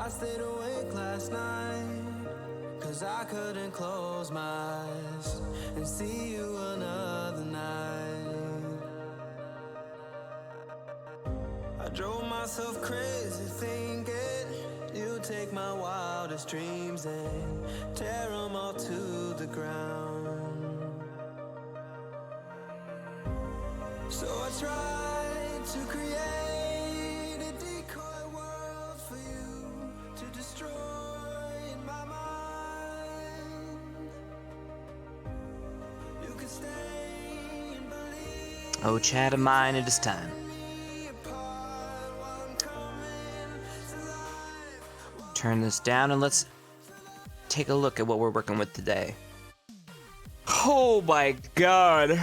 I stayed awake last night, cause I couldn't close my eyes and see you another night. I drove myself crazy thinking you'd take my wildest dreams and tear them all to the ground. So I tried to create a decoy world for you to destroy in my mind. You could stay and believe. Oh, chat of mine, it is time. Turn this down and let's take a look at what we're working with today. Oh my god.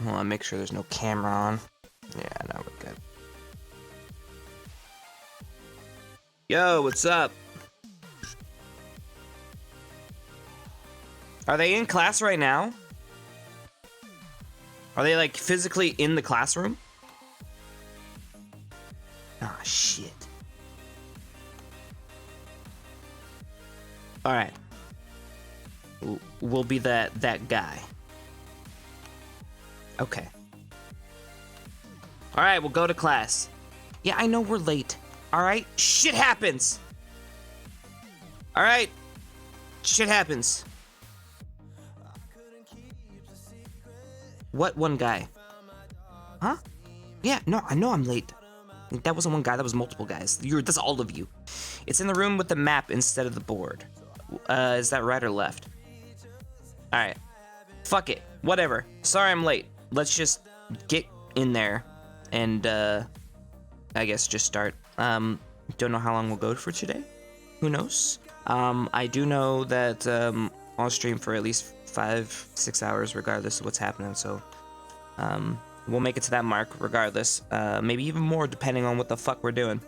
Hold on, make sure there's no camera on. Yeah, no, we're good. Yo, what's up? Are they in class right now? Are they like physically in the classroom? Ah, shit. All right. We'll be that guy. Okay. All right, we'll go to class. Yeah, I know we're late. All right, shit happens. All right, shit happens. What one guy? Huh? Yeah, no, I know I'm late. That wasn't one guy, that was multiple guys. That's all of you. It's in the room with the map instead of the board. Is that right or left? All right. Fuck it. Whatever. Sorry I'm late. Let's just get in there and, I guess just start. Don't know how long we'll go for today. Who knows? I do know that, I'll stream for at least 5-6 hours regardless of what's happening, so, we'll make it to that mark regardless. Maybe even more depending on what the fuck we're doing.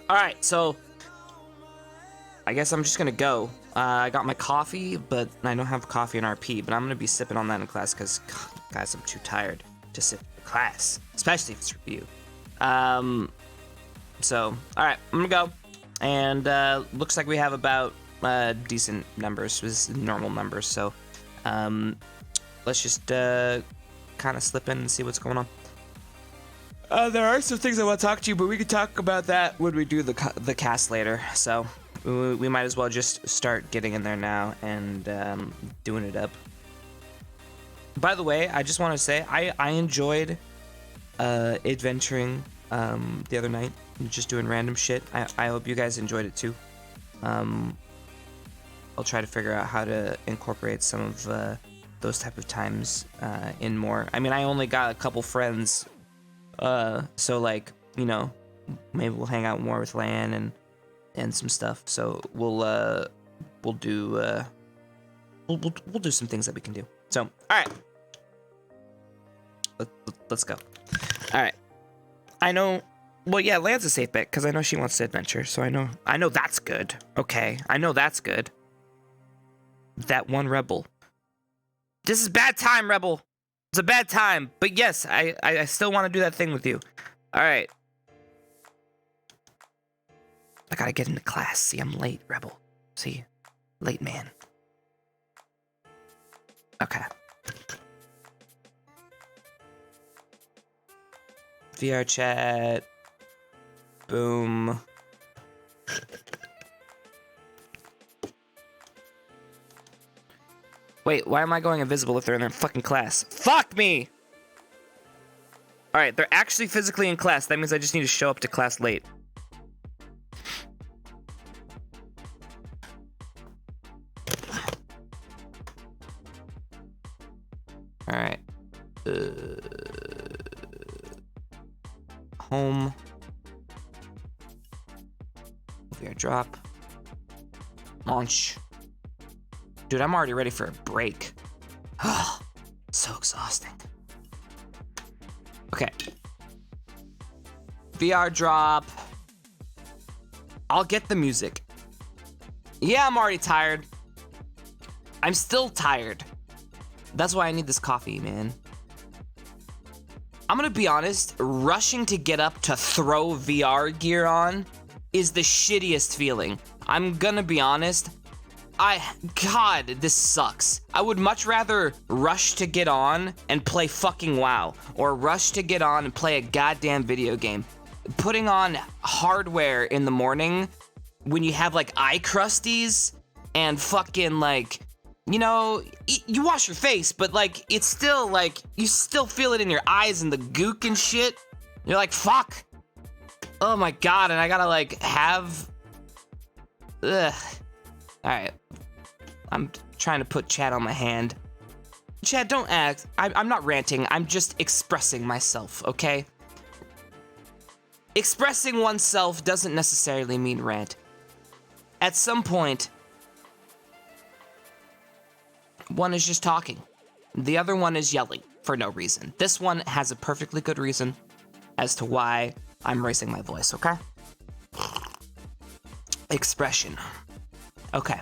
All right, so I guess I'm just gonna go. I got my coffee, but I don't have coffee in RP, but I'm gonna be sipping on that in class because, guys, I'm too tired to sit in class, especially if it's review. So, all right, I'm gonna go. And looks like we have about decent numbers, with normal numbers, so let's just kind of slip in and see what's going on. There are some things I want to talk to you, but we can talk about that when we do the cast later, so we might as well just start getting in there now and doing it up. By the way, I just want to say I enjoyed adventuring the other night, just doing random shit. I hope you guys enjoyed it too. I'll try to figure out how to incorporate some of those type of times in more. I mean, I only got a couple friends, so like, you know, maybe we'll hang out more with Lan and some stuff. So we'll do some things that we can do. So, all right, let's go. All right, I know. Well, yeah, Lan's a safe bet because I know she wants to adventure. So I know that's good. Okay, I know that's good. That one rebel. This is bad time, rebel. It's a bad time. But yes, I still want to do that thing with you. All right. I gotta get into class. See, I'm late, rebel. See, late man. Okay. VRChat. Boom. Wait, why am I going invisible if they're in their fucking class? Fuck me! Alright, they're actually physically in class. That means I just need to show up to class late. Alright. Home. VR drop. Launch. Dude, I'm already ready for a break. So exhausting. Okay. VR drop. I'll get the music. Yeah, I'm already tired. I'm still tired. That's why I need this coffee, man. I'm gonna be honest, rushing to get up to throw VR gear on is the shittiest feeling. I'm gonna be honest. God, this sucks. I would much rather rush to get on and play fucking WoW, or rush to get on and play a goddamn video game. Putting on hardware in the morning when you have like eye crusties and fucking like, you know, you wash your face, but like it's still like, you still feel it in your eyes and the gook and shit. You're like, fuck. Oh my God, and I gotta like have, ugh. All right, I'm trying to put Chad on my hand. Chad, don't act. I'm not ranting. I'm just expressing myself, okay? Expressing oneself doesn't necessarily mean rant. At some point, one is just talking. The other one is yelling for no reason. This one has a perfectly good reason as to why I'm raising my voice, okay? Expression. Okay.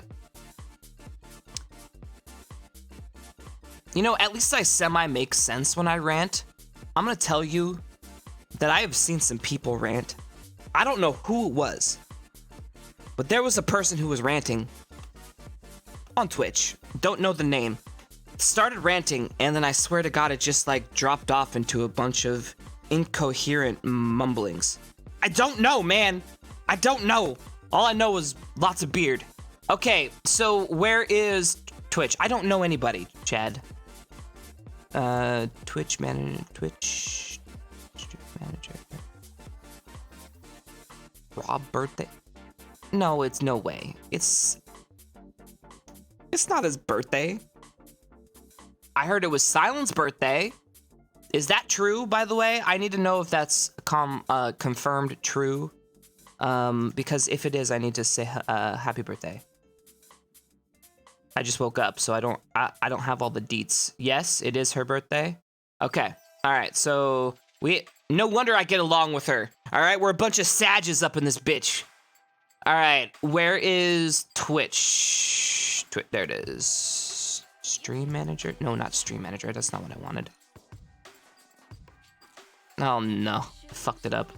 You know, at least I semi-make sense when I rant. I'm gonna tell you that I have seen some people rant. I don't know who it was, but there was a person who was ranting on Twitch. Don't know the name. Started ranting, and then I swear to God, it just like dropped off into a bunch of incoherent mumblings. I don't know, man. I don't know. All I know is lots of beard. Okay, so where is Twitch? I don't know anybody, Chad. Twitch manager, Twitch manager. Rob birthday? No, it's no way. It's not his birthday. I heard it was Silent's birthday. Is that true, by the way? I need to know if that's confirmed true. Because if it is, I need to say happy birthday. I just woke up, so I don't have all the deets. Yes, it is her birthday. Okay. All right. So no wonder I get along with her. All right. We're a bunch of sages up in this bitch. All right. Where is Twitch? There it is. Stream manager? No, not stream manager. That's not what I wanted. Oh no. I fucked it up.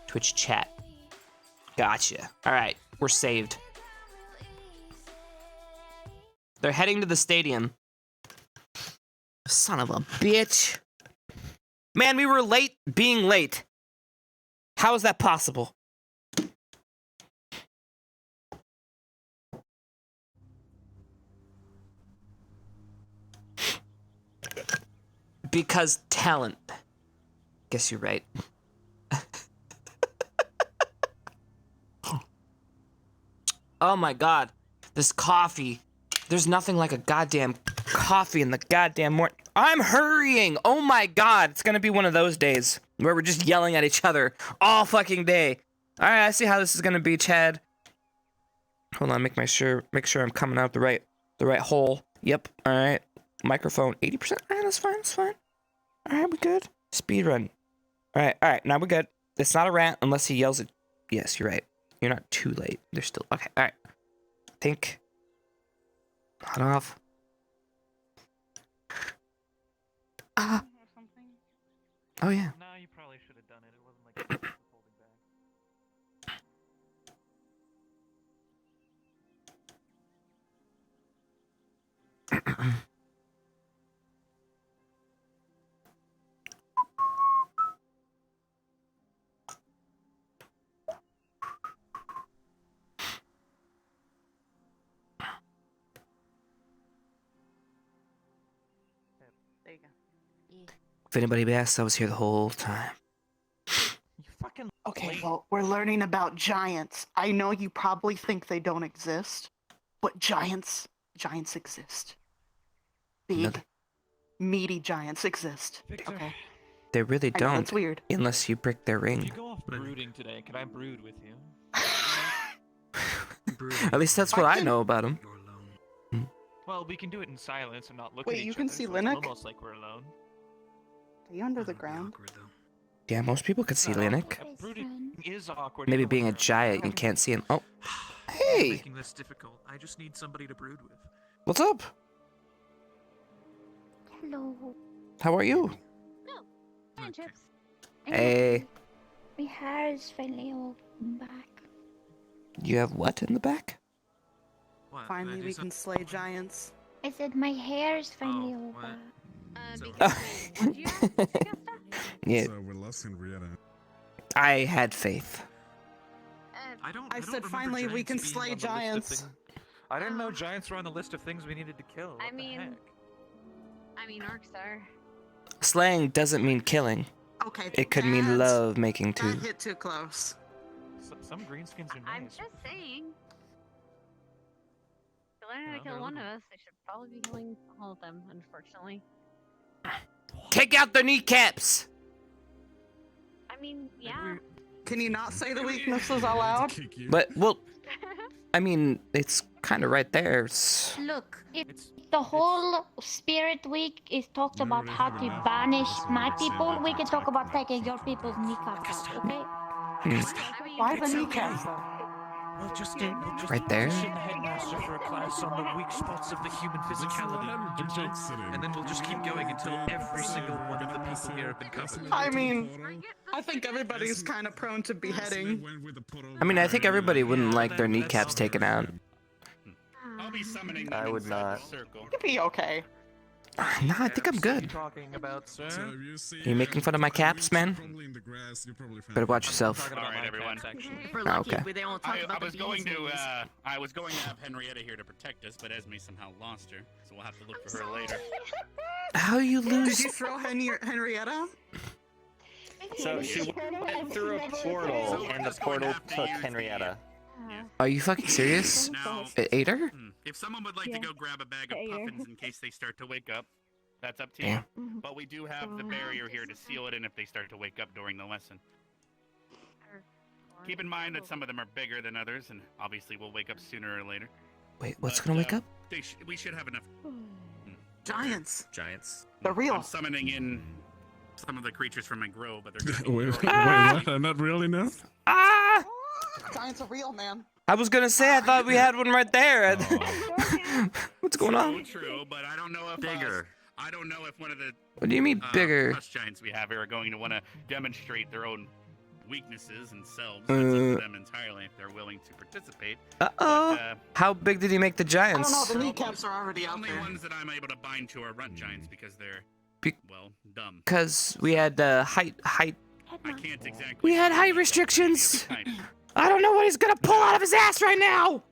Twitch chat. Gotcha. All right. We're saved. They're heading to the stadium. Son of a bitch. Man, we were late being late. How is that possible? Because talent. Guess you're right. Oh my God, this coffee. There's nothing like a goddamn coffee in the goddamn morning. I'm hurrying. Oh my God, it's gonna be one of those days where we're just yelling at each other all fucking day. All right, I see how this is gonna be, Chad. Hold on, make sure I'm coming out the right hole. Yep. All right, microphone 80%. All right, that's fine. That's fine. All right, we good. Speed run. All right. Now we're good. It's not a rant unless he yells it. Yes, you're right. You're not too late. They're still okay. All right. Think. Cut off. Oh yeah. No, you probably should have done it. It wasn't like you were holding back. There you go. If anybody asks, I was here the whole time. You fucking. Okay, well, we're learning about giants. I know you probably think they don't exist, but giants exist. Big, meaty giants exist. Victor, Okay. They really I know, don't. that's weird. Unless you break their if ring. you go off brooding today, could I brood with you? At least that's what I know about them. Well, we can do it in silence and not look Wait, at each you other. can see so Linux? It's almost like we're alone. Are you under the ground? Yeah, most people could see No, Linux. Brooding is awkward. Maybe even being when a you're giant, you can't see him. Oh, hey, Making this difficult. I just need somebody to brood with. what's up? Hello. How are you? Oh, hi, Chipz. Hey. My hair is finally all back. You have what in the back? What? Finally, we can slay giants. I said my hair is finally all what? back. What do you have, Augusta? Yeah, So we lost Henrietta. I had faith. I don't. I don't said remember finally we giants can being slay on the list of giants. things- I didn't know giants were on the list of things we needed to kill. I What the mean- heck? I mean, orcs are. Slaying doesn't mean killing. Okay. It could mean that's- love making too. That hit too close. Some greenskins are I'm nice. just saying. If you learn how to Yeah, kill they're one of little. us, they should probably be killing all of them, unfortunately. Take out the kneecaps! I mean, Maybe yeah. Can you not say the weaknesses out loud? Kick you. But, well, I mean, it's kind of right there. Look, if It's the whole Spirit Week is talked No, about they how have to enough. banish That's my why they say people, that we they can talk attack about them. taking your people's kneecaps out, okay? I mean, Why the It's okay. kneecaps though? We'll just Right there? position the headmaster for a class on the weak spots of the human physicality, and then we'll just keep going until every single one of the people here have been covered. I mean, I think everybody's kind of prone to beheading. I mean, I think everybody wouldn't like their That's- kneecaps taken out. I'll be summoning I them would inside not. the circle. It'd be okay. No, I think I'm good. Talking about, sir. Are you making fun of my caps, man? Better watch yourself. Talking about Alright, my everyone. caps, actually. If we're Oh, lucky, okay. they won't talk about I was the going bees to knees. I was going to have Henrietta here to protect us, but Esme somehow lost her, so we'll have to look for her later. How you Did lose? you throw Henrietta? So she went through a portal, So and the just going to portal have to took use the- Henrietta. Are you fucking serious? Now, It ate her? if someone would like Yeah. to go grab a bag of Yeah. puffins in case they start to wake up, that's up to Yeah. you. But we do have the barrier here to seal it in if they start to wake up during the lesson. Keep in mind that some of them are bigger than others, and obviously will wake up sooner or later. Wait, what's But, gonna wake up? We should have enough. Giants. Giants. They're real. I'm summoning in some of the creatures from my grove, but they're Wait, going to wait, what? Not really enough? Ah! Giants are real, man. I was gonna say I thought we had one right there. What's going on? True, but I don't know if Bigger. I don't know if one of the What do you mean bigger? Hush giants we have here are going to want to demonstrate their own weaknesses and selves. That's up to them entirely if they're willing to participate. Uh-oh. But, How big did he make the I giants? don't know. The kneecaps are already the out only there. ones that I'm able to bind to are runt giants because they're Be- well dumb. Because we had height. I can't exactly. We had height restrictions. I don't know what he's gonna pull out of his ass right now.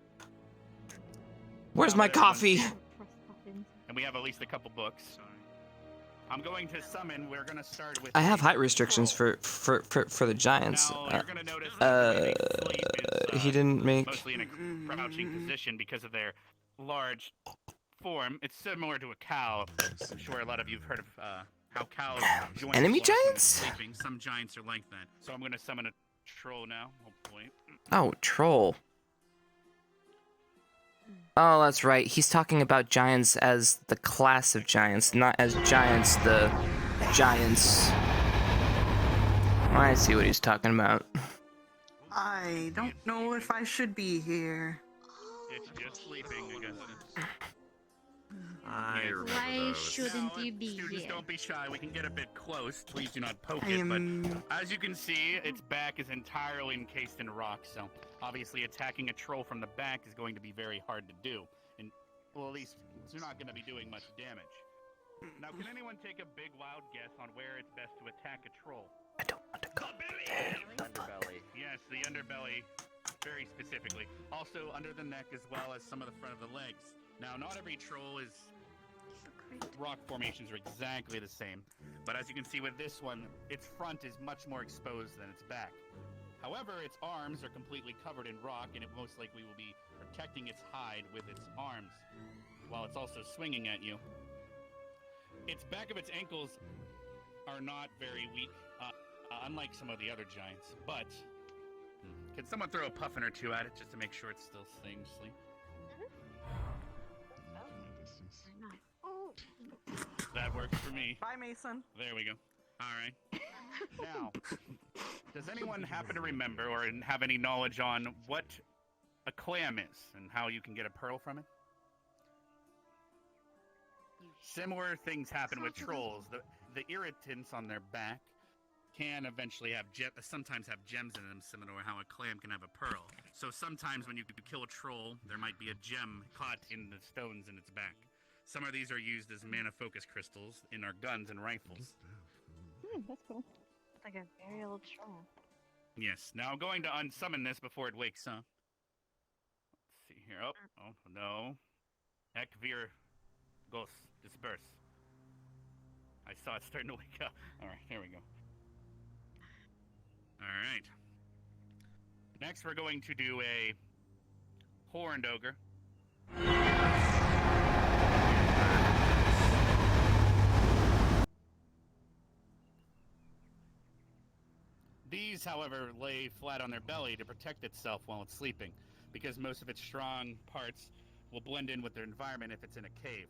Where's my coffee? And we have at least a couple books. I'm going to summon. We're going to start with. I have the height restrictions troll. for the giants. Now, you're gonna notice that the way they sleep is, He didn't make. mostly in a crouching position because of their large form. It's similar to a cow. I'm sure a lot of you have heard of how cows join Enemy flocks when they're giants? sleeping. Some giants are like that. So I'm going to summon a troll now, hopefully. Oh, troll. Oh, that's right. He's talking about giants as the class of giants, not as giants the giants. I see what he's talking about. I don't know if I should be here. It's just sleeping, I guess. Why shouldn't Now, you be students, here? don't be shy. We can get a bit close. Please do not poke I it. But am. as you can see, its back is entirely encased in rock. So obviously, attacking a troll from the back is going to be very hard to do. And well, at least it's not going to be doing much damage. Now, can anyone take a big wild guess on where it's best to attack a troll? I don't want to go there. The fuck? Underbelly. Yes, the underbelly, very specifically. Also under the neck as well as some of the front of the legs. Now, not every troll is rock formations are exactly the same, but as you can see with this one, its front is much more exposed than its back. However, its arms are completely covered in rock, and it most likely will be protecting its hide with its arms, while it's also swinging at you. Its back of its ankles are not very weak, unlike some of the other giants, but can someone throw a puffin or two at it just to make sure it's still staying asleep? That works for me. Bye, Mason. There we go. All right. Now, does anyone happen to remember or have any knowledge on what a clam is and how you can get a pearl from it? Similar things happen with trolls. The irritants on their back can eventually have sometimes have gems in them, similar to how a clam can have a pearl. So sometimes when you kill a troll, there might be a gem caught in the stones in its back. Some of these are used as mana focus crystals in our guns and rifles. That's cool. It's like a very old troll. Yes. Now I'm going to unsummon this before it wakes up. Let's see here. Oh no. Ekvir, Ghost, disperse. I saw it starting to wake up. Alright, there we go. Alright. Next we're going to do a Horned Ogre. These, however, lay flat on their belly to protect itself while it's sleeping, because most of its strong parts will blend in with their environment if it's in a cave.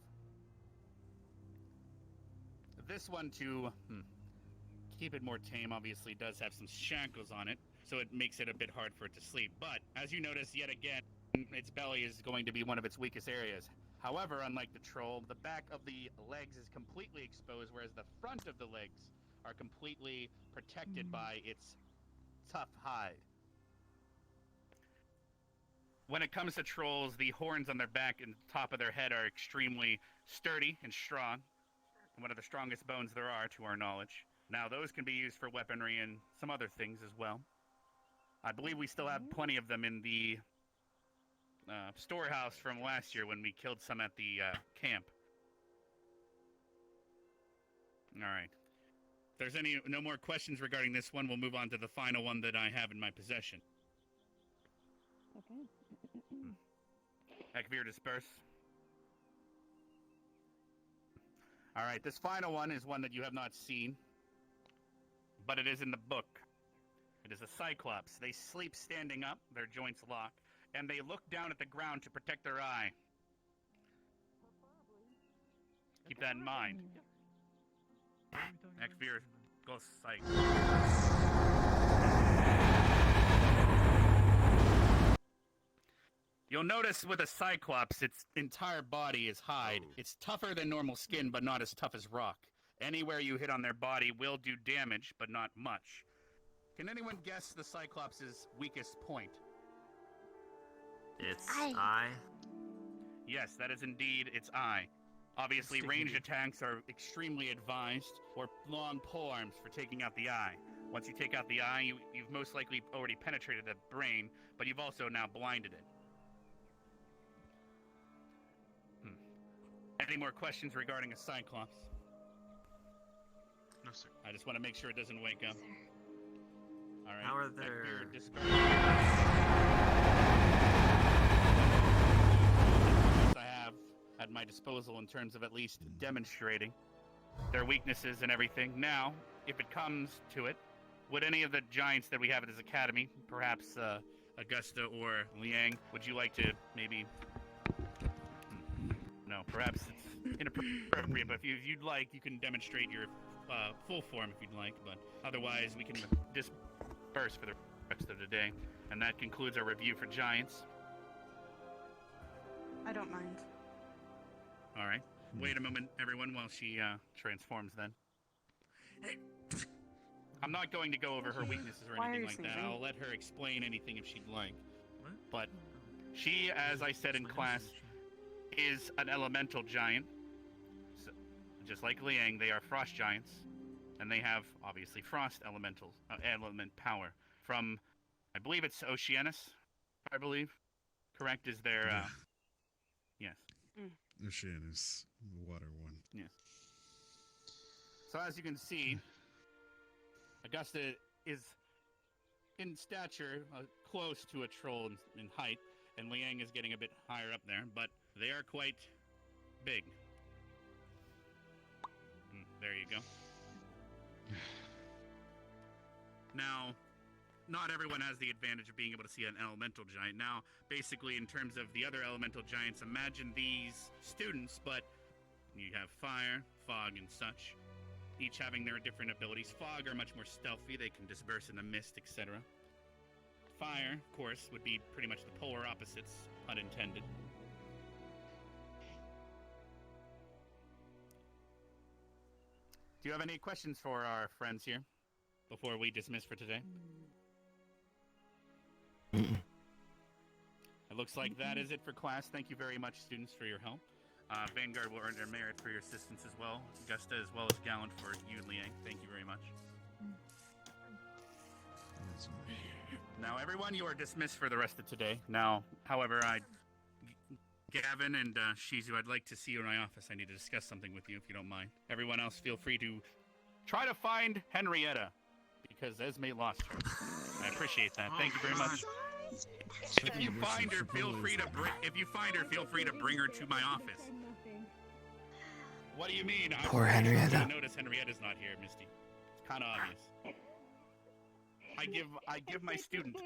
This one, to keep it more tame, obviously does have some shackles on it, so it makes it a bit hard for it to sleep. But, as you notice, yet again, its belly is going to be one of its weakest areas. However, unlike the troll, the back of the legs is completely exposed, whereas the front of the legs are completely protected by its tough hide. When it comes to trolls, the horns on their back and top of their head are extremely sturdy and strong. One of the strongest bones there are, to our knowledge. Now, those can be used for weaponry and some other things as well. I believe we still have plenty of them in the storehouse from last year when we killed some at the camp. Alright. If there's no more questions regarding this one, we'll move on to the final one that I have in my possession. Okay. Ekvir, disperse. Alright, this final one is one that you have not seen, but it is in the book. It is a Cyclops. They sleep standing up, their joints lock, and they look down at the ground to protect their eye. Keep that in mind. Ekvir, go psych. You'll notice with a Cyclops, its entire body is hide. It's tougher than normal skin, but not as tough as rock. Anywhere you hit on their body will do damage, but not much. Can anyone guess the Cyclops' weakest point? Its eye? Yes, that is indeed its eye. Obviously, ranged attacks are extremely advised, or long polearms for taking out the eye. Once you take out the eye, you've most likely already penetrated the brain, but you've also now blinded it. Any more questions regarding a Cyclops? No, sir. I just want to make sure it doesn't wake up. All right. How are there... I have at my disposal in terms of at least demonstrating their weaknesses and everything. Now, if it comes to it, would any of the giants that we have at this academy, perhaps Augusta or Liang, would you like to maybe... No, perhaps it's inappropriate, but if you'd like, you can demonstrate your full form if you'd like, but otherwise we can disperse for the rest of the day. And that concludes our review for giants. I don't mind. Alright. Wait a moment, everyone, while she transforms then. I'm not going to go over her weaknesses or anything like that. I'll let her explain anything if she'd like. What? But she, as I said in class, is an elemental giant. So, just like Liang, they are frost giants. And they have, obviously, frost elementals, element power. From, I believe it's Oceanus, I believe. Correct, is their, yes. Oceanus, the water one. Yes. So as you can see, Augusta is in stature close to a troll in height, and Liang is getting a bit higher up there, but they are quite big. There you go. Now, not everyone has the advantage of being able to see an elemental giant. Now, basically, in terms of the other elemental giants, imagine these students, but you have fire, fog, and such, each having their different abilities. Fog are much more stealthy. They can disperse in the mist, etc. Fire, of course, would be pretty much the polar opposites, pun intended. Do you have any questions for our friends here? before we dismiss for today? It looks like that is it for class. Thank you very much, students, for your help. Vanguard will earn their merit for your assistance as well. Augusta as well as Gallant for you, Liang. Thank you very much. Now, everyone, you are dismissed for the rest of today. Now, however, Gavin and Shizu, I'd like to see you in my office. I need to discuss something with you, if you don't mind. Everyone else, feel free to try to find Henrietta, because Esme lost her. I appreciate that. Thank you very much. If you find her, feel free to bring her to my office. What do you mean? Poor Henrietta. I notice Henrietta's not here, Misty. It's kind of obvious. I give my student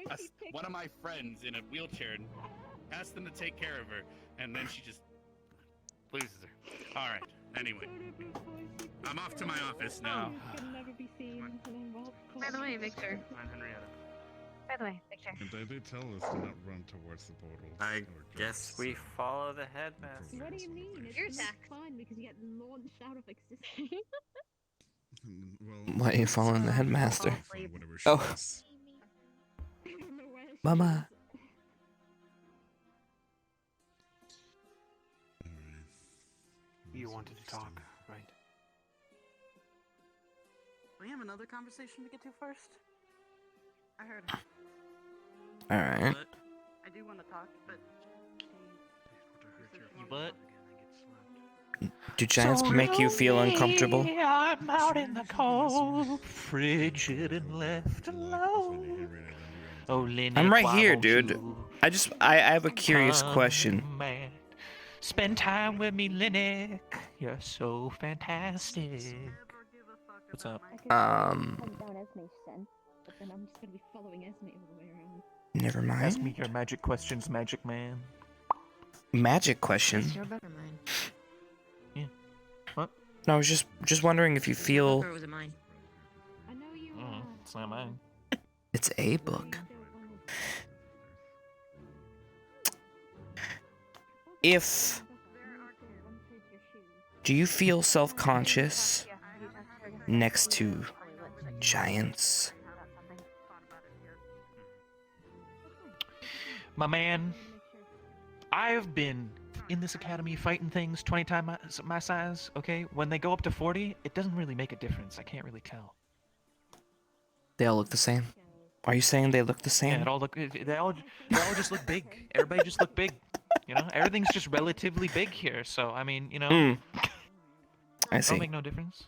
one of my friends in a wheelchair and ask them to take care of her, and then she just loses her. All right. Anyway, I'm off to my office now. By the way, Victor. Find Henrietta. By the way, Victor. And they did tell us to not run towards the portal. I guess we follow the headmaster. What do you mean? You're It's sacked. fine because you get launched out of existence. Well, Why are you following the headmaster? whatever she Oh. is. Mama. Alright. You wanted to talk, right? We have another conversation to get to first. I heard it. Alright. I do want to talk, but. But Do giants make you feel uncomfortable? I'm out in the cold, frigid and left alone. Oh, Lenny, I'm right why here, won't dude. you I have a curious come, question. man? Spend time with me, Lenny. You're so fantastic. What's up? Down Esme's scent, but then I'm just gonna be following Esme all the way around. Never Ask mind. me your magic questions, Magic Man. Magic question. You're better mine. What? No, I was just wondering if you feel Or was it mine? I know you. It's not mine. it's a book. If do you feel self-conscious next to giants? My man, I've been in this academy fighting things 20 times my size, okay? When they go up to 40, it doesn't really make a difference. I can't really tell. They all look the same. Are you saying they look the Yeah, same? they all just look big. Everybody just look big. You know, everything's just relatively big here. So I mean, you know, I it'll see. make no difference.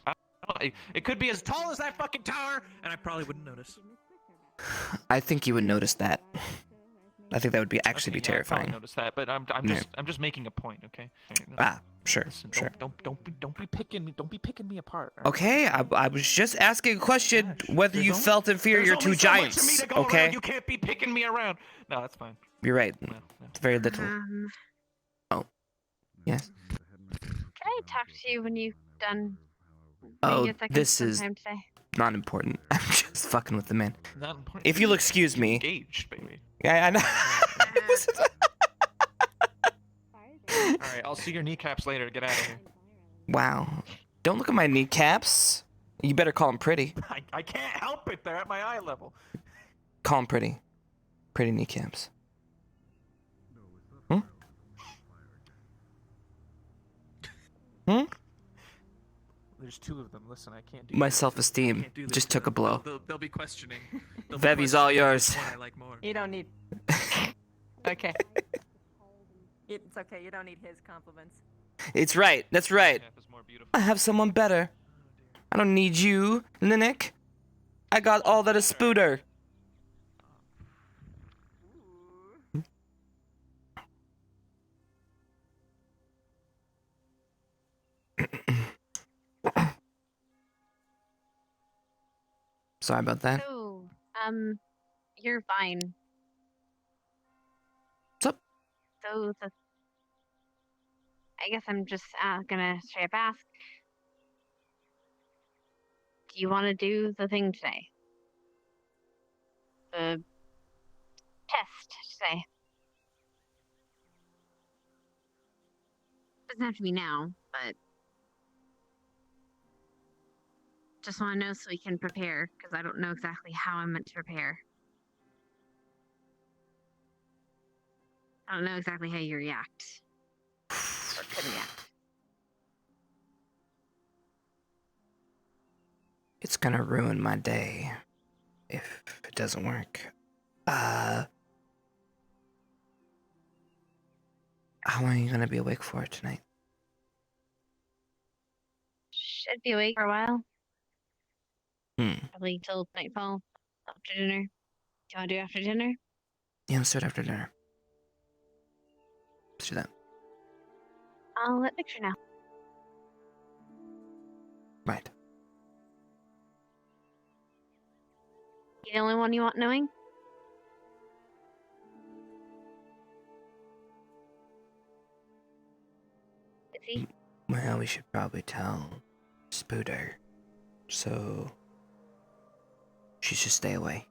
It could be as tall as that fucking tower, and I probably wouldn't notice. I think you would notice that. I think that would be actually be Okay, yeah, I'd probably terrifying. notice that, but I'm Yeah. just making a point, okay? Ah, sure, Listen, sure. don't be picking me apart. all right? Okay, I was just asking a question whether There's you only- felt inferior There's to only so much of me giants. to go around, Okay, you can't be picking me around. No, that's fine. you're right. No. It's very little. Yes. Can I talk to you when you've done? Oh, maybe a second this is sometime today? not important. I'm just fucking with the man. Not important. If you'll excuse me. Engaged, baby. Yeah, I know. All right, I'll see your kneecaps later. Get out of here. Wow. Don't look at my kneecaps. You better call them pretty. I can't help it. They're at my eye level. Call them pretty. Pretty kneecaps. Hmm? Hmm? There's two of them. Listen, I can't do My this. self-esteem Can't do this just to took a them. blow. They'll be questioning. They'll be Vevy's all questioning yours. which one I like more. You don't need. Okay. It's okay. You don't need his compliments. It's right. That's right. Cap is more beautiful. I have someone better. I don't need you, Linnick. I got all that a spooter. Sorry about that. So, you're fine. What's up? So I guess I'm just gonna straight up ask. Do you want to do the thing today? The test today. Doesn't have to be now, but Just want to know so we can prepare, because I don't know exactly how I'm meant to prepare. I don't know exactly how you react. Or could react. It's gonna ruin my day if it doesn't work. How long are you gonna be awake for tonight? Should be awake for a while. Hmm. Probably till nightfall. After dinner. Do you want to do after dinner? Yeah, let's do it after dinner. Let's do that. I'll let Victor know. Right. You the only one you want knowing? Is he? Well, we should probably tell Spooder. So she should stay away.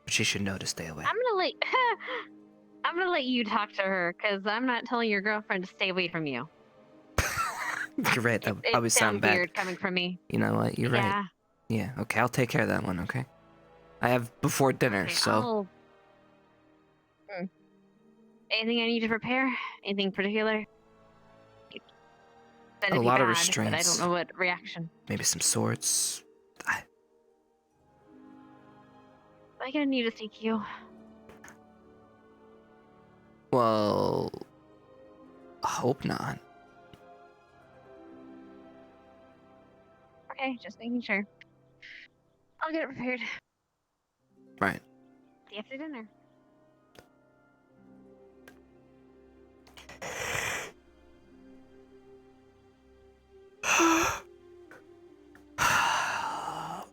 But she should know to stay away. I'm gonna let you talk to her, because I'm not telling your girlfriend to stay away from you. You're right, that would It probably sound sounds bad. weird coming from me. You know what? You're right. Yeah, okay, I'll take care of that one, okay? I have before dinner, Okay, so... Anything I need to prepare? Anything particular? A lot of But I restraints. don't know what reaction. Maybe some swords. Am I gonna need to thank you? Well... hope not. Okay, just making sure. I'll get it prepared. Right. See you after dinner.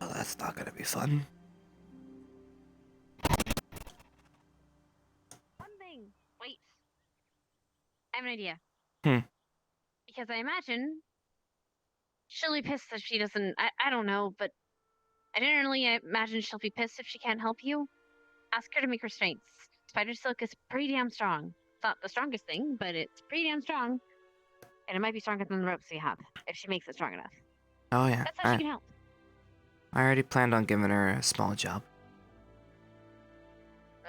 Well, that's not gonna be fun. One thing. Wait. I have an idea. Hmm. Because I imagine she'll be pissed if she doesn't. I don't know, but I generally imagine she'll be pissed if she can't help you. Ask her to make restraints. Spider silk is pretty damn strong. It's not the strongest thing, but it's pretty damn strong. And it might be stronger than the ropes we have, if she makes it strong enough. Oh, yeah. That's how she can help. I already planned on giving her a small job.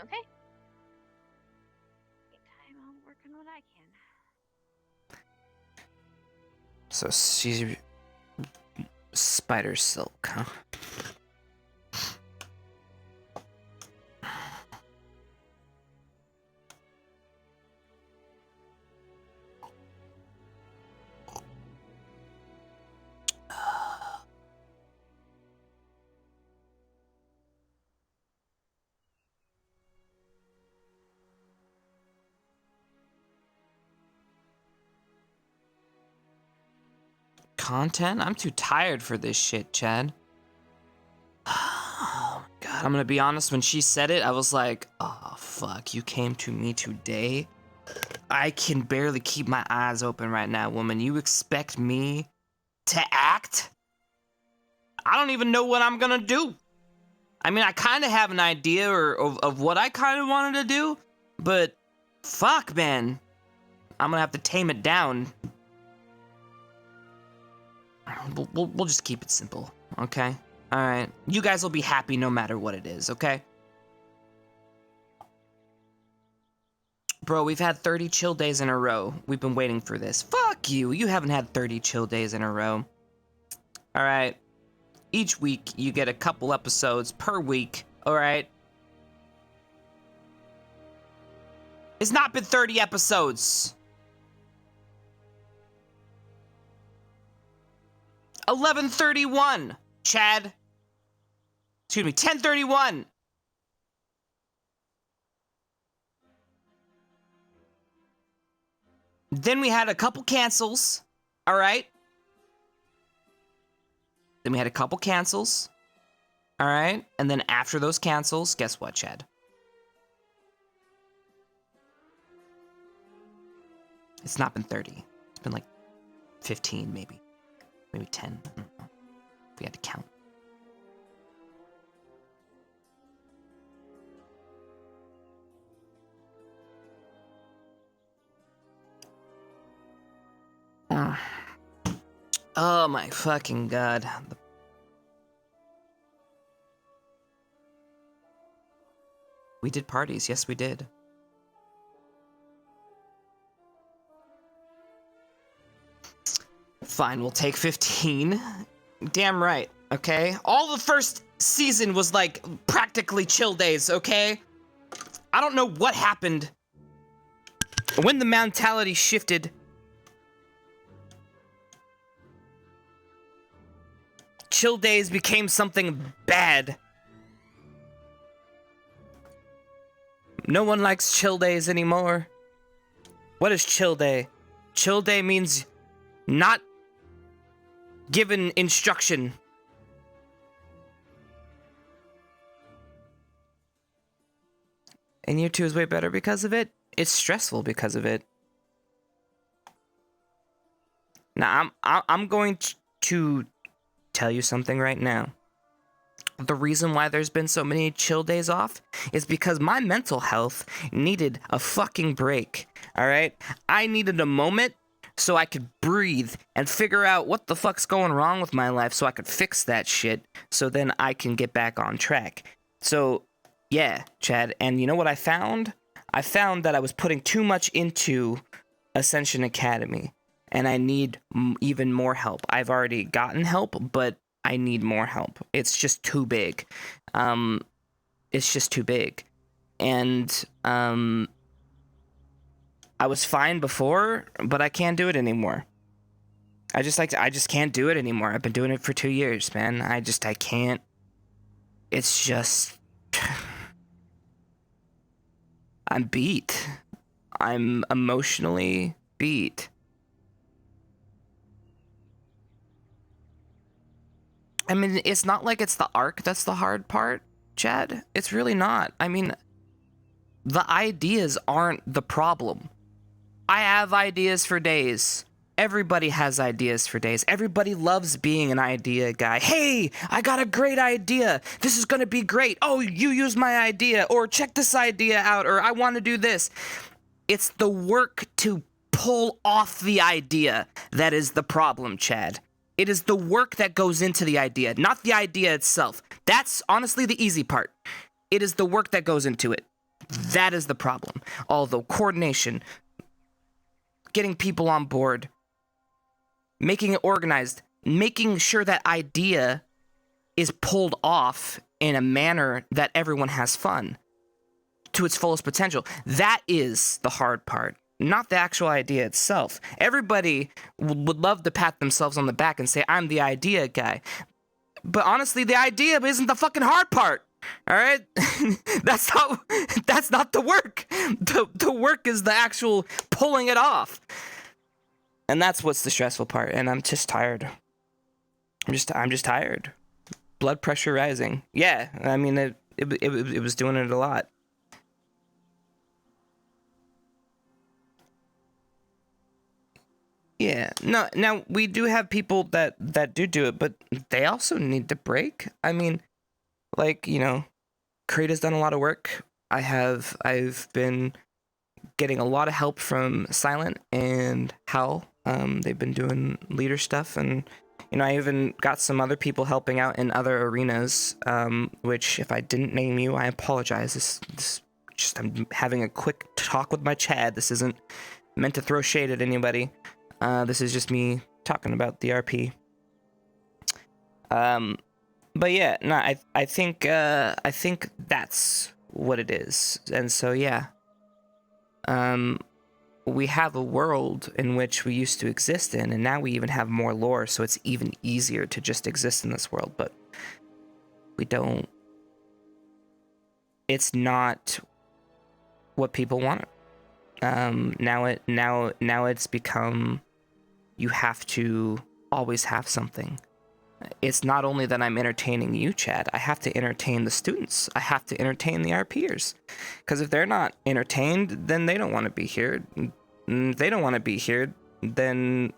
Okay. Meantime, I'll work on what I can. So she's... spider silk, huh? Content? I'm too tired for this shit, Chad. Oh, God. I'm gonna be honest, when she said it, I was like, oh, fuck, you came to me today? I can barely keep my eyes open right now, woman. You expect me to act? I don't even know what I'm gonna do. I mean, I kind of have an idea of what I kind of wanted to do, but fuck, man. I'm gonna have to tame it down. We'll just keep it simple, okay? Alright. You guys will be happy no matter what it is, okay? Bro, we've had 30 chill days in a row. We've been waiting for this. Fuck you. You haven't had 30 chill days in a row. Alright. Each week, you get a couple episodes per week, alright? It's not been 30 episodes. 11:31, Chad. Excuse me, 10:31. Then we had a couple cancels, all right? Then we had a couple cancels, all right? And then after those cancels, guess what, Chad? It's not been 30. It's been like 15, maybe. Maybe 10. I don't know. If we had to count. Oh my fucking god. We did parties, yes we did. Fine, we'll take 15. Damn right, okay? All the first season was like practically chill days, okay? I don't know what happened. When the mentality shifted, chill days became something bad. No one likes chill days anymore. What is chill day? Chill day means not given instruction. And year 2 is way better because of it. It's stressful because of it. Now, I'm going to tell you something right now. The reason why there's been so many chill days off is because my mental health needed a fucking break, alright? I needed a moment so I could breathe and figure out what the fuck's going wrong with my life so I could fix that shit so then I can get back on track. So, yeah, Chad, and you know what I found? I found that I was putting too much into Ascension Academy, and I need even more help. I've already gotten help, but I need more help. It's just too big. It's just too big. And, I was fine before, but I can't do it anymore. I just can't do it anymore. I've been doing it for 2 years, man. I can't. It's just... I'm beat. I'm emotionally beat. I mean, it's not like it's the arc that's the hard part, Chad. It's really not. I mean, the ideas aren't the problem. I have ideas for days. Everybody has ideas for days. Everybody loves being an idea guy. Hey, I got a great idea. This is gonna be great. Oh, you use my idea, or check this idea out, or I want to do this. It's the work to pull off the idea that is the problem, Chad. It is the work that goes into the idea, not the idea itself. That's honestly the easy part. It is the work that goes into it. That is the problem. Although coordination, getting people on board, making it organized, making sure that idea is pulled off in a manner that everyone has fun to its fullest potential. That is the hard part, not the actual idea itself. Everybody would love to pat themselves on the back and say, I'm the idea guy. But honestly, the idea isn't the fucking hard part. All right? That's not the work. The work is the actual pulling it off. And that's what's the stressful part. And I'm just tired. I'm just tired. Blood pressure rising. Yeah, I mean, it was doing it a lot. Yeah, no, now we do have people that do it, but they also need to break. I mean, like, you know, Creed has done a lot of work. I've been getting a lot of help from Silent and Hal. They've been doing leader stuff, and, you know, I even got some other people helping out in other arenas, which, if I didn't name you, I apologize. This just, I'm having a quick talk with my Chad. This isn't meant to throw shade at anybody. This is just me talking about the RP. But yeah, no, I think that's what it is. And so, yeah. We have a world in which we used to exist in, and now we even have more lore, so it's even easier to just exist in this world, but we don't. It's not what people want. Now it's become, you have to always have something. It's not only that I'm entertaining you, Chad. I have to entertain the students. I have to entertain the RPers. Because if they're not entertained, then they don't want to be here. If they don't want to be here, then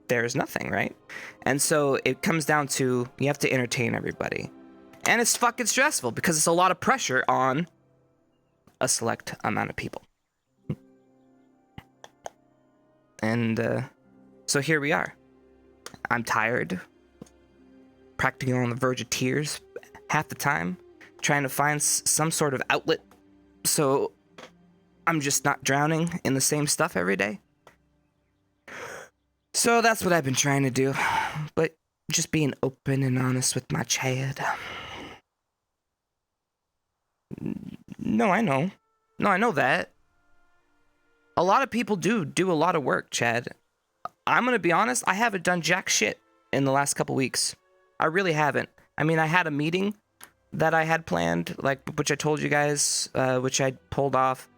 there's nothing, right? And so it comes down to, you have to entertain everybody. And it's fucking stressful because it's a lot of pressure on a select amount of people. And so here we are. I'm tired, practically on the verge of tears half the time, trying to find some sort of outlet so I'm just not drowning in the same stuff every day. So that's what I've been trying to do, but just being open and honest with my Chad. No, I know. No, I know that. A lot of people do a lot of work, Chad. I'm gonna be honest, I haven't done jack shit in the last couple weeks. I really haven't. I mean, I had a meeting that I had planned, like, which I told you guys, which I pulled off.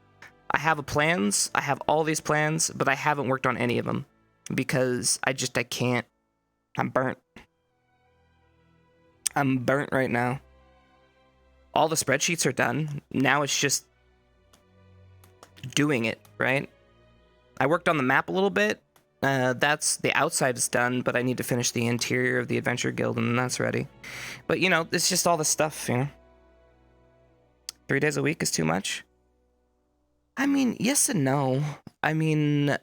I have plans. I have all these plans, but I haven't worked on any of them because I can't. I'm burnt. I'm burnt right now. All the spreadsheets are done. Now it's just doing it, right? I worked on the map a little bit. That's the outside is done, but I need to finish the interior of the Adventure Guild, and then that's ready. But, you know, it's just all the stuff, you know? 3 days a week is too much? I mean, yes and no. I mean,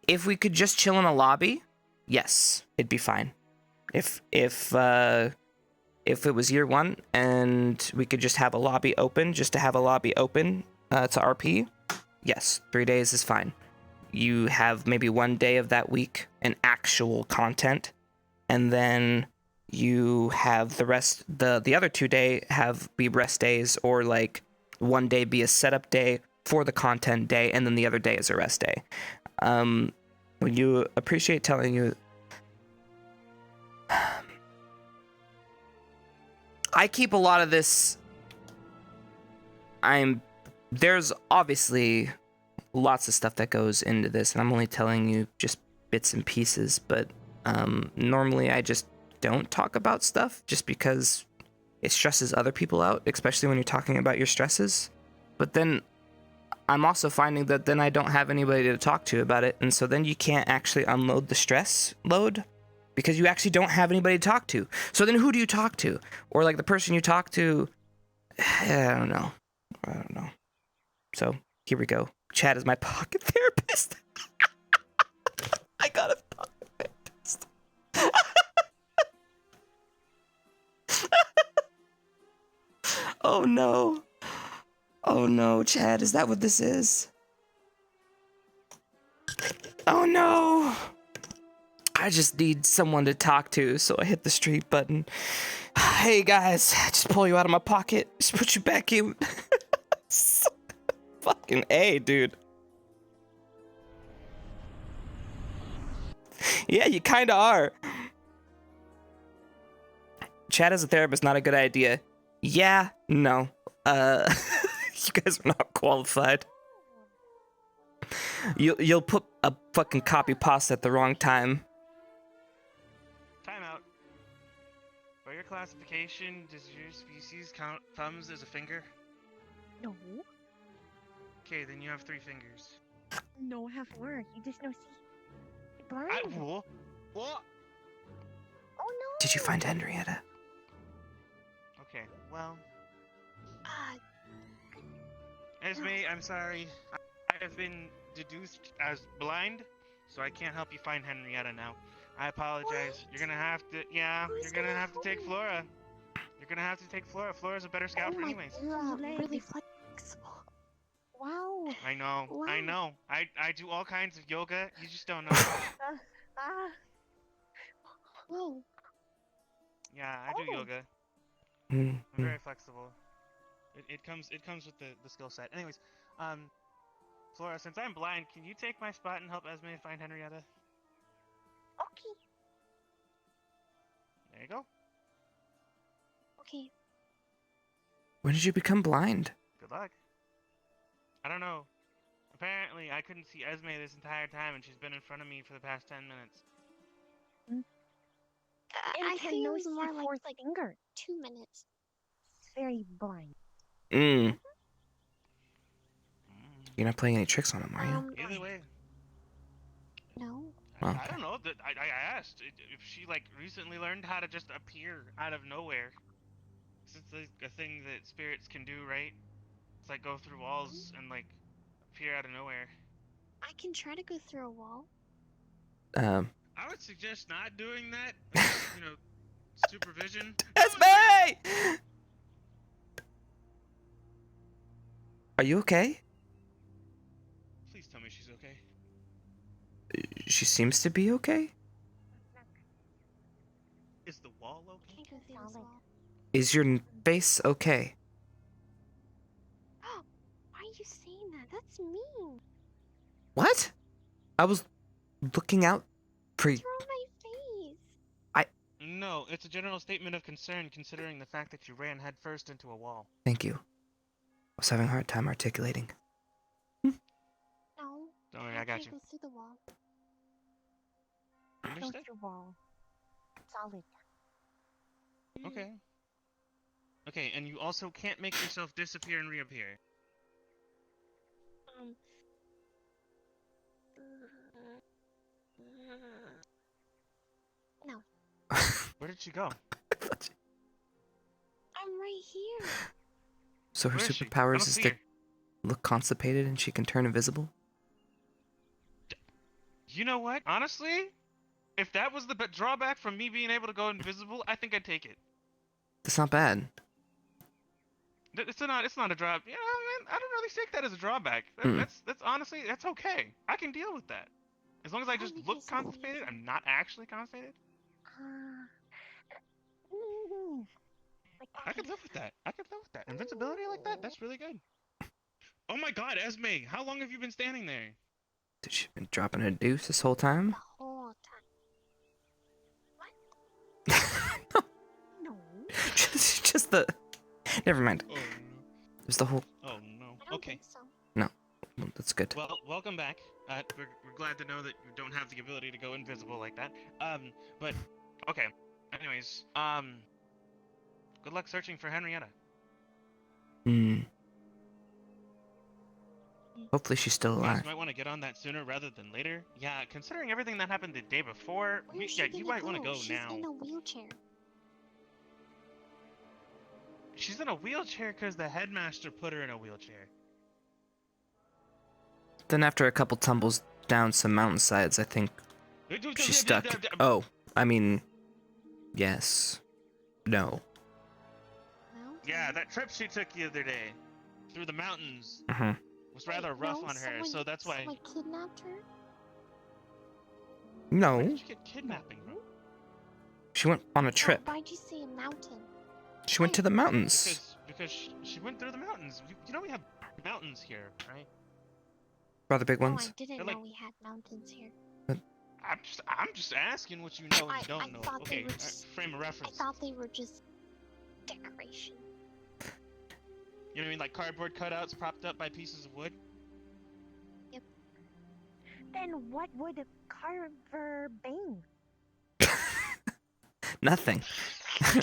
if we could just chill in a lobby, yes, it'd be fine. If it was year one and we could just have a lobby open, just to have a lobby open to RP, yes, 3 days is fine. You have maybe 1 day of that week in actual content, and then you have the rest, the other 2 day be rest days, or like 1 day be a setup day for the content day, and then the other day is a rest day. When you appreciate telling you, I keep a lot of this. There's obviously lots of stuff that goes into this, and I'm only telling you just bits and pieces, but normally I just don't talk about stuff just because it stresses other people out, especially when you're talking about your stresses. But then I'm also finding that then I don't have anybody to talk to about it, and so then you can't actually unload the stress load because you actually don't have anybody to talk to. So then who do you talk to? Or like the person you talk to, I don't know. So here we go. Chad is my pocket therapist. I got a pocket therapist. Oh no. Oh no, Chad, is that what this is? Oh no. I just need someone to talk to, so I hit the street button. Hey guys, just pull you out of my pocket. Just put you back in. Fucking A, dude. Yeah, you kinda are. Chat as a therapist, not a good idea. Yeah, no. You guys are not qualified. You'll put a fucking copy pasta at the wrong time. Time out. For your classification, does your species count thumbs as a finger? No. Okay, then you have 3 fingers. No, I have 4. You just know see. Blind. What? Oh no. Did you find Henrietta? Okay, well. Esme, I'm sorry. I have been deduced as blind, so I can't help you find Henrietta now. I apologize. What? You're gonna have to, yeah, Who's you're gonna gonna have to help take me? Flora. You're gonna have to take Flora. Flora's a better scout for anyways. Really flexible. Wow. I know, Wow. I know. I do all kinds of yoga. You just don't know. Whoa. Yeah, I do Oh. yoga. Mm-hmm. I'm very flexible. It comes with the skill set. Anyways, Flora, since I'm blind, can you take my spot and help Esme find Henrietta? Okay. There you go. Okay. When did you become blind? Good luck. I don't know. Apparently, I couldn't see Esme this entire time, and she's been in front of me for the past 10 minutes. I think it was more like finger. 2 minutes. it's very blind. You're not playing any tricks on him, are you? Either way. No. I don't know. I asked if she like recently learned how to just appear out of nowhere. It's like a thing that spirits can do, right? It's like go through walls and like appear out of nowhere. I can try to go through a wall. I would suggest not doing that. You know, supervision. Esme! Are you okay? Please tell me she's okay. She seems to be okay. Is the wall okay? Is your face okay? Why are you saying that? That's mean. What? I was looking out for you. What's wrong with my face? No, it's a general statement of concern considering the fact that you ran headfirst into a wall. Thank you. I was having a hard time articulating. No. Don't worry, I got you. Go through the wall. Understood? Go through wall. Solid. Okay. Okay, and you also can't make yourself disappear and reappear. No. Where did she go? I'm right here. So her Where is she? I superpowers don't is see to her. look constipated and she can turn invisible? You know what? Honestly, if that was the drawback from me being able to go invisible, I think I'd take it. That's not bad. It's not a drop. Yeah, man, I don't really take that as a drawback. Mm. That's honestly, that's okay. I can deal with that. As long as I just look constipated, I'm not actually constipated. I could live with that. I could live with that. Invincibility like that, that's really good. Oh my god, Esme, how long have you been standing there? Did she been dropping her deuce this whole time? The whole time. What? No. just the... Never mind. Oh no. There's the whole... Oh no. Okay. So. No. Well, that's good. Well, welcome back. We're glad to know that you don't have the ability to go invisible like that. But okay. Anyways, good luck searching for Henrietta. Hopefully she's still You alive. guys might want to get on that sooner rather than later. Yeah, considering everything that happened the day before, you might want to go now. She's in a wheelchair. She's in a wheelchair because the headmaster put her in a wheelchair. Then after a couple tumbles down some mountainsides, I think she's stuck. Oh, I mean, yes. No. Yeah, that trip she took the other day through the mountains Mm-hmm. was rather rough on her, so that's why. Someone kidnapped her? No. Where did you get kidnapping from? She went on a trip. Why'd you say a mountain? She went to the mountains. Because she went through the mountains. You know we have mountains here, right? Rather big No, ones. I didn't They're know like- we had mountains here. I'm just asking what you know and you don't know. thought they Okay, were just- frame of I reference. thought they were just decoration. You know what I mean, like cardboard cutouts propped up by pieces of wood? Then what would a carver bang? Nothing. Him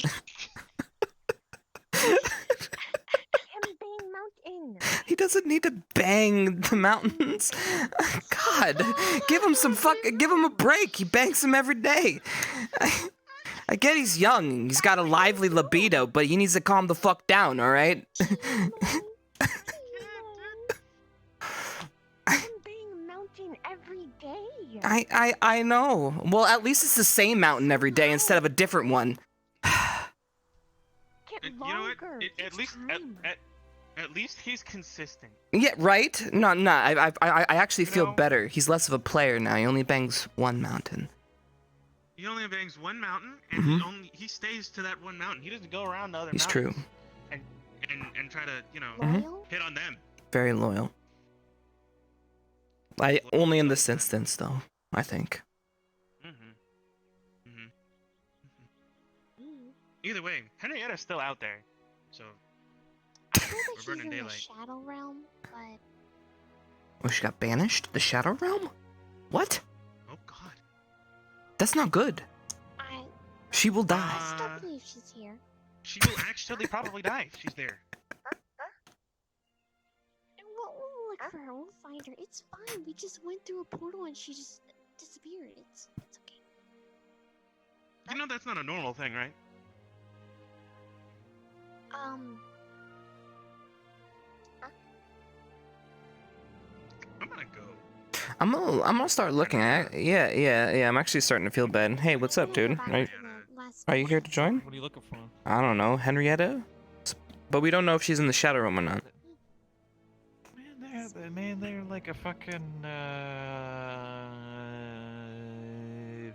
bang mountain. He doesn't need to bang the mountains. God, give him a break. He bangs them every day. I get he's young, he's got a lively libido, but he needs to calm the fuck down, all right? Mountain every day. I know. Well, at least it's the same mountain every day instead of a different one. You know what? At least he's consistent. Yeah, right? No, I actually feel better. He's less of a player now. He only bangs one mountain. He only bangs one mountain, and he stays to that one mountain. He doesn't go around the other He's mountains. true. And try to, hit on them. Very loyal. Only in this instance, though, I think. Either way, Henrietta's still out there, so I know we're that burning he's in the daylight. Shadow Realm, but Oh, she got banished? The Shadow Realm? What? Oh God. That's not good. She will die. I still believe she's here. She will actually probably die if she's there. We'll look for her. We'll find her. It's fine. We just went through a portal and she just disappeared. It's okay. You know that's not a normal thing, right? Huh? I'm gonna go. I'm gonna start looking at it. Yeah. I'm actually starting to feel bad. Hey, what's up, dude? Are you here to join? What are you looking for? I don't know, Henrietta? But we don't know if she's in the shadow room or not. Man, they're like a fucking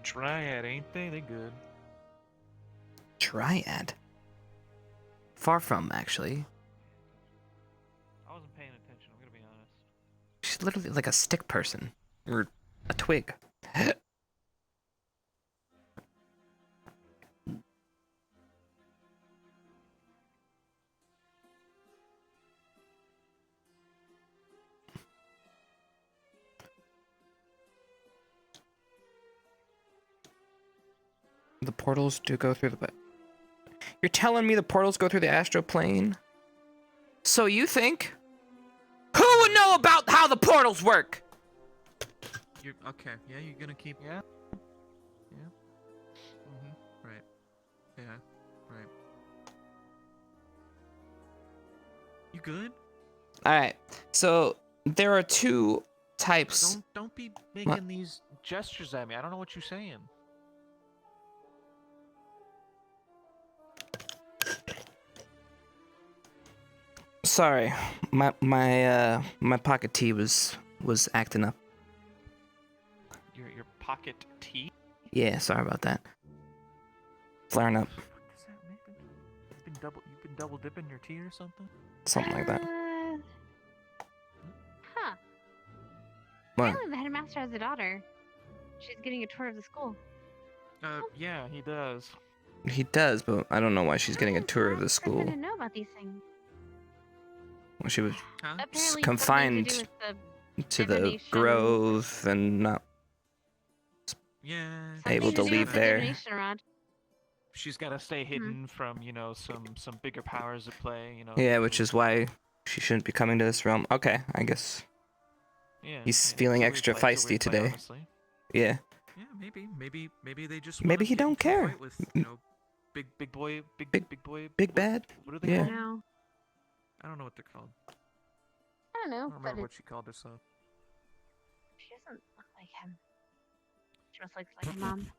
triad, ain't they? They good. Triad? Far from, actually. I wasn't paying attention, I'm gonna be honest. She's literally like a stick person. Or a twig. The portals do go through the... You're telling me the portals go through the astral plane? So you think? Who would know about how the portals work? You're okay. Yeah, you're gonna keep. Yeah. Right. Yeah. Right. You good? All right. So there are two types. Don't be making these gestures at me. I don't know what you're saying. Sorry, my pocket T was acting up. Your pocket T? Yeah, sorry about that. Flaring up. What does that mean? You've been double dipping your tea or something? Something like that. Huh. What? Apparently the headmaster has a daughter. She's getting a tour of the school. Yeah, he does. He does, but I don't know why she's getting a tour of the I school. didn't know about these things. Well, she was Apparently confined something to the divination. grove and not able to leave there. She's gotta stay hidden from, some bigger powers at play, Yeah, which is why she shouldn't be coming to this realm. Okay, I guess. Yeah, He's feeling extra feisty today. Yeah. Yeah, maybe they just. Maybe he don't care. Fight with, big boy. Big bad. What are they Yeah. called? I don't know what they're called. I don't know. I don't but remember what she called herself. She doesn't look like him. She just looks like her mom.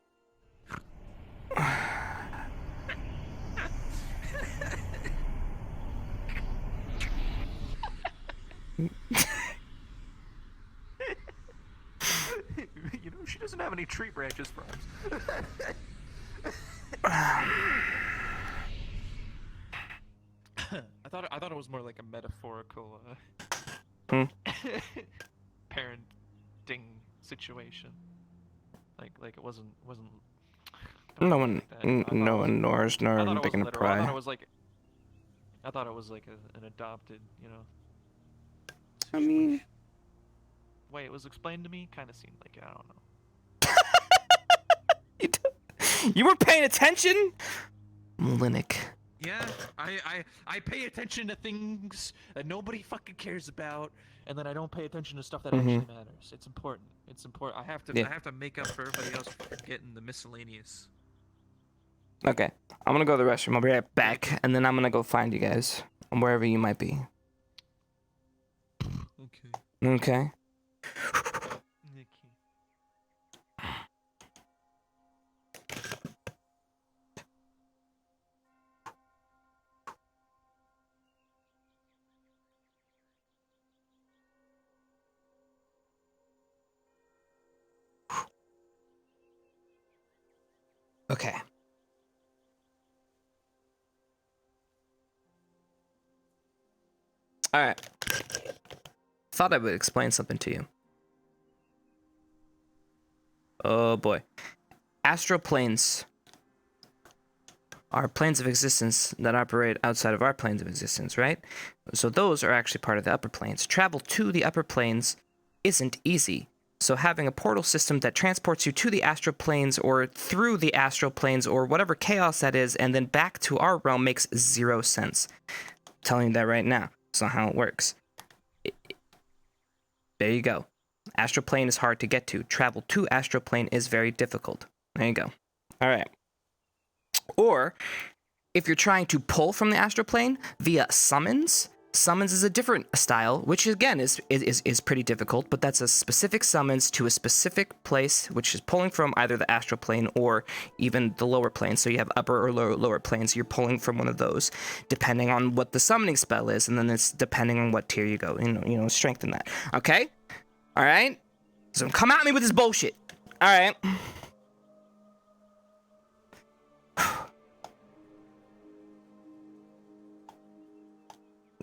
She doesn't have any tree branches for us. I thought it was more like a metaphorical parenting situation. Like it wasn't. No one nors nor I big and pry. I thought it was like an adopted, I mean, way it was explained to me kind of seemed like it. I don't know. You weren't paying attention, Molinik. Yeah, I pay attention to things that nobody fucking cares about, and then I don't pay attention to stuff that actually matters. It's important. It's important. I have to make up for everybody else for getting the miscellaneous. Okay, I'm gonna go to the restroom. I'll be right back, and then I'm gonna go find you guys wherever you might be. Okay. Okay. Alright. Thought I would explain something to you. Oh boy. Astral planes are planes of existence that operate outside of our planes of existence, right? So those are actually part of the upper planes. Travel to the upper planes isn't easy. So having a portal system that transports you to the astral planes or through the astral planes or whatever chaos that is and then back to our realm makes zero sense. I'm telling you that right now. That's not how it works. There you go. Astral plane is hard to get to. Travel to astral plane is very difficult. There you go. All right. Or if you're trying to pull from the astral plane via summons, Summons is a different style, which again is pretty difficult, but that's a specific summons to a specific place, which is pulling from either the astral plane or even the lower plane. So you have upper or lower planes. You're pulling from one of those, depending on what the summoning spell is, and then it's depending on what tier you go. You know, strengthen that. Okay, all right. So come at me with this bullshit. All right.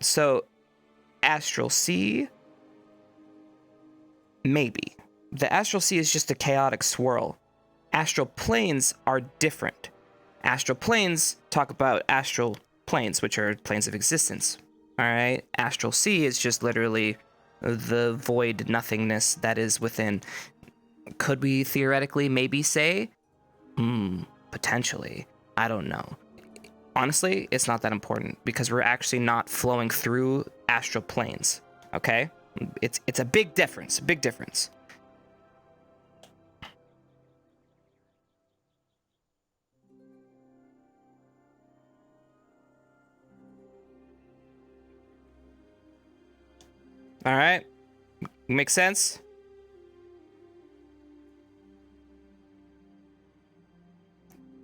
So, Astral Sea, maybe. The Astral Sea is just a chaotic swirl. Astral planes are different. Astral planes talk about astral planes, which are planes of existence. Alright? Astral Sea is just literally the void nothingness that is within. Could we theoretically maybe say? Potentially. I don't know. Honestly, it's not that important because we're actually not flowing through astral planes, okay? It's a big difference, All right, makes sense?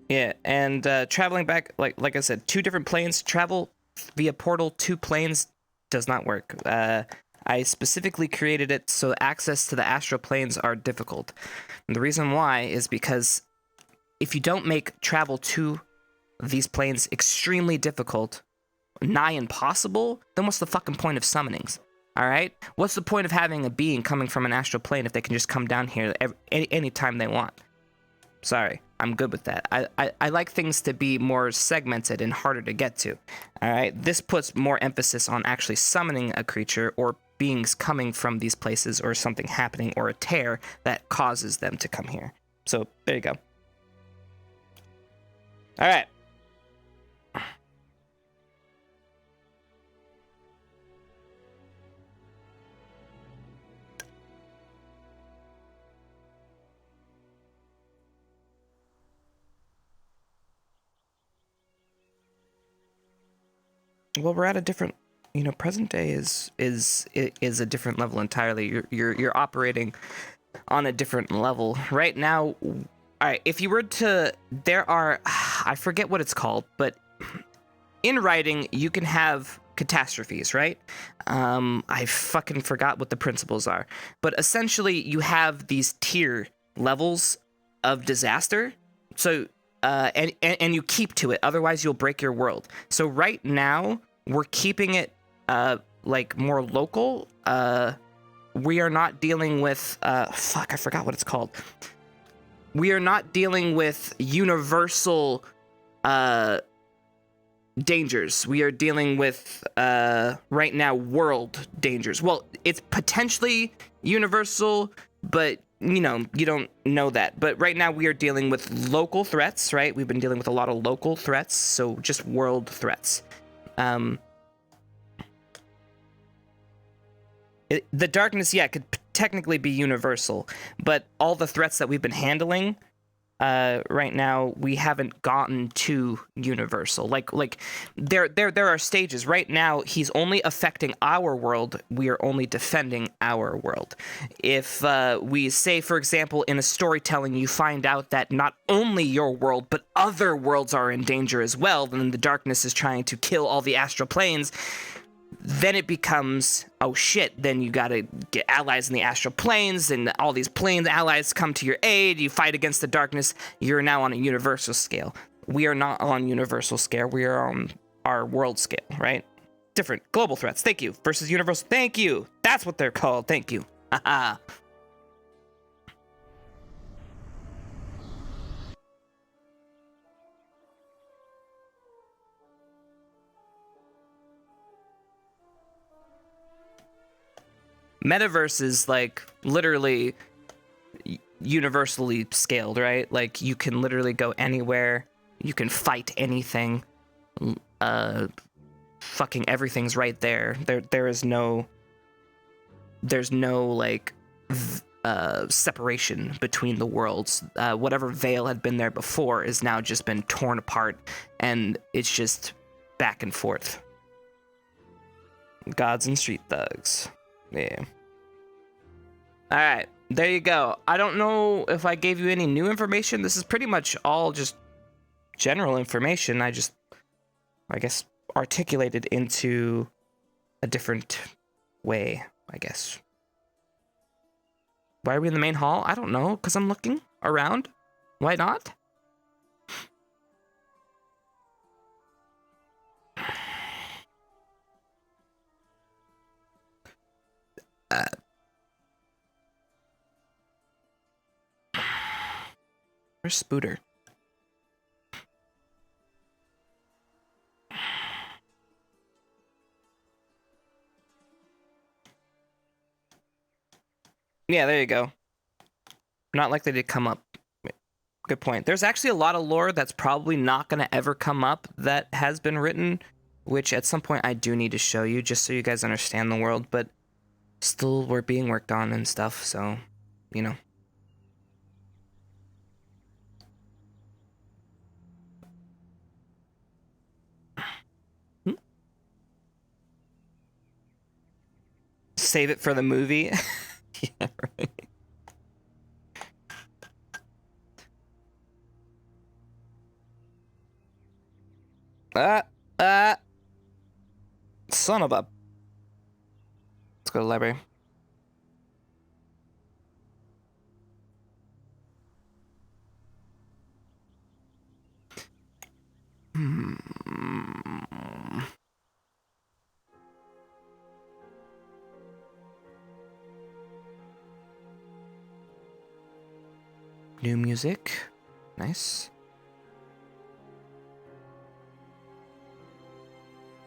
Yeah, and traveling back, like I said, 2 different planes. Travel via portal 2 planes does not work. I specifically created it so access to the astral planes are difficult. And the reason why is because if you don't make travel to these planes extremely difficult, nigh impossible, then what's the fucking point of summonings? Alright? What's the point of having a being coming from an astral plane if they can just come down here anytime they want? Sorry, I'm good with that. I like things to be more segmented and harder to get to. Alright, this puts more emphasis on actually summoning a creature or beings coming from these places or something happening or a tear that causes them to come here. So, there you go. Alright. Well, we're at a different, present day is a different level entirely. You're operating on a different level right now. All right, if you were to, there are, I forget what it's called, but in writing you can have catastrophes, right? I fucking forgot what the principles are, but essentially you have these tier levels of disaster. So and you keep to it, otherwise you'll break your world. So right now we're keeping it like more local. We are not dealing with fuck, I forgot what it's called. We are not dealing with universal dangers. We are dealing with right now world dangers. Well, it's potentially universal, but you don't know that. But right now we are dealing with local threats, right? We've been dealing with a lot of local threats, so just world threats. The darkness, yeah, could technically be universal, but all the threats that we've been handling right now, we haven't gotten to universal. Like there are stages. Right now, he's only affecting our world. We are only defending our world. If we say, for example, in a storytelling, you find out that not only your world, but other worlds are in danger as well, then the darkness is trying to kill all the astral planes, then it becomes, oh shit, then you gotta get allies in the astral planes, and all these planes allies come to your aid, you fight against the darkness, you're now on a universal scale. We are not on universal scale, we are on our world scale, right? Different global threats, thank you, versus universal, thank you, that's what they're called, thank you, haha. Metaverse is like literally universally scaled, right? Like you can literally go anywhere, you can fight anything, fucking everything's right there. There's no like separation between the worlds. Whatever veil had been there before is now just been torn apart, and it's just back and forth. Gods and street thugs. Yeah. Alright, there you go. I don't know if I gave you any new information. This is pretty much all just general information. I guess, articulated into a different way, I guess. Why are we in the main hall? I don't know, because I'm looking around. Why not? Where's Spooter? Yeah, there you go. Not likely to come up. Good point. There's actually a lot of lore that's probably not going to ever come up that has been written, which at some point I do need to show you just so you guys understand the world, but still we're being worked on and stuff, so, you know. Save it for the movie. Yeah, right. Son of a... Let's go to the library. New music. Nice.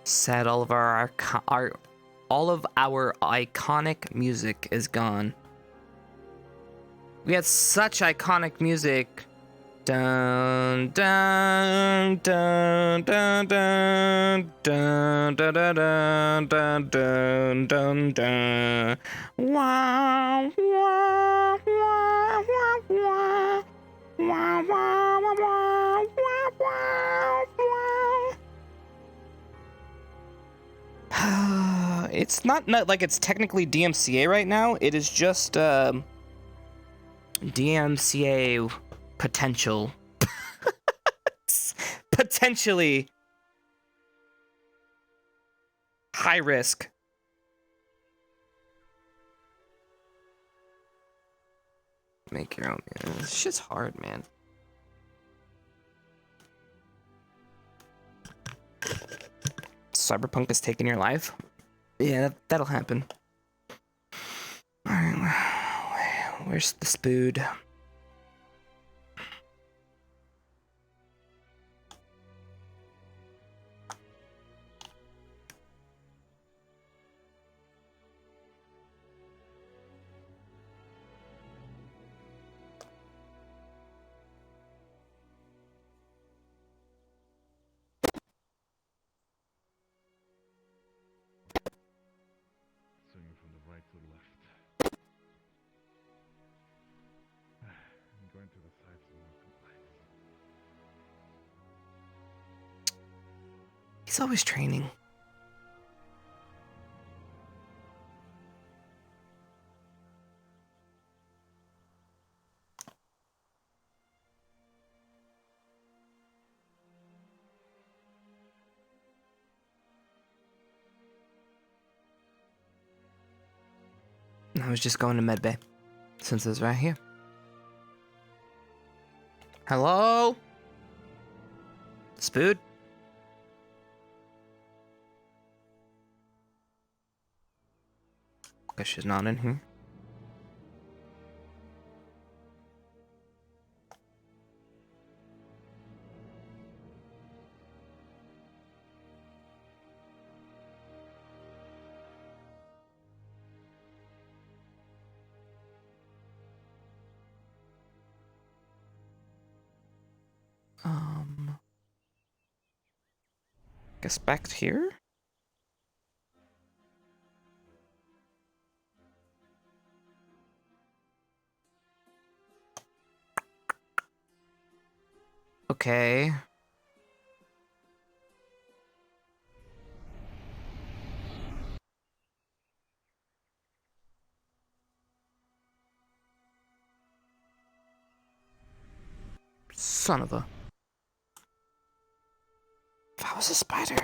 Sad all of our iconic music is gone. We had such iconic music. Dun dun dun dun dun dun dun dun dun dun dun dun. Wow wow wow wow wow wow wow wow wow wow. It's not like it's technically DMCA right now. It is just DMCA potential. Potentially high risk. Make your own. Man. This shit's hard, man. Cyberpunk is taking your life? Yeah, that'll happen. Alright, where's the spood? Swinging from the right to the left. And going to the sides is more complex. He's always training. I was just going to medbay, since it's right here. Hello? Spood? Guess she's not in here. Guess back here? Okay. Son of a... If I was a spider...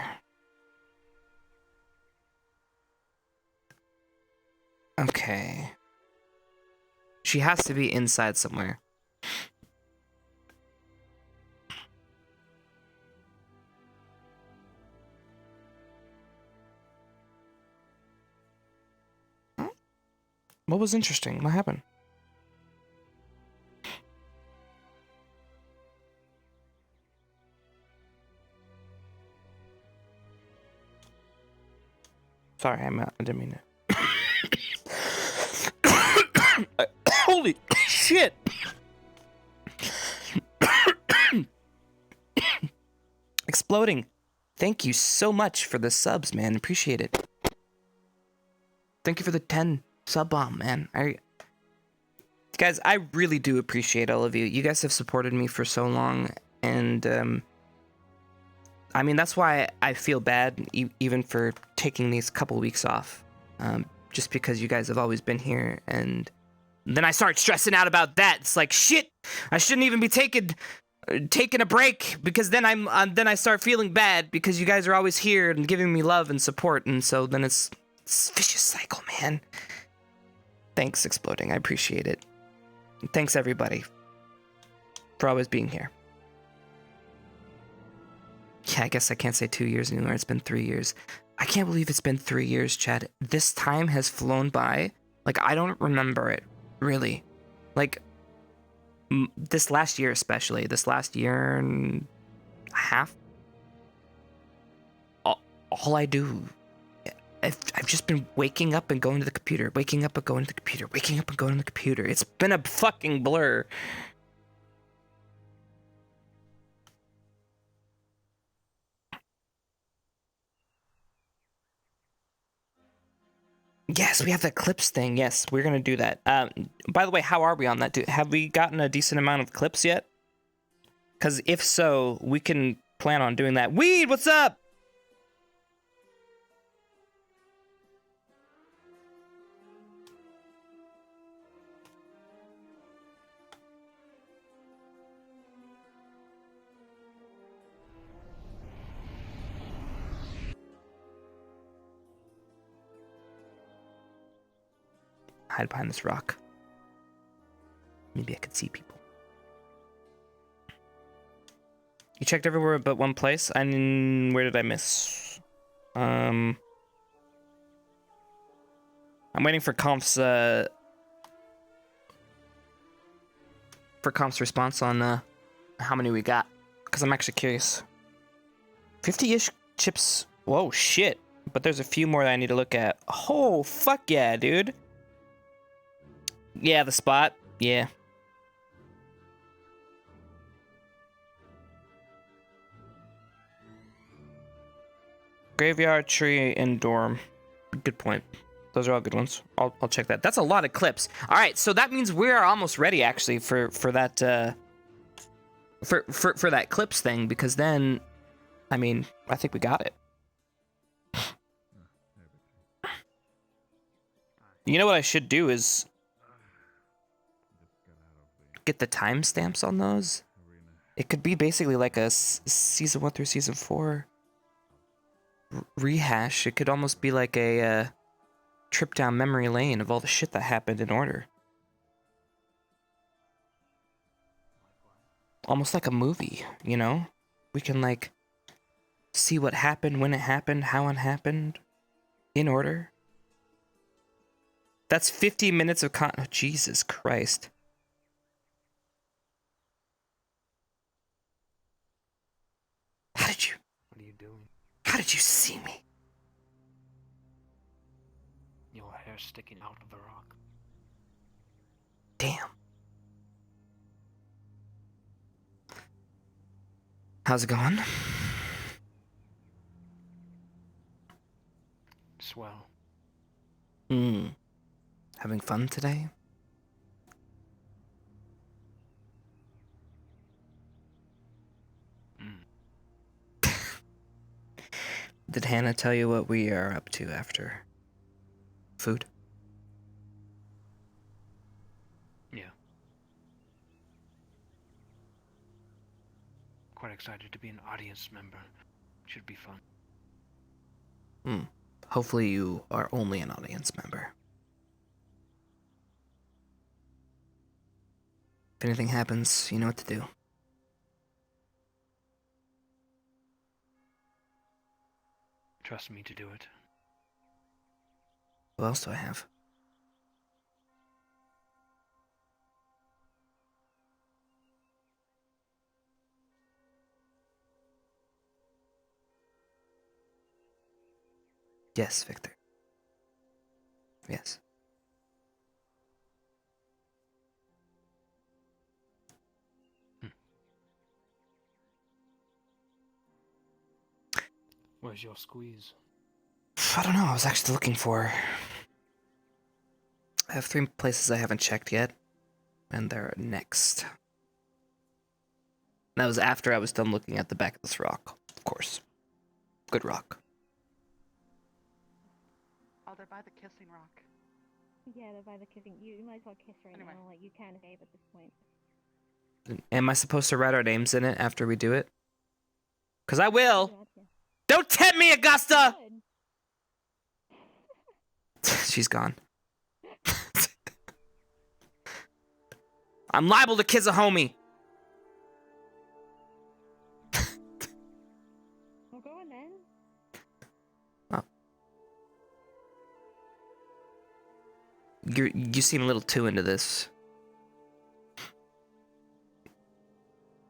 Okay. She has to be inside somewhere. What was interesting? What happened? Sorry, I didn't mean it. Holy shit! Exploding. Thank you so much for the subs, man. Appreciate it. Thank you for the 10 sub bomb, man. Guys, I really do appreciate all of you. You guys have supported me for so long, and I mean, that's why I feel bad even for taking these couple weeks off. Just because you guys have always been here, and then I start stressing out about that. It's like, shit, I shouldn't even be taking a break, because then I start feeling bad because you guys are always here and giving me love and support, and so then it's a vicious cycle, man. Thanks, Exploding. I appreciate it. And thanks, everybody, for always being here. Yeah, I guess I can't say 2 years anymore. It's been 3 years. I can't believe it's been 3 years, Chad. This time has flown by. Like, I don't remember it, really. Like, this last year especially. This last year and a half. All I do... I've just been waking up and going to the computer. Waking up and going to the computer. Waking up and going to the computer. It's been a fucking blur. Yes, we have the clips thing. Yes, we're gonna do that. By the way, how are we on that? Have we gotten a decent amount of clips yet? Because if so, we can plan on doing that. Weed, what's up? Hide behind this rock. Maybe I could see people. You checked everywhere but one place? Where did I miss? I'm waiting for Comp's response on how many we got, because I'm actually curious. 50-ish chips. Whoa, shit. But there's a few more that I need to look at. Oh, fuck yeah, dude. Yeah, the spot. Yeah. Graveyard, tree, and dorm. Good point. Those are all good ones. I'll check that. That's a lot of clips. All right, so that means we are almost ready, actually, for that for that clips thing, because then, I mean, I think we got it. You know what I should do is get the timestamps on those. It could be basically like a season 1 through season 4 rehash. It could almost be like a trip down memory lane of all the shit that happened in order. Almost like a movie, you know? We can like see what happened, when it happened, how it happened, in order. That's 50 minutes of oh, Jesus Christ. How did you... What are you doing? How did you see me? Your hair sticking out of the rock. Damn. How's it going? Swell. Having fun today? Did Hannah tell you what we are up to after food? Yeah. quite excited to be an audience member. Should be fun. Hopefully you are only an audience member. If anything happens, you know what to do. Trust me to do it. What else do I have? Yes, Victor. Yes. Where's your squeeze? I don't know. I was actually looking for... I have 3 places I haven't checked yet, and they're next. That was after I was done looking at the back of this rock, of course. Good rock. Oh, they're by the kissing rock. Yeah, they're by the kissing. You might as well kiss right now. Like, you can't escape at this point. Am I supposed to write our names in it after we do it? Because I will! Don't tempt me, Augusta! She's gone. I'm liable to kiss a homie. Well, go on then. Oh. You seem a little too into this.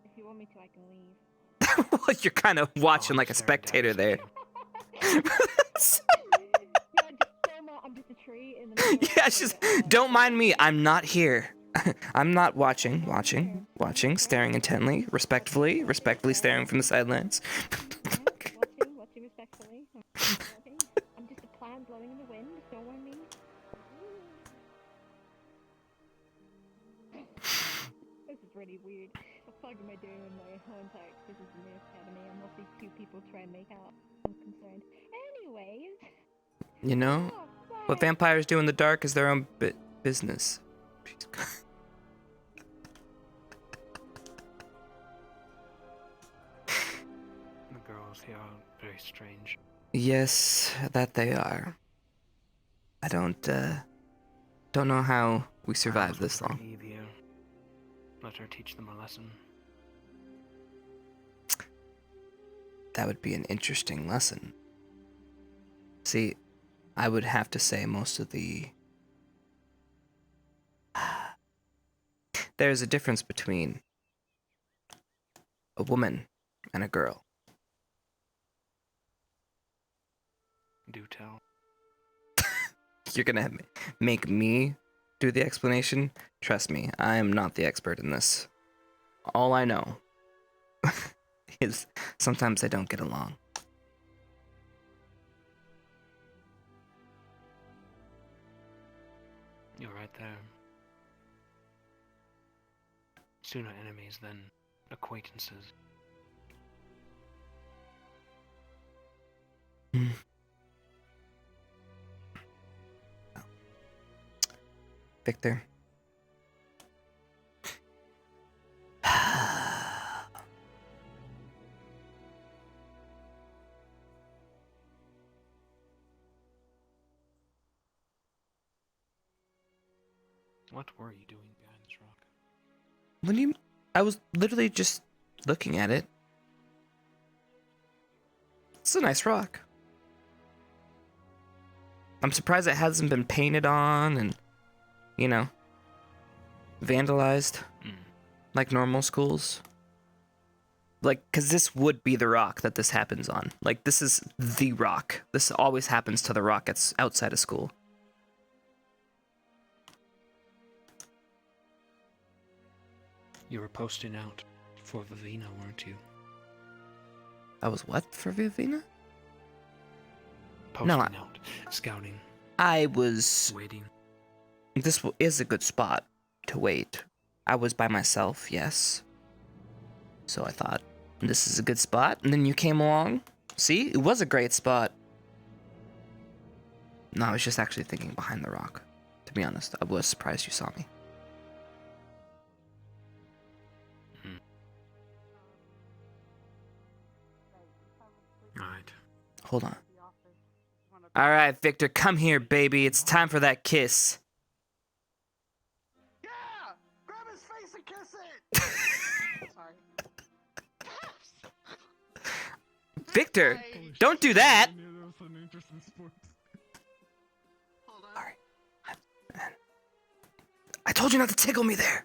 If you want me to, I can leave. Well, you're kind of watching like a spectator there. I'm just a tree in the middle. Yeah, it's just, don't mind me. I'm not here. I'm not watching, staring intently, respectfully staring from the sidelines. Watching respectfully. I'm just a plant blowing in the wind. Don't mind me. This is really weird. What the fuck am I doing with my contacts? This is the new academy, and mostly 2 people try and make out. I'm concerned. Anyways. You know, what vampires do in the dark is their own business. The girls here are very strange. Yes, that they are. I don't know how we survived this long. Eve here. Let her teach them a lesson. That would be an interesting lesson. See, I would have to say most of the... There's a difference between a woman and a girl. Do tell. You're gonna make me do the explanation? Trust me, I am not the expert in this. All I know is sometimes they don't get along. You're right there. Sooner enemies than acquaintances. Victor. What were you doing behind this rock? What do you... I was literally just looking at it. It's a nice rock. I'm surprised it hasn't been painted on and, you know, vandalized like normal schools. Like, because this would be the rock that this happens on. Like, this is the rock. This always happens to the rock that's outside of school. You were posting out for Vivina, weren't you? I was what for Vivina? Posting out, scouting. I was waiting. This is a good spot to wait. I was by myself, yes. So I thought, this is a good spot. And then you came along. See, it was a great spot. No, I was just actually thinking behind the rock. To be honest, I was surprised you saw me. Hold on. All right, Victor, come here, baby. It's time for that kiss. Yeah! Grab his face and kiss it! Sorry. Victor, don't do that. All right. I told you not to tickle me there.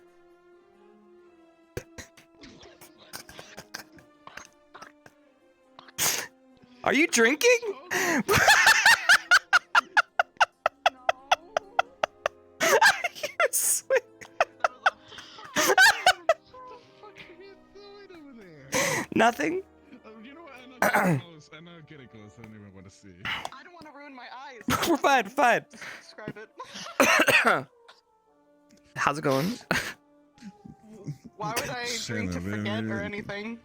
Are you drinking? You swear. Nothing. You know what? I'm not getting close. I don't even want to see. I don't want to ruin my eyes. We're fine. We're fine. Describe it. How's it going? Why would I drink to forget or anything?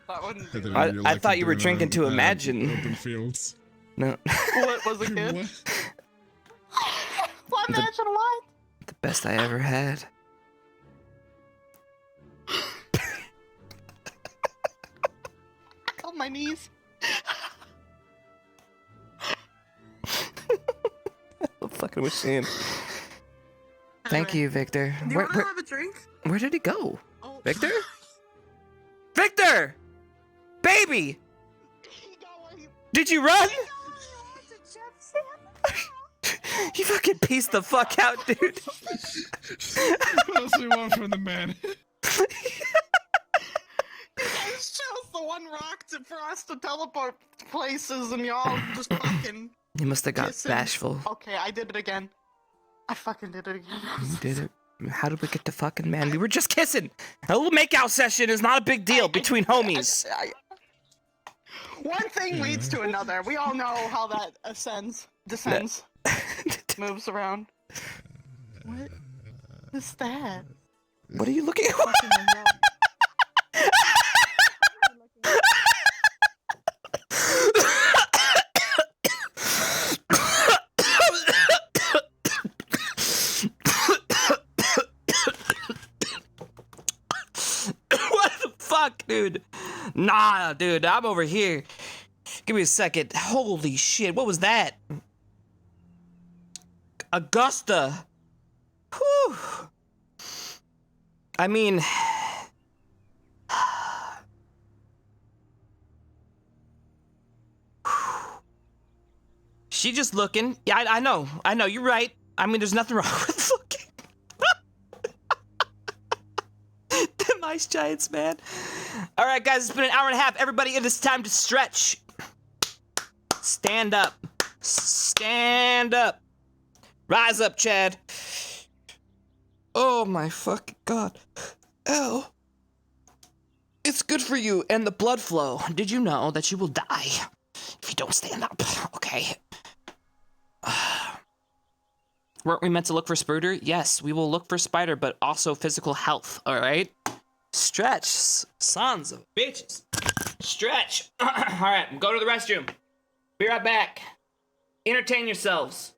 That wouldn't be I thought you were drinking to imagine. Open fields. No. What was a kid? What imagine what? The best I ever had. On my knees. I'm fucking machine. Thank you, Victor. Do you want to have a drink? Where did he go? Victor? Victor! Baby! Did you run? You fucking pieced the fuck out, dude. What else do you want from the man? You guys chose the one rock for us to teleport places and y'all just fucking... You must have got kissing. bashful. Okay, I did it again. I fucking did it again. You did it. How did we get to fucking man? We were just kissing. A little makeout session is not a big deal between homies. One thing leads to another. We all know how that descends, moves around. What is that? What are you looking at? What the fuck, dude? Nah, dude, I'm over here. Give me a second. Holy shit, what was that? Augusta. Whew. I mean... She just looking. Yeah, I know. I know, you're right. I mean, there's nothing wrong with looking. Them ice giants, man. All right, guys, it's been an hour and a half. Everybody, it is time to stretch. Stand up. Stand up. Rise up, Chad. Oh, my fucking God. Ow. It's good for you and the blood flow. Did you know that you will die if you don't stand up? Okay. Weren't we meant to look for Spider? Yes, we will look for Spider, but also physical health, all right? Stretch, sons of bitches. Stretch. All right, go to the restroom. Be right back. Entertain yourselves.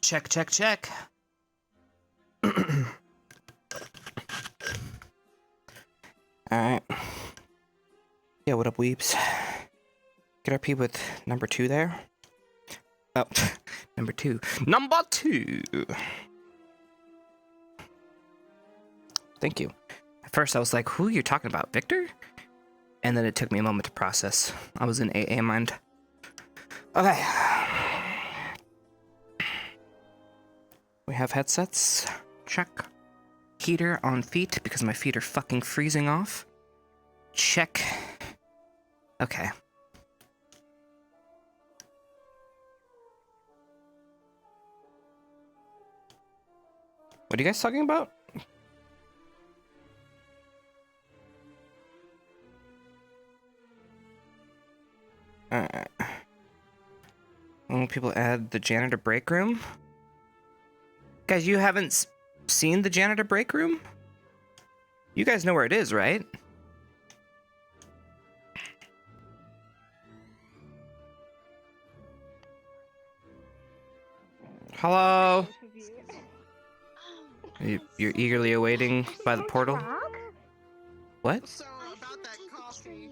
Check, check, check. Alright. Yeah, what up, weeps? Get our P with number 2 there. Oh, number 2. Number 2! Thank you. At first I was like, who are you talking about, Victor? And then it took me a moment to process. I was in AA mind. Okay. We have headsets. Check. Heater on feet because my feet are fucking freezing off. Check. Okay. What are you guys talking about? When people add the janitor break room? Guys, you haven't seen the janitor break room? You guys know where it is, right? Hello? You're eagerly awaiting by the portal? What? So about that coffee.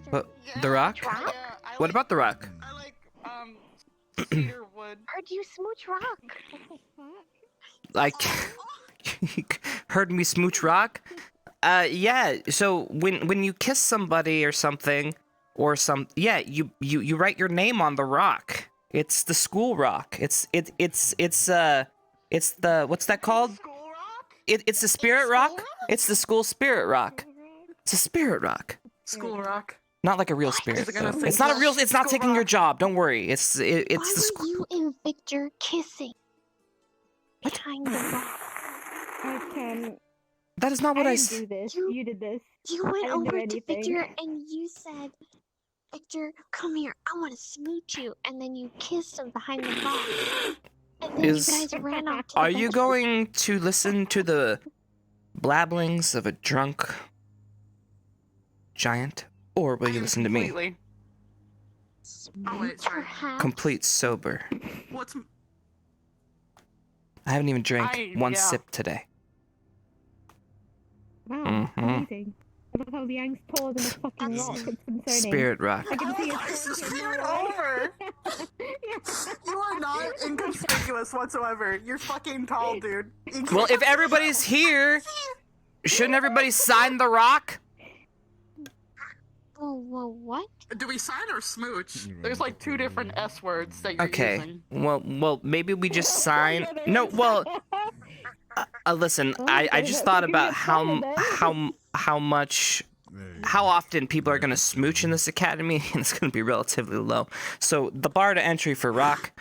What? The rock? What about the rock? I like cedar wood. Heard you smooch rock. Like, heard me smooch rock? Yeah, so when you kiss somebody or something, yeah, you write your name on the rock. It's the school rock. It's the, what's that called? School rock? It's the spirit rock? It's the school spirit rock. It's a spirit rock. School rock. Not like a real spirit. gonna Though. say It's not a real. It's not school taking your rock? job. Don't worry. It's Why the were school. you and Victor kissing behind the rock? I can. That is not what I didn't do this. You did this. You I went didn't do over to anything. Victor and you said, "Victor, come here. I want to smooch you." And then you kissed him behind the rock. And then you guys ran off to the Are you bedroom. going to listen to the blabblings of a drunk giant, or will you listen to me? Completely. Oh wait, sorry. Perhaps. Complete sober. What's I haven't even drank one yeah. sip today. Wow, Mhm. amazing. I love how the angst taller than a fucking rock. It's concerning. Spirit rock. I can see It's the it. spirit over. You are not inconspicuous whatsoever. You're fucking tall, dude. Well, if everybody's here, shouldn't everybody sign the rock? Whoa, what? Do we sign or smooch? There's like 2 different S words that you're Okay. using. Well, maybe we just sign. No, well, listen. I just thought about how much. How often people are gonna smooch in this academy, and it's gonna be relatively low. So the bar to entry for rock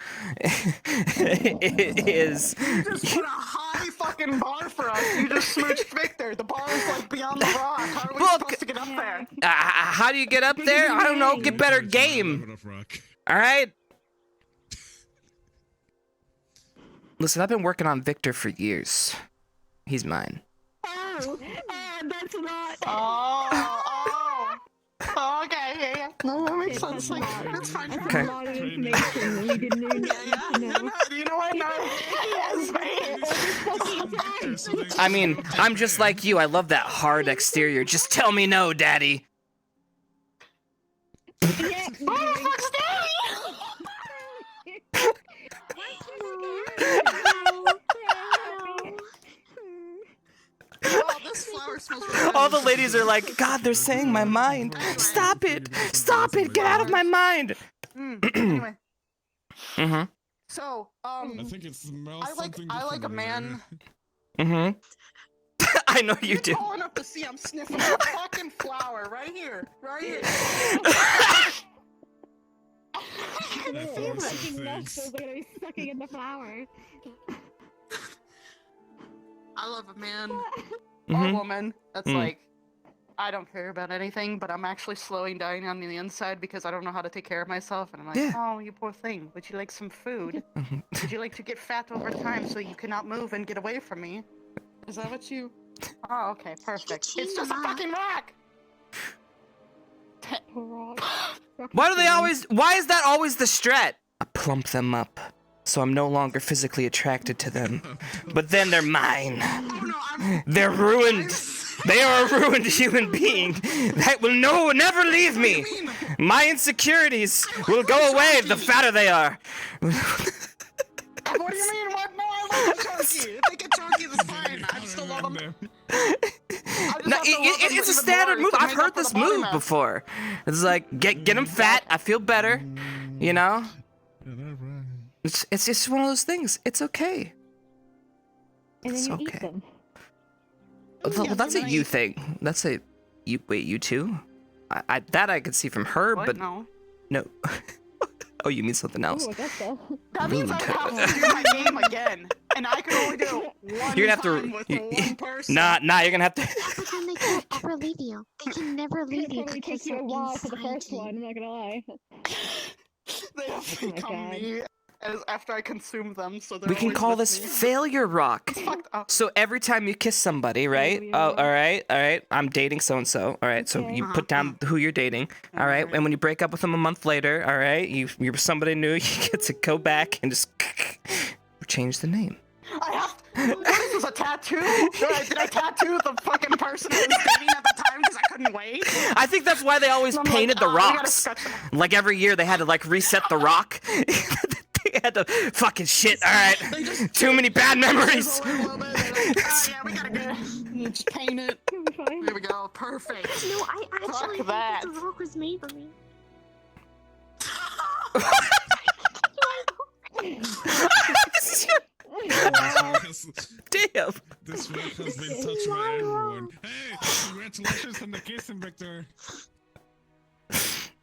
is. You just put a high fucking bar for us. You just smooched Victor. The bar is like beyond the rock. How are we supposed to get up there? How do you get up there? I don't know. Get better game. All right. Listen, I've been working on Victor for years. He's mine. Oh, that's not. Oh, okay, yeah. No, that makes sense. Like, that's fine. That's Okay. a lot of information we didn't even need to know. You know what? No. Yes, I mean, I'm just like you. I love that hard exterior. Just tell me no, Daddy. Oh, this flower smells really All the ladies are like, God, they're saying my mind. Stop it. Stop it. Get out of my mind. Anyway, Mm-hmm. so, I think it smells something I like a different man. Mm-hmm. I know you do. You're tall enough to see I'm sniffing a fucking flower right here. Right here. Your fucking nostrils are gonna be sucking in the flower. I love a man or Mhm. woman that's Mm. like, I don't care about anything, but I'm actually slowing down on the inside because I don't know how to take care of myself. And I'm like, Yeah. oh, you poor thing. Would you like some food? Mhm. Would you like to get fat over time so you cannot move and get away from me? Is that what you... Oh, okay, perfect. It's just a fucking rock! Rock. Why do they always? Why is that always the strat? I plump them up so I'm no longer physically attracted to them. But then they're mine. They're ruined. They are a ruined human being that will never leave me. My insecurities will go away the fatter they are. What do you mean? What? No, I love the chunky. If they get chunky, that's fine. I still love them. No, it's a standard move. I've heard this move before. It's like, get them fat, I feel better, you know? It's just one of those things. It's okay. It's okay. Well, that's a you thing. That's a you. Wait, you too? That I could see from her, What? but No. no. Oh, you mean something else? Ooh, I guess so. That means I have to do my game again, and I can only do one You're gonna have time to. with one person. Nah, you're gonna have to. But then they can't ever leave you. They can never leave you Probably because took you they're a while for the inside first you. one, I'm not gonna lie. They have to Oh my become God. me as after I consume them, so they're We can always call with this me. failure rock. It's fucked up. So every time you kiss somebody, right? Oh, all right. I'm dating so and so. All right. So Okay. you put down who you're dating. All right. And when you break up with them a month later, all right, you're somebody new. You get to go back and just change the name. I have. What is this, a tattoo? Did I tattoo the fucking person I was dating at the time because I couldn't wait? I think that's why they always I'm painted like, the we gotta rocks. sketch them. Like every year they had to like reset the rock. They had to fucking shit. All right. Too many bad memories. Oh yeah, we gotta go. You just paint it. You'll be fine. There we go. Perfect. No, I actually think that. that the rock was made for me. This is your. Damn. This work has been touched by everyone. Hey, congratulations on the kissing, Victor.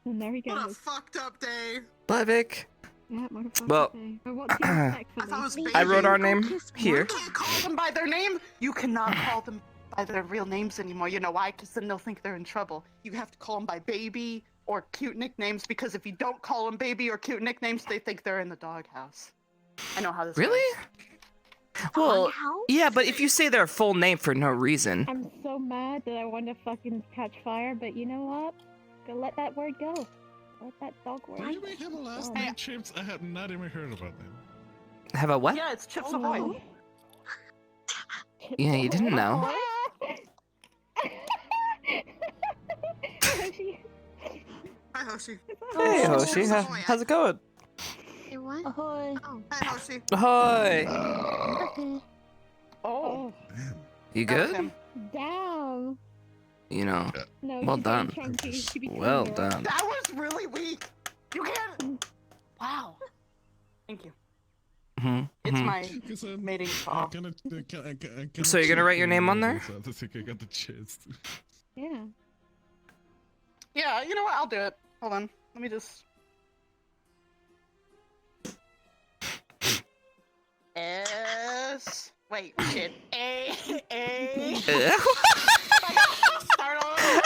And there we What a go. fucked up day. Bye, Vic. Yeah, motherfucker. Well, But what do you expect I from thought it me? was baby. I wrote our name here. You can't call them by their name. You cannot call them by their real names anymore. You know why? Because then they'll think they're in trouble. You have to call them by baby or cute nicknames, because if you don't call them baby or cute nicknames, they think they're in the doghouse. I know how this Really? goes. Well, How? yeah, but if you say their full name for no reason. I'm so mad that I want to fucking catch fire, but you know what? Gotta let that word go. Let that dog word. Did you make him a last Oh. name, Chipz? I have not even heard about that. Have a what? Yeah, it's Chipz Oh, Ahoy. no. Yeah, you didn't know. Hi, Hoshi. Hey, Hoshi. Ahoy. How's it going? Say what? Ahoy. Oh. Hi, Hoshi. Ahoy. Okay. Oh. You that was good? him. Down. You know. No, Well she's done. being chunky. She be Well tender. done. That was really weak. You can't. Wow. Thank you. It's my mating call. So you're gonna write your name on there? I think I got the chance. Yeah. Yeah, you know what? I'll do it. Hold on. Let me just. S. Wait, shit. A. Start over.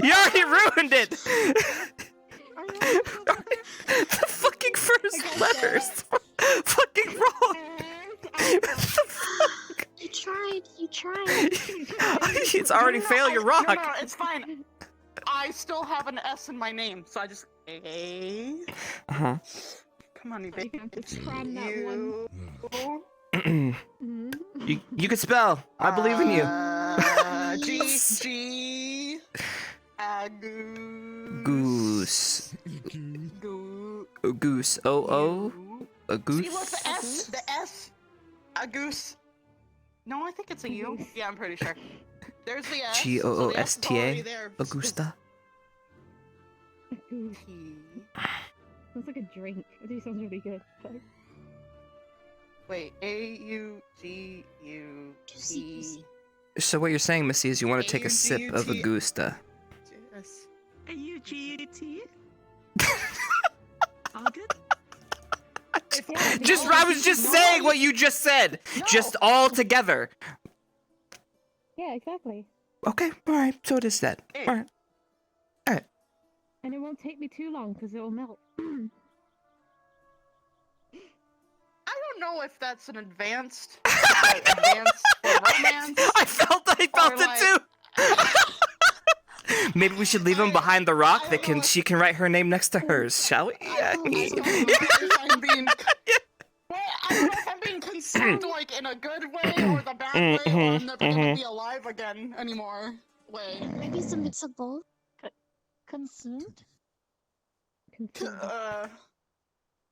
You already ruined it. The fucking first letters. Fucking wrong. What the fuck? You tried. You tried. It's already failure rock. No, it's fine. I still have an S in my name, so I just. A. Uh-huh. Come on, you baby. You have to cram that one. You can spell. I believe in you. G. Goose. Goose. O. A goose. See, look, the S. A goose. No, I think it's a U. Yeah, I'm pretty sure. There's the S. Goosta. Augusta. Sounds like a drink. It do sounds really good. But... Wait, A-U-G-U-T. So what you're saying, Missy, is you want to take a sip of Augusta. Yes. A-U-G-U-T? All good? I was just saying what you just said. Just all together. Yeah, exactly. Okay, alright, so it is that. Alright. Alright. And it won't take me too long because it will melt. I don't know if that's an advanced romance. I felt it too. Maybe we should leave him behind the rock. She can write her name next to hers, shall we? I don't know if I'm being. Well, I don't know if I'm being consumed like in a good way or the bad way, or I'm never gonna be alive again anymore. Way. Maybe it's a mix of both. Consumed?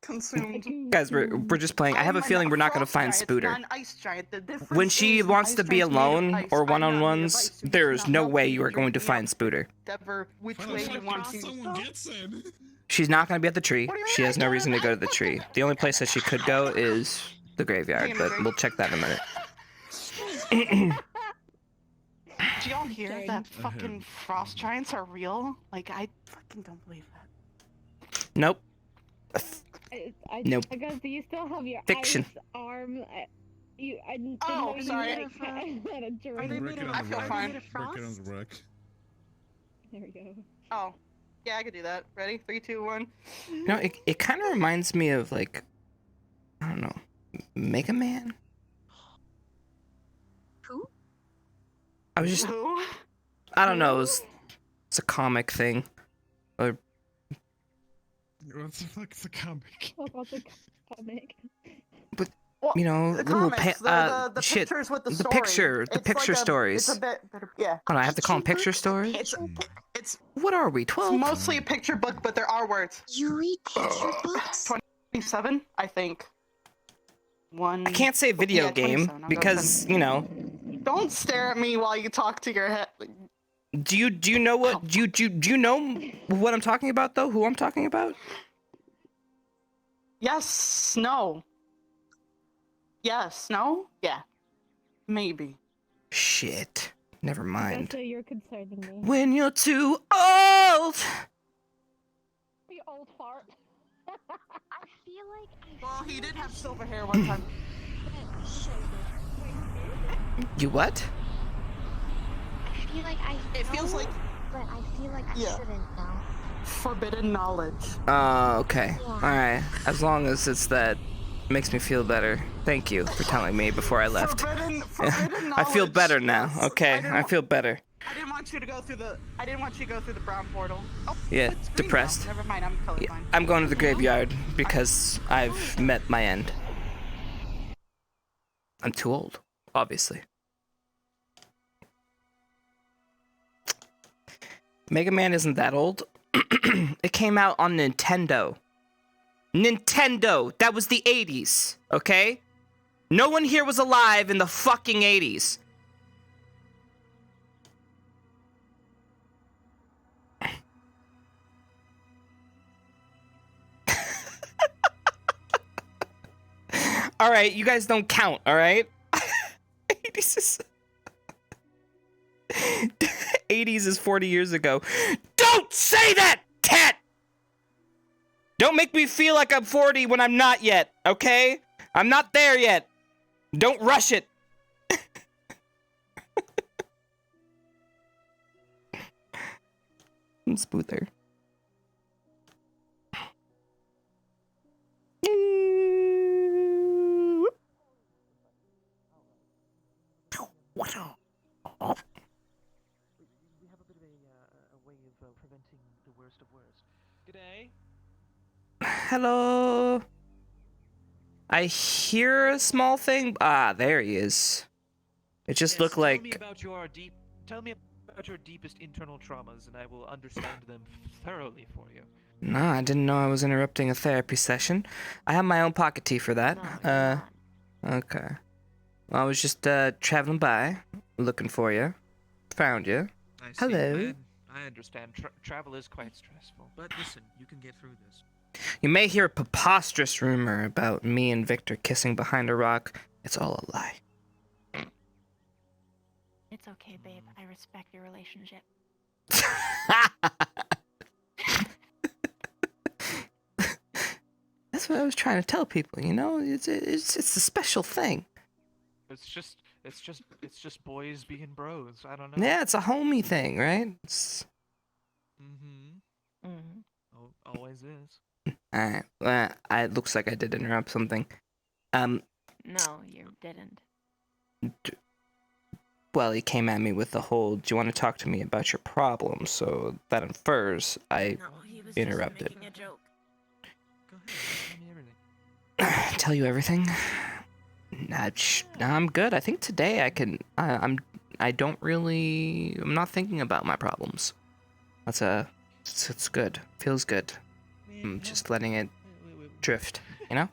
Consumed. Guys, we're just playing. I have a feeling we're not gonna find Spooter. Ice giant. The difference When she is wants ice to be giant's made of alone ice. or I'm not made of one-on-ones, ice, so you there's cannot no melt way me, you are going to drink me find up, Spooter. Whatever, which way you want to. Someone gets it. She's not gonna be at the tree. She has no reason to go to the tree. The only place that she could go is the graveyard, but we'll check that in a minute. Do y'all hear that fucking frost giants are real? Like, I fucking don't believe that. Nope. Nope. Because do you still have your Fiction. ice arm? I didn't Oh, know sorry. You had a dream. I feel fine. Break it on the wreck. There we go. Oh, yeah, I could do that. Ready? 3, 2, 1. You know, it kind of reminds me of, like, I don't know, Mega Man? Who? I was just, Who? I don't know, it's a comic thing. Or, What the fuck's a comic? What about the comic? but, you know, The little comics, the shit. pictures with the The story. picture It's picture like stories. It's a bit better, yeah. Oh, I have to call them picture stories? It's What are we, 12? It's mostly a picture book, but there are words. You read picture books? 27, I think. I can't say video game because, you know. Don't stare at me while you talk to your head. Do you know what do you know what I'm talking about though? Who I'm talking about? Yes, no. Yes, no? Yeah. Maybe. Shit. Never mind. So you're concerning me. When you're too old. You old fart. I feel like Well, he did have silver hair one time. You what? I feel like I It feels know, like but I feel like I Yeah. shouldn't know. forbidden knowledge. Oh, okay. Yeah. Alright. As long as it's that makes me feel better. Thank you for telling me before I left. Forbidden I feel knowledge, better now. yes. Okay, I feel better. I didn't want you to go through the brown portal. Oh, Yeah, it's green depressed. now. Never mind, I'm colorblind. Yeah, I'm going to the graveyard because I've met my end. I'm too old, obviously. Mega Man isn't that old. It came out on Nintendo. Nintendo! That was the 80s, okay? No one here was alive in the fucking 80s. Alright, you guys don't count, alright? 80s is... 80s is 40 years ago. Don't say that, cat! Don't make me feel like I'm 40 when I'm not yet, okay? I'm not there yet. Don't rush it. I'm Spoother. We have a bit of a way of preventing the worst of worst. G'day. Hello. I hear a small thing. Ah, there he is. It just looked like... Tell me about your deepest internal traumas, and I will understand them thoroughly for you. Nah, I didn't know I was interrupting a therapy session. I have my own pocket tea for that. Okay. Well, I was just traveling by, looking for you. Found you. I see. Hello. I understand. Travel is quite stressful, but listen, you can get through this. You may hear a preposterous rumor about me and Victor kissing behind a rock. It's all a lie. It's okay, babe. I respect your relationship. That's what I was trying to tell people, you know? It's a special thing. It's just boys being bros. I don't know. Yeah, it's a homie thing, right? It's... Always is. Alright, well, it looks like I did interrupt something. No, you didn't. well, he came at me with the whole, do you want to talk to me about your problems? So that infers I interrupted. Making a joke. Go ahead, tell me everything. Tell you everything? Nah, I'm good. I think today I can. I'm not thinking about my problems. It's good. Feels good. I'm just letting it drift. You know?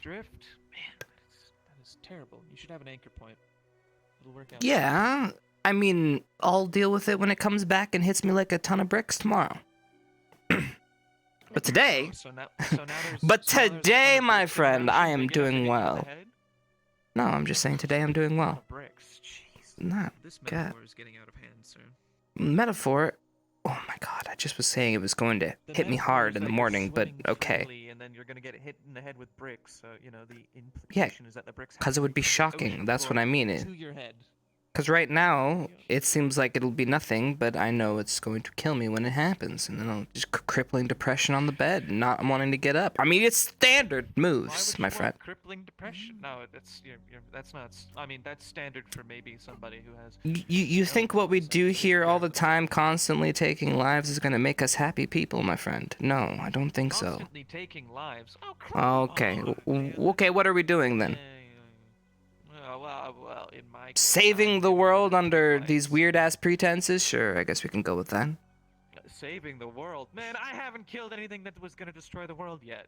Drift? Man, that is terrible. You should have an anchor point. It'll work out. Yeah. I mean, I'll deal with it when it comes back and hits me like a ton of bricks tomorrow. But today, my friend, I am doing well. No, I'm just saying today I'm doing well. Not This God. metaphor is getting out of hand, sir. Metaphor. Oh my God! I just was saying it was going to hit me hard in the morning, but okay. And then you're gonna get hit in the head with bricks. So you know the Yeah, implication is that the bricks. because it would be shocking. That's what I mean. To your head. Because right now, it seems like it'll be nothing, but I know it's going to kill me when it happens. And then I'll just crippling depression on the bed, and not wanting to get up. I mean, it's standard moves, my friend. Crippling depression? No, that's not. I mean, that's standard for maybe somebody who has. You think what we do here all the time, constantly taking lives, is going to make us happy people, my friend? No, I don't think so. Constantly taking lives? Oh, come Okay, okay, what are we doing then? Well, in my Saving the world under these weird-ass pretenses? Sure, I guess we can go with that. Saving the world? Man, I haven't killed anything that was gonna destroy the world yet.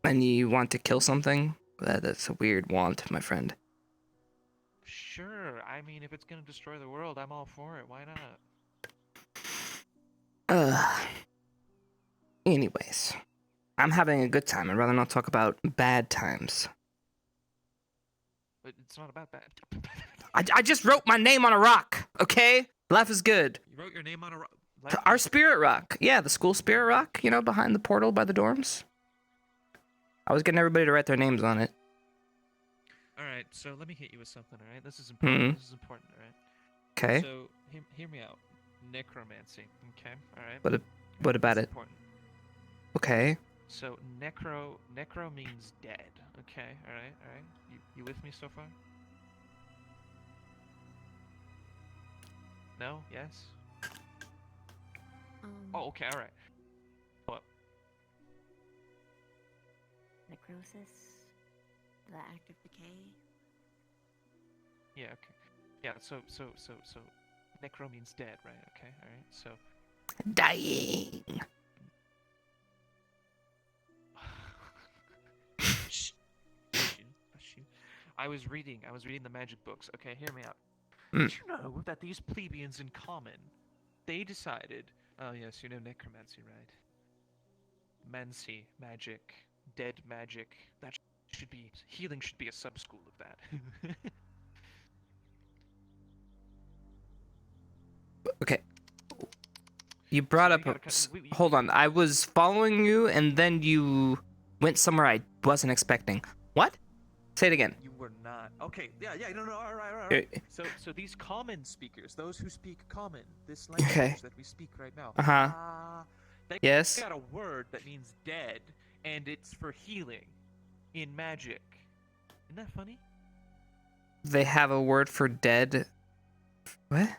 And you want to kill something? That's a weird want, my friend. Sure, I mean, if it's gonna destroy the world, I'm all for it. Why not? Anyways. I'm having a good time. I'd rather not talk about bad times. But it's not about bad. I just wrote my name on a rock, okay? Life is good. You wrote your name on a rock? Our spirit rock. Yeah, the school spirit rock, you know, behind the portal by the dorms. I was getting everybody to write their names on it. Alright, so let me hit you with something, alright? This is important. This is important, alright? Okay. So, hear me out. Necromancy, okay? Alright? What about it? Important. Okay. So, necro means dead, okay? Alright? You with me so far? No? Yes? Oh, okay, alright. What? Necrosis, the act of decay. Yeah, okay. Yeah, so, necro means dead, right? Okay, alright, so... Dying! I was reading the magic books. Okay, hear me out. Did you know that these plebeians in common, they decided, oh yes, you know necromancy, right? Mancy, magic, dead magic, that should be, healing should be a sub-school of that. Okay. You brought up, hold on, I was following you and then you went somewhere I wasn't expecting. What? Say it again. You were not. Okay, yeah, no, alright. So these common speakers, those who speak common, this language that we speak right now. They got a word that means dead, and it's for healing in magic. Isn't that funny? They have a word for dead. What?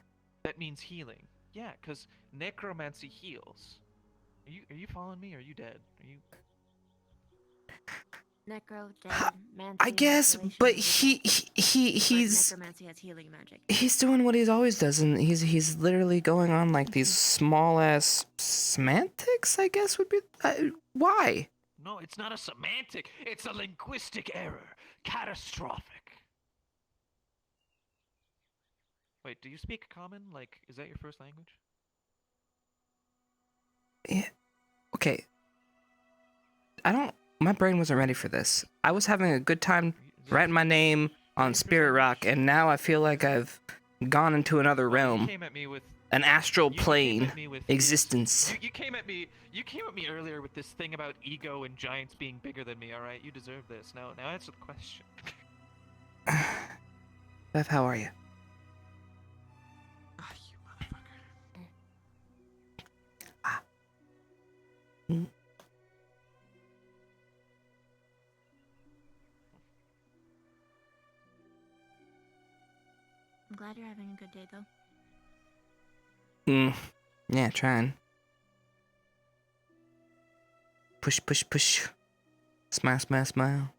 That means healing. Yeah, because necromancy heals. Are you following me? Or are you dead? Are you? Necro, dead, mancy, I guess, but he's necromancy has healing magic. He's doing what he always does, and he's literally going on like these small ass semantics. I guess would be why? No, it's not a semantic. It's a linguistic error. Catastrophic. Wait, do you speak common? Like, is that your first language? Yeah. Okay. My brain wasn't ready for this. I was having a good time writing my name on Spirit Rock, and now I feel like I've gone into another realm. An astral plane existence. You came at me earlier with this thing about ego and giants being bigger than me, alright? You deserve this. Now answer the question. Beth, how are you? Ah, you motherfucker. glad you're having a good day, though. Yeah, trying. Push, push, push. Smile, smile, smile.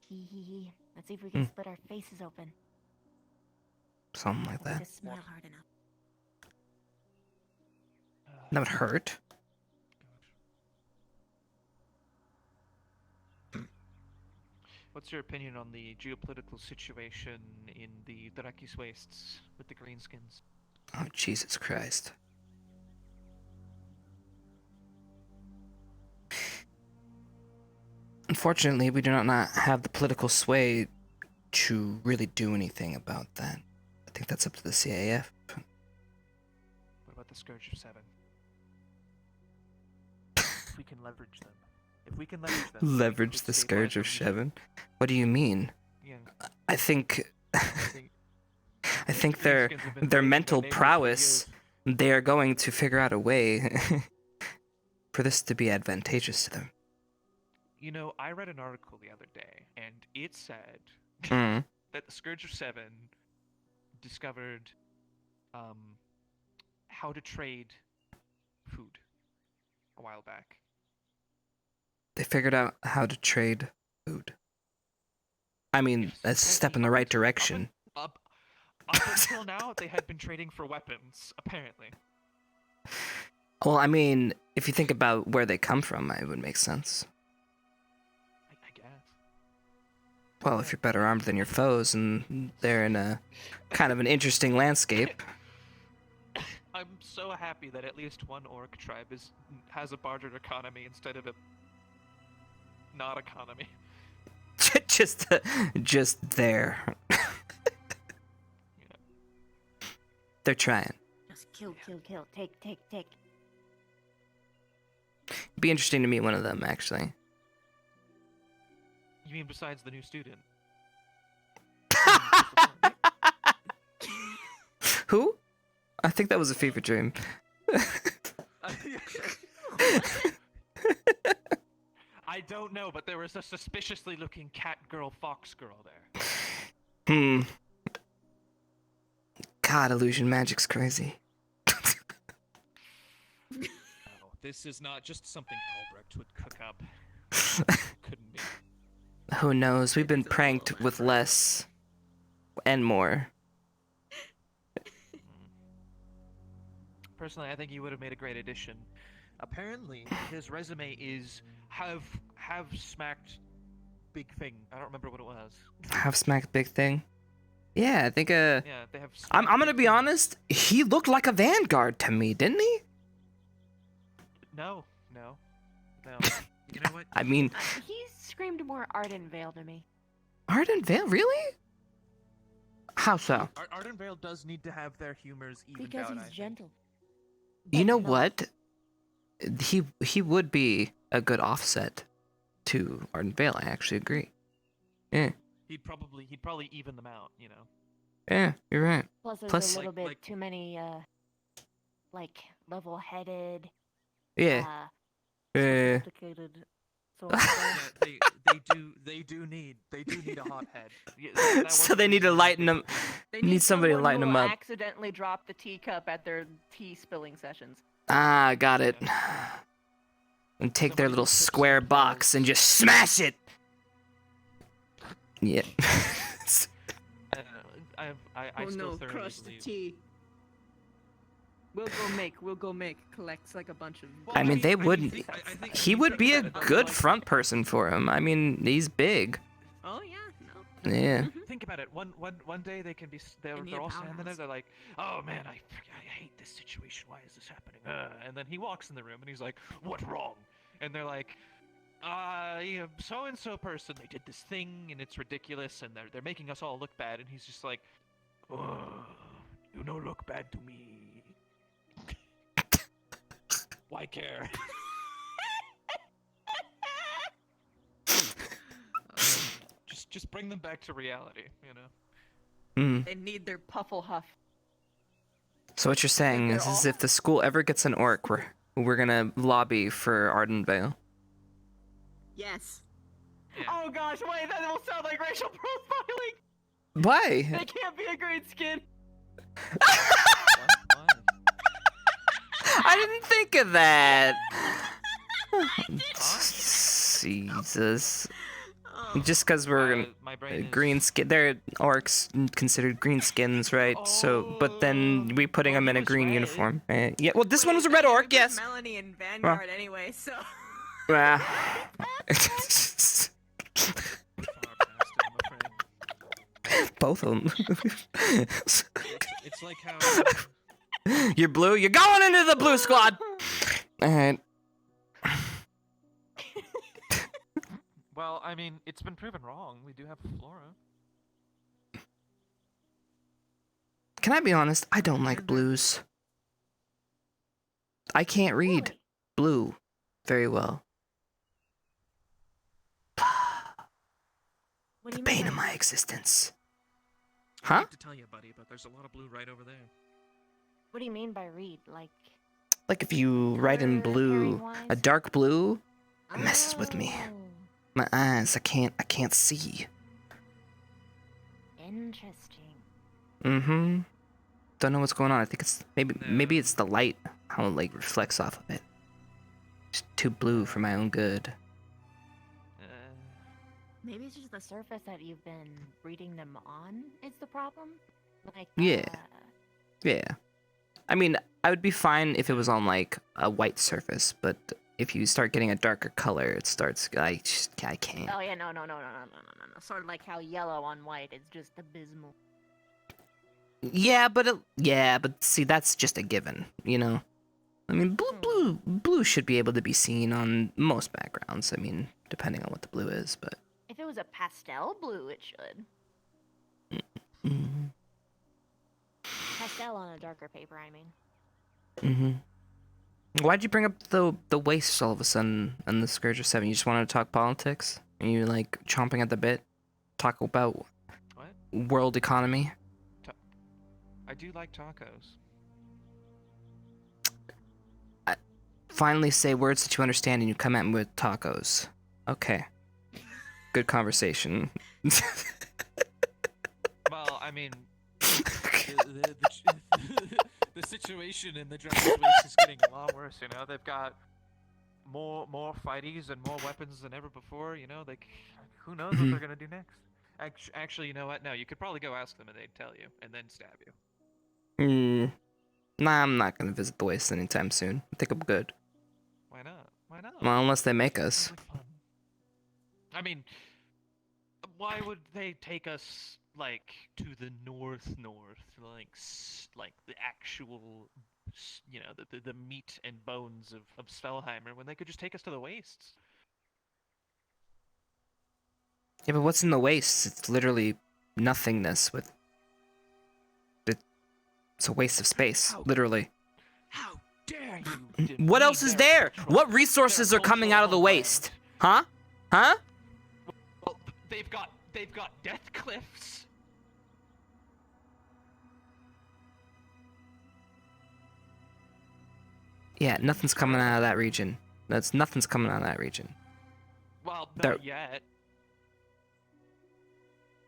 Hee hee hee. Let's see if we can split our faces open. Something like that. Just smile hard enough. That would hurt. What's your opinion on the geopolitical situation in the Drakis Wastes with the greenskins? Oh, Jesus Christ. Unfortunately, we do not have the political sway to really do anything about that. I think that's up to the CAF. What about the Scourge of Seven? We can leverage them. If we can leverage them... Leverage the Scourge of Seven? What do you mean? Yeah. I think their mental prowess, they are going to figure out a way for this to be advantageous to them. You know, I read an article the other day, and it said that the Scourge of Seven discovered how to trade food a while back. They figured out how to trade food. I mean, that's a step in the right direction. Up until now, they had been trading for weapons, apparently. Well, I mean, if you think about where they come from, it would make sense. I guess. Well, if you're better armed than your foes, and they're in a kind of an interesting landscape. I'm so happy that at least one orc tribe has a bartered economy instead of a not economy. just there. They're trying. Just kill, kill, kill. Take, take, take. It'd be interesting to meet one of them, actually. You mean besides the new student? Who? I think that was a fever dream. I don't know, but there was a suspiciously looking cat girl, fox girl there. God, illusion magic's crazy. No, this is not just something Albrecht would cook up. Couldn't be. Who knows? We've been pranked with less and more. Personally, I think he would have made a great addition. Apparently, his resume is have smacked big thing. I don't remember what it was. Have smacked big thing? Yeah, I think Yeah, they have. I'm gonna be honest. He looked like a vanguard to me, didn't he? No. You know what? I mean, He screamed more Arden Vale to me. Arden Vale, really? How so? Arden Vale does need to have their humors evened Because out. he's gentle. You know what? He would be a good offset to Arden Vale. I actually agree. Yeah. He'd probably even them out. You know. Yeah, you're right. Plus, there's a little bit too many, like, level-headed. Yeah. Sophisticated. They do need a hothead. Yeah, So they need to lighten them. They need somebody to someone lighten who them will up. accidentally drop the teacup at their tea spilling sessions. Ah, got it. And take their little square box and just smash it. Yeah. I Oh still no, thoroughly crush the believe. tea. We'll go make. Collects like a bunch of. I mean, they wouldn't. He would be a good front person for him. I mean, he's big. Oh yeah, no. Yeah. Think about it. One day they can be. They're all standing there. They're like, "Oh man, I hate this situation. Why is this happening?" And then he walks in the room and he's like, "What's wrong?" And they're like, so and so person. They did this thing and it's ridiculous and they're making us all look bad." And he's just like, "You don't look bad to me. Why care?" Just bring them back to reality, you know. They need their Pufflehuff. So what you're saying is if the school ever gets an orc, we're gonna lobby for Arden Vale. Yes. Oh gosh, wait, that will sound like racial profiling. Why? They can't be a green skin. I didn't think of that. Jesus. Just because we're green skin, they're orcs considered green skins, right? So, but then we putting them in a green uniform. Yeah. Well, this one was a red orc, yes. Melanie and Vanguard anyway, so. Both of them. It's like how. You're blue. You're going into the blue squad. All right. Well, I mean, it's been proven wrong. We do have flora. Can I be honest? I don't like blues. I can't read blue very well. The bane of my existence. I Huh? hate to tell you, buddy, but there's a lot of blue right over there. What do you mean by read? Like Like if you write in blue, a dark blue, it messes with me. My eyes, I can't see. interesting. Mm-hmm. Don't know what's going on. I think it's maybe it's the light, how it like reflects off of it. Just too blue for my own good. Maybe it's just the surface that you've been reading them on is the problem. Like Yeah. Yeah. I mean, I would be fine if it was on like a white surface, but if you start getting a darker color, it starts. I can't. Oh yeah, no. Sort of like how yellow on white is just abysmal. Yeah, but see, that's just a given, you know. I mean, blue should be able to be seen on most backgrounds. I mean, depending on what the blue is, but. If it was a pastel blue, it should. Mm-hmm. Pastel on a darker paper, I mean. Mm-hmm. Why'd you bring up the wastes all of a sudden on the Scourge of 7? You just wanted to talk politics? Are you like chomping at the bit? Talk about what? World economy? I do like tacos. Finally say words that you understand and you come at me with tacos. Okay. Good conversation. Well, I mean, the situation in the jungle space is getting a lot worse. You know, they've got more fighties and more weapons than ever before. You know, like who knows what they're gonna do next? Actually, you know what? No, you could probably go ask them and they'd tell you, and then stab you. Nah, I'm not gonna visit the Waste anytime soon. I think I'm good. Why not? Why not? Well, unless they make us. I mean, why would they take us like to the north, like the actual, you know, the meat and bones of Spellheimer when they could just take us to the wastes? Yeah, but what's in the Wastes? It's literally nothingness with. It's a waste of space, literally. How dare you? What else is there? What resources are coming out of the Waste? Huh? Huh? Well, they've got death cliffs. Yeah, nothing's coming out of that region. Nothing's coming out of that region. Well, not yet.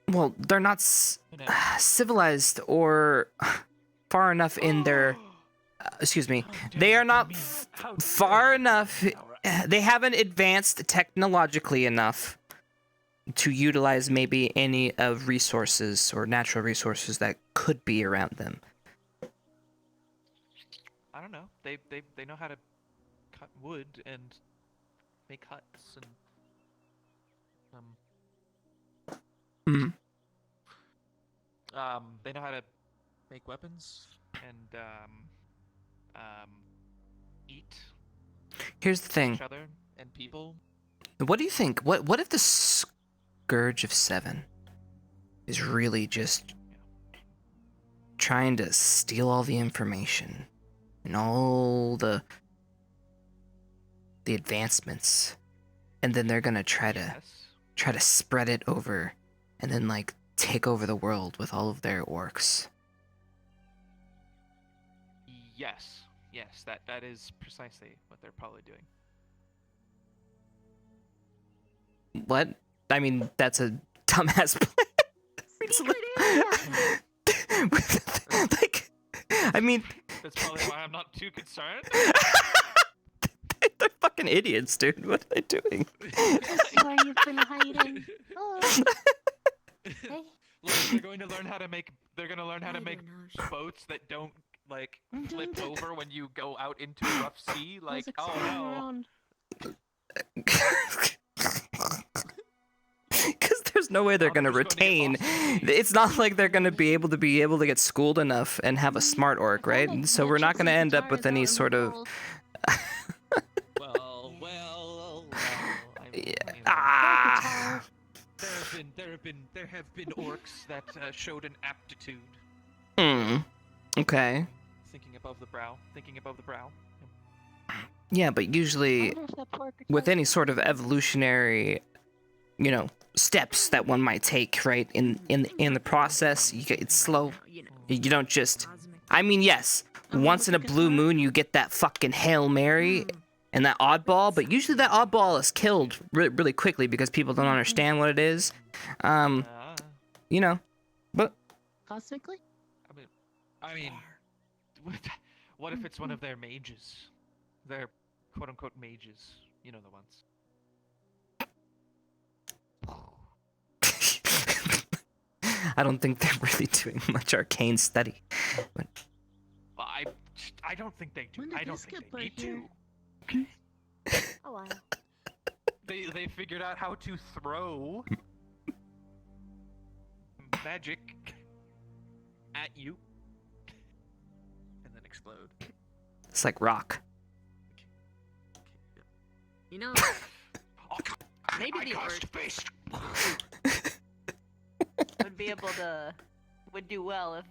Well, they're not civilized or far enough in their. Excuse me. They are not far enough. They haven't advanced technologically enough to utilize maybe any of resources or natural resources that could be around them. I don't know. They know how to cut wood and make huts and they know how to make weapons and eat. Here's the thing. Each other and people. What do you think? What if the Scourge of 7 is really just trying to steal all the information and all the advancements, and then they're gonna try to spread it over, and then like take over the world with all of their orcs? Yes, that is precisely what they're probably doing. What? I mean, that's a dumbass plan. Like, I mean, That's probably why I'm not too concerned. they're fucking idiots, dude. What are they doing? Where you've been hiding. Oh. Hey. Look, they're going to learn how to make. They're going to learn how to make boats that don't like flip over when you go out into a rough sea. Like, oh no. Because there's no way they're gonna retain. It's not like they're gonna be able to get schooled enough and have a smart orc, right? So we're not gonna end up with any sort of. Well. There have been orcs that showed an aptitude. Okay. Thinking above the brow. Yeah, but usually with any sort of evolutionary, steps that one might take, right? In the process, it's slow. You don't just. I mean, yes, once in a blue moon you get that fucking Hail Mary and that oddball, but usually that oddball is killed really quickly because people don't understand what it is. But Cosmically? I mean, what if it's one of their mages? Their quote-unquote mages. You know the ones. I don't think they're really doing much arcane study. But... Well, I don't think they do. I don't think they need to. Oh wow. They figured out how to throw magic at you and then explode. It's like rock. Maybe the orc would do well if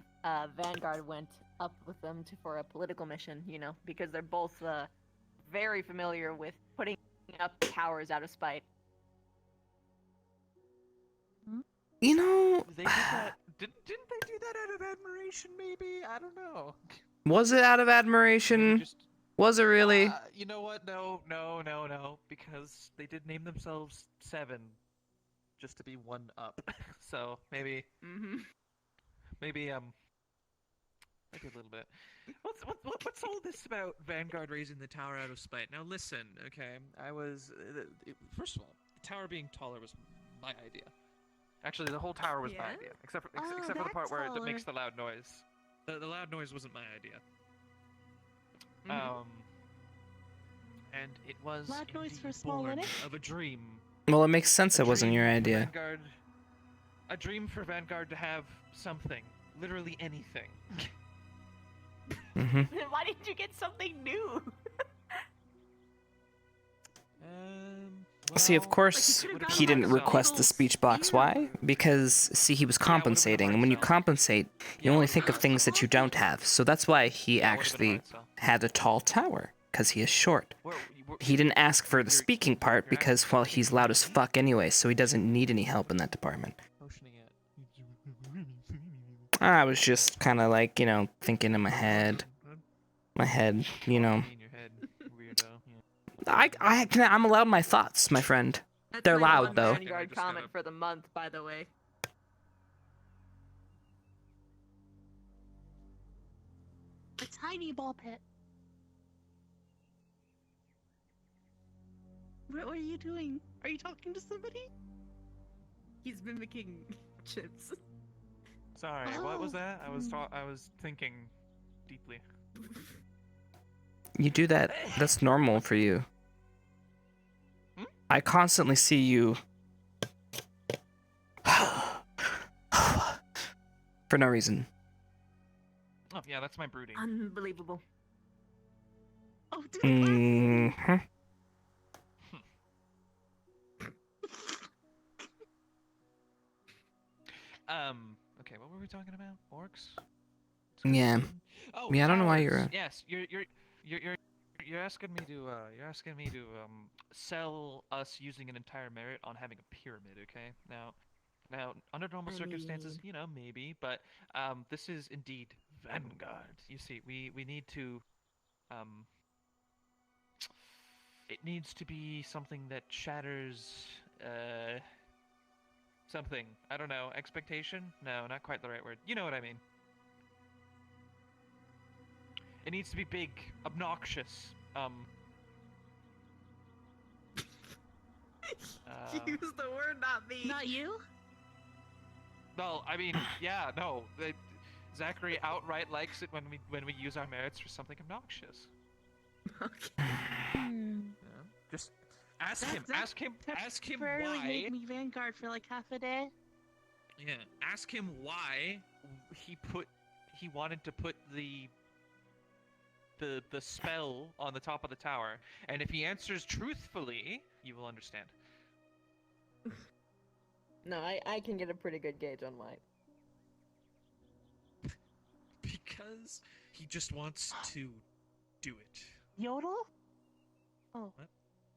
Vanguard went up with them for a political mission, because they're both very familiar with putting up towers out of spite. They did that. Didn't they do that out of admiration? Maybe, I don't know. Was it out of admiration? Was it really? You know what? No. Because they did name themselves 7, just to be 1 up. So maybe. Maybe a little bit. What's all this about Vanguard raising the tower out of spite? Now listen, okay. First of all, the tower being taller was my idea. Actually, the whole tower was my idea, except for the part where it makes the loud noise. The loud noise wasn't my idea. And it was Loud noise for small born Linux? of a dream. Well, it makes sense it wasn't your idea. A dream for Vanguard to have something, literally anything. Why didn't you get something new? See, of course, he didn't request the speech box. Why? Because, see, he was compensating, and when you compensate, you only think of things that you don't have. So that's why he actually had a tall tower, because he is short. He didn't ask for the speaking part because, well, he's loud as fuck anyway, so he doesn't need any help in that department. I was just kind of like, thinking in my head, I'm allowed my thoughts, my friend. They're loud, though. Vanguard comment for the month, by the way. A tiny ball pit. What are you doing? Are you talking to somebody? He's mimicking Chipz. Sorry, what was that? I was thinking deeply. You do that. That's normal for you. I constantly see you for no reason. Oh yeah, that's my brooding. Unbelievable. Oh, dude. Okay, what were we talking about? Orcs? Yeah. Oh, yeah, I don't know why towers. you're. Yes, you're asking me to sell us using an entire merit on having a pyramid, okay? Now under normal circumstances, maybe, but this is indeed Vanguard. You see, we need to it needs to be something that shatters something. I don't know. Expectation? No, not quite the right word. You know what I mean. It needs to be big, obnoxious. Use the word, not me. Not you? Well, I mean, yeah, no. Zachary outright likes it when we use our merits for something obnoxious. Okay. Yeah. Just ask him Temporarily why. made me Vanguard for like half a day. Yeah, ask him why he wanted to put the spell on the top of the tower, and if he answers truthfully, you will understand. No, I can get a pretty good gauge on why. Because he just wants to do it. Yodel? Oh.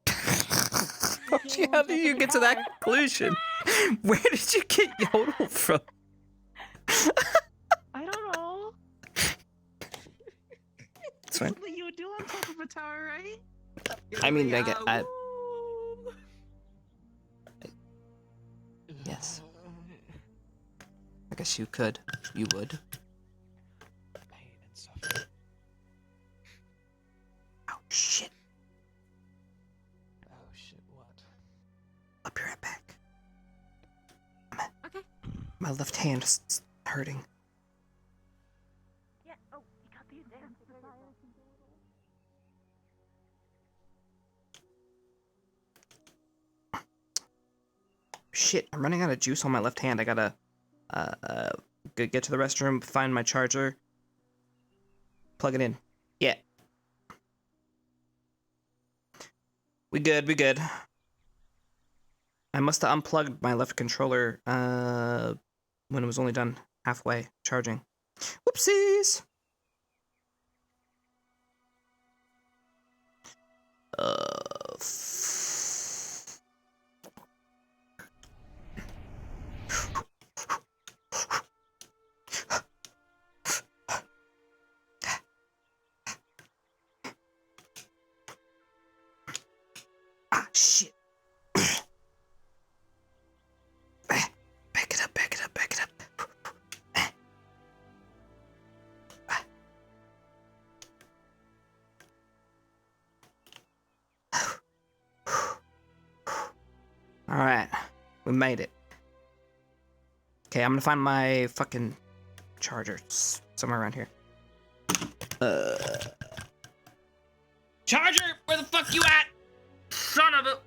How do you get to that conclusion? Where did you get Yodel from? I don't know. It's fine. Something you would do on top of a tower, right? I mean, yes. I guess you could. You would. Pain and suffering. Oh shit. Oh shit, what? I'll be right back. Okay. My left hand is hurting. Yeah. Oh, you got the damn Shit, I'm running out of juice on my left hand. I gotta get to the restroom, find my charger, plug it in. Yeah. We good. I must have unplugged my left controller when it was only done halfway charging. Whoopsies! Ah, shit. Back it up. Alright, we made it. Okay, I'm gonna find my fucking charger. It's somewhere around here. Charger! Where the fuck you at? Son of a...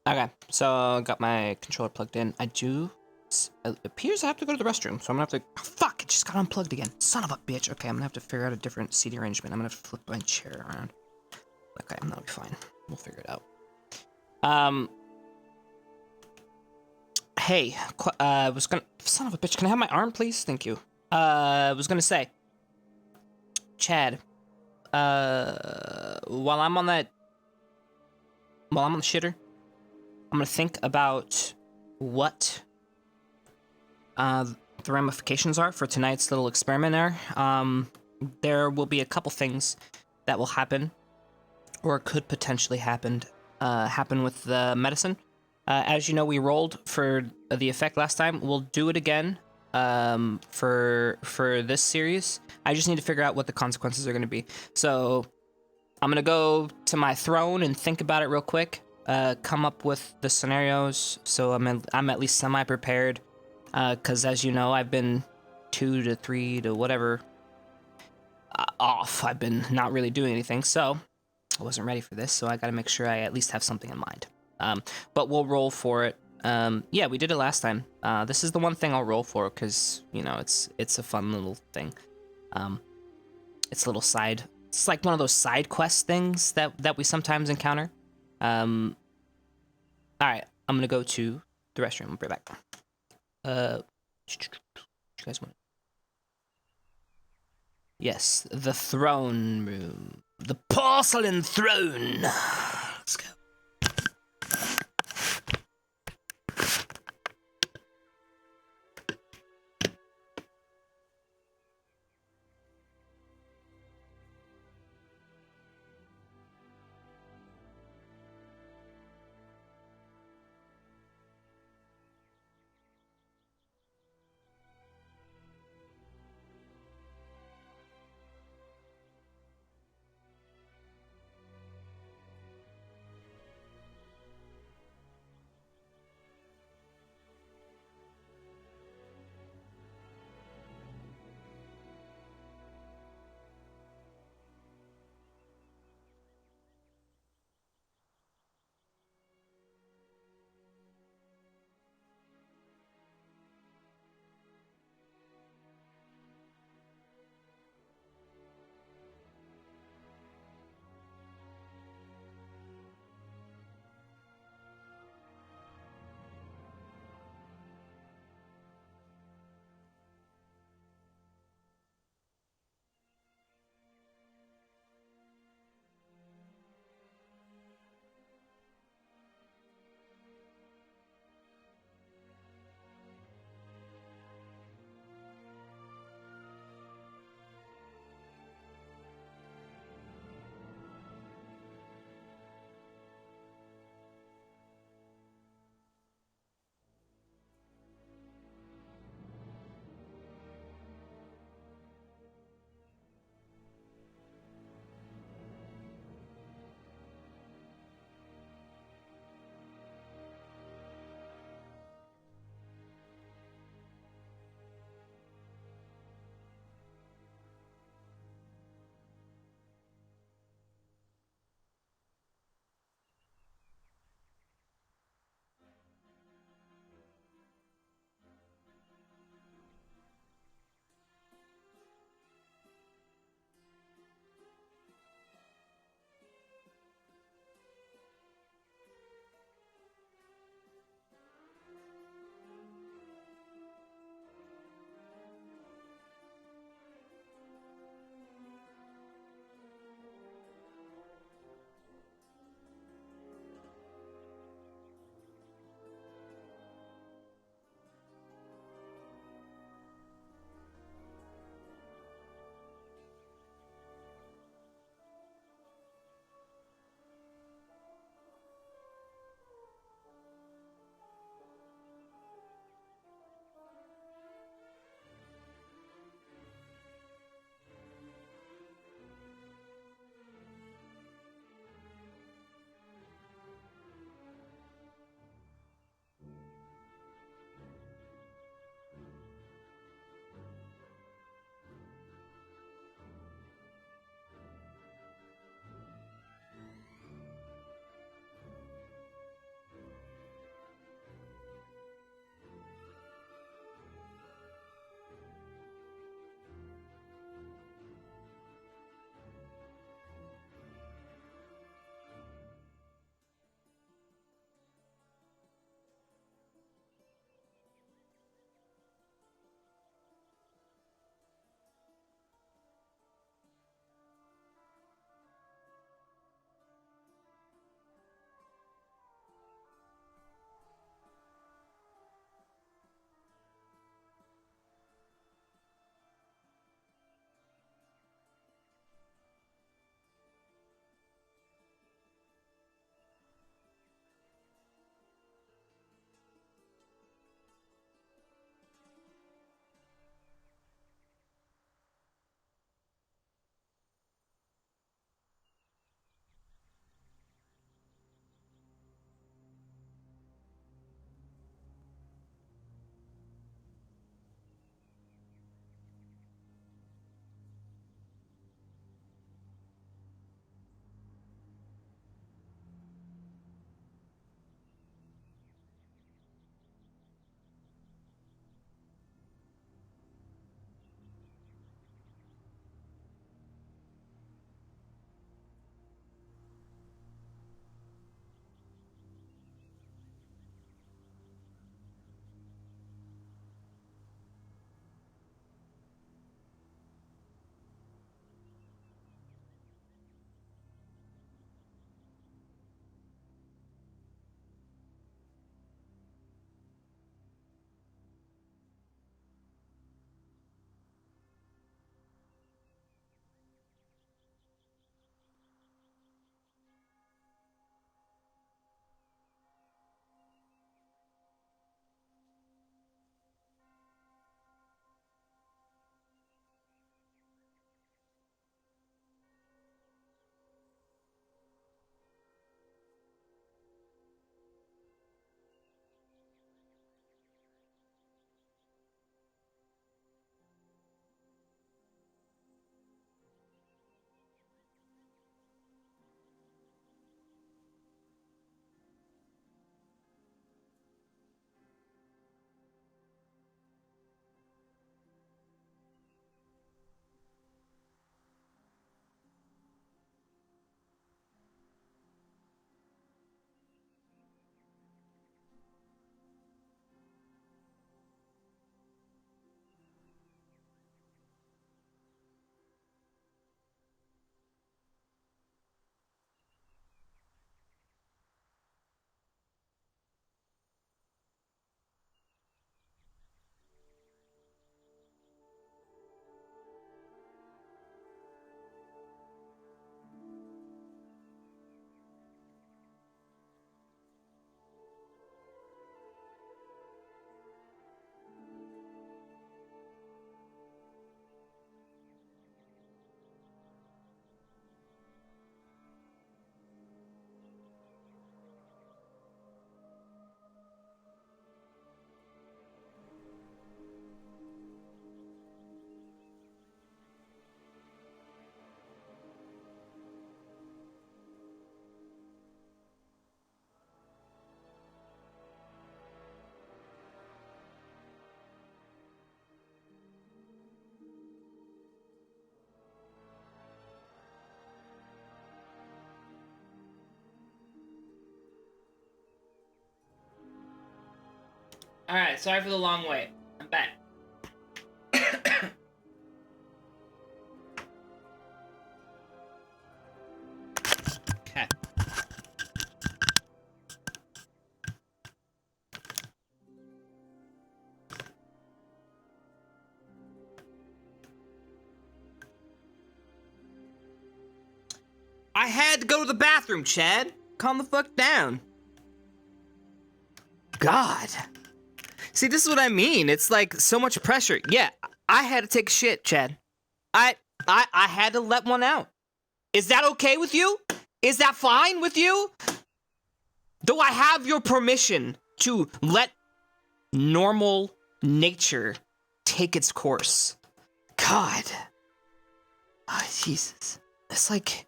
Okay, so I got my controller plugged in. It appears I have to go to the restroom, so I'm gonna have to. Oh, fuck! It just got unplugged again. Son of a bitch. Okay, I'm gonna have to figure out a different seating arrangement. I'm gonna have to flip my chair around. Okay, that'll be fine. We'll figure it out. Hey, was gonna. Son of a bitch, can I have my arm, please? Thank you. Was gonna say, Chad. While I'm on the shitter, I'm gonna think about what the ramifications are for tonight's little experiment there. There will be a couple things that will happen, or could potentially happen with the medicine. As you know, we rolled for the effect last time. We'll do it again for this series. I just need to figure out what the consequences are going to be. So I'm going to go to my throne and think about it real quick. Come up with the scenarios so I'm at least semi-prepared. Because as you know, I've been 2 to 3 to whatever off. I've been not really doing anything, so I wasn't ready for this, so I gotta make sure I at least have something in mind. But we'll roll for it. Yeah, we did it last time. This is the one thing I'll roll for, because, you know, it's a fun little thing. It's a little side... It's like one of those side quest things that we sometimes encounter. Alright, I'm gonna go to the restroom. I'll be right back. What you guys want? Yes, the throne room. The porcelain throne. Let's go. Alright, sorry for the long wait. I'm back. Okay. I had to go to the bathroom, Chad. Calm the fuck down. God. See, this is what I mean. It's like so much pressure. Yeah, I had to take a shit, Chad. I had to let one out. Is that okay with you? Is that fine with you? Do I have your permission to let normal nature take its course? God. Oh, Jesus. It's like,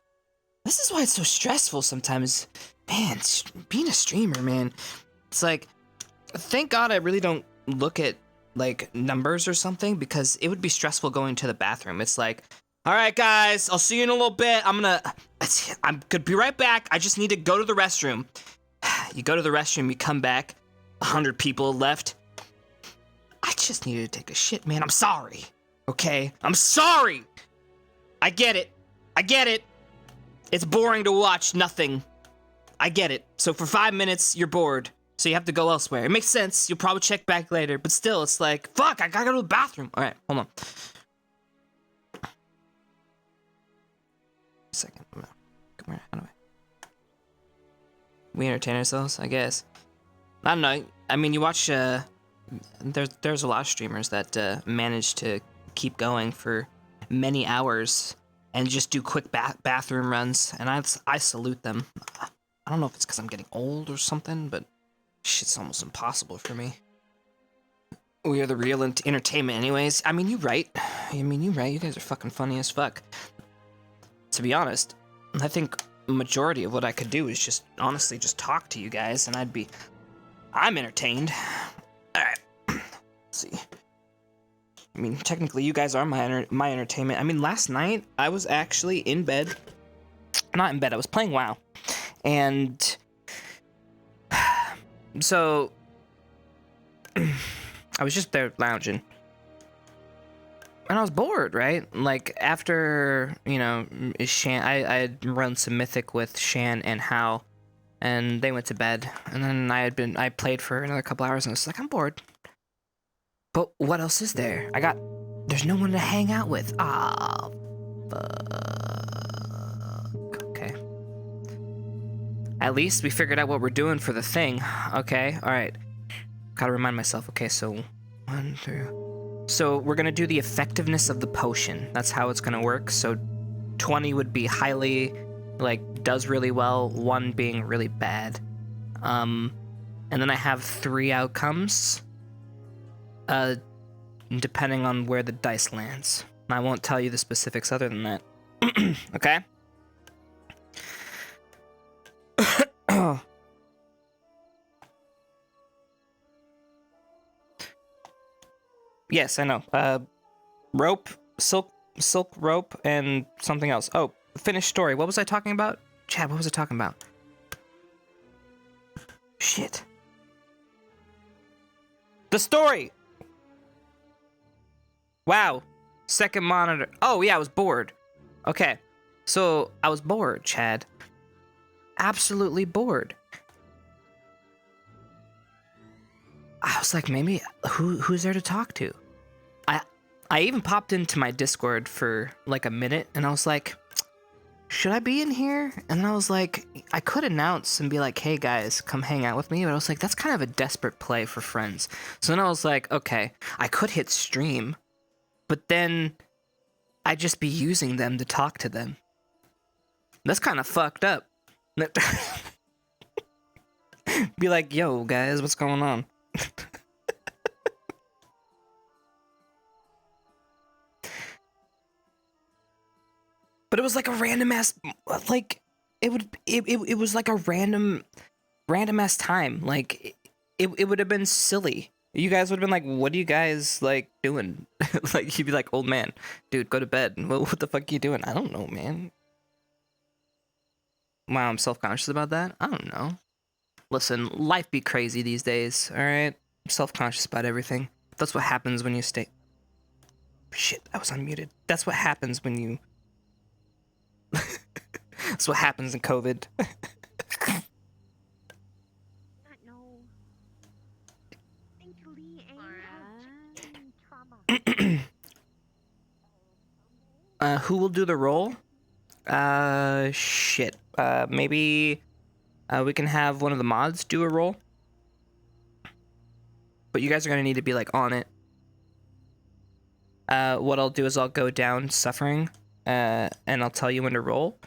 this is why it's so stressful sometimes. Man, being a streamer, man. It's like, thank God I really don't look at, like, numbers or something, because it would be stressful going to the bathroom. It's like, all right, guys, I'll see you in a little bit. I'm gonna be right back. I just need to go to the restroom. You go to the restroom, you come back, 100 people left. I just needed to take a shit, man. I'm sorry, okay? I'm sorry. I get it. It's boring to watch nothing. I get it. So for 5 minutes, you're bored. So you have to go elsewhere. It makes sense. You'll probably check back later. But still, it's like, fuck, I gotta go to the bathroom. All right, hold on. A second. Come here. How do we entertain ourselves, I guess. I don't know. I mean, you watch, there's a lot of streamers that manage to keep going for many hours and just do quick bathroom runs, and I salute them. I don't know if it's because I'm getting old or something, but shit's almost impossible for me. We are the real entertainment anyways. I mean, you're right. You guys are fucking funny as fuck. To be honest, I think the majority of what I could do is just, honestly, just talk to you guys, and I'm entertained. Alright. Let's see. I mean, technically, you guys are my entertainment. I mean, last night, I was actually in bed. Not in bed, I was playing WoW. And so I was just there lounging. And I was bored, right? Like, after, you know, Shan, I had run some Mythic with Shan and Hal, and they went to bed. And then I played for another couple hours, and I was like, I'm bored. But what else is there? There's no one to hang out with. Ah, fuck. Okay. At least we figured out what we're doing for the thing. Okay, alright. Gotta remind myself. Okay, so 1, 2. So we're gonna do the effectiveness of the potion. That's how it's gonna work. So 20 would be highly, like, does really well, 1 being really bad. And then I have 3 outcomes. Depending on where the dice lands. I won't tell you the specifics other than that. Okay? Yes, I know. Rope, silk rope, and something else. Oh, finished story. What was I talking about? Chad, what was I talking about? Shit. The story! Wow. Second monitor. Oh, yeah, I was bored. Okay. So, I was bored, Chad. Absolutely bored. I was like, maybe, who's there to talk to? I even popped into my Discord for, like, a minute, and I was like, should I be in here? And I was like, I could announce and be like, hey, guys, come hang out with me, but I was like, that's kind of a desperate play for friends. So then I was like, okay, I could hit stream, but then I'd just be using them to talk to them. That's kind of fucked up. Be like, yo, guys, what's going on? But it was like a random ass, like, it was like a random ass time. Like, it would have been silly. You guys would have been like, what are you guys, like, doing? Like, you'd be like, old man, dude, go to bed. What the fuck are you doing? I don't know, man. Wow, I'm self-conscious about that? I don't know. Listen, life be crazy these days, alright? self-conscious about everything. That's what happens when you stay... Shit, I was unmuted. That's what happens when you... That's what happens in COVID. Who will do the roll? Shit. Maybe we can have one of the mods do a roll. But you guys are gonna need to be like on it. What I'll do is I'll go down suffering, and I'll tell you when to roll.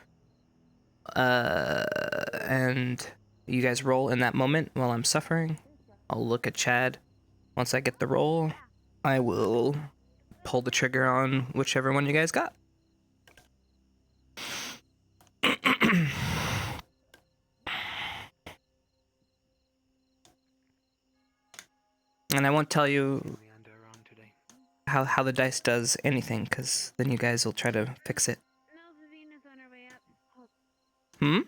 And you guys roll in that moment while I'm suffering. I'll look at Chad. Once I get the roll, I will pull the trigger on whichever one you guys got. And I won't tell you how the dice does anything, because then you guys will try to fix it. Hmm?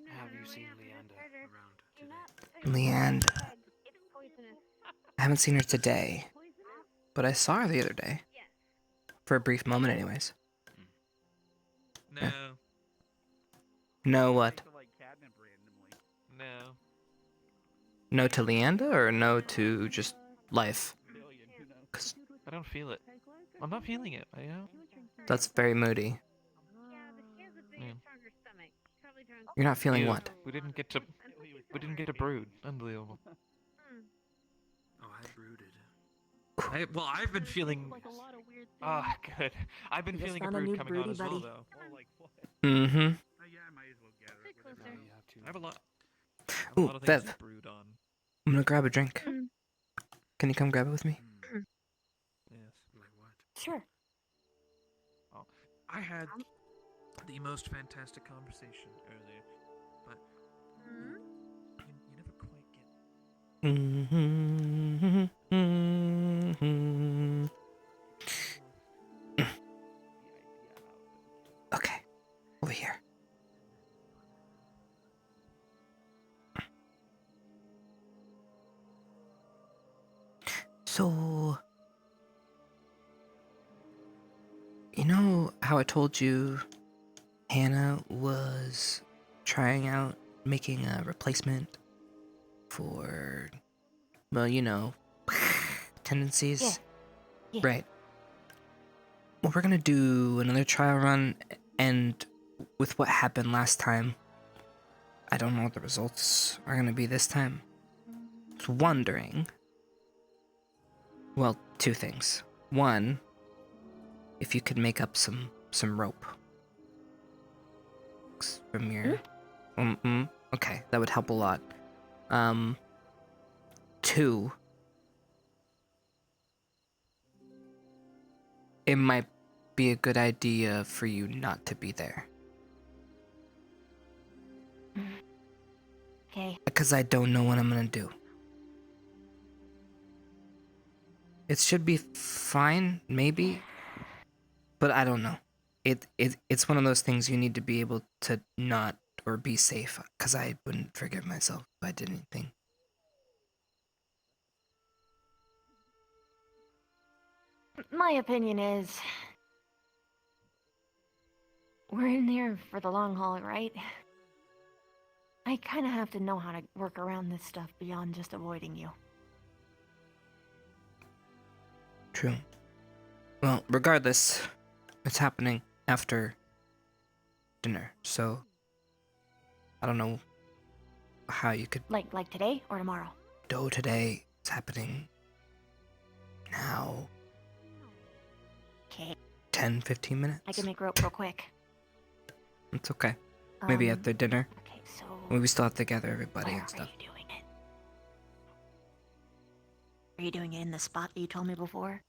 Have you seen Leander around today? Leander. I haven't seen her today, but I saw her the other day. For a brief moment, anyways. No. Yeah. No what? No. No to Leander, or no to just life? I don't feel it. I'm not feeling it. You know. That's very moody. You're not feeling Yeah, what? We didn't get to brood. Unbelievable. Oh, I brooded. Well, I've been feeling. Ah, good. I've been feeling a brood coming on as well, though. Mm-hmm. I have a lot. Ooh, of things Bev. to brood on. I'm gonna grab a drink. Can you come grab it with me? Yes. Like what? Sure. Oh, I had the most fantastic conversation earlier, but you never quite get. Okay, over here. So, you know how I told you Hannah was trying out making a replacement for, well, you know, tendencies? Yeah. Yeah. Right. Well, we're gonna do another trial run, and with what happened last time, I don't know what the results are gonna be this time. I was wondering... Well, two things. One, if you could make up some rope from your... Okay, that would help a lot. Two, it might be a good idea for you not to be there. Okay. Because I don't know what I'm gonna do. It should be fine, maybe, but I don't know. It's one of those things you need to be able to not or be safe, because I wouldn't forgive myself if I did anything. My opinion is, we're in there for the long haul, right? I kind of have to know how to work around this stuff beyond just avoiding you. True. Well, regardless, it's happening after dinner, so I don't know how you could... Like today or tomorrow? Do today. It's happening now. Okay. 10, 15 minutes? I can make rope real quick. It's okay. Maybe Um, after dinner. Okay, so... We still have to gather everybody where and stuff. are you doing it? Are you doing it in the spot that you told me before?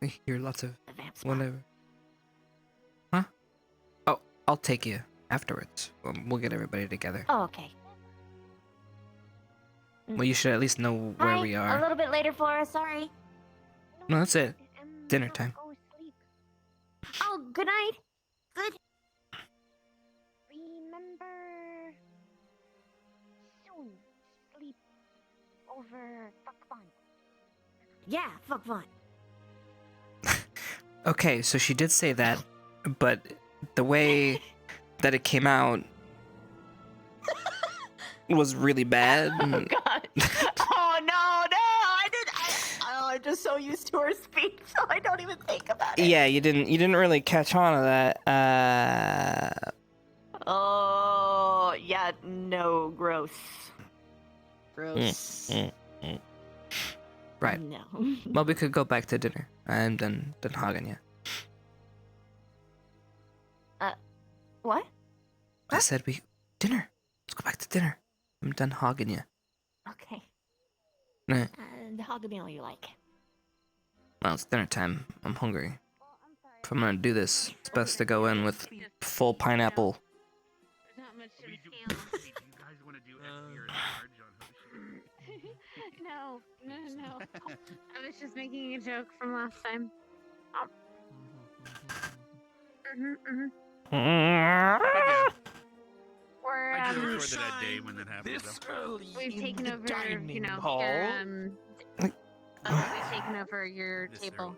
I hear lots of The vamp spot. whatever. Huh? Oh, I'll take you afterwards. We'll get everybody together. Oh, okay. Well, you should at least know where Hi, we a are. little bit later, Flora, sorry. No, that's it. Dinner time. Oh, good night. Good. over fuck fun. Yeah, fuck fun. Okay, so she did say that, but the way that it came out was really bad. Oh god. Oh no, I'm just so used to her speech, so I don't even think about it. Yeah, you didn't really catch on to that. Oh yeah, no, gross. Gross. Right. No. Well, we could go back to dinner. I'm done hogging you. What? I said dinner. Let's go back to dinner. I'm done hogging you. Okay. Right. And hog a meal you like. Well, it's dinner time. I'm hungry. If I'm gonna do this, it's best to go in with full pineapple. There's not much to Do you guys want to do SE or charge on Hoshi? No. I was just making a joke from last time. We're I do look forward to that day when that happens. we've taken over, you know, hall. your we've taken over your table.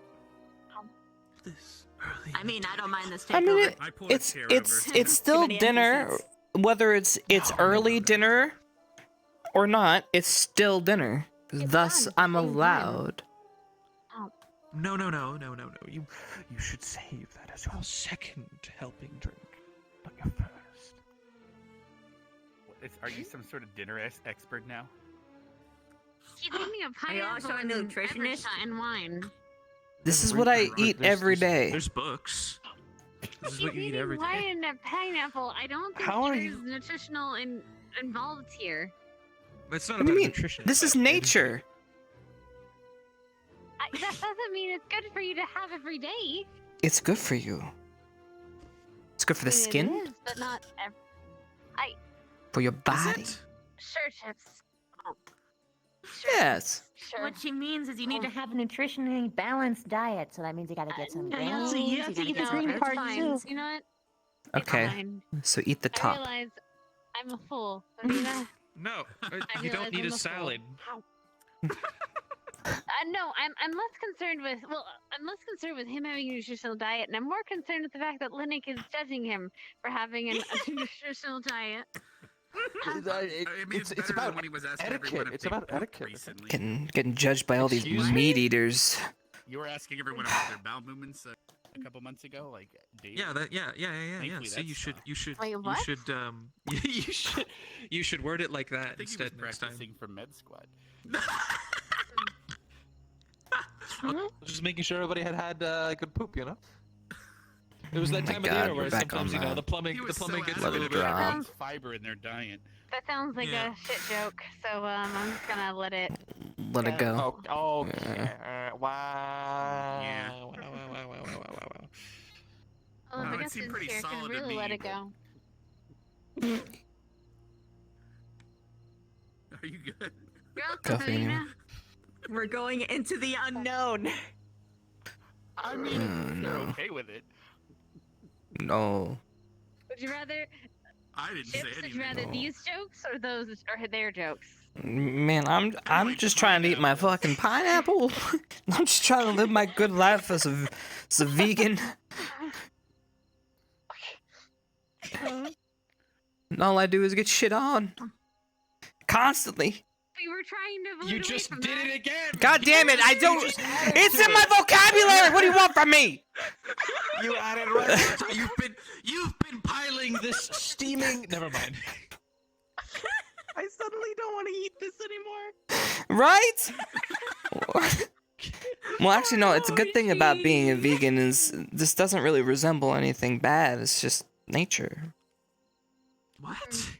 I mean, I don't mind this I mean, takeover. it's still dinner, whether it's early dinner or not. It's still dinner. Thus, I'm allowed. No. You should save that as your second helping drink, not your first. Are you some sort of dinner expert now? He gave me a Are you pineapple also a nutritionist? and wine. This is what I eat every day. There's books. This is what you eat every day. Wine and a pineapple. I don't think How are there's you- nutritional involved here. It's not What do about you mean? nutrition. This is nature. That doesn't mean it's good for you to have every day. It's good for you. It's good for the I mean, skin, It is, but not for your body. Sure, Chipz. Yes. Sure. What she means is you need to have a nutritionally balanced diet, so that means you gotta get some grains, you you have to gotta eat get the some green protein. part too. You know what? Okay. fine. So eat the I top. realize I'm a fool. Amina. No, I you don't realize need I'm a fool. salad. No, I'm less concerned with him having a nutritional diet, and I'm more concerned with the fact that Linnick is judging him for having a nutritional diet. I mean, it's about when he was asking everyone if It's they about pooped etiquette. recently. Getting judged by all these meat eaters. You were asking everyone about their bowel movements a couple months ago, like Dave. Yeah, Thankfully, So that's you should Wait, what? you should word it like that I think he was instead next time. practicing for Med Squad. Just making sure everybody had good poop, you know. It was that my time of God, year where we're back sometimes on the that. plumbing He was so gets a Let little it bit. drop. There's fiber in their diet. That sounds like Yeah. a shit joke, so I'm just gonna let it. Let it go. Oh, okay. Wow. Yeah. Wow. Oh, No, I it guess seemed it's pretty here. I can solid to really me, let it but- go. Are you good? You're welcome, Coffee Amina. anymore? We're going into the unknown. I mean, if you're no. okay with it. No. Would you rather? I didn't say Chipz, would anything. you rather No. these jokes or those or their jokes? Man, I'm just trying to eat my fucking pineapple. I'm just trying to live my good life as a vegan. And all I do is get shit on. Constantly. We were trying to avoid You away just from did that. it again. God damn it, I don't. just added It's to in my it. vocabulary. What do you want from me? You added right. You've been piling this steaming. Never mind. I suddenly don't want to eat this anymore. Right? Well, actually, no. It's a good thing about being a vegan is this doesn't really resemble anything bad. It's just nature. What?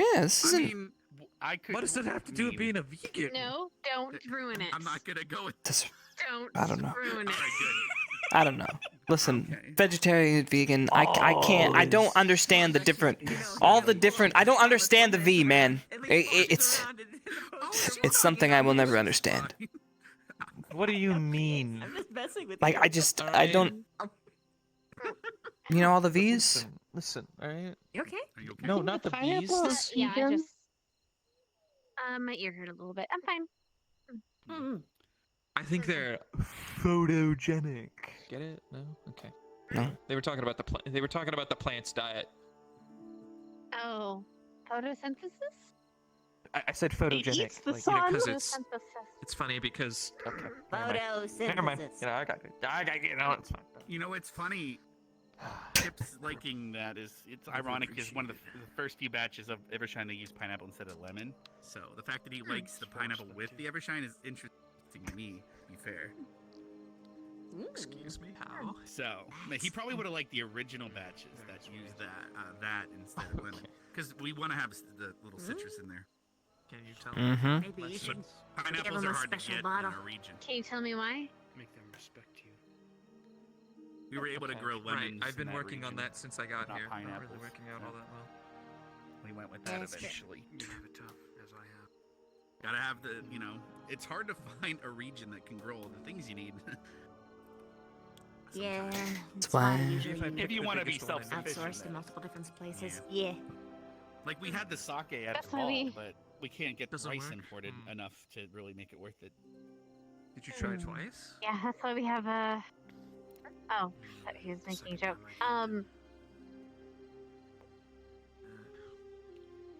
Yeah, this I isn't. mean, I could. What does that have to do with being a vegan? No, don't ruin it. I'm not gonna go with. This, Don't I don't know. ruin All it. right, good. I don't know. Listen, Okay. vegetarian, vegan. I can't. I don't understand the different. All the different. I don't understand the V, man. It's something I will never understand. What do you mean? I'm just messing with Like you. I don't. You know all the V's? Listen, all right. You okay? Are you okay? No, not the bees. Yeah, I just. My ear hurt a little bit. I'm fine. I think they're photogenic. Get it? No? Okay. No. They were talking about they were talking about the plant's diet. Oh, photosynthesis? I said photogenic. eats the like, you know, sun. 'cause Photosynthesis. it's funny because okay. Never mind. Photosynthesis. You know, I got you know, it's fine. You know, it's funny. Chipz liking that it's ironic because one of the first few batches of Evershine they used pineapple instead of lemon. So the fact that he likes the pineapple with the Evershine is interesting to me. To be fair. Excuse me, how? So he probably would have liked the original batches that used that instead of lemon because we want to have the little citrus in there. Can you tell me? Maybe you should Pineapples give him are a hard to special get bottle. in our region. Can you tell me why? Make them respect you. We were able to grow lemons. Right, I've been in working on region, that since I got not here. Not pineapples. really working out all that well. We went with that That's fair. eventually. You have it tough, as I have. Gotta have the, you know, it's hard to find a region that can grow all the things you need. Yeah. It's why fine. usually If you want to be biggest one I need. self-sufficient. outsourced to multiple different places. Yeah. Yeah. Like we had the sake at That's the why mall, we- but we can't get the Doesn't rice work? imported enough to really make it worth it. Did you try twice? Yeah, that's why we have a. Oh, I thought he was making a joke.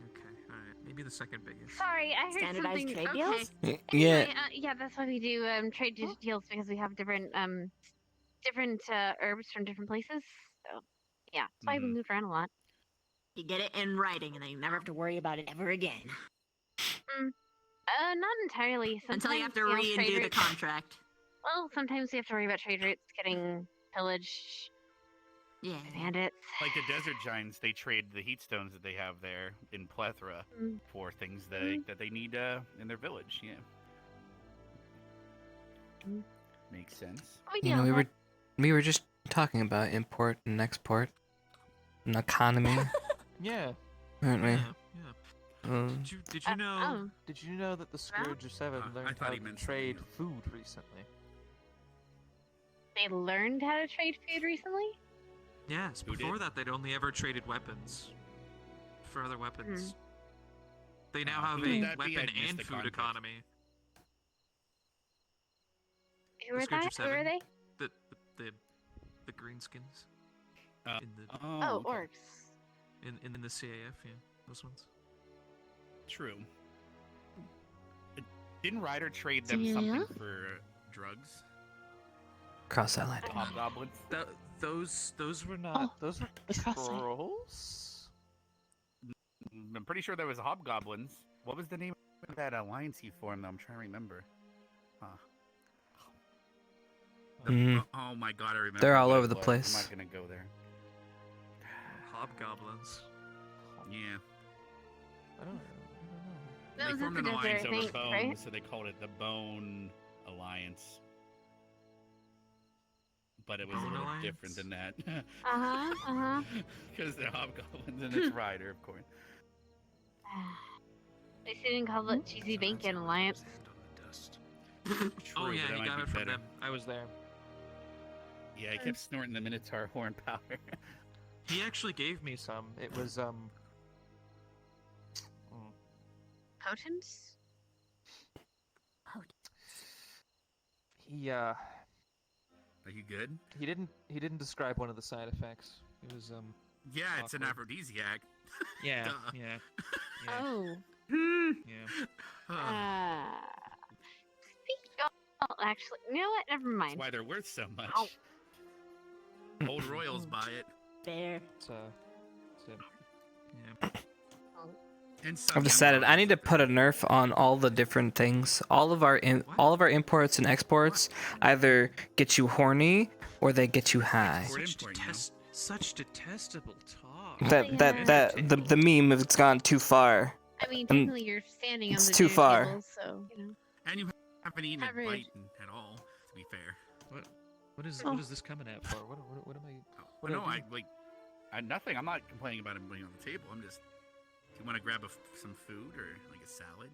Okay, alright. Maybe the second biggest. Sorry, I heard Standardized something. trade Okay. deals? Yeah. Anyway, yeah, that's why we do trade deals because we have different herbs from different places. So yeah, that's why we Mhm. moved around a lot. You get it in writing, and then you never have to worry about it ever again. Not entirely. Until you have to Sometimes, trade re-undo the rates- contract. Well, sometimes we have to worry about trade rates getting pillaged Yeah. by bandits. Like the desert giants, they trade the heat stones that they have there in plethora for things that they need in their village. Yeah. Makes sense. You know, we were just talking about import and export and economy, Yeah. weren't we? Yeah. Did you know? oh. Did you know that the Scourge of Seven I learned thought how he to meant trade something else. food recently? They learned how to trade food recently. Yes. Who Before did? that, they'd only ever traded weapons for other weapons. They now have Who a would that be? weapon I'd missed and the food context. economy. Who are Scourge that? of Who are Seven. they? The greenskins in the Oh, okay. orcs. in the CAF. Yeah, those ones. True. Didn't Ryder trade them Yeah. something for drugs? Cross that line. The hobgoblins? Those were not. Those were the cross-eyed. trolls. I'm pretty sure there was hobgoblins. What was the name of that alliance he formed? I'm trying to remember. Huh. Oh my god, I remember. They're all what it over the was. place. I'm not gonna go there. Hobgoblins. Yeah. I don't know. That They was formed at an the alliance desert, I over think, bone, right? so they called it the Bone Alliance. But it was a Bone little Alliance? different than that. Because they're hobgoblins and it's Ryder, of course. They didn't call it Cheesy Bacon Alliance. True, Oh but yeah, that he might got be it from better. them. I was there. Yeah, he kept snorting the Minotaur horn powder. He actually gave me some. It was Potent? He Are you good? he didn't describe one of the side effects. It was Yeah, it's an awkward. aphrodisiac. Yeah, Duh. yeah. Oh. Yeah. Oh, actually, you know what? Never mind. That's why they're worth so much. Ow. Old royals buy it. There. It's yeah. And some I've young decided I need to royals. put a nerf on all the different things. All of our imports and exports either get you horny or they get you high. Such detestable talk. The meme if it's gone too far. I mean, And technically, you're standing on it's the too dinner far. table, so you know. And you haven't eaten a Average. bite at all, to be fair. What is this coming at for? What am I? What no, do I do? nothing. I'm not complaining about him being on the table. I'm just. Do you want to grab some food or like a salad?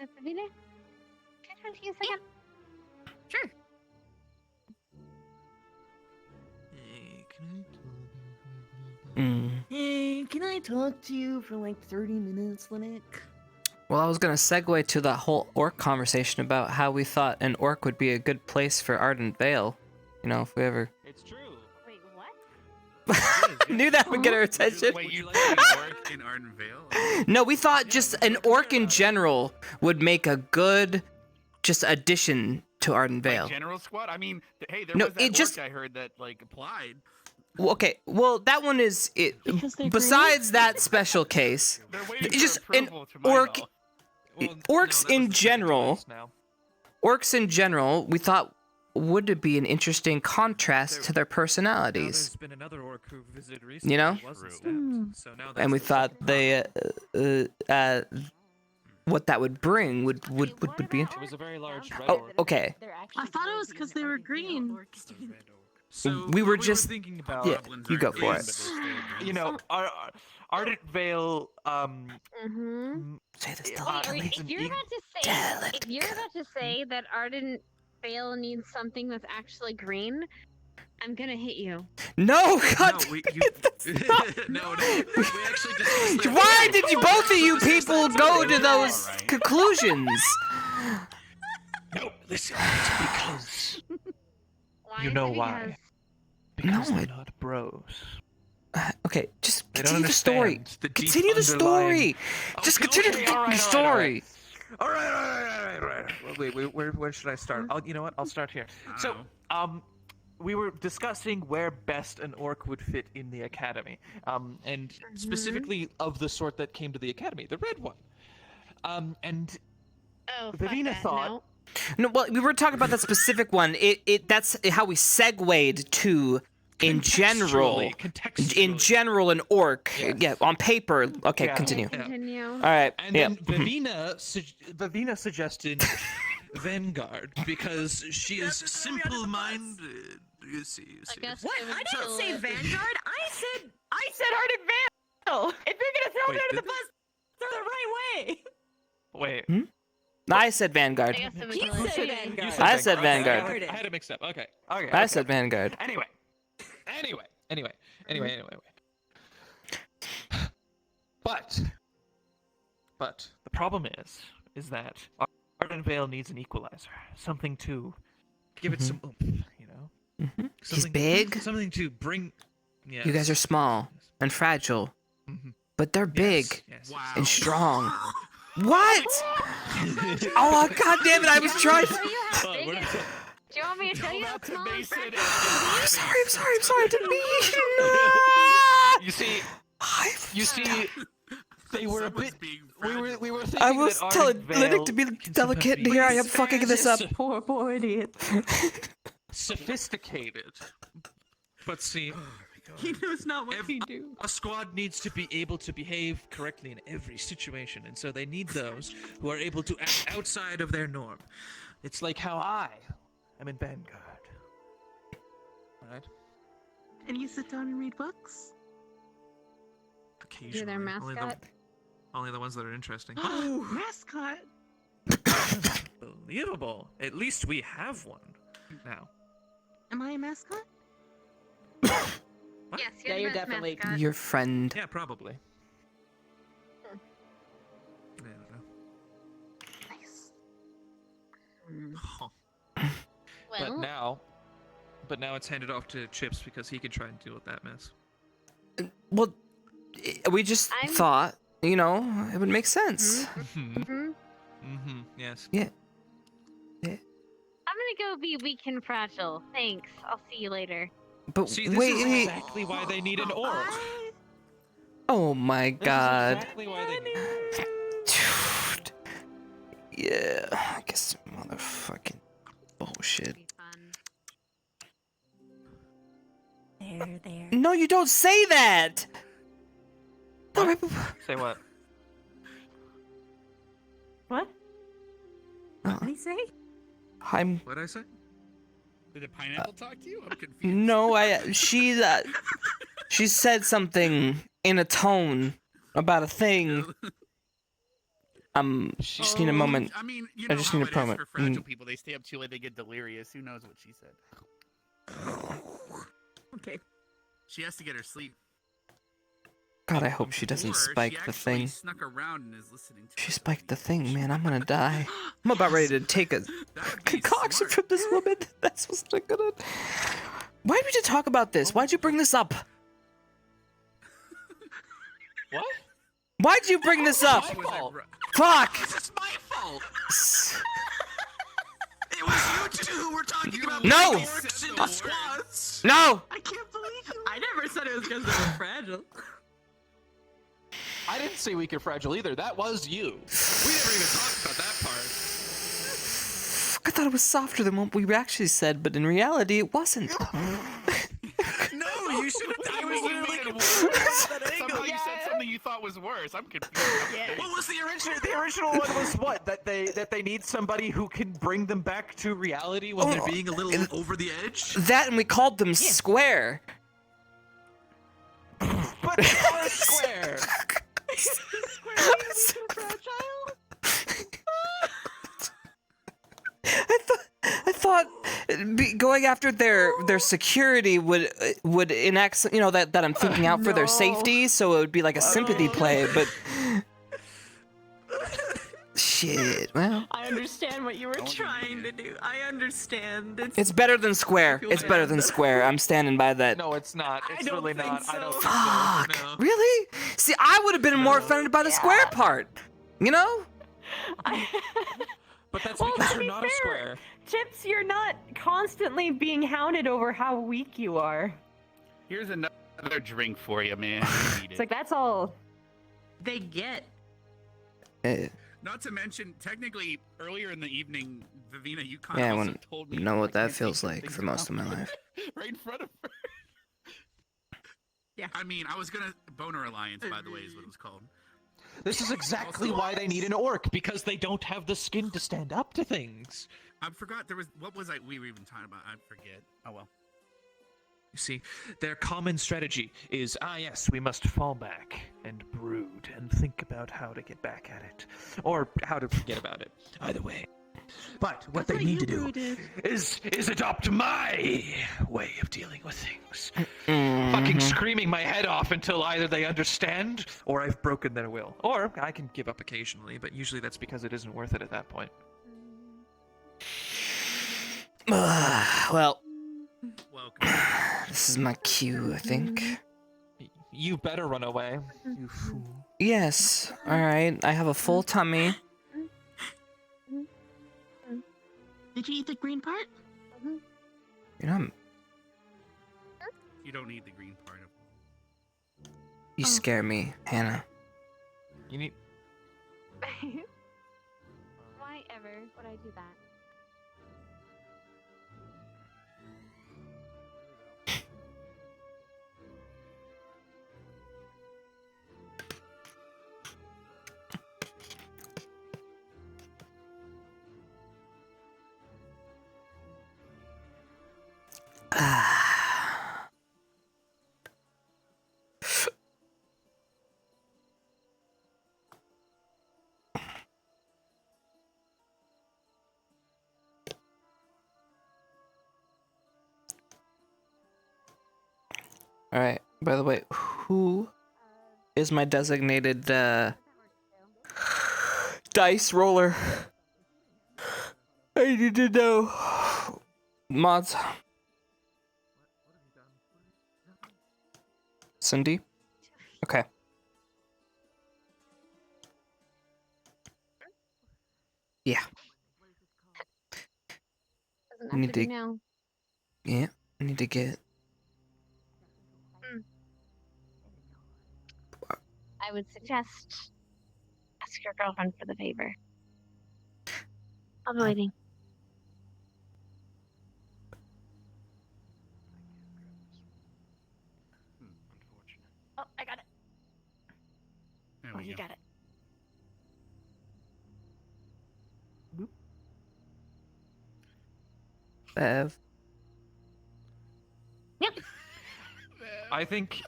Davina, can I talk to you a second? Sure. Hey, can Mm. Hey, can I talk to you for like 30 minutes, Linux? Well, I was gonna segue to the whole orc conversation about how we thought an orc would be a good place for Ardent Vale. You know, if we ever. It's true. Wait, what? Knew that would get our attention. Wait, you like an orc in Arden Vale? No, we thought just an orc in general would make a good, just addition to Arden Vale. Like General Squad? I mean, hey, there No, was that it just- orc I heard that like applied. Well, okay, well that one is it. Besides that special case, it's just an orc. Orcs in general. Orcs in general, we thought would it be an interesting contrast to their personalities. There's been another orc who visited recently. You know? who wasn't stabbed, so now And we that's thought they, what that would bring would be. it was a very large red Oh, orc. okay. I thought it was because they were green. So We were what just thinking about. yeah. You go for it. is, you know, Ardent Vale. Say this Wait, if you're about to say that Ardent Vale needs something that's actually green, I'm gonna hit you. No, God. No, we actually discussed that. Why did you both of you people go to those conclusions? No, listen, it's because you know why. Because they're not bros. Okay, just They don't continue the story. understand the deep Continue the story. underlying- Just Okay, continue okay, the all right, fucking story. All right. Wait, where should I start? You know what? I'll start here. So, we were discussing where best an orc would fit in the academy, and specifically of the sort that came to the academy, the red one. And Oh, Vivina thought. No, well, we were talking about that specific one. That's how we segued to in general. In general, an orc. Yeah, on paper. Okay, Yeah. continue. Continue. All right. And yeah. then Vivina suggested Vanguard because she is simple-minded. You see. What? I didn't say Vanguard. I said Ardent Vale. If you're gonna throw Wait, it under the did- bus, throw it the right way. Wait. I said Vanguard. He said Vanguard. I said Vanguard. I had it mixed up. Okay. I said Vanguard. Anyway. But the problem is that Ardent Vale needs an equalizer, something to give it some oomph, you know. He's big. Something to bring. Yes. You guys are small and fragile, but they're big and strong. What? Oh, God damn it! I was trying. Do you want me to tell you how small and fragile? I'm sorry. I didn't mean. You see, they were a bit. We were thinking I was that telling Ardent Linux Vale to be delicate, and here I am fucking this up. Poor idiot. Sophisticated. But see, He knows not what he do. a squad needs to be able to behave correctly in every situation, and so they need those who are able to act outside of their norm. It's like how I am in Vanguard. Right? And you sit down and read books? Occasionally. You're their mascot. Only the ones that are interesting. Mascot. Unbelievable. At least we have one now. Am I a mascot? Yes, you're the you're best definitely- mascot. Your friend. Yeah, probably. I don't know. Nice. Well, But now it's handed off to Chipz because he can try and deal with that mess. Well, we just thought, you know, it would make sense. Yes. Yeah. I'm gonna go be weak and fragile. Thanks. I'll see you later. But See, this wait. is exactly why they need an orc. Oh my God. Exactly why they need an Dude. Yeah, I guess motherfucking bullshit. There. No, you don't say that. Say what? What? What did he say? I'm. What'd I say? Did the pineapple talk to you? I'm confused. No, she said something in a tone about a thing. Just need a moment. I mean, you I know just how need a it is moment. for fragile people. They stay up too late. They get delirious. Who knows what she said? Okay. She has to get her sleep. God, I hope she doesn't spike the thing. Snuck around and is listening to She spiked the thing, man. I'm gonna die. I'm about ready to take a concoction from this woman. That's what's not gonna. Why did you talk about this? Why'd you bring this up? What? Why'd you bring this up? Fuck! This is my fault. It was you two who were talking about No! orcs into squads. No! I can't believe you. I never said it was because they were fragile. I didn't say weak or fragile either. That was you. We never even talked about that part. I thought it was softer than what we actually said, but in reality, it wasn't. No, you should have. I was literally Somehow you said something you thought was worse. I'm confused. What was the original? The original one was what? That they need somebody who can bring them back to reality when they're being a little over the edge. That, and we called them square. But they are square. I thought going after their security would enact, you know, that I'm thinking out for their safety, so it would be like a sympathy play, but shit, well. I understand what you were trying to do. I understand. It's better than square. It's better than square. I'm standing by that. No, it's not. It's really not. I don't think Fuck. so. No. Really? See, I would have been more offended by the square part. You know? But that's Well, because to you're be not fair, a square. Chipz, you're not constantly being hounded over how weak you are. Here's another drink for you, man. It's like, that's all they get. Not to mention, technically, earlier in the evening, Vivina, you kind Yeah, I of want told to me know what I that can't feels take like things for most of my around life. right in front of her. Yeah. I mean, I was gonna Boner Alliance, by the way, is what it was called. This is exactly why they need an orc, because they don't have the skin to stand up to things. I forgot there was. What was we were even talking about? I forget. Oh well. You see, their common strategy is, yes, we must fall back and brood and think about how to get back at it. Or how to forget about it. Either way. But what they need to do is adopt my way of dealing with things. Fucking screaming my head off until either they understand or I've broken their will. Or I can give up occasionally, but usually that's because it isn't worth it at that point. Well, this is my cue, I think. You better run away, you fool. Yes, alright. I have a full tummy. Did you eat the green part? You know, You don't need the green part of. you scare me, Hannah. You need. Why ever would I do that? Alright, by the way, who is my designated dice roller? I need to know. Mods. Cindy? Okay. Yeah. Doesn't I have need to be to. now. Yeah, I need to get. I would suggest ask your girlfriend for the favor. I'll be waiting. Oh, I got it. There Oh, we you go. got it. Bev. Yep. I think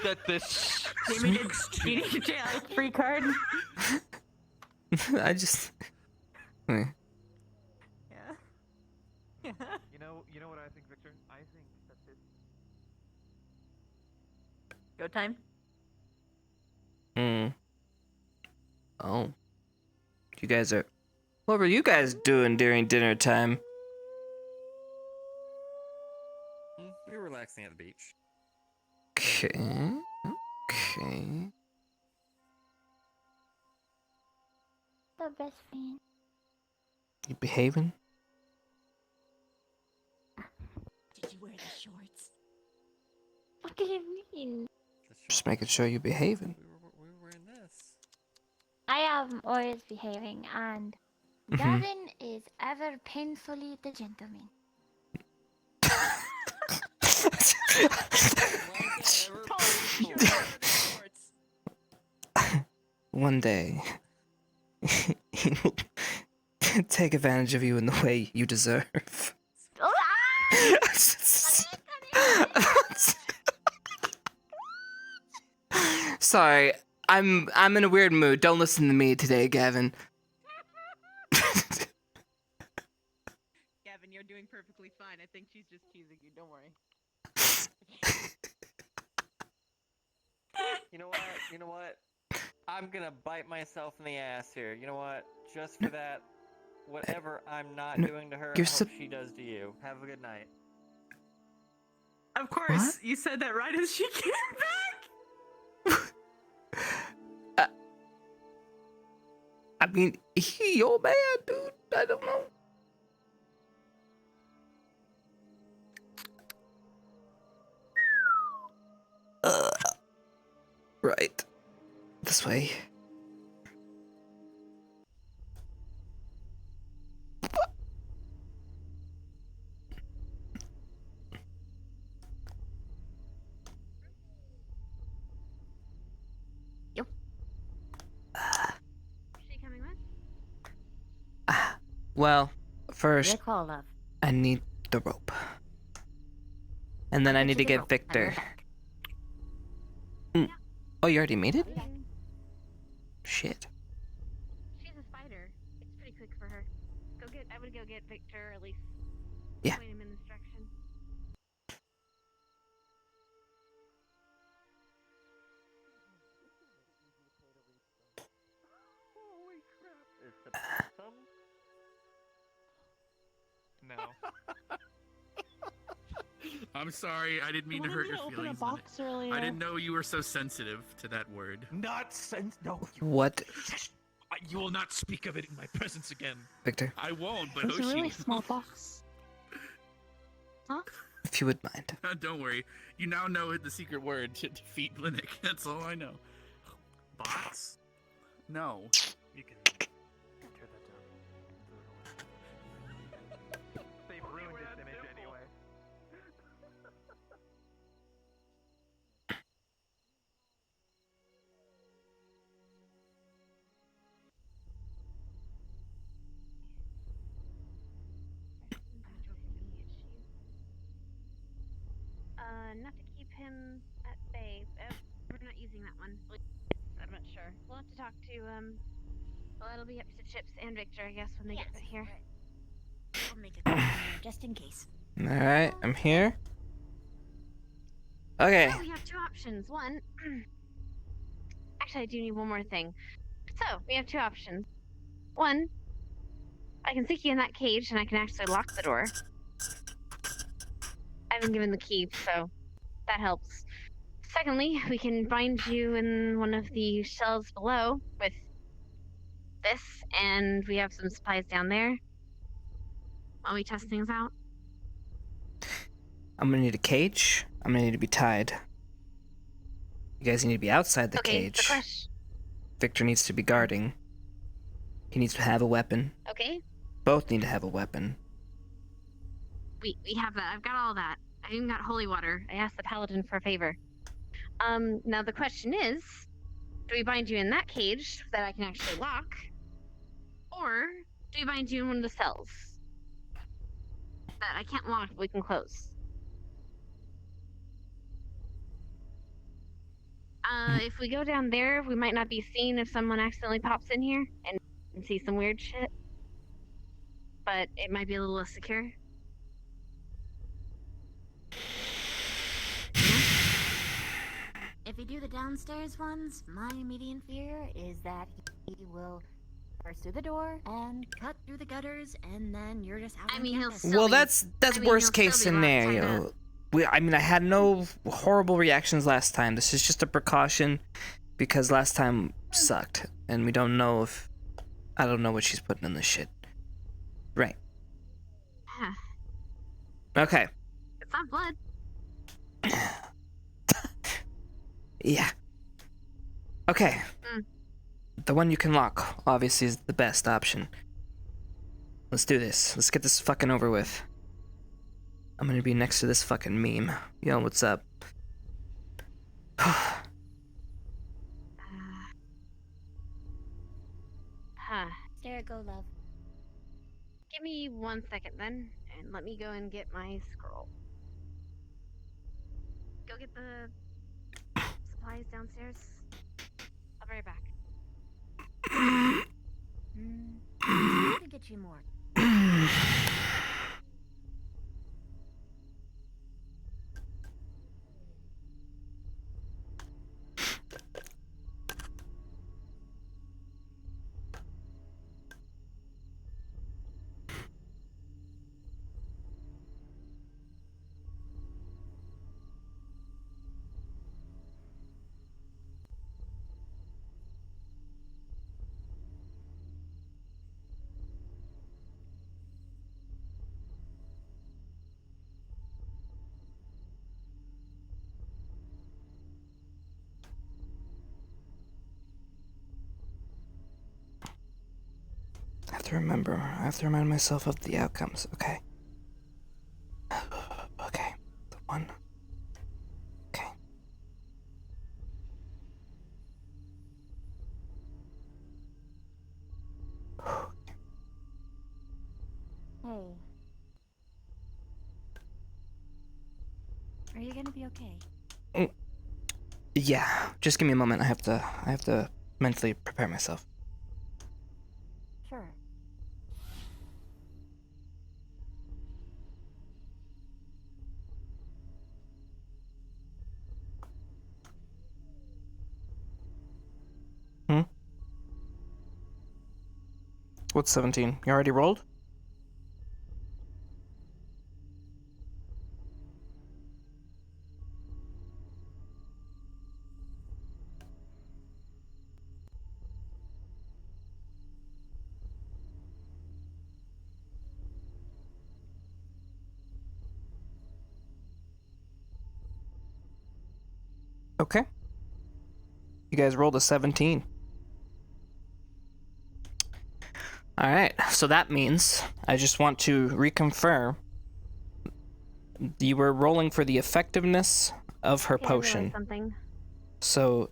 that this. You need a jail free card. I just. Eh. Yeah. You know what I think, Victor? I think that this. Go time. Oh. You guys are... What were you guys doing during dinner time? We were relaxing at the beach. Okay. Okay. The best friend. You behaving? Did you wear the shorts? What do you mean? Just making sure you're behaving. We were wearing this. I am always behaving, and Gavin is ever painfully the gentleman. One day, he will take advantage of you in the way you deserve. Sorry, I'm in a weird mood. Don't listen to me today, Gavin. Gavin, you're doing perfectly fine. I think she's just teasing you. Don't worry. You know what? You know what? I'm gonna bite myself in the ass here. You know what? Just for that, whatever I'm not doing to her, I hope she does to you. Have a good night. Of course, you said that right as she came back. I mean, he your man, dude. I don't know. Right. This way. She coming with? Well, first, Your call, love. I need the rope. And then I need to get Victor. Oh, you already made it? Shit. She's a spider. It's pretty quick for her. I would go get Victor, or at least Yeah. point him in this direction. Holy crap! Is the thumb? No. I'm sorry, I didn't mean to hurt your feelings. I didn't know you were so sensitive to that word. No. What? You will not speak of it in my presence again. Victor, I won't, but It's a Hoshi. really small box. Huh? if you would mind. Don't worry. You now know the secret word to defeat Linux. That's all I know. Box? No. You can tear that down. They've ruined this image anyway. Not to keep him at bay. We're not using that one. I'm not sure. We'll have to talk to, well, that'll be up to Chipz and Victor, I guess, when they get here. We'll make a call just in case. Alright, I'm here. Okay. So we have two options. One, actually, I do need one more thing. So, we have two options. One, I can stick you in that cage and I can actually lock the door. I've been given the key, so that helps. Secondly, we can bind you in one of the shelves below with this, and we have some supplies down there while we test things out. I'm gonna need a cage. I'm gonna need to be tied. You guys need to be outside the cage. Victor needs to be guarding. He needs to have a weapon. Okay. Both need to have a weapon. We have that. I've got all that. I even got holy water. I asked the paladin for a favor. Now the question is, do we bind you in that cage that I can actually lock? Or do we bind you in one of the cells that I can't lock, but we can close? If we go down there, we might not be seen if someone accidentally pops in here and see some weird shit. But it might be a little less secure. If you do the downstairs ones, my immediate fear is that he will burst through the door and cut through the gutters, and then you're just out. I mean, he'll still Well, be, that's worst case scenario. I mean, I had no horrible reactions last time. This is just a precaution because last time sucked, and we don't know if I don't know what she's putting in this shit. Right. Okay. It's not blood. Yeah. Okay. The one you can lock, obviously, is the best option. Let's do this. Let's get this fucking over with. I'm gonna be next to this fucking meme. Yo, what's up? There, go, love. Give me 1 second then, and let me go and get my scroll. Go get the supplies downstairs. I'll be right back. I'm gonna get you more. I have to remember. I have to remind myself of the outcomes. Okay. Okay. The one. Okay. Hey. Are you gonna be okay? Yeah. Just give me a moment. I have to mentally prepare myself. Sure. What's 17? You already rolled? Okay. You guys rolled a 17. Alright, so that means I just want to reconfirm you were rolling for the effectiveness of her Okay, I realized potion. something. So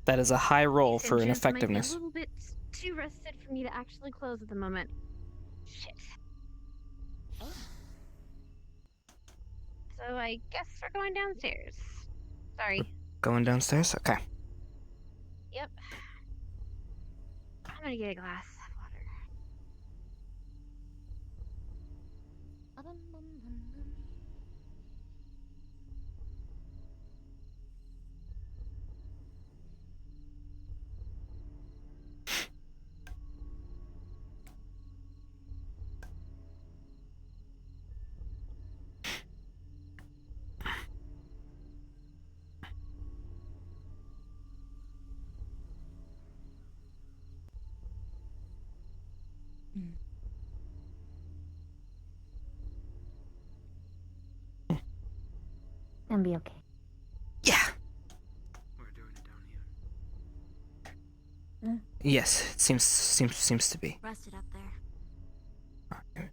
that is a high roll for an Ascensions effectiveness. might be a little bit too rested for me to actually close at the moment. Shit. So I guess we're going downstairs. Sorry. Going downstairs? Okay. Yep. I'm gonna get a glass of water. And be okay. Yes, it seems to be. Rest it up there.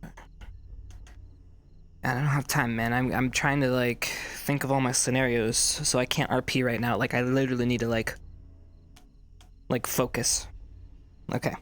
I don't have time, man. I'm trying to like think of all my scenarios, so I can't RP right now. Like I literally need to like focus. Okay.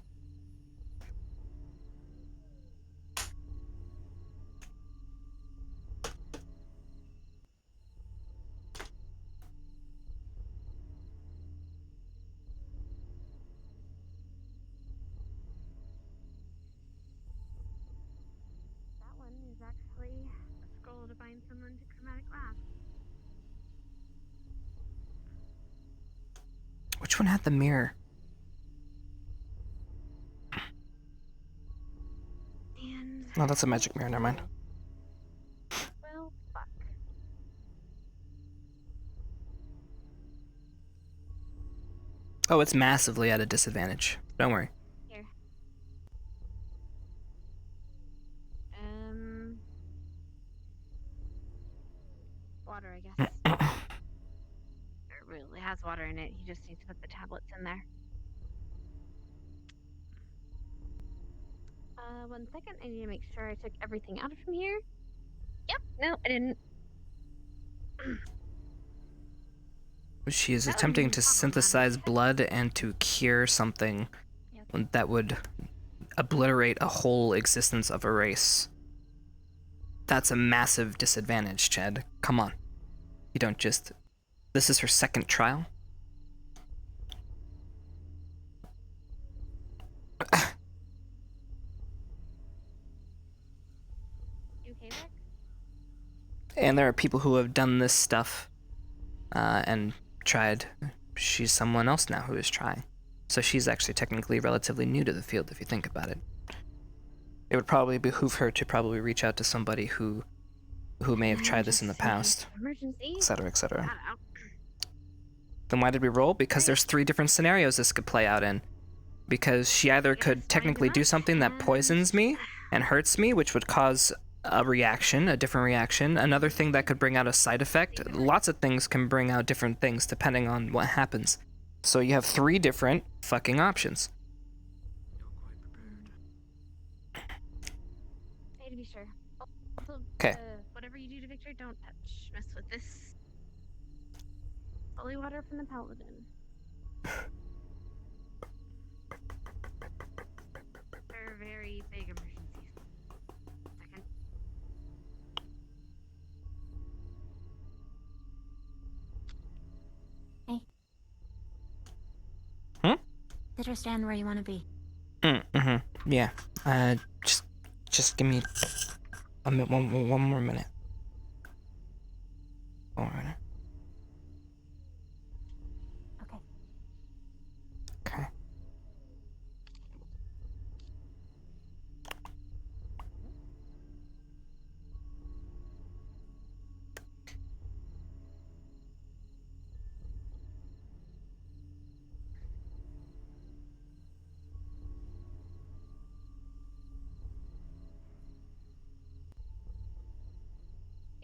That one is actually a scroll to find someone to chromatic glass. Which one had the mirror? And Oh, that's a magic mirror. Never mind. well, fuck. Oh, it's massively at a disadvantage. Don't worry. Here. Water, I guess. It really has water in it. He just needs to put the tablets in there. 1 second. I need to make sure I took everything out from here. Yep. No, I didn't. She is attempting to synthesize blood and to cure something that would obliterate a whole existence of a race. That's a massive disadvantage, Chad. Come on. You don't just... This is her second trial? You okay, Rick? And there are people who have done this stuff and tried. She's someone else now who is trying. So she's actually technically relatively new to the field if you think about it. It would probably behoove her to probably reach out to somebody who may have tried this in the past, etc., etc. Then why did we roll? Because there's 3 different scenarios this could play out in. Because she either could technically do something that poisons me and hurts me, which would cause a reaction, a different reaction. Another thing that could bring out a side effect. Lots of things can bring out different things depending on what happens. So you have 3 different fucking options. Hey, to be sure. Also, Okay. whatever you do to Victor, don't mess with this. Holy water from the paladin. For very big emergencies. Second. Hey. Sit or stand where you want to be. Yeah. Just give me one more minute. 1 more minute. Okay. Okay.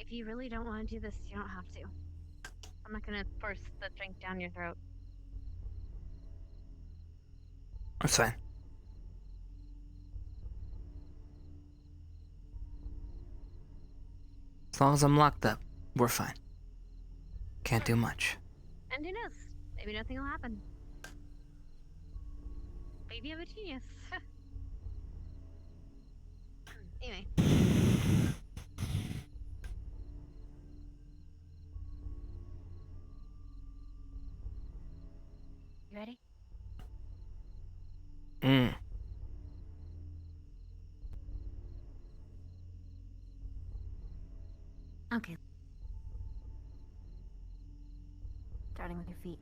If you really don't want to do this, you don't have to. I'm not gonna force the drink down your throat. That's fine. As long as I'm locked up, we're fine. Can't do much. And who knows? Maybe nothing will happen. Maybe I'm a genius. Anyway. You ready? Okay. Starting with your feet.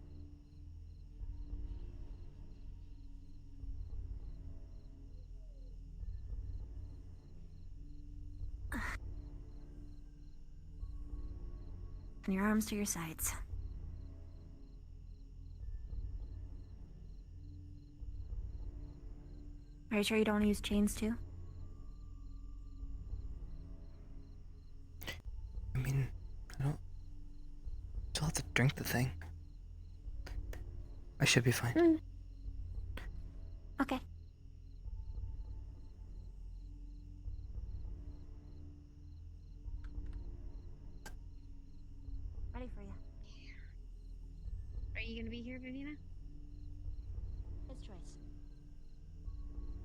And your arms to your sides. Are you sure you don't want to use chains too? I mean, I don't still have to drink the thing. I should be fine. Okay. Ready for you. Are you gonna be here, Viviana? His choice.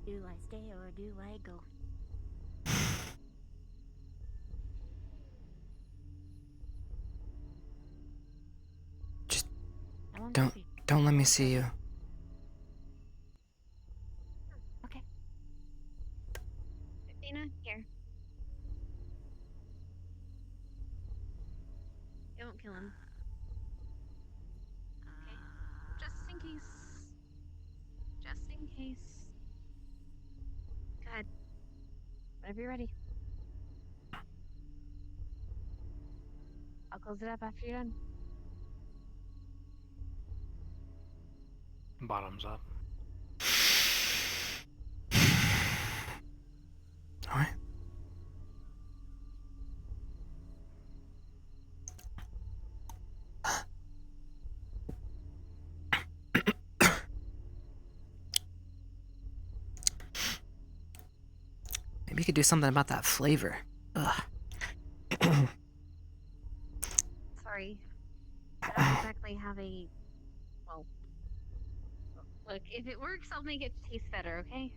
Do I stay or do I go? Just don't let me see you. Okay. Viviana, here. It won't kill him. Okay? Just in case. Just in case. Go ahead. Whenever you're ready. I'll close it up after you're done. Bottoms up. All right. Maybe you could do something about that flavor. Ugh. Sorry. I don't exactly have a... Well... Look, if it works, I'll make it taste better, okay?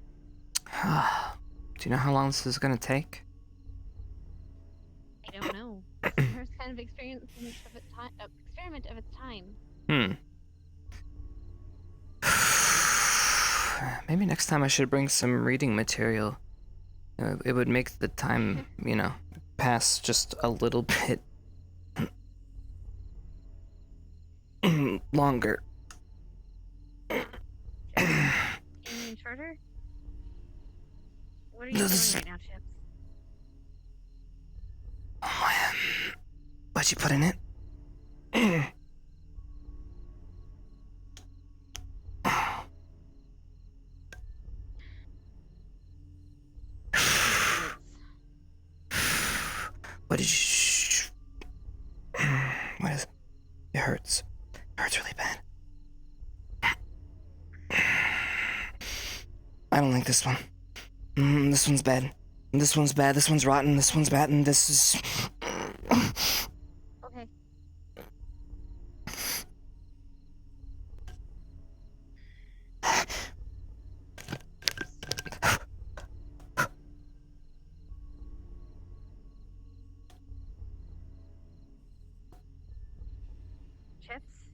Do you know how long this is gonna take? I don't know. It's the first kind of experiment of its time. Maybe next time I should bring some reading material. It would make the time, pass just a little bit longer. Any shorter? What are you doing right now, Chipz? What'd you put in it? What did you... What is it? It hurts. It hurts really bad. I don't like this one. This one's bad. This one's bad. This one's rotten. This one's bad. And this is... Okay. Chipz?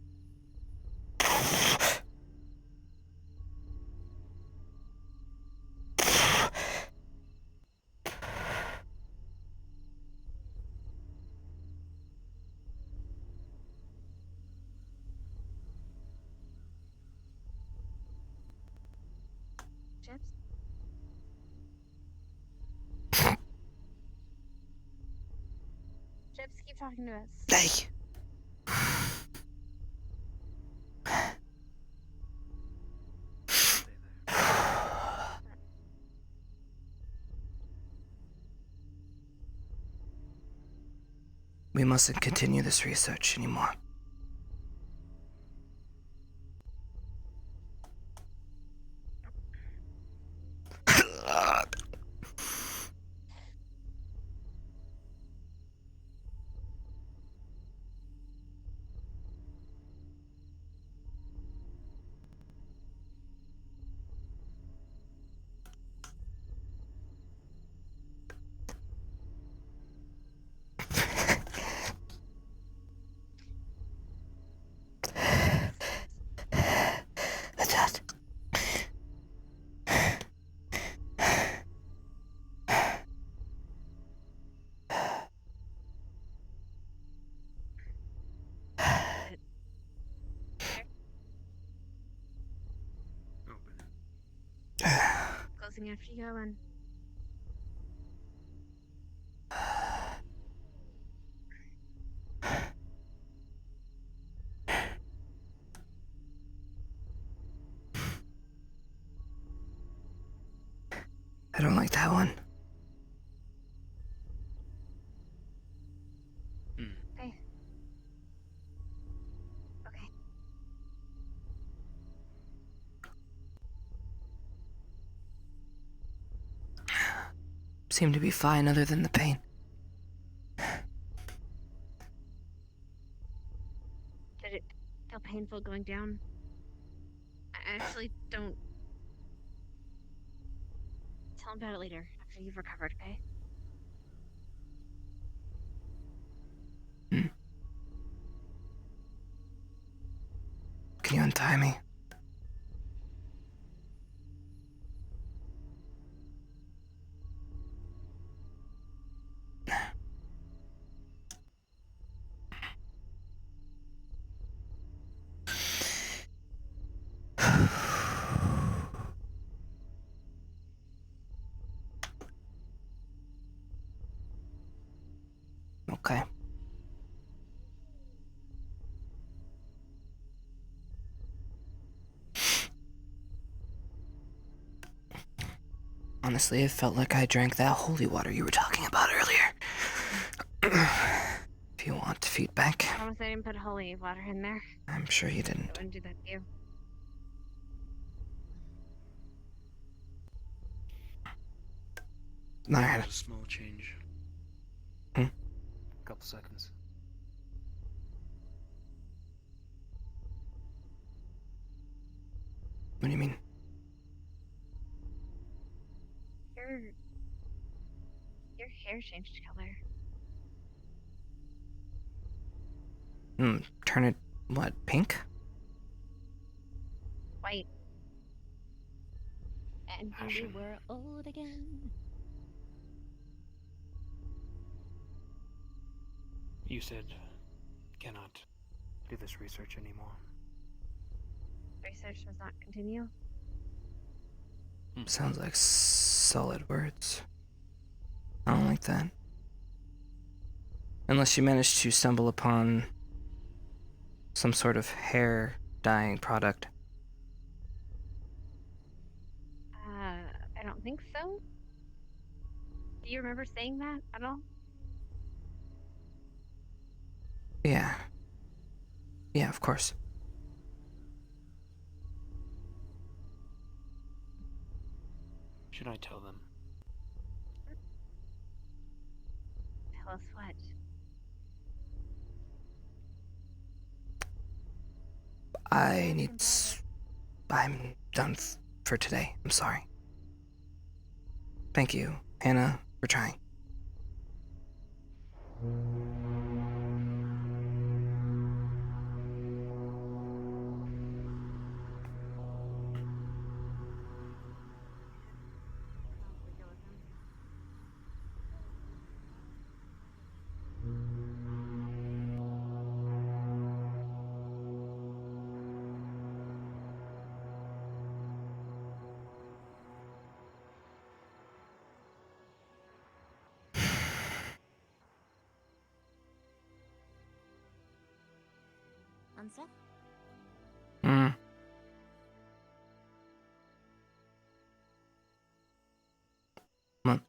Chipz? Chipz, keep talking to us. Hey! We mustn't continue this research anymore. Closing after you go in. I don't like that one. Okay. Okay. Seem to be fine other than the pain. Did it feel painful going down? I actually don't... Tell him about it later, after you've recovered, okay? Can you untie me? Okay. Honestly, it felt like I drank that holy water you were talking about earlier. If you want feedback. I promise I didn't put holy water in there. I'm sure you didn't. I wouldn't do that to you. Alright. A small change. Hmm? Couple seconds. What do you mean? Your hair changed color. Turn it, what, pink? White. And we were old again. You said cannot do this research anymore. Research does not continue. Sounds like solid words. I don't like that. Unless you managed to stumble upon some sort of hair dyeing product. I don't think so. Do you remember saying that at all? Yeah. Yeah, of course. Should I tell them? Tell us what? I'm done for today. I'm sorry. Thank you, Hannah, for trying. Sunset? Come on.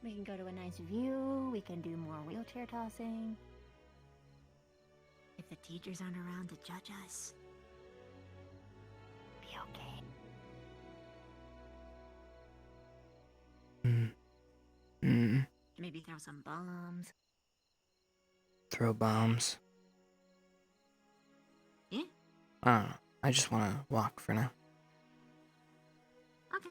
We can go to a nice view, we can do more wheelchair tossing. If the teachers aren't around to judge us, be okay. Maybe throw some bombs. Throw bombs. Yeah? I don't know. I just want to walk for now. Okay.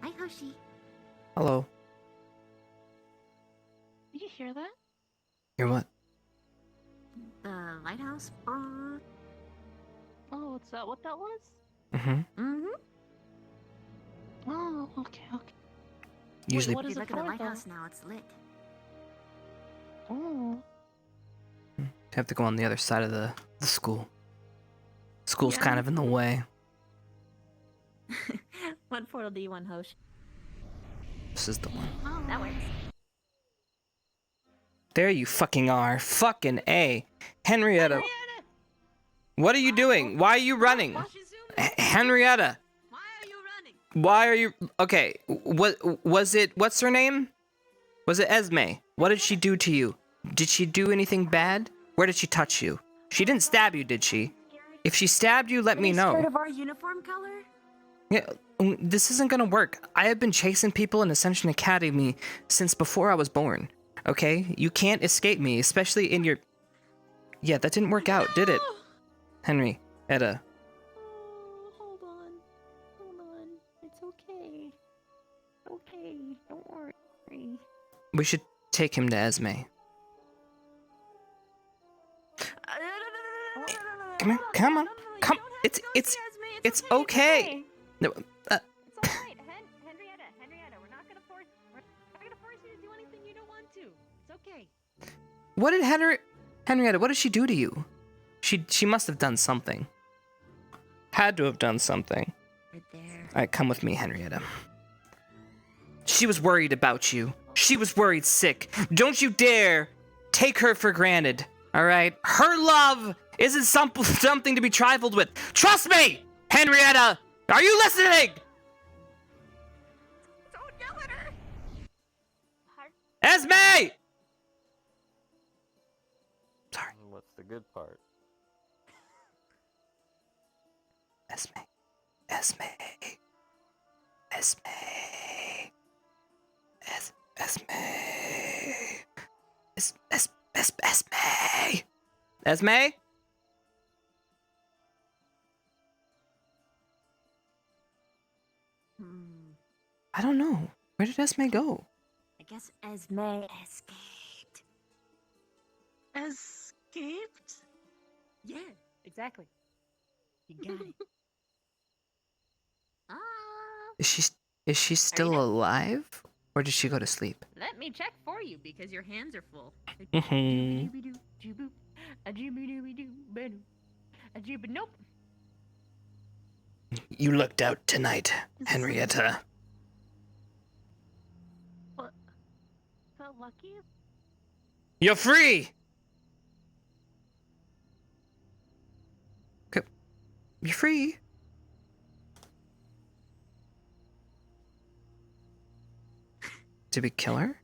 Hi, Hoshi. Hello. Did you hear that? Hear what? The lighthouse? Oh, what's that? What that was? Oh, okay. Usually, what If is you it look at the for, lighthouse though? now, it's lit. Oh. have to go on the other side of the school. School's Yeah. kind of in the way. What portal do you want, Hosh? This is the one. Oh, that works. There you fucking are. Fucking A. Henrietta. What are you doing? Why are you running? Henrietta. Why are you... Okay, what was it... What's her name? Was it Esme? What did she do to you? Did she do anything bad? Where did she touch you? She didn't stab you, did she? If she stabbed you, let me know. Scared of our uniform color? Yeah, this isn't gonna work. I have been chasing people in Ascension Academy since before I was born. Okay? You can't escape me, especially in your... Yeah, that didn't work out, did it? Henry, Etta. We should take him to Esme. Come here, come on, come. It's okay. No, It's alright, Henrietta, we're not gonna force you to do anything you don't want to. It's okay. what did Henrietta? What did she do to you? She must have done something. Had to have done something. Right there. All right, come with me, Henrietta. She was worried about you. She was worried sick. Don't you dare take her for granted. All right, her love isn't something to be trifled with. Trust me, Henrietta. Are you listening? Don't yell at her! Esme! Sorry. What's the good part? Esme. Esme. Esme. Esme. Esme. Esme? I don't know. Where did Esme go? I guess Esme escaped. Escaped? Yeah, exactly. You got it. Is she still alive? Or did she go to sleep? Let me check for you because your hands are full. Nope. You looked out tonight, Henrietta. What? Felt lucky? You're free! Okay. You're free. Did we kill her?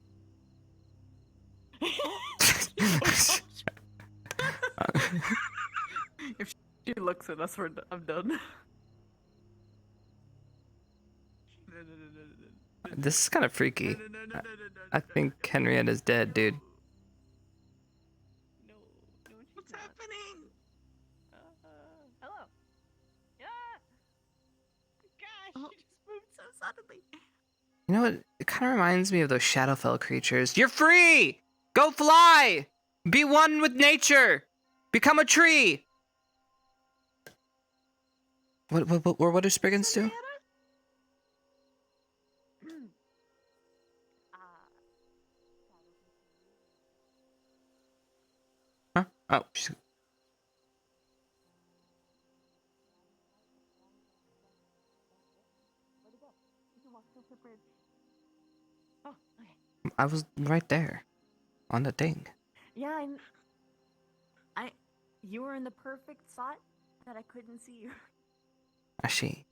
If she looks at us, I'm done. This is kind of freaky. I think Henrietta's dead, dude. What's happening? Hello. Yeah. Gosh, Oh. you just moved so suddenly. You know what? It kind of reminds me of those Shadowfell creatures. You're free! Go fly! Be one with nature! Become a tree! What do Spriggans do? Huh? Oh, Oh, okay. I was right there. On the thing. Yeah, you were in the perfect spot that I couldn't see you. I see.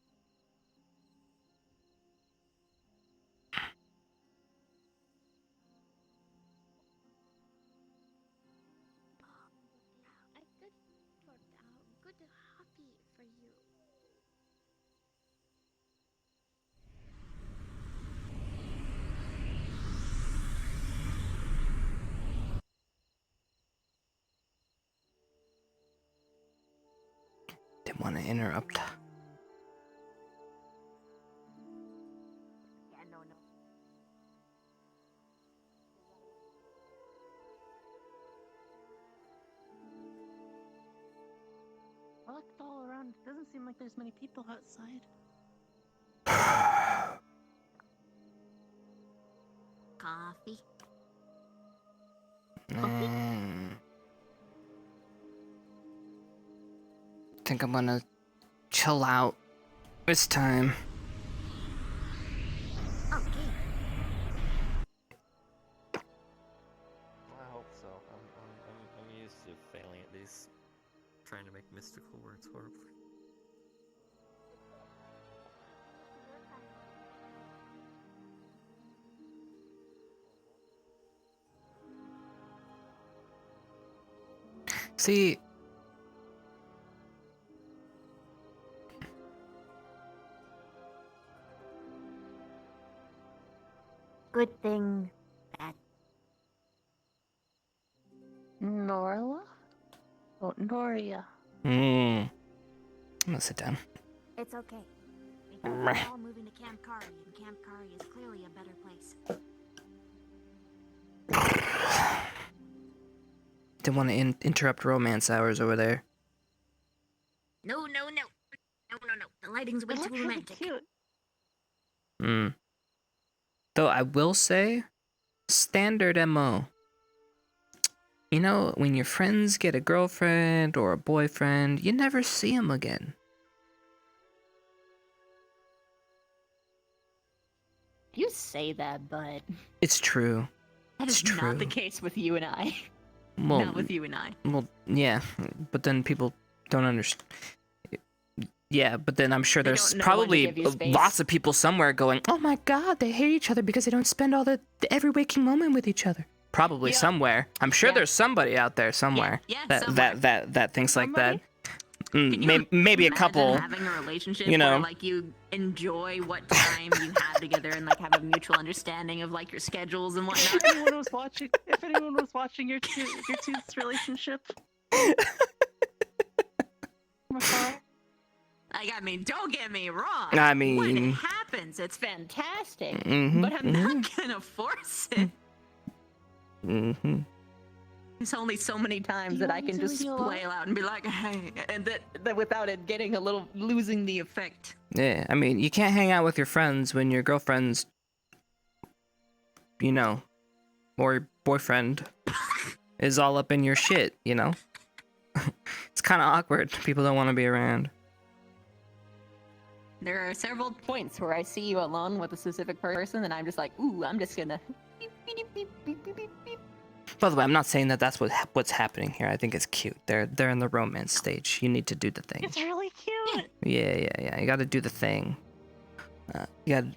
Good happy for you. Didn't want to interrupt. Yeah, no. I looked all around. It doesn't seem like there's many people outside. Coffee. Think I'm gonna chill out this time. I hope so. I'm used to failing at these, trying to make mystical words horribly. See, Good thing that Norla? Oh, Noria. I'm gonna sit down. it's okay. Because we're all moving to Camp Kari, and Camp Kari is clearly a better place. Didn't want to interrupt romance hours over there. No. The lighting's way too romantic. Though I will say, standard MO. You know, when your friends get a girlfriend or a boyfriend, you never see them again. You say that, but It's true. that It's is true. not the case with you and I. Well, Not with you and I. Well, yeah, but then people don't understand. Yeah, but then I'm sure They there's don't know when to probably give you space. lots of people somewhere going, "Oh my God, they hate each other because they don't spend all the every waking moment with each other." Probably somewhere. I'm sure there's somebody out there somewhere that thinks like that. Maybe a couple. Having a relationship you know. where like you enjoy what time you have together and like have a mutual understanding of like your schedules and whatnot. If anyone was watching your two's relationship. Like, I mean, don't get me wrong. I when mean- it happens, it's fantastic. Mhm, But I'm not gonna force it. Mm-hmm. There's only so many times that I can just flail out and be like, hey, and that without it getting a little losing the effect. Yeah, I mean, you can't hang out with your friends when your girlfriend's, you know, or your boyfriend is all up in your shit, you know? It's kind of awkward. People don't want to be around. There are several points where I see you alone with a specific person, and I'm just like, ooh, I'm just gonna. By the way, I'm not saying that that's what's happening here. I think it's cute. They're in the romance stage. You need to do the thing. It's really cute. Yeah. You got to do the thing.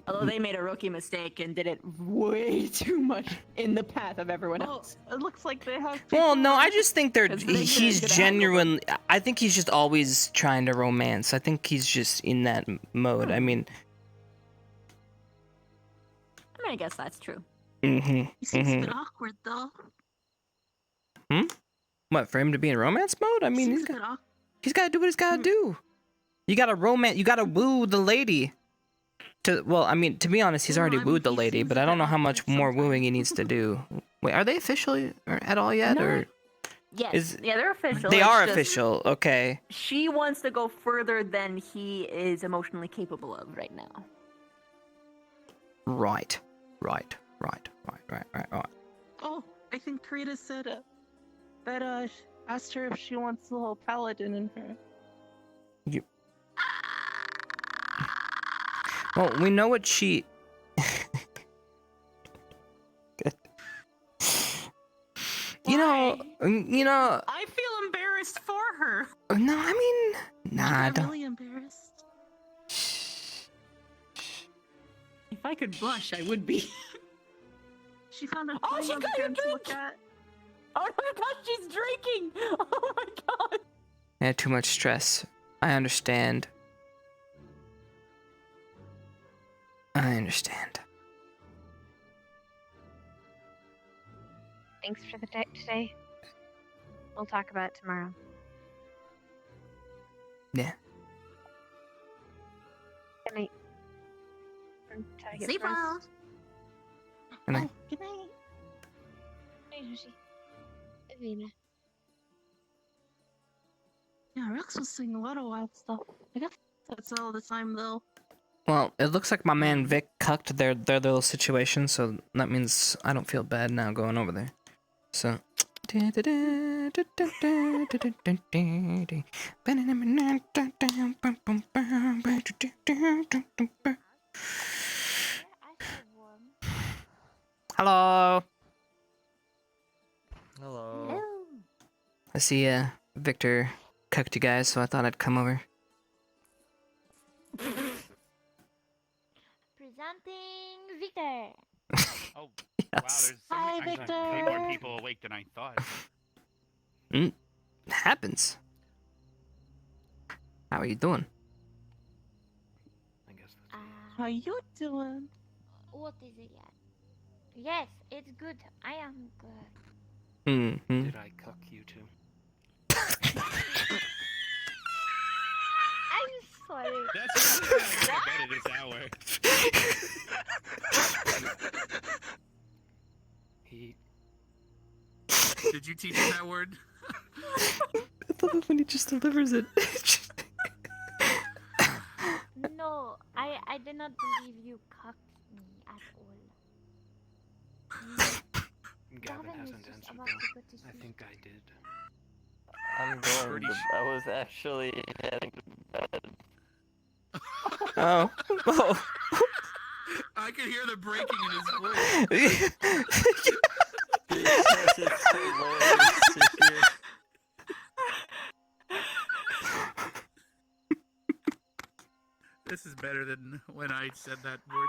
Although they made a rookie mistake and did it way too much in the path of everyone else. It looks like they have. Well, no, I just think he's gonna genuine. I think he's just always trying to romance. I think he's just in that mode. I mean, I guess that's true. He seems a bit awkward though. What, for him to be in romance mode? I mean, he's got to do what he's got to do. You got to romance. You got to woo the lady. Well, I mean, to be honest, he's already wooed the lady, but I don't know how much more wooing he needs to do. Wait, are they official at all yet, No. or? Yes, they're official. They It's are just official. Okay. She wants to go further than he is emotionally capable of right now. Right. Oh, I think Karita said that asked her if she wants a little paladin in her. Well, we know what she. Good. You know. I feel embarrassed for her. No, I mean, nah, I'm don't. really embarrassed. If I could blush, I would be. She found a Oh, she thing got again a to drink! look at. Oh my god, she's drinking! Oh my god! I had too much stress. I understand. Thanks for the today. We'll talk about it tomorrow. Yeah. Good night. I'm trying to get Sleep some rest. well. Good night. Good night. Hey, Yoshi. Avina. Yeah, Rex was saying a lot of wild stuff. I guess that's all the time though. Well, it looks like my man Vic cucked their little situation, so that means I don't feel bad now going over there. So. Hello. Hello. I see Victor cucked you guys, so I thought I'd come over. Presenting Victor. Oh, Yes. wow, there's Hi, way Victor. more people awake than I thought. It happens. How are you doing? How you doing? What is it yet? Yes, it's good. I am good. Mm-hmm. Did I cuck you too? I'm sorry. That's what I bet at this hour. He Did you teach him that word? I love it when he just delivers it. No, I did not believe you cocked me at all. Gavin Gavin was hasn't just answered about though. to go to I sleep. think I did. I'm going to, I was actually heading to bed. Oh. Oh. I could hear the breaking in his voice. It's hilarious to hear. This is better than when I said that word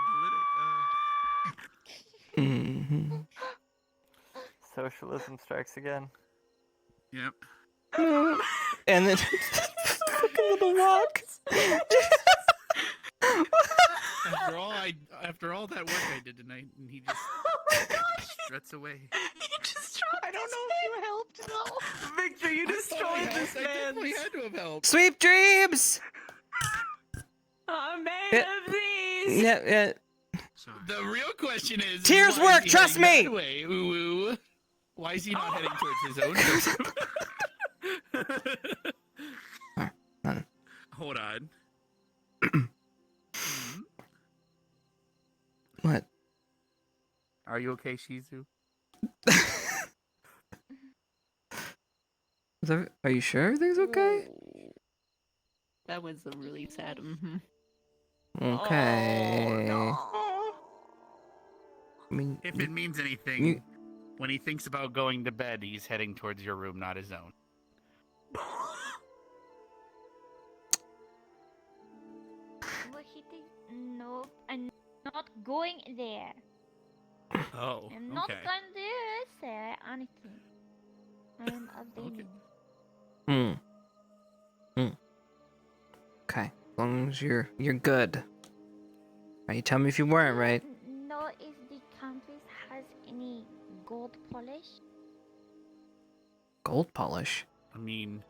to Mm-hmm. Socialism strikes again. Yep. And then fucking little walk. After all that work I did tonight, and he just struts away. I don't know if you helped though. Victor, you destroyed this I man. definitely had to have helped. Sweet dreams. I'm made Yeah. of these. Yeah, yeah. The real question is, Tears why is work, he trust heading me! that way? Ooh, ooh. Why is he not heading towards his own room? Hold on. What? Are you okay, Shizu? Are you sure everything's okay? That was a really sad. Okay. I mean, If it means anything, when he thinks about going to bed, he's heading towards your room, not his own. What he thinks? No, I'm not going there. Oh, I'm not okay. going to say anything. I am availing. Okay. As long as you're good. Right, you tell me if you weren't, right? Know if the countess has any gold polish? Gold polish? I mean,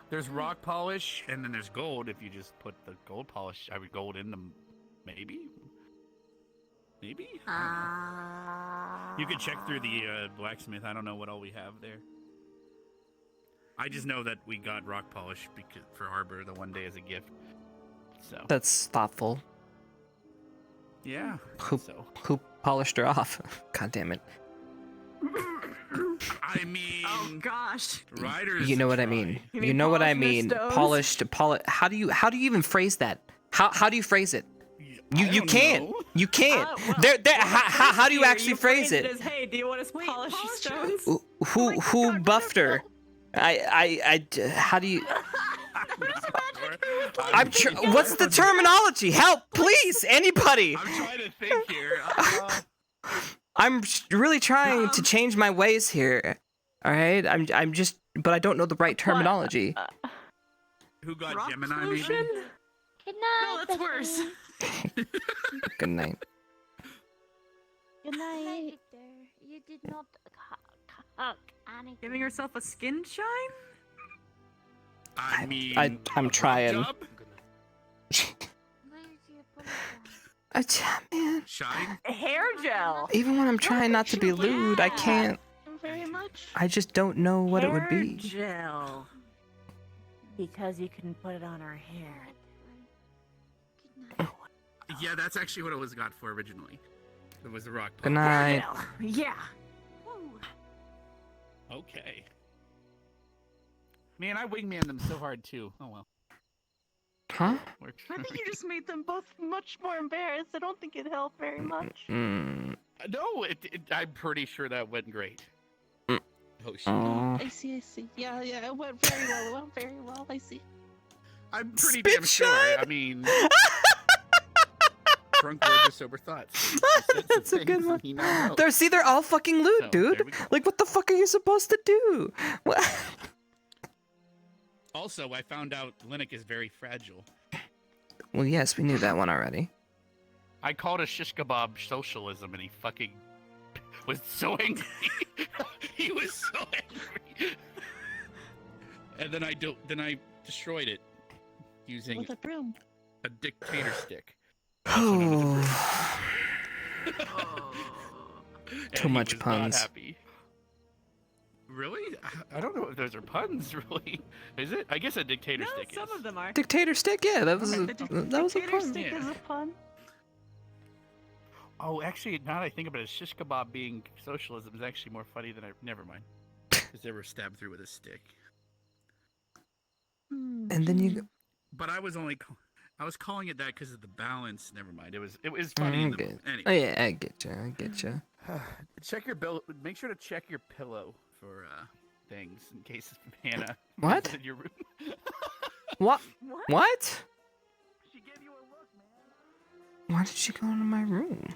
there's rock polish, and then there's gold. If you just put the gold polish, gold in them, maybe? Maybe? You could check through the blacksmith. I don't know what all we have there. I just know that we got rock polish for Harbor the one day as a gift. So That's thoughtful. yeah. Who polished her off? God damn it. I mean, Oh gosh. Riders. You know what I mean. You You mean know what I polish mean. their stones? Polished. How do you even phrase that? How do you phrase it? You don't can't. know. You can't. Well, How do you actually phrase it? As, hey, do you want us to polish your stones? Who buffed her? How do you? What's the terminology? Help, please, anybody. I'm trying to think here. I'm really trying to change my ways here. All right, I'm just, but I don't know the right terminology. Who got Rock Gemini? pollution? Maybe. Good night. No, that's worse. Good night. Good night, Victor. You did not cock anything. Giving yourself a skin shine? I mean, I'm trying. job? Man, Shine. Hair gel. even when I'm trying not to be lewd, I can't. Very much. I just don't know what it would Hair be. gel. Because you can put it on our hair. Yeah, that's actually what it was got for originally. It was the rock. Good night. Yeah. Okay. Man, I wingman them so hard too. Oh well. Huh? Works. I think you just made them both much more embarrassed. I don't think it helped very much. Mm. No, I'm pretty sure that went great. Mm. Oh shit. I see. Yeah, it went very well. I see. I'm pretty Spit damn sure. shine? I mean, drunk words or sober thoughts. That's a good one. They're all fucking lewd, So, dude. there we go. Like, what the fuck are you supposed to do? What? Also, I found out Linux is very fragile. Well, yes, we knew that one already. I called a shish kebab socialism, and he fucking was so angry. He was so angry. And then I destroyed it using With a broom. a dictator stick. Too much puns. Not happy. Really? I don't know if those are puns. Really? Is it? I guess a dictator stick is. Some of them are. Dictator stick, yeah, that was a Dictator pun. stick is a pun. Oh, actually, now that I think about it, shish kebab being socialism is actually more funny than I. Never mind. Because they were stabbed through with a stick. And then you. But I was calling it that because of the balance. Never mind. It was funny. Anyway. Oh yeah, I get you. Check your bill. Make sure to check your pillow for things in case Hannah What? is in your room. What? What? She gave you a look, man. Why did she go into my room?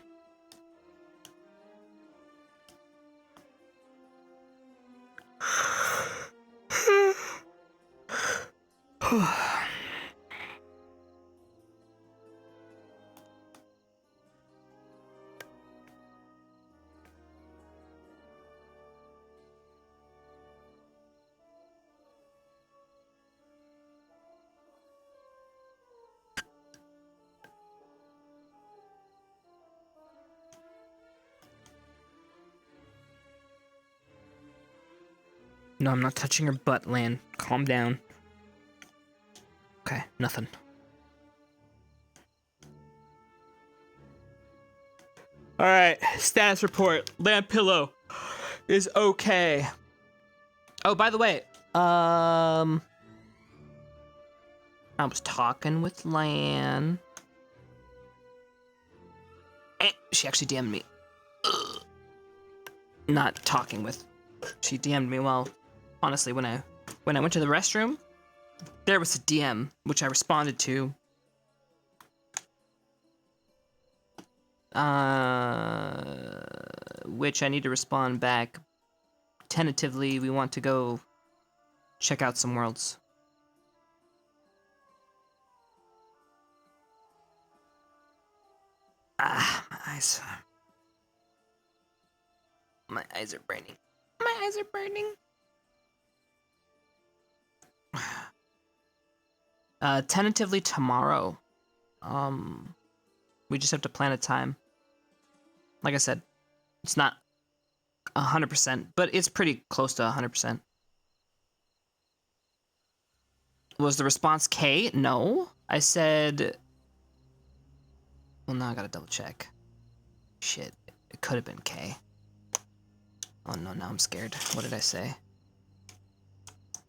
No, I'm not touching her butt, Lan. Calm down. Okay, nothing. Alright, status report. Lan pillow is okay. Oh, by the way, I was talking with Lan. She actually DM'd me. Not talking with. She DM'd me while. Honestly, when I went to the restroom, there was a DM which I responded to. Which I need to respond back. Tentatively, we want to go check out some worlds. Ah, my eyes. My eyes are burning. My eyes are burning. Tentatively tomorrow. We just have to plan a time. Like I said, it's not 100%, but it's pretty close to 100%. Was the response K? No. I said... Well, now I gotta double check. Shit, it could have been K. Oh no, now I'm scared. What did I say?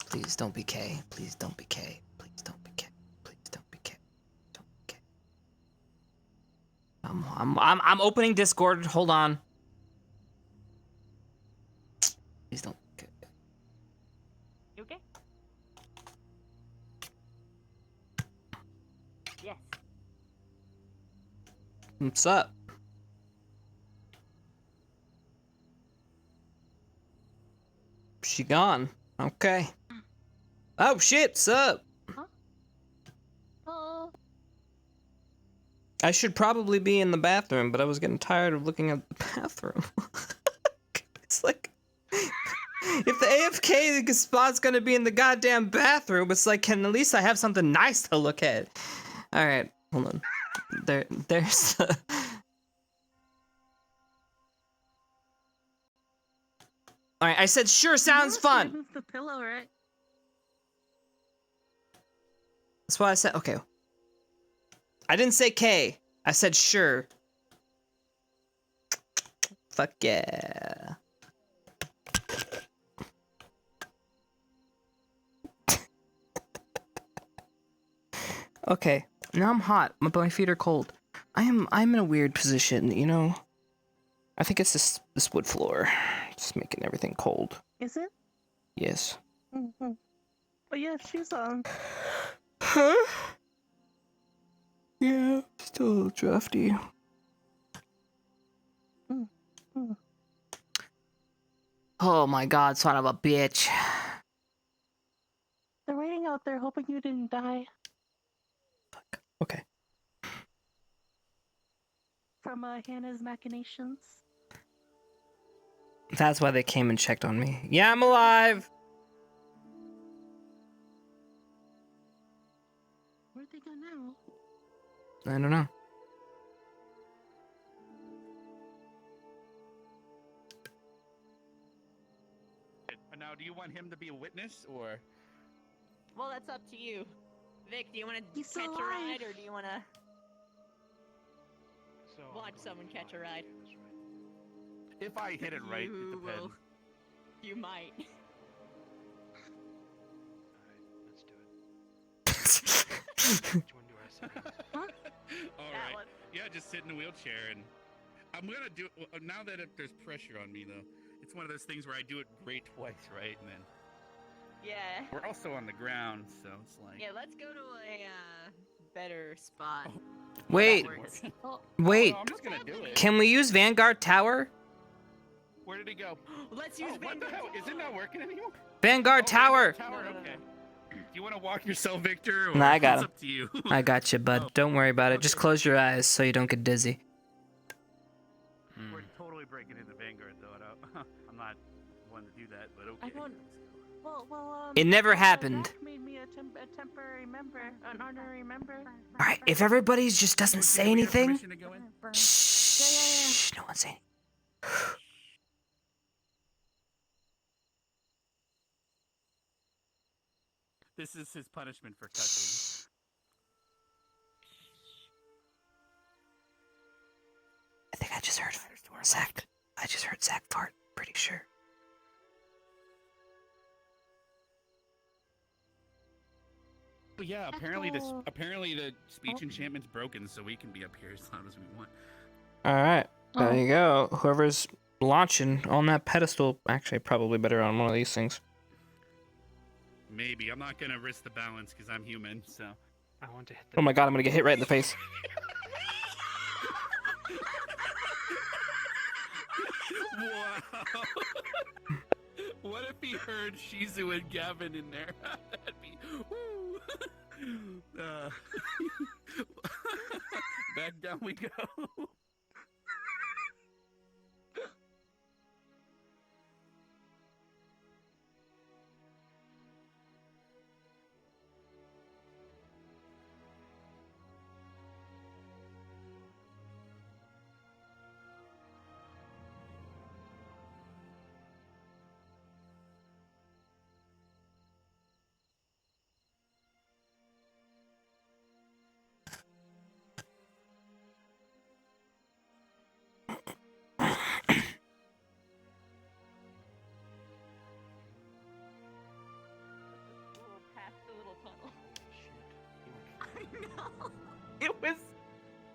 Please don't be K. Please don't be K. Please don't be K. Please don't be K. Don't be K. I'm opening Discord. Hold on. Please don't be K. You okay? Yes. What's up? She gone. Okay. Oh shit, what's up? Huh? Oh. I should probably be in the bathroom, but I was getting tired of looking at the bathroom. It's like... if the AFK spot's gonna be in the goddamn bathroom, it's like, can at least I have something nice to look at? Alright, hold on. There's... Alright, I said sure sounds fun! Move the pillow, right? That's why I said, okay. I didn't say K. I said sure. Fuck yeah. Okay, now I'm hot. My feet are cold. I'm in a weird position, you know? I think it's this wood floor. Just making everything cold. Is it? Yes. Mm-hmm. But yeah, she's on. Huh? Yeah, still a little drafty. Mm-hmm. Oh my god, son of a bitch. They're waiting out there hoping you didn't die. Okay. From Hannah's machinations. That's why they came and checked on me. Yeah, I'm alive! Where'd they go now? I don't know. Now Now, do you want him to be a witness or? Well, that's up to you. Vic, do you want to He's catch a alive. ride, or do you want to watch someone catch a ride? If I hit it right, it depends. You might. All right. Yeah, just sit in a wheelchair, and I'm gonna do it now that there's pressure on me. Though it's one of those things where I do it great twice, right? And then Yeah. we're also on the ground, so it's like. Yeah, let's go to a better spot. Wait. Wait. I'm just gonna do it. Can we use Vanguard Tower? Where did he go? Let's use what the hell? Is it not working anymore? Vanguard Tower. Tower. Okay. Do you want to walk yourself, Victor? Or Nah, I got it's him. up to you. I got you, bud. Don't worry about it. Just close your eyes so you don't get dizzy. We're totally breaking into Vanguard, though. I'm not one to do that, but okay. I won't. Well, It never happened. Zach made me a temporary member, an honorary member. All right, if everybody just doesn't say anything. Permission to go in? Shh. No one say anything. This is his punishment for touching. I think I just heard Zach. I just heard Zach fart. Pretty sure. But yeah, apparently the speech enchantment's broken, so we can be up here as loud as we want. All right, there you go. Whoever's launching on that pedestal, actually probably better on one of these things. Maybe. I'm not gonna risk the balance because I'm human, so. I want to hit Oh my god, I'm gonna get hit right in the face. Wow. What if he heard Shizu and Gavin in there? That'd be. Woo. Back down we go. Past the little tunnel. I know. It was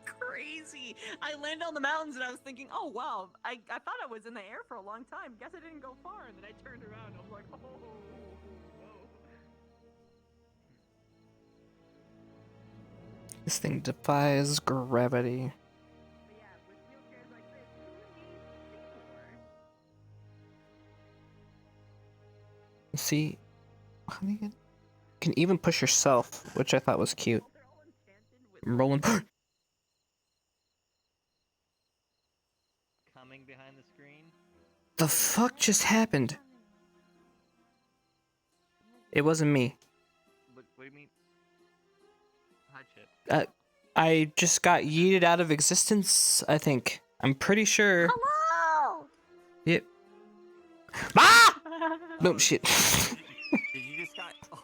crazy. I landed on the mountains and I was thinking, oh wow, I thought I was in the air for a long time. Guess I didn't go far. And then I turned around and I was like, oh no. This thing defies gravity. See, how do you get? You can even push yourself, which I thought was cute. Rolling. Coming behind the screen. The fuck just happened? It wasn't me. What do you mean? Hi, Chip. I just got yeeted out of existence, I think. I'm pretty sure. Hello! Yep. Ah! No, shit. Did you just got? Oh.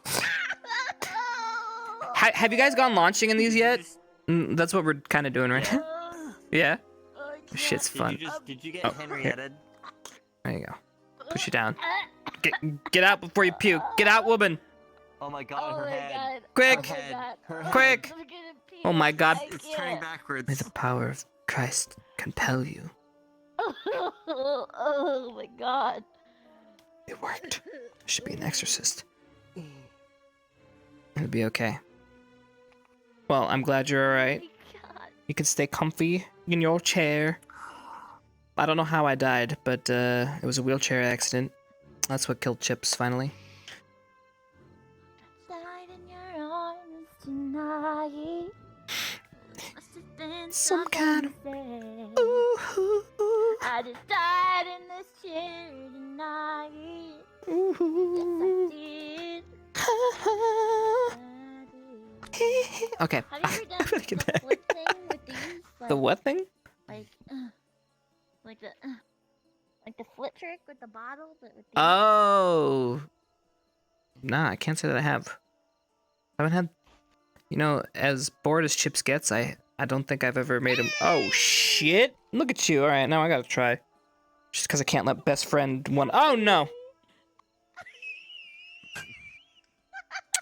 Have you guys gone launching in these yet? That's what we're kind of doing right now. Yeah. Shit's fun. Did you get Henrietted? There you go. Push it down. Get out before you puke. Get out, woman. Oh my god, her head. Quick. Her head. Her head. Quick. Oh my god. It's turning backwards. May the power of Christ compel you. Oh my god. It worked. Should be an exorcist. It'll be okay. Well, I'm glad you're alright. You can stay comfy in your chair. I don't know how I died, but it was a wheelchair accident. That's what killed Chipz finally. Died in your arms tonight. Must have been Some kind of something. ooh. I just died in this chair tonight. Ooh. Yes, Okay. I did. Have you ever done Get the back. flip thing with these? The what thing? Like the Like the flip trick with the bottle, but with the Oh. Nah, I can't say that I have. I haven't had. You know, as bored as Chipz gets, I don't think I've ever made him. Oh shit! Look at you. All right, now I gotta try. Just because I can't let best friend one. Oh no!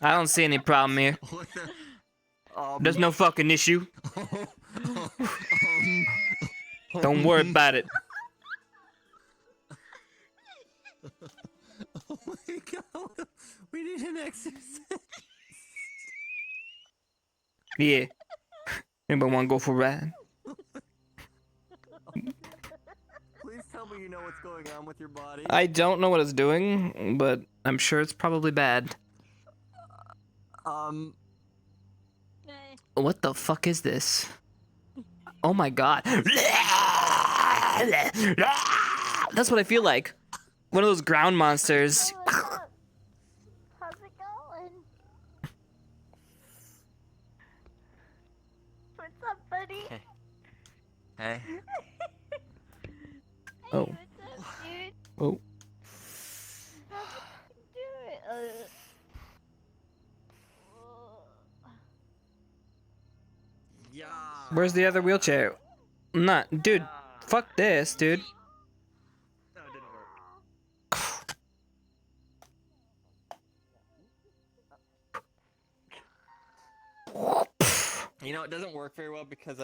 I don't see any problem here. There's no fucking issue. Don't worry about it. Oh my god, we need an exorcist. Yeah. Anybody want to go for a ride? Please tell me you know what's going on with your body. I don't know what it's doing, but I'm sure it's probably bad. What the fuck is this? Oh my god. That's what I feel like. One of those ground monsters. How's it going? What's up, buddy? Hey. Oh. What's up, dude? Oh. How's it doing? Yeah. Where's the other wheelchair? Not, dude. Fuck this, dude. No, it didn't work. You know, it doesn't work very well because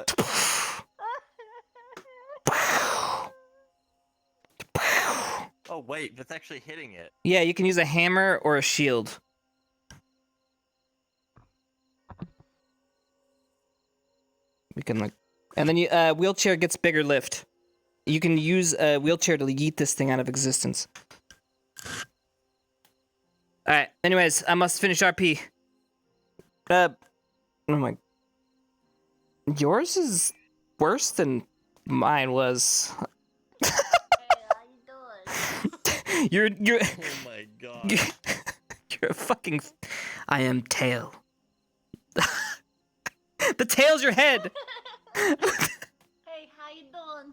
Oh wait, that's actually hitting it. Yeah, you can use a hammer or a shield. We can like, and then you wheelchair gets bigger lift. You can use a wheelchair to yeet this thing out of existence. All right. Anyways, I must finish RP. Oh my. Yours is worse than mine was. You're. Oh my god. You're a fucking. I am tail. The tail's your head. Hey, how you doing?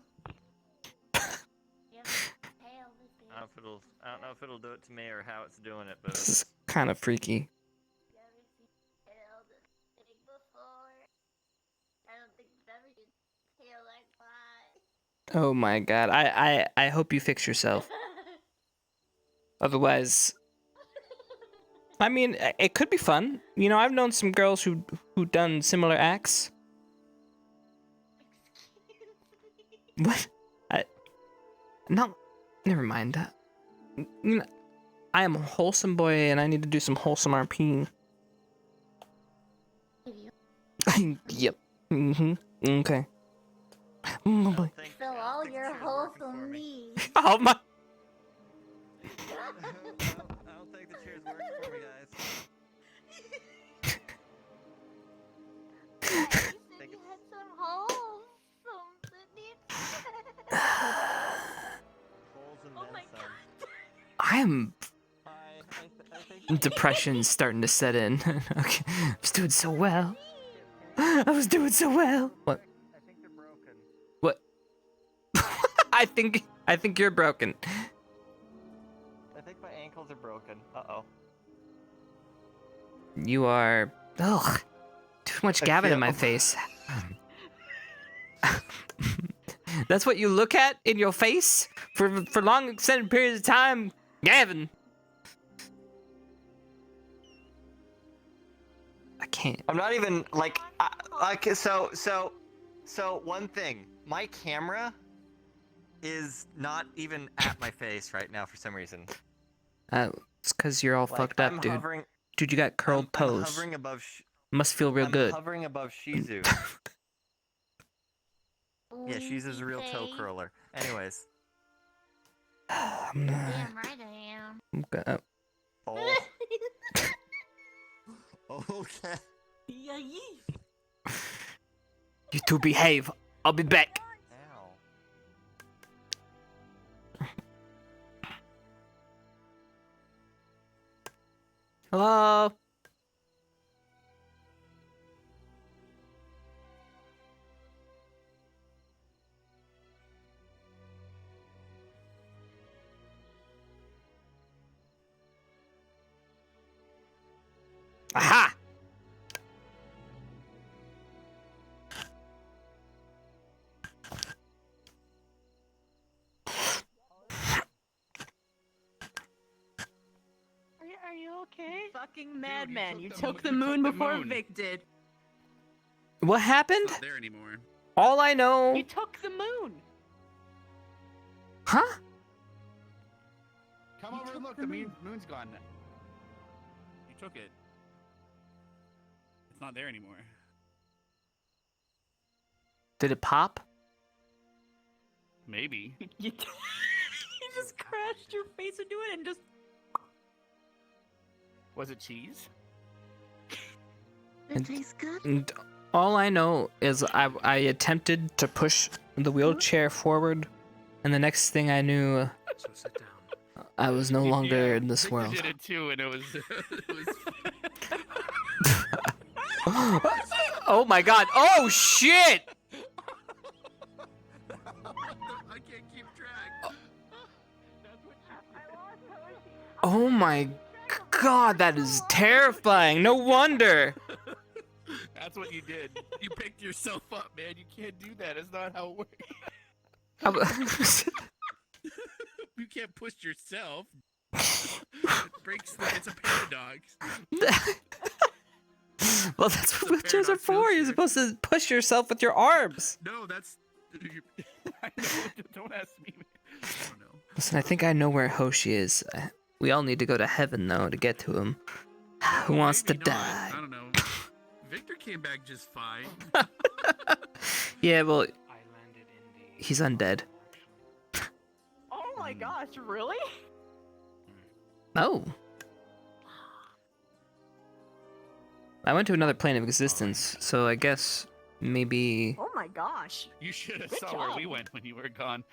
I don't know if it'll do it to me or how it's doing it, but This is kind of freaky. Oh my god. I hope you fix yourself. Otherwise, I mean, it could be fun. You know, I've known some girls who done similar acts. What? No, never mind. You know, I am a wholesome boy, and I need to do some wholesome RP. Yep. Okay. Oh boy. Fill all your wholesome needs. Oh my. I don't think the chair's working for me, guys. You said you had some wholesome needs. Oh my god. I am. Depression's starting to set in. Okay. I was doing so well. I was doing so well. What? I think they're broken. What? I think you're broken. I think my ankles are broken. Uh-oh. You are. Ugh. Too much Gavin in my face. That's what you look at in your face for long extended periods of time, Gavin. I can't. I'm not even like so one thing. My camera is not even at my face right now for some reason. It's because you're all fucked up, dude. Dude, you got curled toes. I'm hovering above. Must feel real good. I'm hovering above Shizu. Yeah, Shizu's a real toe curler. Anyways. I'm not. Damn right I am. I'm gonna. Oh. Okay. You two behave. I'll be back. Hello? Aha! Are you okay? Fucking madman! You took the moon before Vic did. What happened? Not there anymore. All I know. You took the moon. Huh? Come over and look. The moon's gone. You took it. It's not there anymore. Did it pop? Maybe. You just crashed your face into it and just. Was it cheese? It tastes good. And all I know is I attempted to push the wheelchair forward, and the next thing I knew, I was no longer in this world. I did it too, and it was. Oh my god! Oh shit! I can't keep track. Oh my god, that is terrifying. No wonder. That's what you did. You picked yourself up, man. You can't do that. It's not how it works. You can't push yourself. It breaks. It's a paradox. Well, that's what wheelchairs are for. You're supposed to push yourself with your arms. No, that's. I know. Don't ask me. I don't know. Listen, I think I know where Hoshi is. We all need to go to heaven, though, to get to him. Who wants to die? I don't know. Victor came back just fine. Yeah, well, he's undead. Oh my gosh! Really? Oh. I went to another plane of existence, so I guess maybe. Oh my gosh! You should have Good saw where job. we went when you were gone.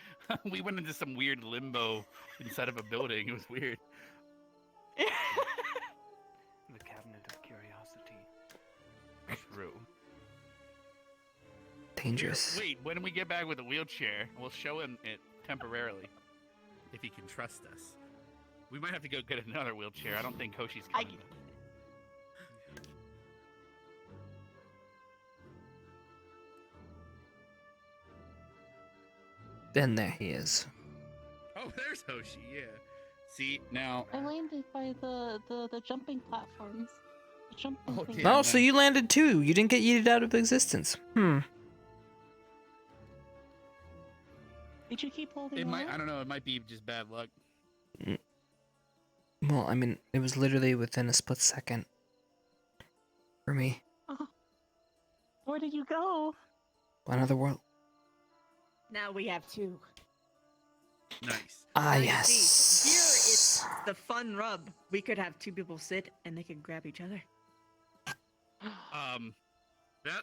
We went into some weird limbo inside of a building. It was weird. The cabinet of curiosity. True. Dangerous. Wait, when we get back with the wheelchair, we'll show him it temporarily, if he can trust us. We might have to go get another wheelchair. I don't think Hoshi's coming. Then there he is. Oh, there's Hoshi. Yeah. See now. I landed by the jumping platforms. The jumping thing. Oh, so you landed too. You didn't get yeeted out of existence. Did you keep holding It on? might. I don't know. It might be just bad luck. Well, I mean, it was literally within a split second. For me. Oh. Where did you go? Another world. Now we have two. Nice. Ah, Now you yes. see, here it's the fun rub. We could have two people sit and they could grab each other. That.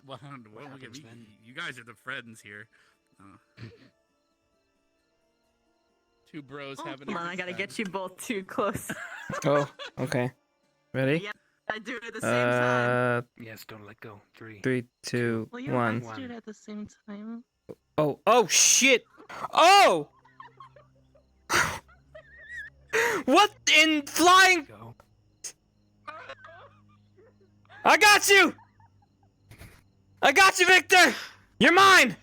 Well, I don't know. What happens then? You guys are the friends here. Two bros having. Come on, I gotta get you both too close. Oh, okay. Ready? Yep, I do it at the same time. Yes, don't let go. 3, 3, 2, Well, you 1. guys do it at the same time. Oh, shit! Oh! What in flying? I got you! I got you, Victor! You're mine!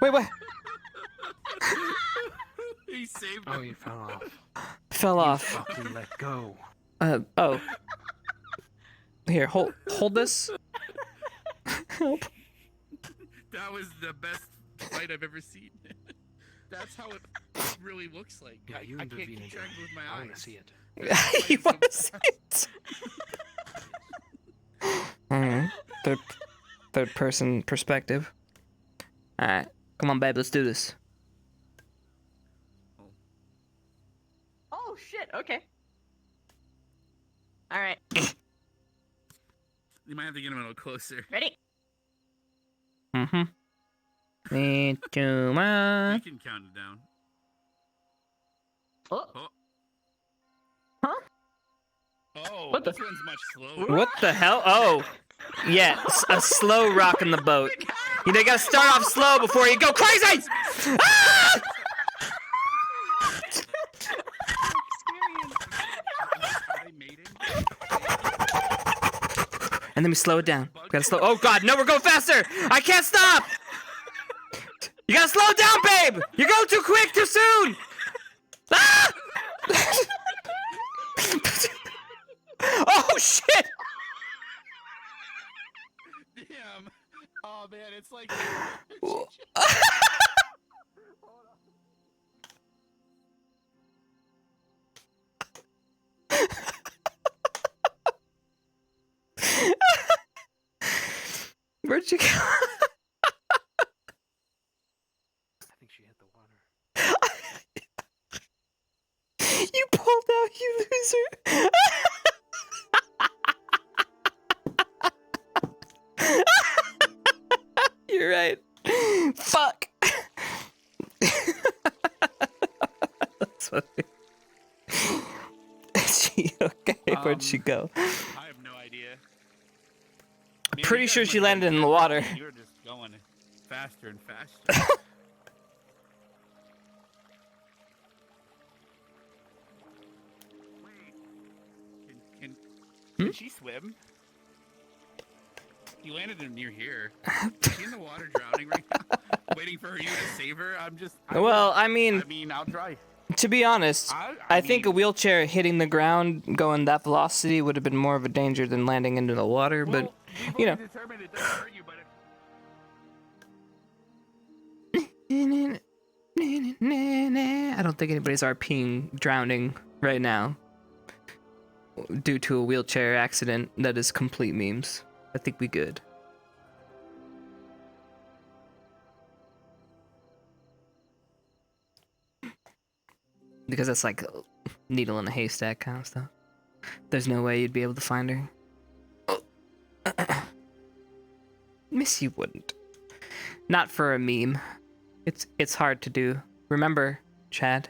Wait, what? He saved Oh, you fell off. Fell off. Fucking let go. Oh. Here, hold this. Help. That was the best fight I've ever seen. That's how it really looks like. Yeah, you I and can't Davina keep track do it. with my I eyes. want to see it. You want to see it? Third person perspective. Alright. Come on, babe, let's do this. Oh shit, okay. Alright. You might have to get him a little closer. Ready? Me too, ma. You can count it down. Oh. Oh, What the- this one's much slower. What the hell? Oh. Yeah, a slow rock in the boat. You know, you gotta start off slow before you go crazy! Ah! And then we slow it down. We gotta slow. Oh God, no, we're going faster. I can't stop. You gotta slow it down, babe. You're going too quick, too soon. Ah! Oh shit. Damn. Oh man, it's like. Where'd you go? I think she hit the water. You pulled out, you loser. You're right. Fuck. That's funny. Is she okay? Where'd she go? I have no idea. I'm pretty sure she landed in the water. You're just going faster and faster. Wait, can she swim? You landed near here. Is she in the water drowning right now? Waiting for you to save her? Well, I mean, I'll try. To be honest, I think a wheelchair hitting the ground going that velocity would have been more of a danger than landing into the water, but, you know. Determined it doesn't hurt you, but I don't think anybody's RPing drowning right now due to a wheelchair accident that is complete memes. I think we good. Because that's like a needle in a haystack kind of stuff. There's no way you'd be able to find her. Miss you wouldn't. Not for a meme. It's hard to do. Remember, Chad?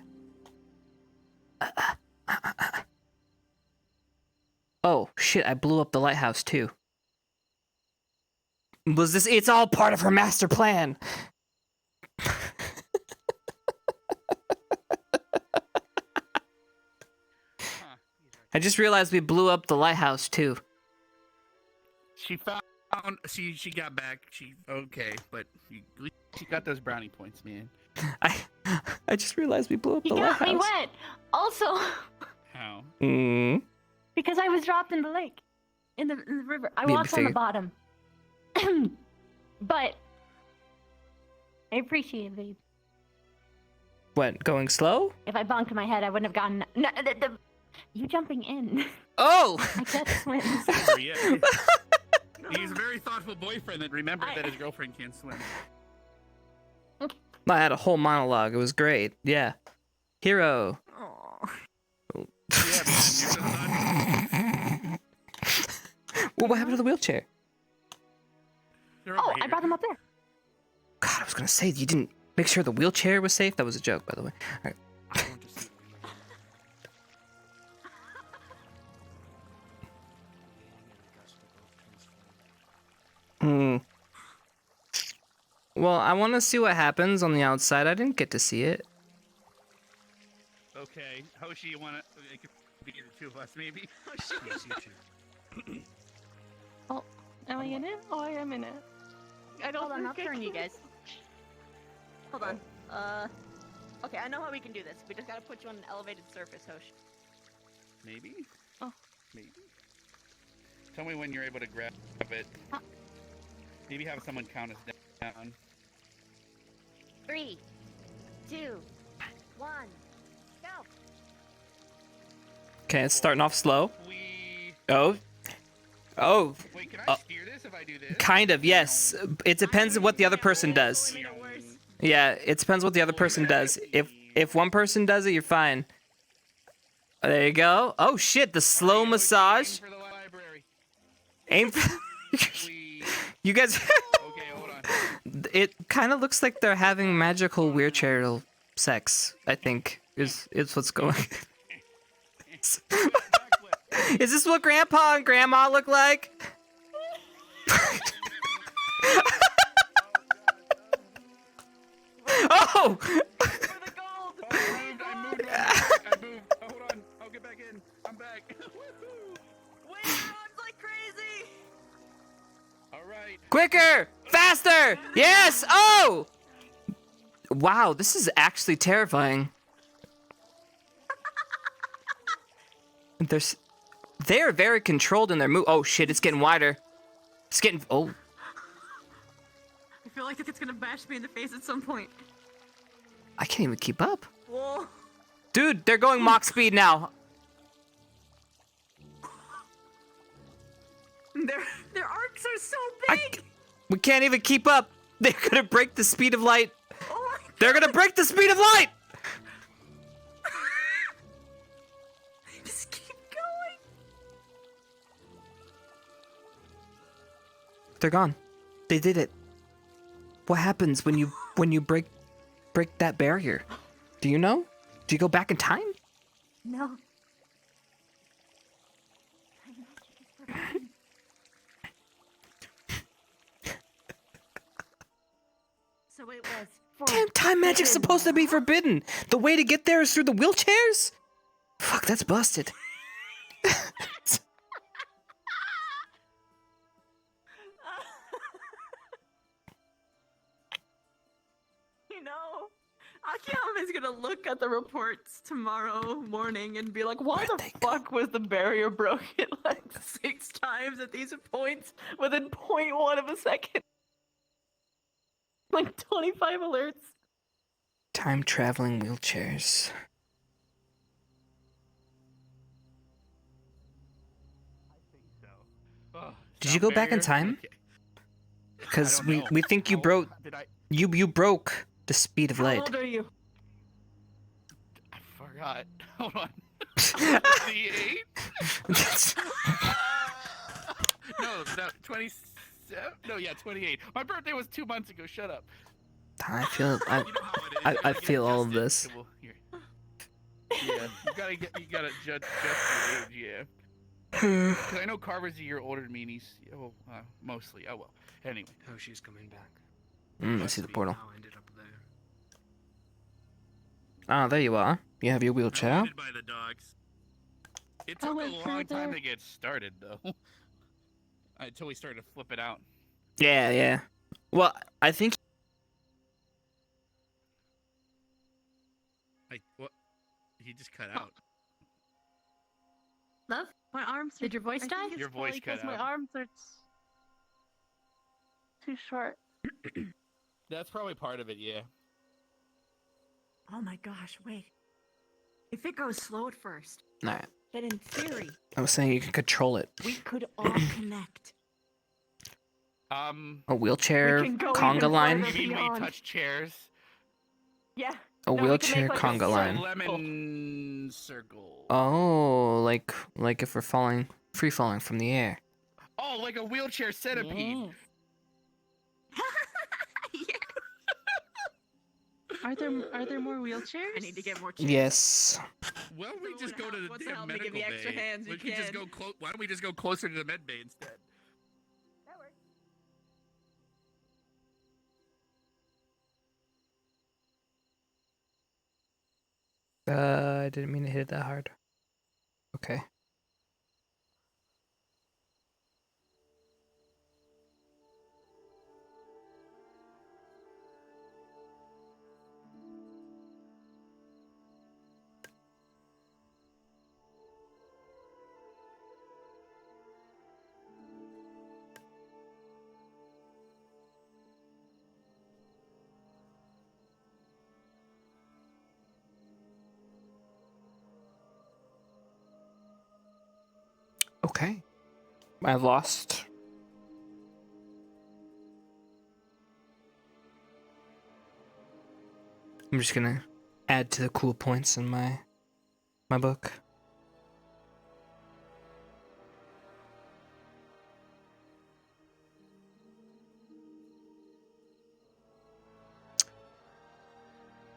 Oh, shit, I blew up the lighthouse too. Was this? It's all part of her master plan. I just realized we blew up the lighthouse too. she found. She got back. Okay, but she got those brownie points, man. I just realized we blew up the You got lighthouse. me wet. Also, How? because I was dropped in the lake, in the river. I Yeah, walked on the figured. bottom. But I appreciate it, babe. What? Going slow? If I bonked my head, I wouldn't have gotten. No, you jumping in. Oh! I can't swim. Oh, yeah. He's a very thoughtful boyfriend that remembered that his girlfriend can't swim. I had a whole monologue. It was great. Yeah. Hero. Yeah, man, Well, what happened to the wheelchair? Oh, I brought them up there. God, I was gonna say, you didn't make sure the wheelchair was safe? That was a joke, by the way. All right. Well, I want to see what happens on the outside. I didn't get to see it. Okay, Hoshi, you wanna? It could be the two of us, maybe. Oh, am I in it? Oh, I am in it. I don't Hold on, I'll think I turn you can- guys. Hold on. Okay, I know how we can do this. We just gotta put you on an elevated surface, Hosh. Maybe. Oh. Maybe. Tell me when you're able to grab it. Maybe have someone count us down. 3, 2, 1, go. Okay, it's starting off slow. Oh. Oh. Wait, can I steer this if I do this? Kind of, yes. It depends on what the other person does. Yeah, it depends what the other person does. If one person does it, you're fine. There you go. Oh shit, the slow massage. Aim for you guys. It kind of looks like they're having magical wheelchair sex, I think, is what's going. Is this what Grandpa and Grandma look like? Oh! I moved. Hold on. I'll get back in. I'm back. Wait, runs like crazy! Quicker! Faster! Yes! Oh! Wow, this is actually terrifying. They're very controlled in their move. Oh shit, it's getting wider. It's getting, oh. I feel like it's gonna bash me in the face at some point. I can't even keep up. Whoa. Dude, they're going Mach speed now. Their arcs are so big. We can't even keep up. They're gonna break the speed of light. Oh my God. They're gonna break the speed of light. Just keep going. They're gone. They did it. What happens when you break that barrier? Do you know? Do you go back in time? No. So it was. Damn, time magic's supposed to be forbidden. The way to get there is through the wheelchairs? Fuck, that's busted. You know, Akiyama is gonna look at the reports tomorrow morning and be like, why the fuck was the barrier broken like 6 times at these points within 0.1 of a second? Like 25 alerts. Time traveling wheelchairs. Did you go back in time? Because we think you broke you broke the speed of light. How old are you? I forgot. Hold on. 28? No, 27. No, yeah, 28. My birthday was 2 months ago. Shut up. I feel I feel all of this. Here. Yeah, you gotta judge your age, yeah. 'Cause I know Carver's a year older than me, and he's mostly. Oh well. Anyway. Oh, she's coming back. I see the portal. How I ended up there. Ah, there you are. You have your wheelchair. By the dogs. It took a long time to get started, though. Until we started to flip it out. Yeah, yeah. Well, I think. What? He just cut out. Love? My arms. Did your voice die? Your voice cut out. My arms are too short. That's probably part of it, yeah. Oh my gosh, wait. If it goes slow at first, Alright. then in theory, I was saying you can control it. we could all connect. A wheelchair conga line. You mean we touch chairs? Yeah. A wheelchair conga line. Lemon circle. Oh, like if we're free falling from the air. Oh, like a wheelchair centipede. Are there more wheelchairs? I need to get more chairs. Yes. Why don't we just go to the damn me medical give me extra bay? hands, We you can just can. go why don't we just go closer to the med bay instead? I didn't mean to hit it that hard. Okay. Okay. I lost. I'm just gonna add to the cool points in my book.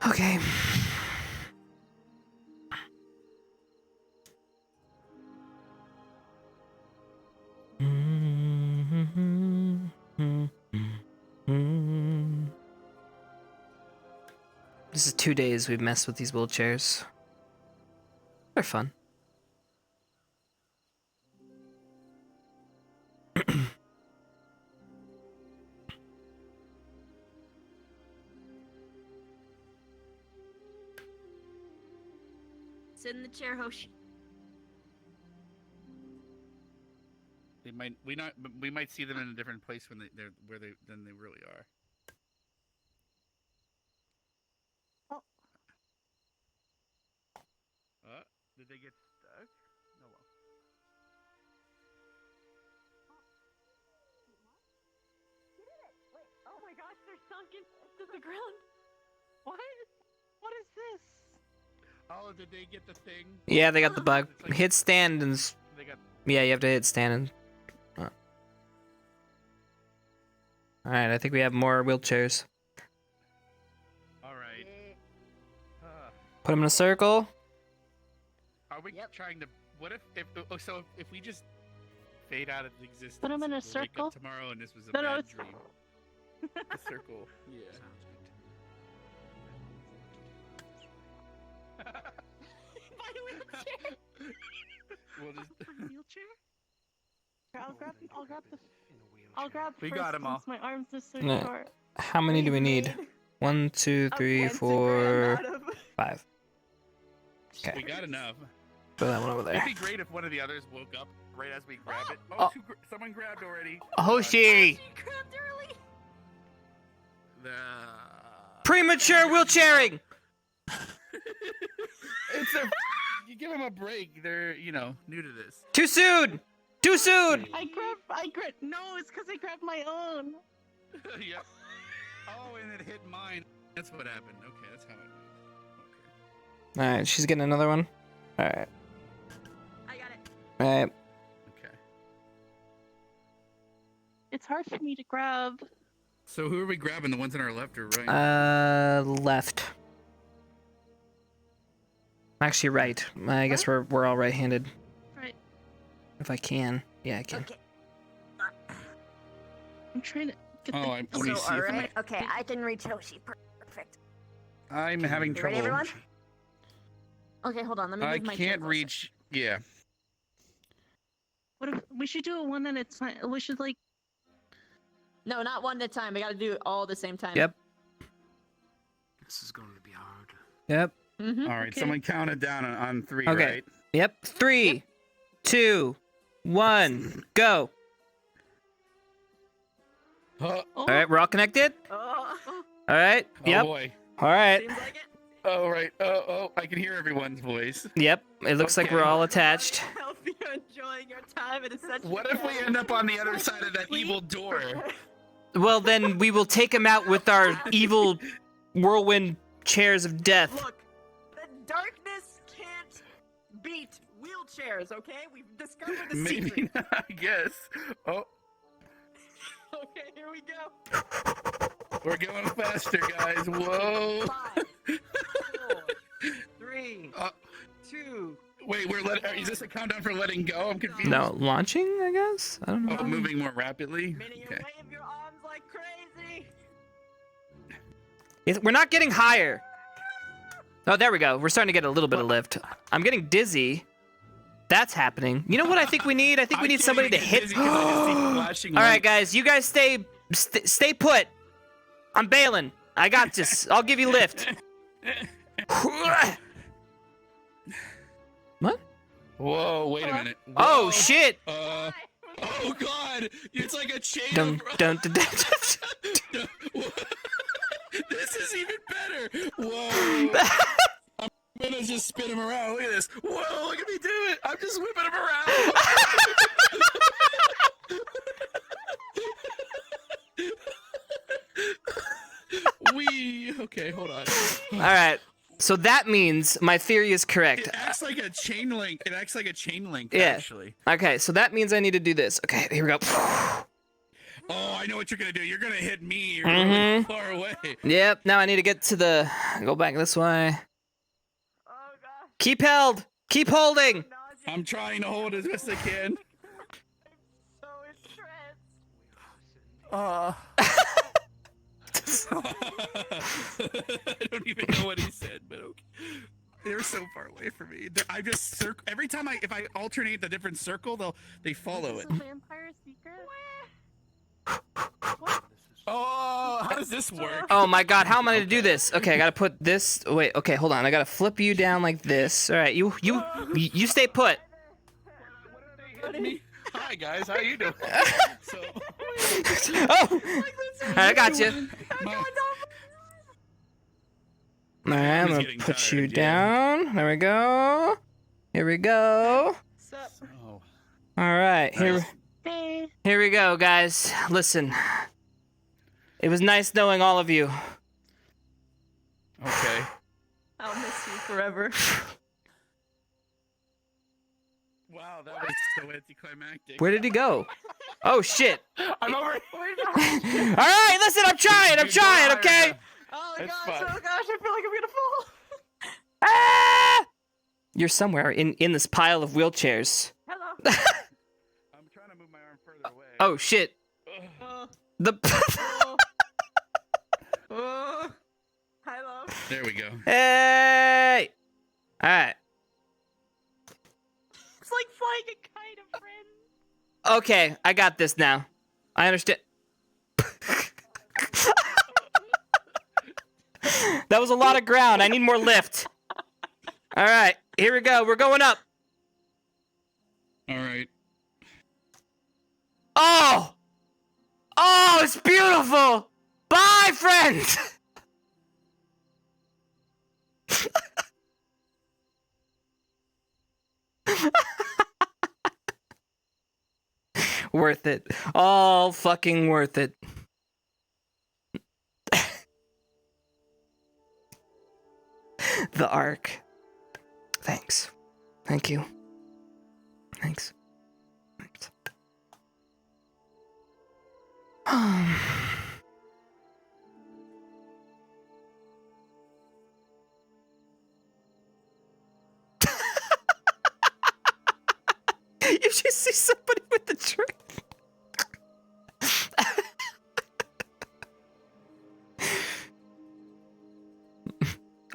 Okay. This is 2 days we've messed with these wheelchairs. They're fun. Sit in the chair, Hoshi. They might we might see them in a different place when than they really are. Oh. Did they get stuck? No. Well. Oh my gosh, they're sunken to the ground. What? What is this? Oh, did they get the thing? Yeah, they got the bug. Hit stand and. They got. Yeah, you have to hit stand and. All right, I think we have more wheelchairs. All right. Put them in a circle. Are we trying to? What if if we just fade out of existence? Put 'em in a we'll circle? Wake up tomorrow and this was a No, bad it's- dream. A circle. Yeah. By a wheelchair. We'll just. Wheelchair? I'll grab the We first got 'em all. since my arms are so No. short. How many do we need? 1, 2, 3, 4, 5. Okay. We got enough. Put that one over there. It'd be great if one of the others woke up right as we grab it. Oh. Someone grabbed already. Hoshi! Grabbed early. Premature wheelchairing! It's a. You give them a break. They're new to this. Too soon! Too soon! I grabbed. No, it's because I grabbed my own. Yep. Oh, and it hit mine. That's what happened. Okay, that's how it went. Alright, she's getting another one. Alright. I got it. Alright. Okay. It's hard for me to grab. So who are we grabbing? The ones on our left or right? Left. Actually, right. I guess we're all right-handed. Right. If I can. Yeah, I can. Okay. I'm trying to get Oh, the. let me see if Alright, okay, I can reach Hoshi. Perfect. I'm having You ready, trouble. everyone? Okay, hold on. Let me I move my chair can't closer. reach. Yeah. What if we should do it one at a time? We should like. No, not one at a time. We gotta do it all at the same time. Yep. This is going to be hard. Yep. Mm-hmm. All right, Okay. someone count it down on 3, Okay. right? Yep. 3, 2, 1, go. Oh, Alright, we're all connected? Oh, Alright. Yep. boy. Alright. seems like it. Oh, right. Oh, I can hear everyone's voice. Yep. It looks like we're all attached. I hope you're enjoying your time at Ascension. What if we end up on the other side of that evil door? Well, then we will take him out with our evil whirlwind chairs of death. Look, the darkness can't beat wheelchairs, okay? We've discovered the Maybe secret. not, I guess. Oh, Okay, here we go. we're going faster, guys. Whoa. 5, 4, 3, 2. Wait, is this a countdown for letting go? I'm confused. No, launching, I guess? I don't know. Oh, moving more rapidly? Minnie, you Okay. wave your arms like crazy. We're not getting higher. Oh, there we go. We're starting to get a little bit of lift. I'm getting dizzy. That's happening. You know what I think we need? I think we need somebody to hit. All right, guys. You guys stay put. I'm bailing. I got this. I'll give you lift. What? Whoa, wait a minute. Oh, Whoa. shit. Oh, God. It's like a chain Dun, of... dun, dun, dun. This is even better. Whoa. I'm gonna just spin him around. Look at this. Whoa, look at me do it. I'm just whipping him around. Okay, hold on. All right. So that means my theory is correct. It acts like a chain link. It acts like a chain link, Yeah. actually. Okay, so that means I need to do this. Okay, here we go. Oh, I know what you're gonna do. You're gonna hit me. You're Mhm. really far away. Yep, now I need to get to the... Go back this way. Keep held! Keep holding! I'm trying to hold as best I can. I don't even know what he said, but okay. They're so far away from me. I just every time if I alternate the different circle, they follow it. Vampire secret? Oh, does this work? Oh my god, how am I gonna do this? Okay, I gotta put this. Wait, okay, hold on. I gotta flip you down like this. All right, you stay put. Hi guys, how you doing? Oh, I got you. All right, I'm gonna put you down. There we go. Here we go. All right, here we go, guys. Listen, it was nice knowing all of you. Okay. I'll miss you forever. Wow, that was so anticlimactic. Where did he go? Oh shit! I'm over. All right, listen, I'm trying, okay? Oh my It's gosh, fine. oh gosh, I feel like I'm gonna fall. Ah! You're somewhere in this pile of wheelchairs. Hello. I'm trying to move my arm further away. Oh shit! The. Hi, love. There we go. Hey! All right. It's like flying a kite, a friend. Okay, I got this now. I understand. That was a lot of ground. I need more lift. All right, here we go. We're going up. All right. Oh! Oh, it's beautiful! Bye, friends! Worth it. All fucking worth it. The arc. Thanks. Thank you. Thanks. Thanks. You should see somebody with the drink.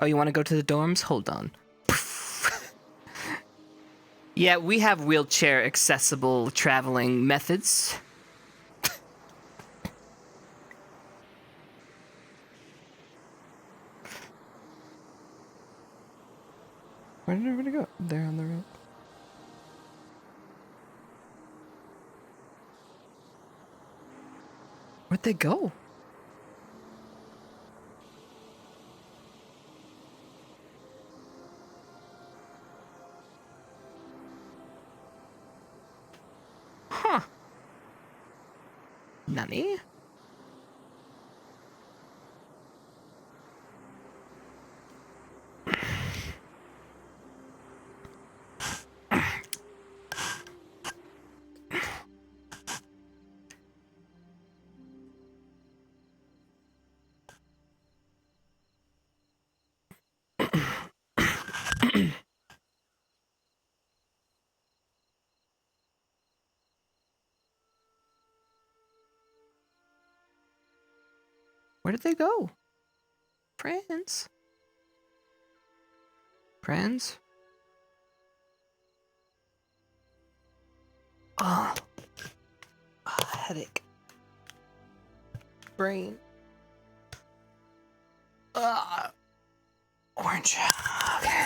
Oh, you want to go to the dorms? Hold on. Yeah, we have wheelchair accessible traveling methods. Where did everybody go? There on the right. Where'd they go? Huh. Nani? Where did they go? Friends? Friends? Oh. Headache. Brain. Orange. Okay.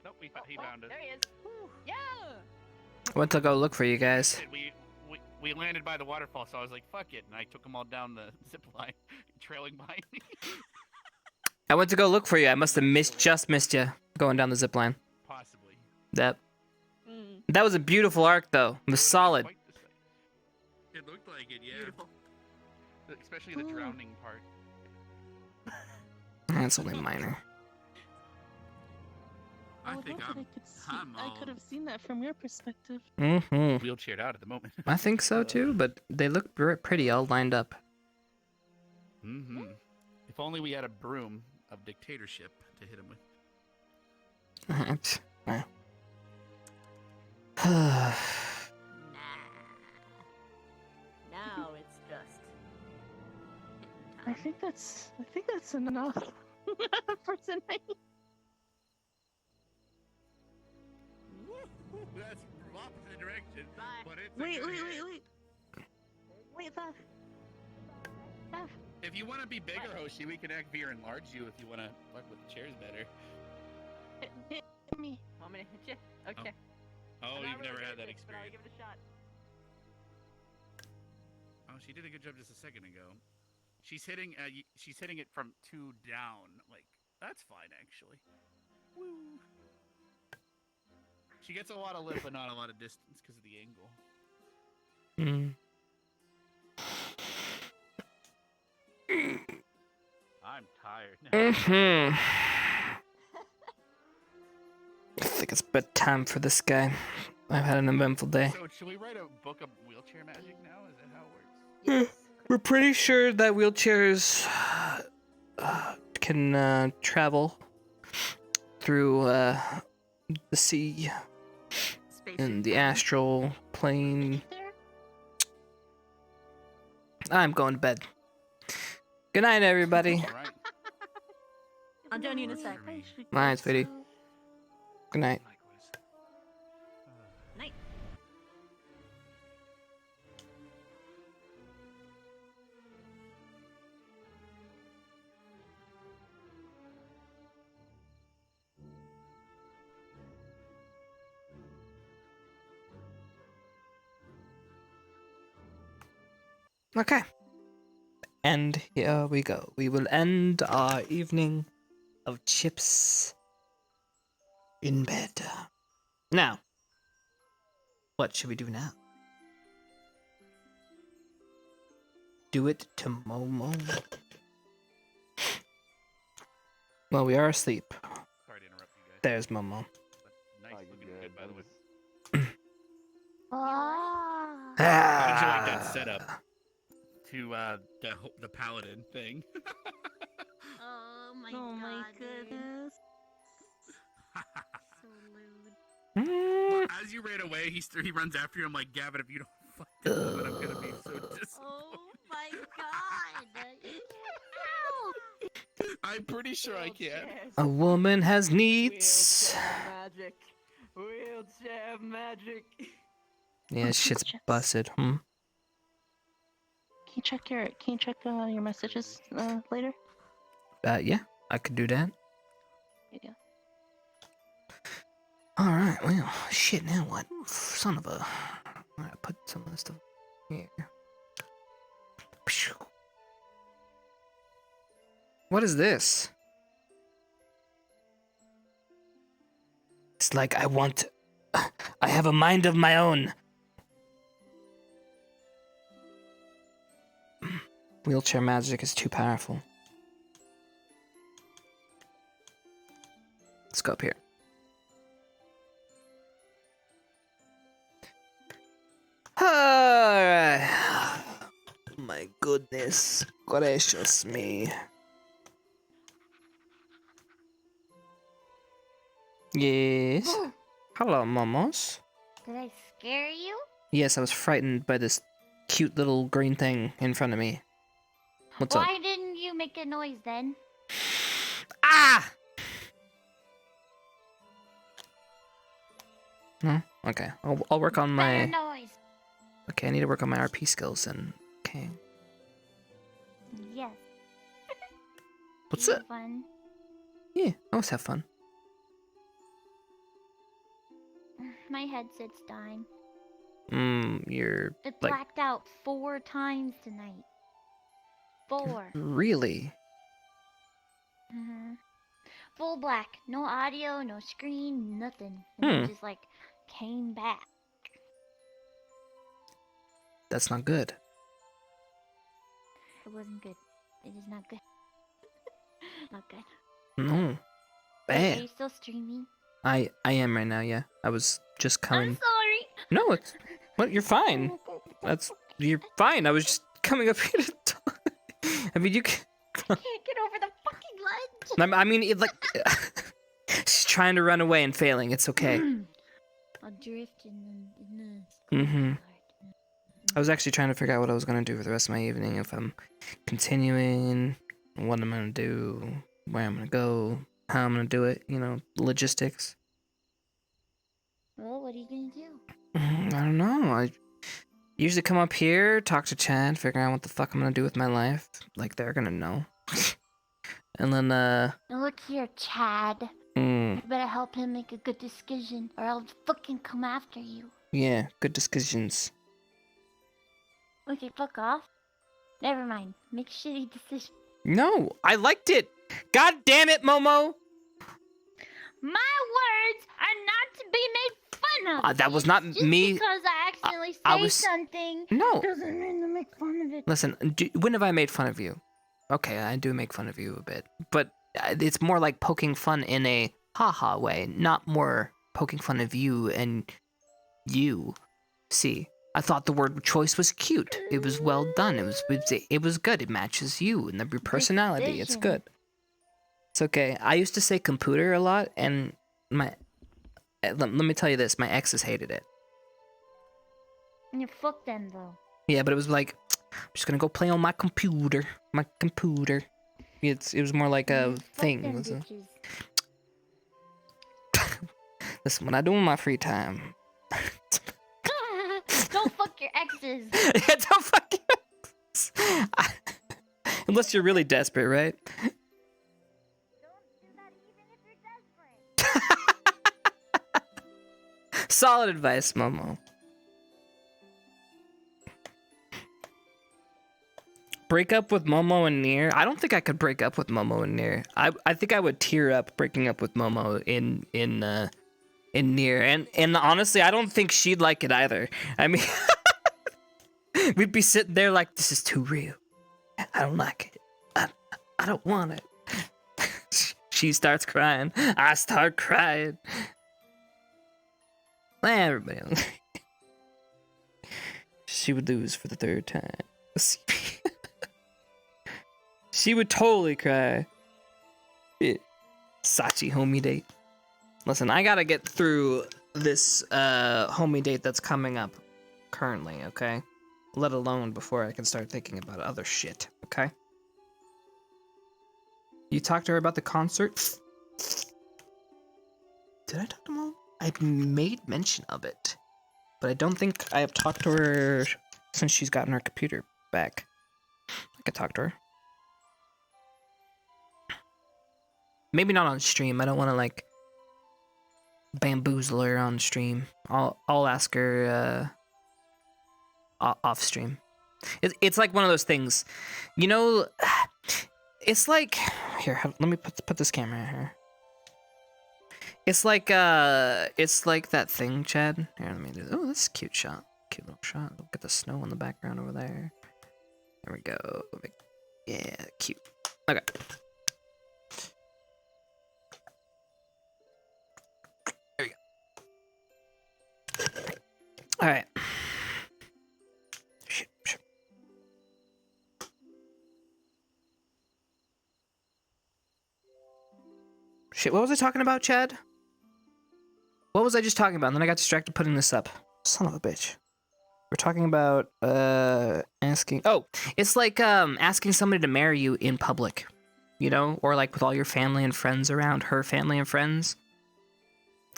Nope, he found us. There he is. Yeah. I went to go look for you guys. We landed by the waterfall, so I was like, fuck it, and I took them all down the zip line, trailing behind me. I went to go look for you. I must have just missed you going down the zip line. Possibly. That was a beautiful arc, though. It was solid. It looked like it, yeah. Beautiful. Especially the drowning part. That's only minor. I think I could have seen that from your perspective. Mm-hmm. Wheelchaired out at the moment. I think so too, but they look pretty all lined up. Mm-hmm. If only we had a broom of dictatorship to hit him with. Now it's just. I think that's enough. for tonight. That's opposite direction. But it's Wait. Wait, Beth. If you want to be bigger, Hoshi, we can act VR enlarge you if you want to fuck with the chairs better. Hit me. Want me to hit you? Okay. Oh, I'm not you've really never good had at that this, but I'll experience. give it a shot. Oh, she did a good job just a second ago. She's hitting it from 2 down. Like, that's fine, actually. Woo. She gets a lot of lift, but not a lot of distance because of the angle. I'm tired now. I think it's bedtime for this guy. I've had an eventful day. So, should we write a book of wheelchair magic now? Is that how it works? We're pretty sure that wheelchairs can travel through the sea and the astral plane. I'm going to bed. Good night, everybody. I'll join you in a sec. Good night, sweetie. Good night. Night. Okay. And here we go. We will end our evening of Chipz in bed. Now, what should we do now? Do it to Momo. Well, we are asleep. Sorry to interrupt you guys. There's Momo. Nice looking good, by the way. Ah. I enjoyed that setup to the paladin thing. Oh my goodness. So lewd. As you ran away, he runs after you. I'm like, Gavin, if you don't fuck this woman, I'm gonna be so disappointed. Oh my god. I'm pretty sure I can. A woman has needs. Wheelchair magic. Yeah, shit's busted. Can you check your messages later? Yeah, I could do that. Yeah. Alright, well, shit, now what? Son of a... Alright, put some of this stuff here. What is this? It's like I have a mind of my own. Wheelchair magic is too powerful. Let's go up here. Alright. My goodness gracious me. Yes. Hello, Momos. Did I scare you? Yes, I was frightened by this cute little green thing in front of me. What's up? Why didn't you make a noise then? Ah! No? Okay. I'll work on Better my... noise. Okay, I need to work on my RP skills and... Okay. Yes. What's You have it? Fun. Yeah, I always have fun. My headset's dying. You're... It like... blacked out 4 times tonight. 4. Really? Full black. No audio, no screen, nothing. And it just like came back. That's not good. It wasn't good. It is not good. Not good. No. Wait, are Bad. you still streaming? I am right now, yeah. I was just coming... I'm sorry. No, it's... What? You're fine. You're fine. I was just coming up here to talk. I mean, you can... I can't get over the fucking ledge. I mean, it, like... She's trying to run away and failing. It's okay. I'll drift in the... I was actually trying to figure out what I was going to do for the rest of my evening. If I'm continuing, what I'm going to do. where I'm gonna go, how I'm gonna do it, you know, logistics. Well, what are you gonna do? I don't know. I usually come up here, talk to Chad, figure out what the fuck I'm gonna do with my life. Like, they're gonna know. And then, Now look here, Chad. mm, You better help him make a good decision, or I'll fucking come after you. yeah, good discussions. Okay, fuck off. Never mind. Make shitty decisions. No, I liked it. God damn it, Momo. My words are not to be made fun of. That was not Just me. because I accidentally I say was- something No. doesn't mean to make fun of it. Listen, when have I made fun of you? Okay, I do make fun of you a bit, but it's more like poking fun in a haha way, not more poking fun of you and you. See, I thought the word choice was cute. It was well done. It was good. It matches you and your personality. It's good. It's okay. I used to say computer a lot, and let me tell you this: my exes hated it. You fuck them though. Yeah, but it was like, I'm just gonna go play on my computer. My computer. It was more like a thing. It was Listen, when I do in my free time. Don't fuck your exes. Yeah, don't fuck your exes. Unless you're really desperate, right? Solid advice, Momo. Break up with Momo and Nier? I don't think I could break up with Momo and Nier. I think I would tear up breaking up with Momo in Nier. And honestly, I don't think she'd like it either. I mean, we'd be sitting there like, this is too real. I don't like it. I don't want it. She starts crying. I start crying. Everybody else. She would lose for the third time. She would totally cry. Sachi homie date. Listen, I gotta get through this homie date that's coming up currently, okay? Let alone before I can start thinking about other shit, okay? You talked to her about the concert? Did I talk to Mom? I made mention of it, but I don't think I have talked to her since she's gotten her computer back. I could talk to her. Maybe not on stream. I don't want to like bamboozle her on stream. I'll ask her off stream. It's like one of those things, you know. It's like here. Let me put this camera in here. It's like that thing, Chad. Here, let me do. Oh, this is a cute shot. Cute little shot. Look at the snow in the background over there. There we go. Yeah, cute. Okay. There we go. All right. Shit. Shit. What was I talking about, Chad? What was I just talking about? And then I got distracted putting this up. Son of a bitch. We're talking about asking. Oh, it's like asking somebody to marry you in public, you know, or like with all your family and friends around, her family and friends.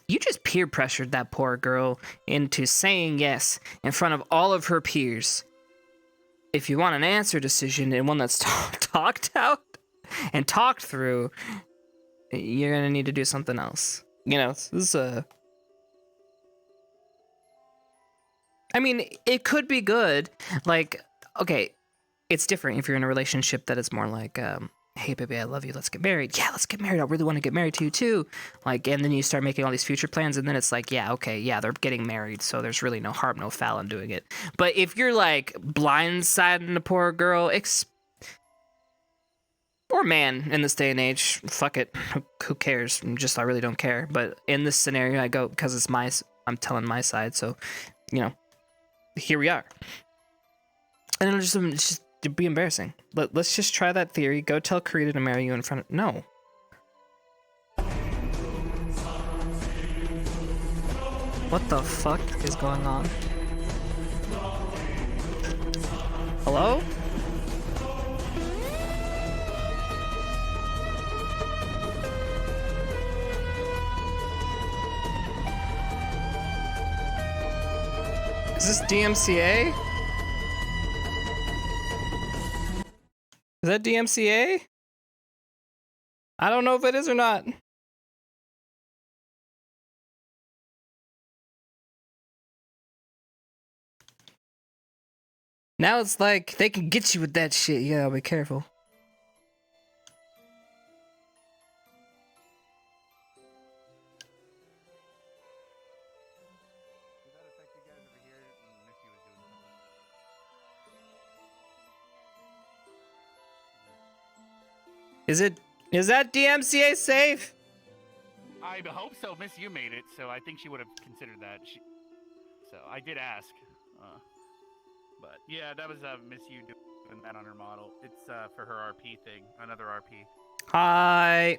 You just peer pressured that poor girl into saying yes in front of all of her peers. If you want an answer decision and one that's talked out and talked through, you're gonna need to do something else. You know, this is a. I mean, it could be good. Like, okay, it's different if you're in a relationship that is more like, hey, baby, I love you. Let's get married. Yeah, let's get married. I really want to get married to you, too. Like, and then you start making all these future plans, and then it's like, yeah, okay, yeah, they're getting married, so there's really no harm, no foul in doing it. But if you're, like, blindsiding the poor girl, or man in this day and age, fuck it. Who cares? I really don't care. But in this scenario, I go, because it's I'm telling my side, so, you know. Here we are. And it'll just be embarrassing. Let's just try that theory. Go tell Karita to marry you in front of... No. What the fuck is going on? Hello? Is this DMCA? Is that DMCA? I don't know if it is or not. Now it's like they can get you with that shit. You gotta be careful. Is that DMCA safe? I hope so. Miss You made it, so I think she would have considered that. So I did ask. But yeah, that was Miss You doing that on her model. It's for her RP thing, another RP. Hi.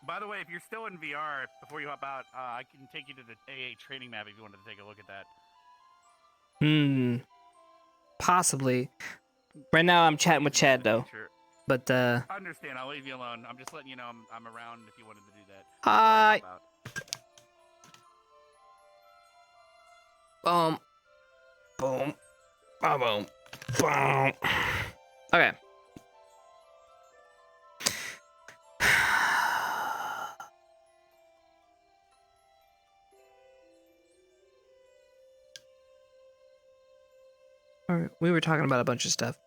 By the way, if you're still in VR, before you hop out, I can take you to the AA training map if you wanted to take a look at that. Possibly. Right now I'm chatting with Chad though. But I understand. I'll leave you alone. I'm just letting you know I'm around if you wanted to do that. Hi. Boom. Boom. Boom. Boom. Boom. Okay. All right. We were talking about a bunch of stuff.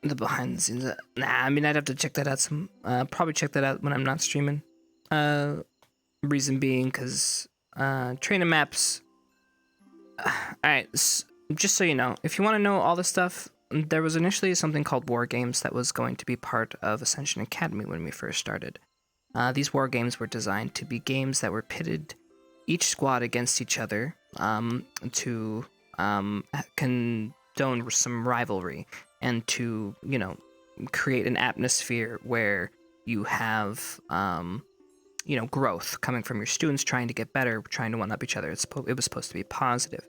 The behind the scenes. I mean, I'd have to check that out some. Probably check that out when I'm not streaming. Reason being, because training maps. Alright, just so you know, if you want to know all this stuff, there was initially something called War Games that was going to be part of Ascension Academy when we first started. These War Games were designed to be games that were pitted each squad against each other to condone some rivalry and to, you know, create an atmosphere where you have, you know, growth coming from your students trying to get better, trying to one-up each other. It was supposed to be positive.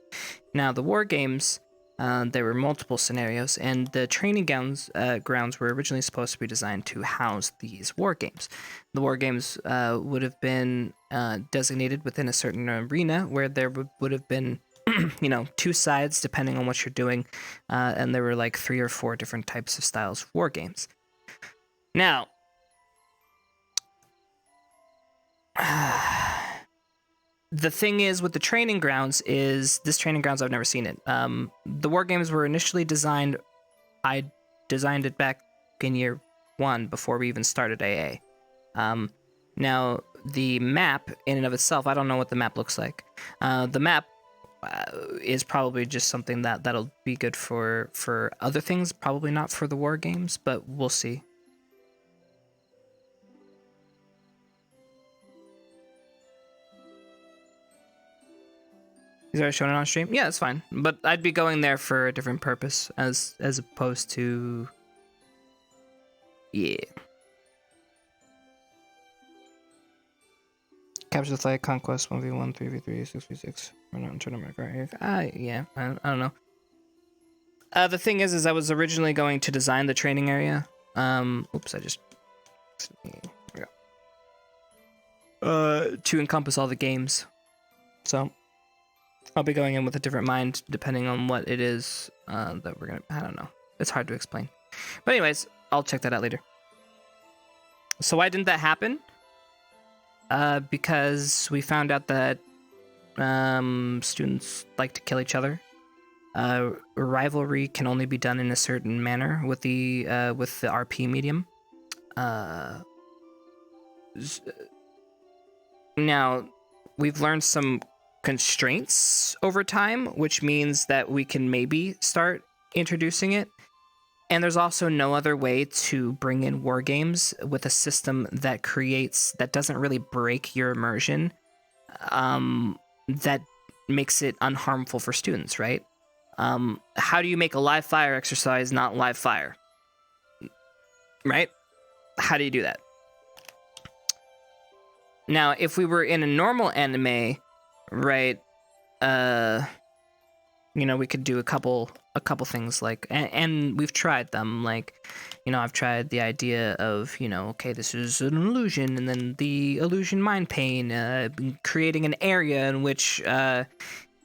Now, the War Games, there were multiple scenarios, and the training grounds were originally supposed to be designed to house these War Games. The War Games would have been designated within a certain arena where there would have been, you know, two sides depending on what you're doing, and there were like 3 or 4 different types of styles of War Games. Now, the thing is with the training grounds is this training grounds, I've never seen it. The War Games were initially designed, I designed it back in year 1 before we even started AA. Now the map in and of itself, I don't know what the map looks like. The map is probably just something that'll be good for other things, probably not for the War Games, but we'll see. He's already shown it on stream? Yeah, that's fine. But I'd be going there for a different purpose as opposed to... Yeah. Capture the flag, conquest, 1v1, 3v3, 6v6. We're not in tournament right here. Yeah, I don't know. The thing is I was originally going to design the training area. Oops, I just... There we go. To encompass all the games. So... I'll be going in with a different mind depending on what it is that we're gonna... I don't know. It's hard to explain. But anyways, I'll check that out later. So why didn't that happen? Because we found out that students like to kill each other. Rivalry can only be done in a certain manner with the RP medium. Now, we've learned some constraints over time, which means that we can maybe start introducing it. And there's also no other way to bring in War Games with a system that doesn't really break your immersion, that makes it unharmful for students, right? How do you make a live fire exercise not live fire? Right? How do you do that? Now, if we were in a normal anime, right, you know, we could do a couple things like, and we've tried them, like, you know, I've tried the idea of, you know, okay, this is an illusion, and then the illusion mind pane, creating an area in which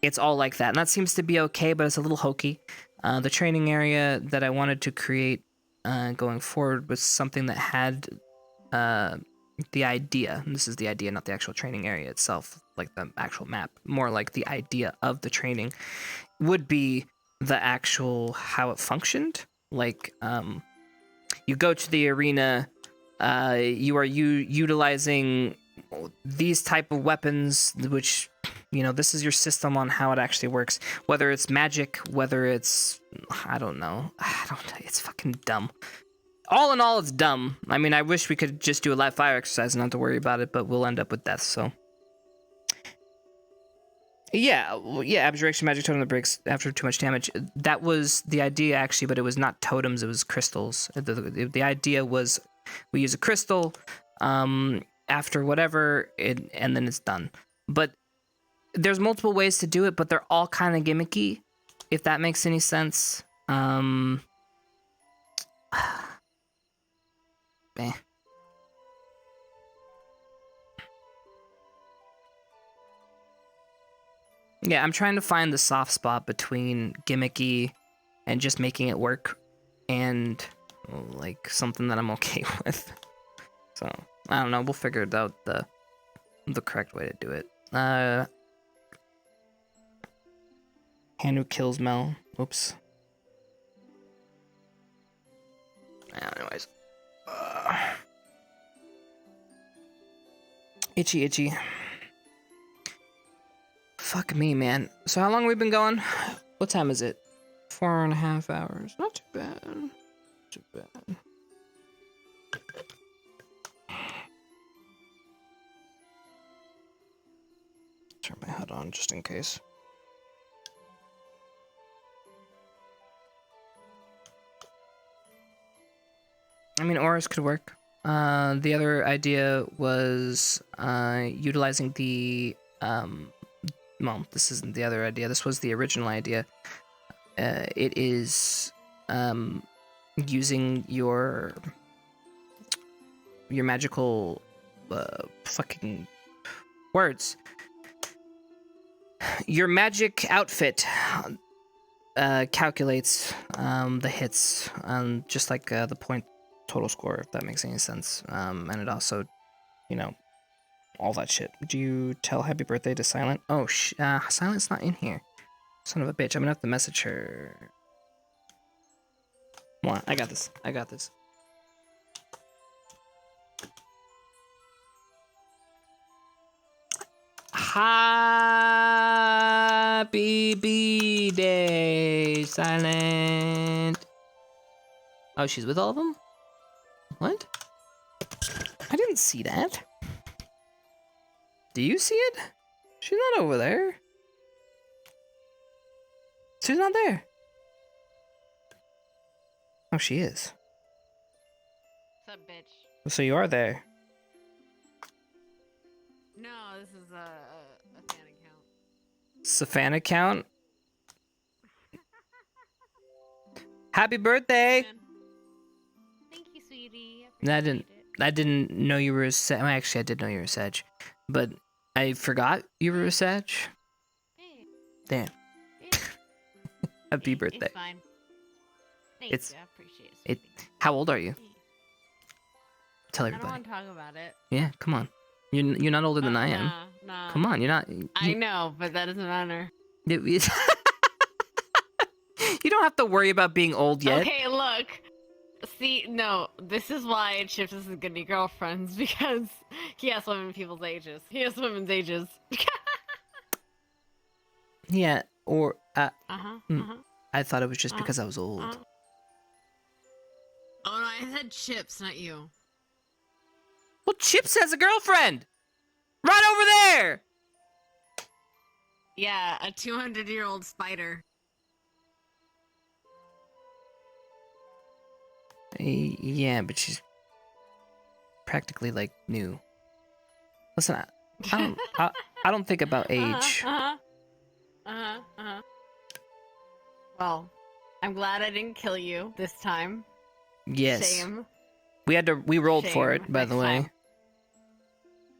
it's all like that, and that seems to be okay, but it's a little hokey. The training area that I wanted to create going forward was something that had the idea, and this is the idea, not the actual training area itself, like the actual map, more like the idea of the training would be the actual how it functioned. Like, you go to the arena, you are utilizing these type of weapons, which, you know, this is your system on how it actually works. Whether it's magic, whether it's, I don't know, it's fucking dumb. All in all, it's dumb. I mean, I wish we could just do a live fire exercise and not have to worry about it, but we'll end up with death, so. Yeah, abjuration magic totem that breaks after too much damage. That was the idea, actually, but it was not totems, it was crystals. The idea was we use a crystal after whatever, and then it's done. But there's multiple ways to do it, but they're all kind of gimmicky, if that makes any sense. Eh. Yeah, I'm trying to find the soft spot between gimmicky and just making it work, and like something that I'm okay with. So I don't know. We'll figure it out the correct way to do it. Hand who kills Mel. Oops. Anyways. Itchy. Fuck me, man. So how long have we been going? What time is it? 4.5 hours. Not too bad. Not too bad. Turn my HUD on just in case. I mean, auras could work. The other idea was utilizing the well, this isn't the other idea. This was the original idea. It is using your magical fucking words. Your magic outfit calculates the hits, just like the point total score, if that makes any sense. And it also, you know, all that shit. Do you tell happy birthday to Silent? Oh, Silent's not in here. Son of a bitch. I'm gonna have to message her. Come on, I got this. Happy B-Day, Silent. Oh, she's with all of them? What? I didn't see that. Do you see it? She's not over there. She's not there. Oh, she is. What's up, bitch? So you are there. No, this is a fan account. It's a fan account? Happy birthday! Thank you, sweetie. I didn't know you were a Sag. Well, actually, I did know you were a Sag, but I forgot you were a Sag. Hey. Damn. Happy birthday. It's fine. Thanks, I appreciate it. How old are you? Tell everybody. I don't want to talk about it. Yeah, come on. You're not older than I am. Nah. Come on, you're not. I know, but that doesn't matter. You don't have to worry about being old yet. Okay, look. See, no, this is why Chipz isn't getting any girlfriends, because he has women's ages. Yeah, or Uh-huh. I thought it was just because I was old. Oh no, I said Chipz, not you. Well, Chipz has a girlfriend! Right over there! Yeah, a 200-year-old spider. Yeah, but she's practically, like, new. Listen, I don't think about age. Well, I'm glad I didn't kill you this time. Yes. Shame. We rolled for Shame. it, by the way.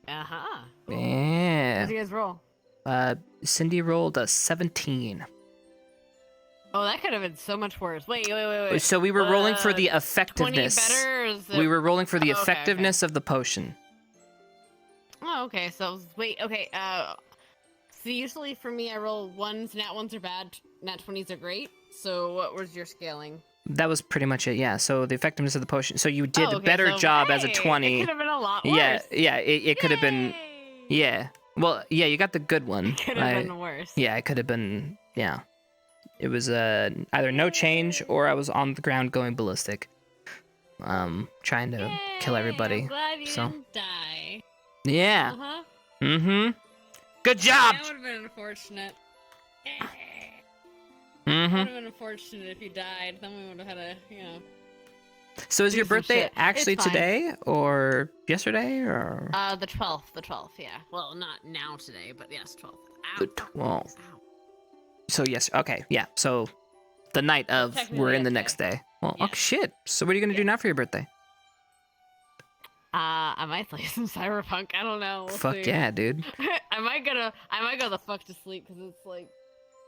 Uh-huh. Yeah. What'd you guys roll? Cindy rolled a 17. Oh, that could have been so much worse. Wait. So we were rolling for the effectiveness. 20 better, or is it... We were rolling for the okay, effectiveness of the potion. Oh, okay. So wait, okay. So usually for me, I roll ones. Nat ones are bad. Nat 20s are great. So what was your scaling? That was pretty much it. Yeah. So the effectiveness of the potion. So you did a okay, better so, job as a hey, 20. It could have been a lot worse. Yeah. It could have been. Yeah. Well, yeah. You got the good one. It could have been worse. Yeah. It could have been. Yeah. It was either no change or I was on the ground going ballistic. Trying to kill everybody. I'm glad you so. didn't die. Yeah. Uh-huh. Mm-hmm. Good job. That would have been unfortunate. Mm-hmm. Would have been unfortunate if you died. Then we would have had a, So is do your some birthday shit. actually It's fine. today or yesterday or? The 12th, yeah. Well, not now today, but yes, 12th. Ow. The 12th. So yes, okay, yeah. So the night of, Technically we're in the yesterday. next day. Well, okay, shit. So what are you gonna do now for your birthday? I might play some Cyberpunk. I don't know. We'll Fuck see. yeah, dude. I might go the fuck to sleep because it's like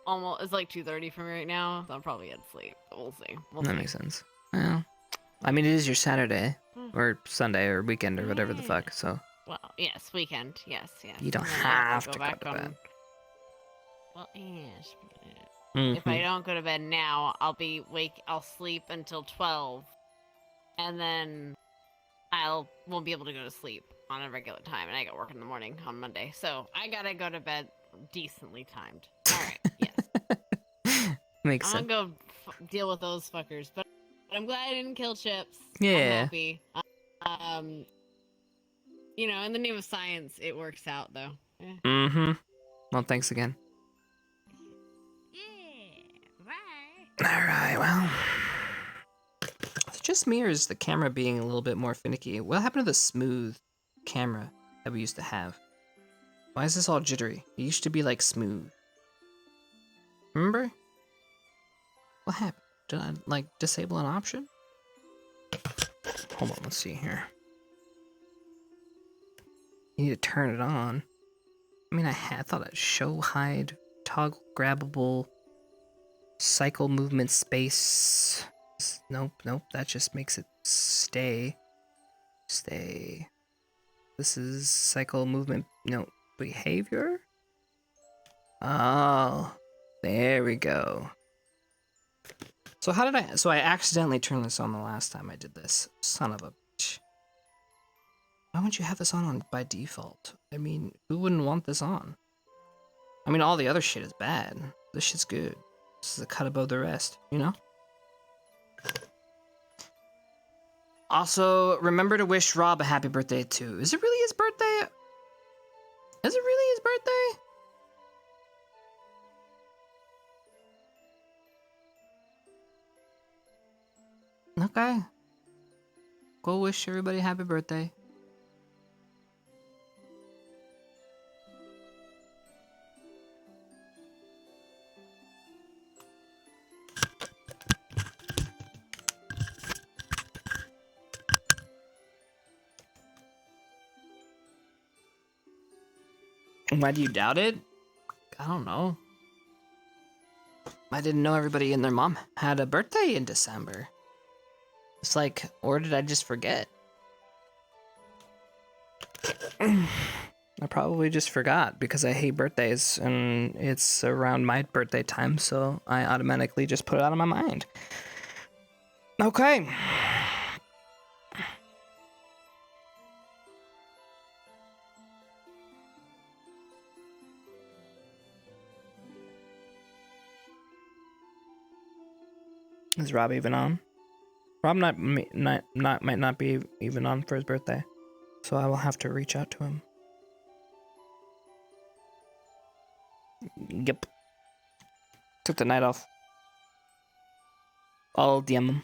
it's like 2:30 for me right now. So I'm probably at sleep. But we'll see. That makes sense. Well, I mean, it is your Saturday or Sunday or weekend or whatever the fuck. So Well, yes, weekend. Yes. you don't And then I have to go back to bed. Well, yes. If Mhm. I don't go to bed now, I'll sleep until 12, and then won't be able to go to sleep on a regular time, and I got work in the morning on Monday, so I gotta go to bed decently timed. All right, yes. Makes I'm sense. gonna go deal with those fuckers, but I'm glad I didn't kill Chipz. Yeah. I'm happy. In the name of science, it works out though. Yeah. Mm-hmm. Well, thanks again. All right. Well, it's just me, or is the camera being a little bit more finicky? What happened to the smooth camera that we used to have? Why is this all jittery? It used to be like smooth. Remember? What happened? Did I like disable an option? Hold on, let's see here. You need to turn it on. I mean, I thought I'd show hide, toggle grabbable, cycle movement space. Nope, that just makes it stay. This is cycle movement, behavior? Oh, there we go. So I accidentally turned this on the last time I did this. Son of a bitch. Why wouldn't you have this on by default? I mean, who wouldn't want this on? I mean, all the other shit is bad. This shit's good. This is a cut above the rest, you know? Also, remember to wish Rob a happy birthday too. Is it really his birthday? Is it really his birthday? Okay. Go wish everybody happy birthday. Why do you doubt it? I don't know. I didn't know everybody and their mom had a birthday in December. It's like, or did I just forget? I probably just forgot because I hate birthdays and it's around my birthday time, so I automatically just put it out of my mind. Okay. Is Rob even on? Rob might not be even on for his birthday, so I will have to reach out to him. Yep. Took the night off. I'll DM him.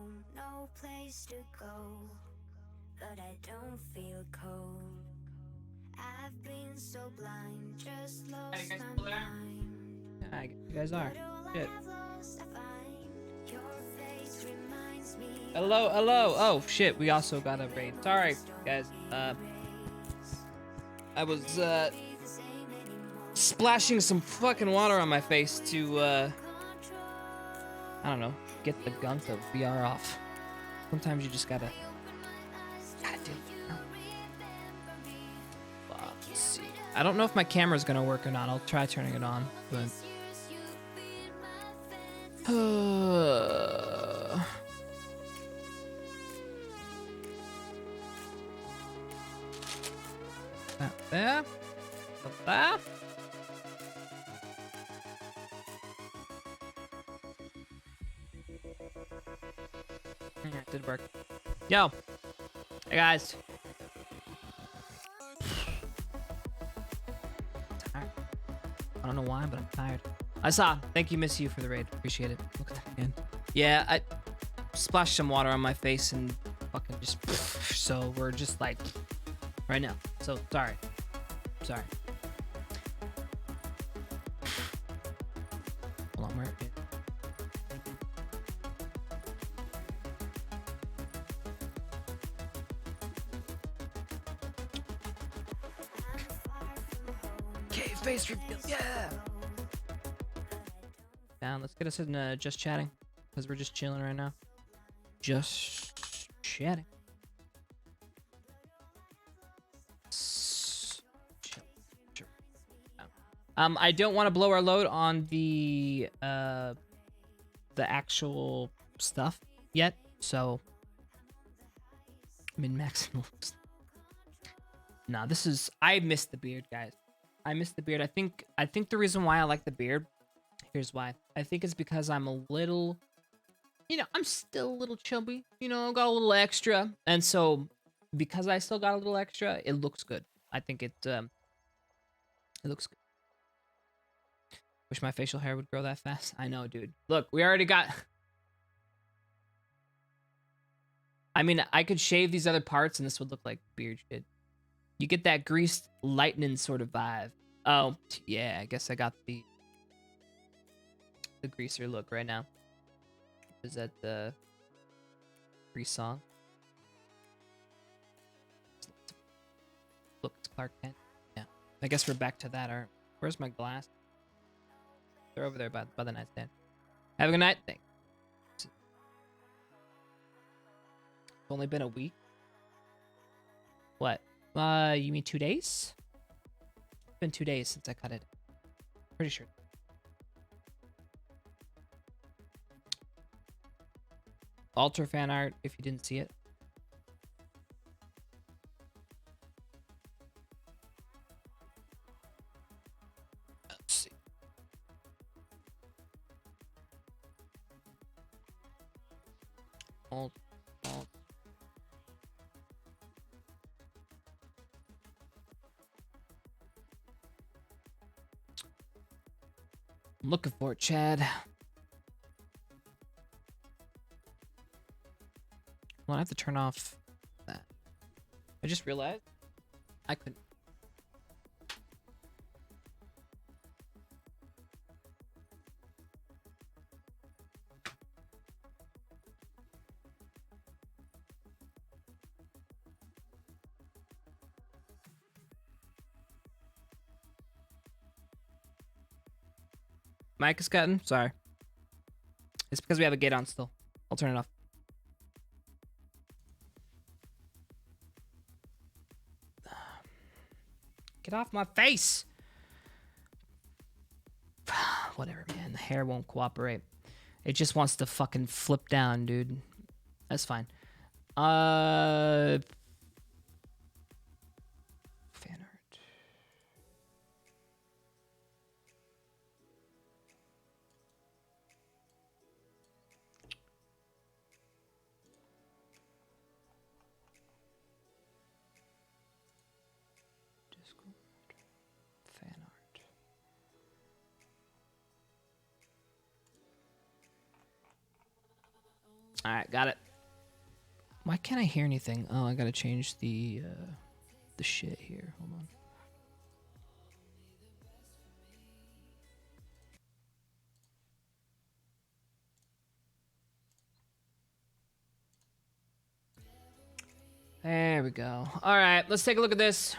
home, no place to go, but I don't feel cold. I've been so blind, just lost my mind. Yeah, you guys are. Shit. Hello, hello. Oh shit, we also got a raid. Sorry, guys. I was splashing some fucking water on my face to I don't know, get the gunk of VR off. Sometimes you just gotta do it. Let's see. I don't know if my camera's gonna work or not. I'll try turning it on, but there. There. Yeah, it did work. Yo. Hey guys. Tired. I don't know why, but I'm tired. I saw. Thank you, Miss You, for the raid. Appreciate it. Look at that again. Yeah, I splashed some water on my face and fucking just. So we're just like right now. So sorry. Sorry. Hold on, where? Okay, face reveal. Yeah. Down. Let's get us in just chatting, because we're just chilling right now. Just chatting. I don't want to blow our load on the actual stuff yet, so min-maximal. Nah, this is. I miss the beard, guys. I miss the beard. I think the reason why I like the beard. Here's why. I think it's because I'm a little. You know, I'm still a little chubby. You know, got a little extra, and so because I still got a little extra, it looks good. I think it looks good. Wish my facial hair would grow that fast. I know, dude. Look, we already got... I mean, I could shave these other parts and this would look like beard shit. You get that greased lightning sort of vibe. Oh, yeah, I guess I got the greaser look right now. Is that the grease song? Look, it's Clark Kent. Yeah. I guess we're back to that art. Where's my glass? They're over there by the nightstand. Have a good night. Thanks. It's only been a week. What? You mean 2 days? It's been 2 days since I cut it. Pretty sure. Alter fan art if you didn't see it. Let's see. Alt. I'm looking for it, Chad. Well, I have to turn off that. I just realized I couldn't. Mic is cutting? Sorry. It's because we have a gate on still. I'll turn it off. Get off my face! Whatever, man. The hair won't cooperate. It just wants to fucking flip down, dude. That's fine. Fan art. Discord. Fan art. All right, got it. Why can't I hear anything? Oh, I gotta change the shit here. Hold on. There we go. All right, let's take a look at this.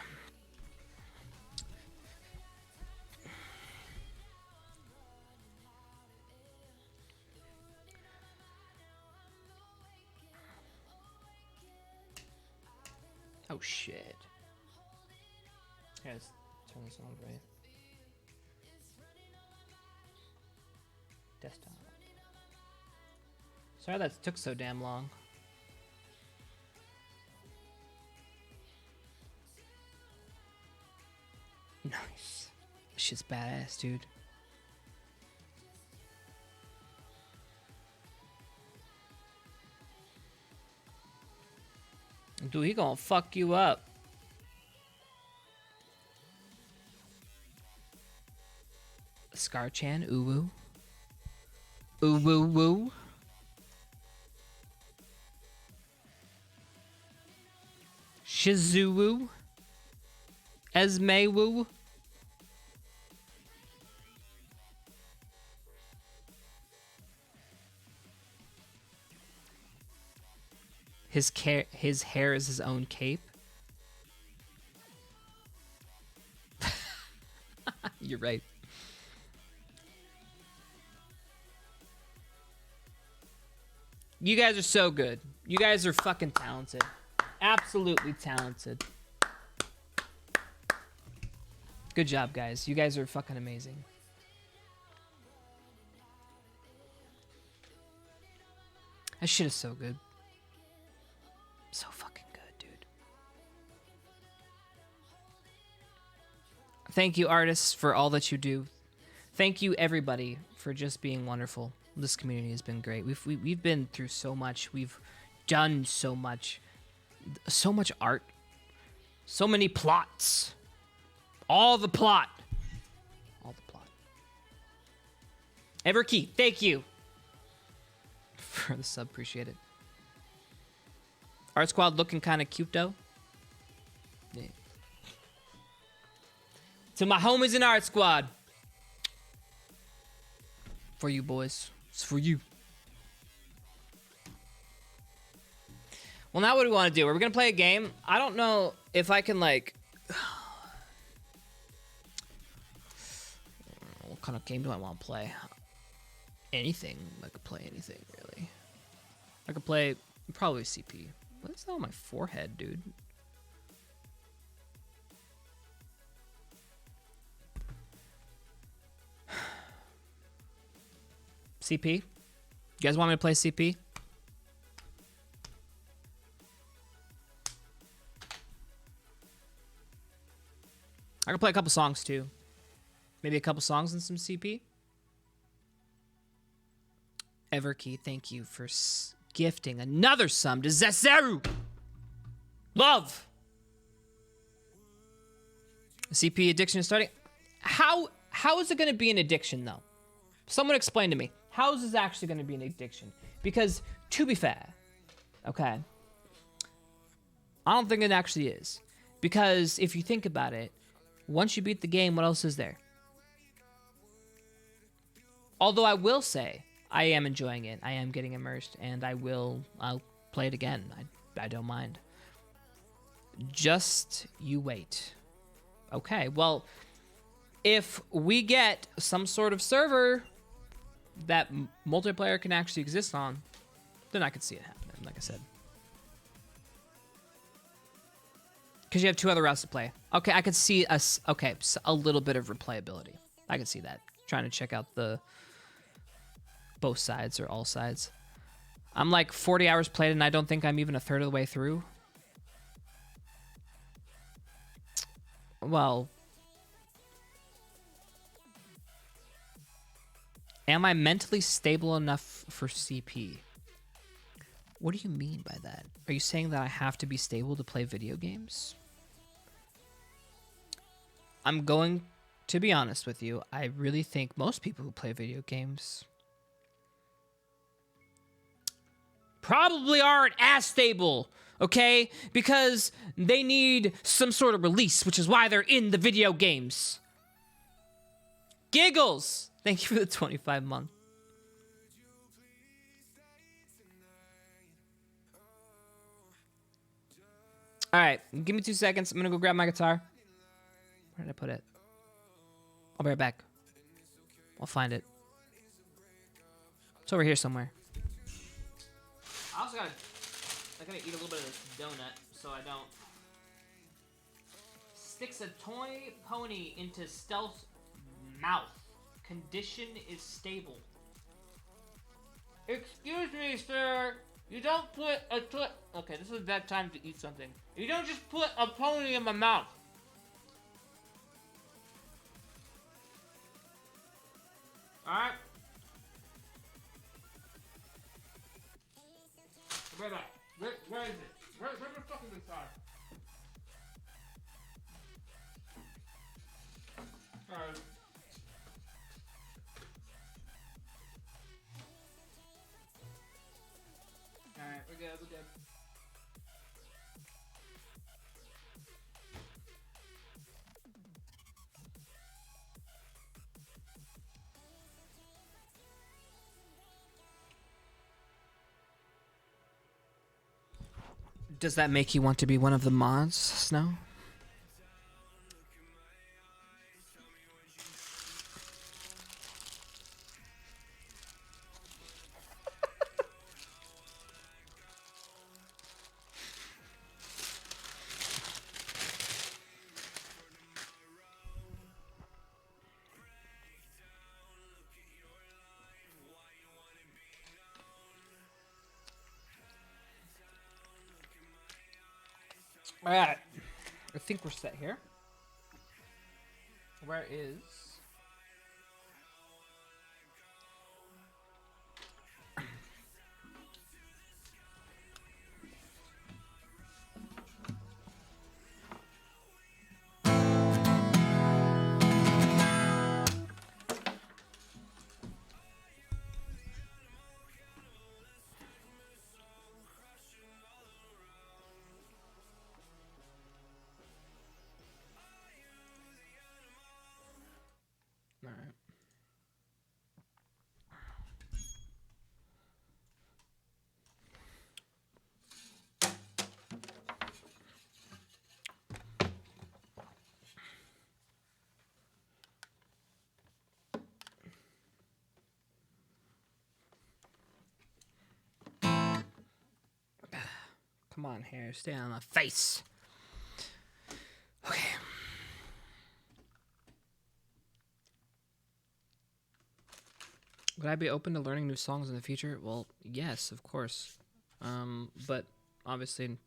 Oh shit. Yeah, let's turn this on, right? Desktop. Sorry that took so damn long. Nice. Shit's badass, dude. Dude, he gonna fuck you up. Scar-chan, ooh-woo. Ooh-woo-woo. Shizuwu. Esme-woo. His hair is his own cape. You're right. You guys are so good. You guys are fucking talented. Absolutely talented. Good job, guys. You guys are fucking amazing. That shit is so good. So fucking good, dude. Thank you, artists, for all that you do. Thank you, everybody, for just being wonderful. This community has been great. We've been through so much. We've done so much. So much art. So many plots. All the plot. All the plot. Everkey, thank you for the sub. Appreciate it. Art Squad looking kind of cute, though. Yeah. To my homies in Art Squad. For you, boys. It's for you. Well, now what do we want to do? Are we going to play a game? I don't know if I can, like... What kind of game do I want to play? Anything. I could play anything, really. I could play probably CP. What's that on my forehead, dude? CP? You guys want me to play CP? I can play a couple songs too. Maybe a couple songs and some CP. Everkey, thank you for gifting another sum to Zeseru. Love. CP addiction is starting. How is it going to be an addiction though? Someone explain to me. How is this actually going to be an addiction? Because to be fair, okay, I don't think it actually is. Because if you think about it, once you beat the game, what else is there? Although I will say, I am enjoying it. I am getting immersed, and I'll play it again. I don't mind. Just you wait. Okay, well, if we get some sort of server that multiplayer can actually exist on, then I could see it happening, like I said. Because you have two other routes to play. Okay, I could see a little bit of replayability. I could see that. Trying to check out the both sides or all sides. I'm like 40 hours played and I don't think I'm even a third of the way through. Well, am I mentally stable enough for CP? What do you mean by that? Are you saying that I have to be stable to play video games? I'm going to be honest with you. I really think most people who play video games probably aren't as stable, okay? Because they need some sort of release, which is why they're in the video games. Giggles! Thank you for the 25 month. All right, give me 2 seconds. I'm gonna go grab my guitar. Where did I put it? I'll be right back. I'll find it. It's over here somewhere. I also gotta eat a little bit of this donut so I don't. Sticks a toy pony into Stealth mouth. Condition is stable. Excuse me, sir. You don't put a toy. Okay, this is a bad time to eat something. You don't just put a pony in my mouth. Alright. Where is it? Where's the fucking guitar? Alright. Alright, we're good. Does that make you want to be one of the mods, Snow? Alright. I think we're set here. Where is... Alright. Come on, hair. Stay on my face. Okay. Would I be open to learning new songs in the future? Well, yes, of course. But obviously,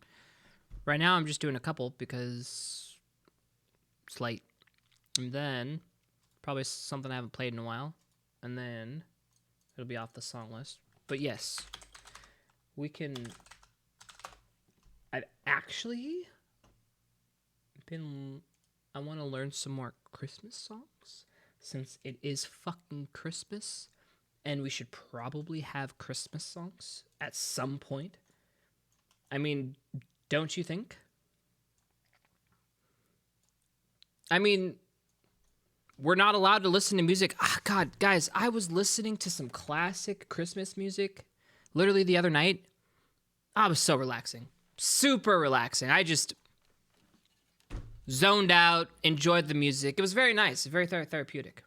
right now I'm just doing a couple because it's late. And then, probably something I haven't played in a while. And then, it'll be off the song list. But yes, we can... I've actually been... I want to learn some more Christmas songs. Since it is fucking Christmas. And we should probably have Christmas songs at some point. I mean, don't you think? I mean, we're not allowed to listen to music. Ah, God, guys, I was listening to some classic Christmas music literally the other night. I was so relaxing. Super relaxing. I just zoned out, enjoyed the music. It was very nice, very therapeutic.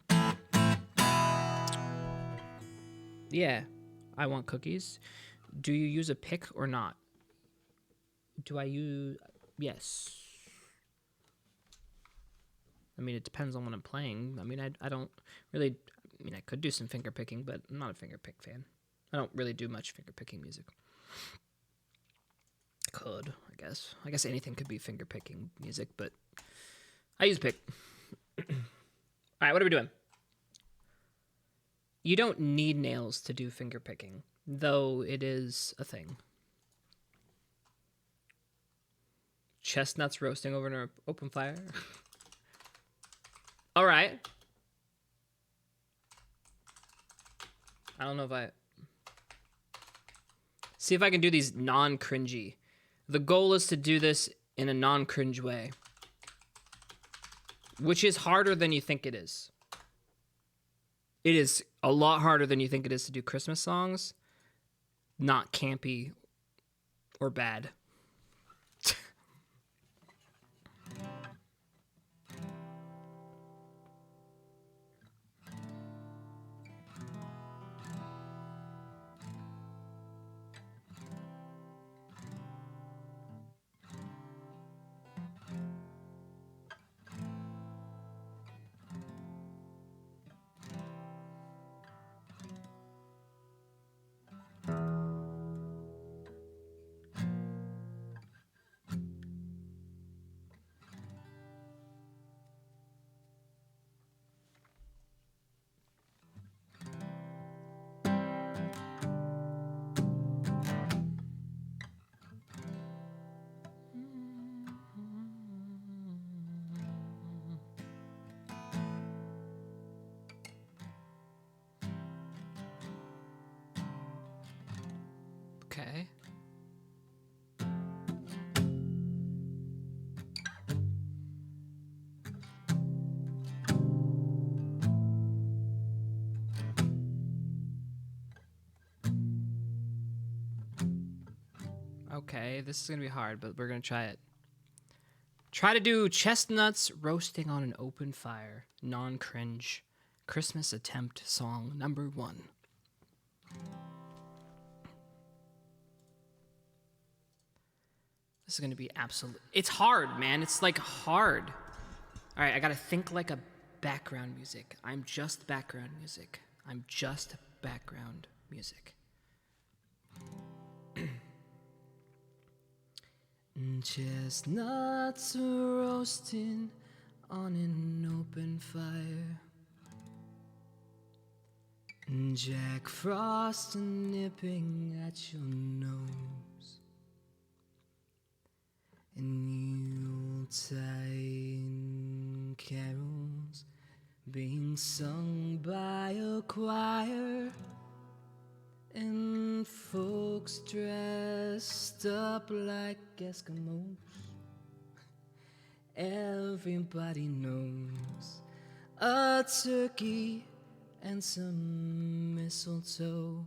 Yeah, I want cookies. Do you use a pick or not? Do I use... Yes. I mean, it depends on what I'm playing. I mean, I don't really... I mean, I could do some finger picking, but I'm not a finger pick fan. I don't really do much finger picking music. Could, I guess. I guess anything could be finger picking music, but I use pick. All right, what are we doing? You don't need nails to do finger picking, though it is a thing. Chestnuts roasting over an open fire. All right. I don't know if I... See if I can do these non-cringy. The goal is to do this in a non-cringe way, which is harder than you think it is. It is a lot harder than you think it is to do Christmas songs, not campy or bad. Okay. Okay, this is gonna be hard, but we're gonna try it. Try to do chestnuts roasting on an open fire, non-cringe, Christmas attempt song number 1. This is gonna be absolute. It's hard, man. It's like hard. All right, I gotta think like a background music. I'm just background music. I'm just background music. Chestnuts roasting on an open fire. Jack Frost nipping at your nose. And Yuletide carols being sung by a choir. And folks dressed up like Eskimos. Everybody knows a turkey and some mistletoe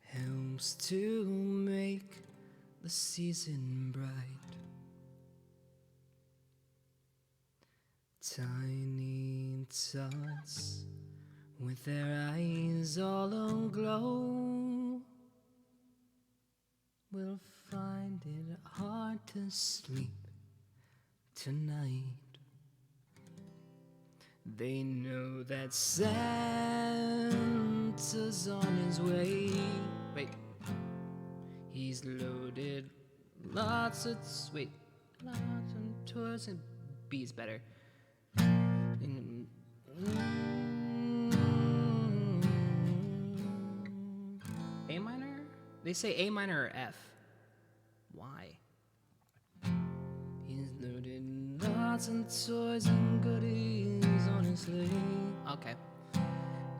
helps to make the season bright. Tiny tots with their eyes all aglow will find it hard to sleep tonight. They know that Santa's on his way. Wait, he's loaded lots of toys and B's better. A minor? They say A minor or F. Why? He's loaded lots of toys and goodies on his sleigh. Okay.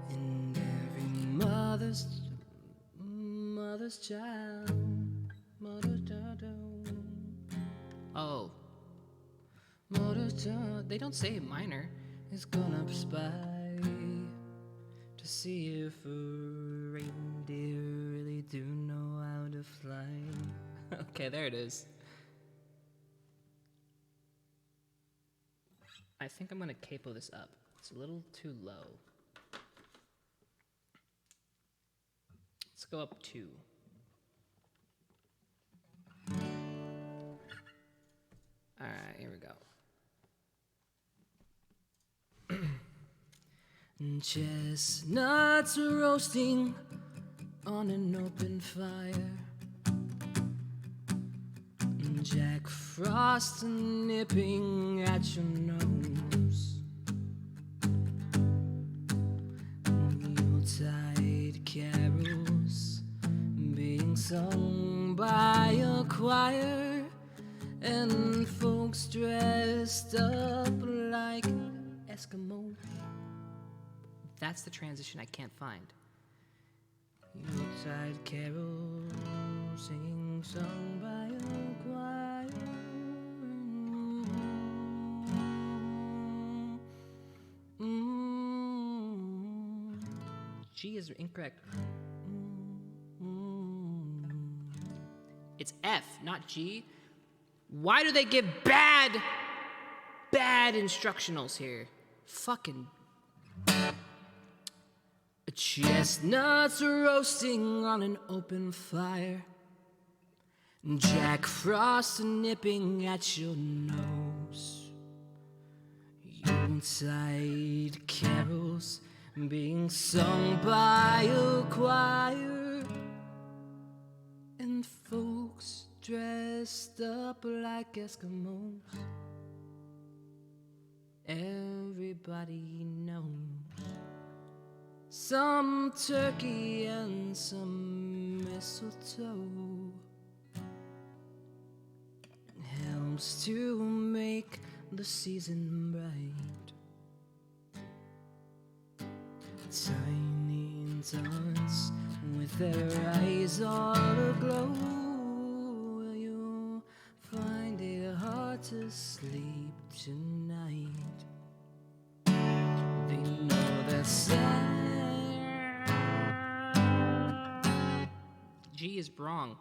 And every mother's child. Oh. Mother's child. They don't say minor. Is gonna spy to see if a reindeer really do know how to fly. Okay, there it is. I think I'm gonna capo this up. It's a little too low. Let's go up 2. Alright, here we go. Chestnuts roasting on an open fire. Jack Frost nipping at your nose. Yuletide carols being sung by a choir. And folks dressed up like Eskimos. That's the transition I can't find. Yuletide carol singing sung by a choir. G is incorrect. It's F, not G. Why do they give bad instructionals here? Fucking. Chestnuts roasting on an open fire. Jack Frost nipping at your nose. Yuletide carols being sung by a choir. And folks dressed up like Eskimos. Everybody knows some turkey and some mistletoe helps to make the season bright. Tiny tots with their eyes all aglow, will you find it hard to sleep tonight? They know that G is wrong.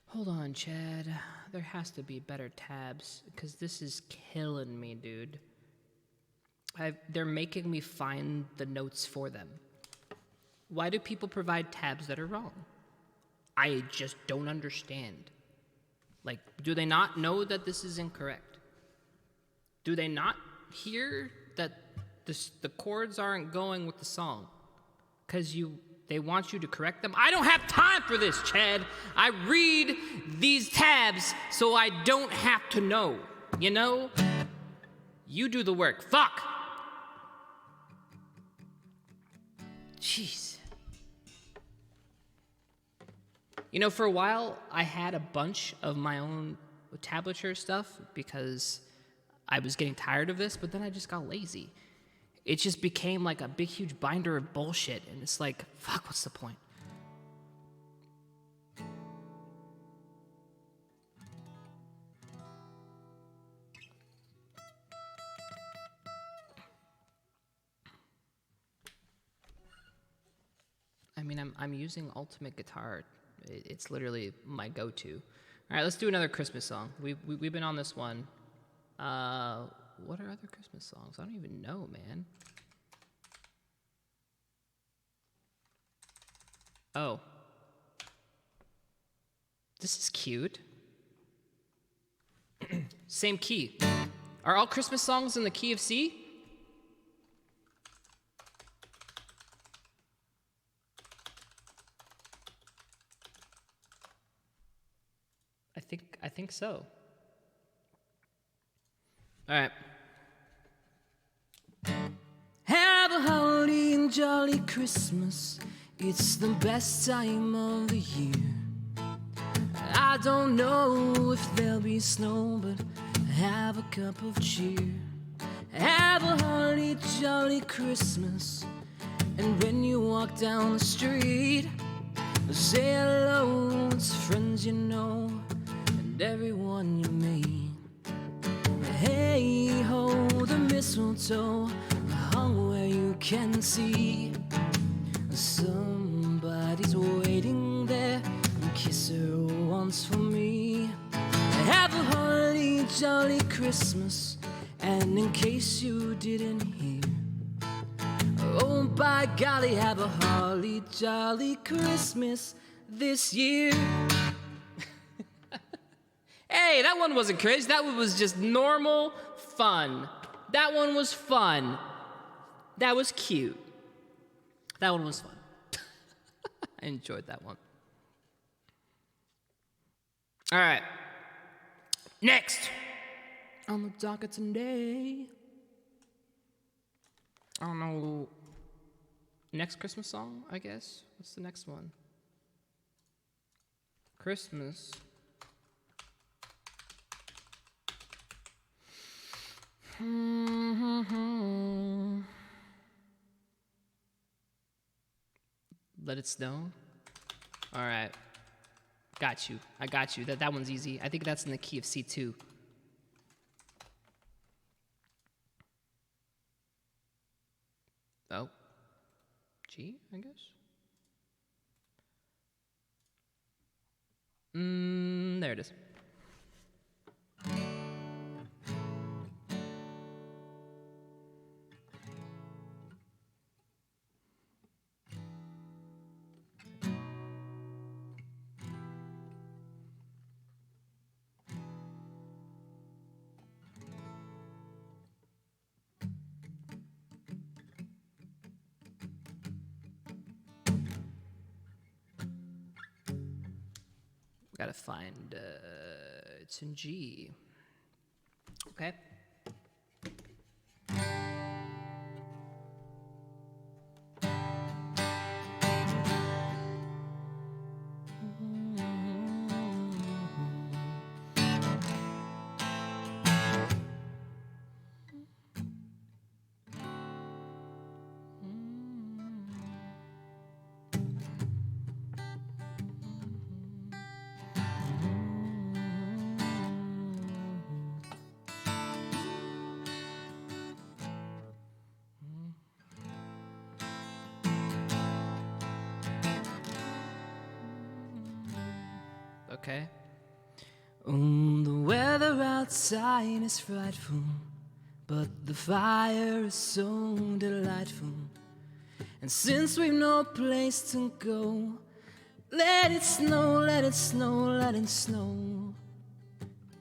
Hold on, Chad. There has to be better tabs, because this is killing me, dude. They're making me find the notes for them. Why do people provide tabs that are wrong? I just don't understand. Like, do they not know that this is incorrect? Do they not hear that the chords aren't going with the song? Because they want you to correct them? I don't have time for this, Chad. I read these tabs so I don't have to know, you know? You do the work. Fuck! Jeez. You know, for a while, I had a bunch of my own tablature stuff because I was getting tired of this, but then I just got lazy. It just became like a big, huge binder of bullshit, and it's like, fuck, what's the point? I mean, I'm using Ultimate Guitar. It's literally my go-to. All right, let's do another Christmas song. We've been on this one. What are other Christmas songs? I don't even know, man. Oh. This is cute. Same key. Are all Christmas songs in the key of C? I think so. All right. Have a holly and jolly Christmas. It's the best time of the year. I don't know if there'll be snow, but have a cup of cheer. Have a holly jolly Christmas. And when you walk down the street, say hello to friends you know and everyone you meet. Hey ho, the mistletoe hung where you can see. Somebody's waiting there, kiss her once for me. Have a holly jolly Christmas, and in case you didn't hear, oh by golly, have a holly jolly Christmas this year. Hey, that one wasn't cringe. That one was just normal fun. That one was fun. That was cute. That one was fun. I enjoyed that one. All right. Next. on the docket today. I don't know. Next Christmas song, I guess. What's the next one? Christmas. Let It Snow. All right. Got you. I got you. That one's easy. I think that's in the key of C2. Oh. G, I guess. There it is. Gotta find, it's in G. Okay. Okay. The weather outside is frightful, but the fire is so delightful. And since we've no place to go, let it snow, let it snow, let it snow.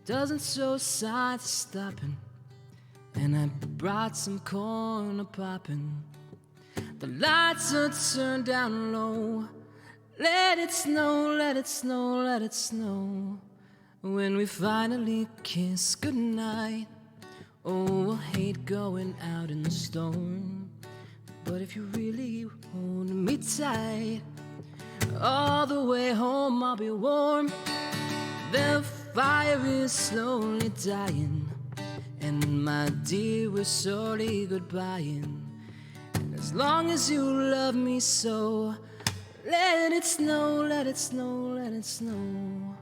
Doesn't show signs of stopping, and I brought some corn a popping. The lights are turned down low. Let it snow, let it snow, let it snow. When we finally kiss goodnight. Oh, I hate going out in the storm, but if you really hold me tight, all the way home I'll be warm. The fire is slowly dying, and my dear, we're slowly goodbying. And as long as you love me so, let it snow, let it snow, let it snow.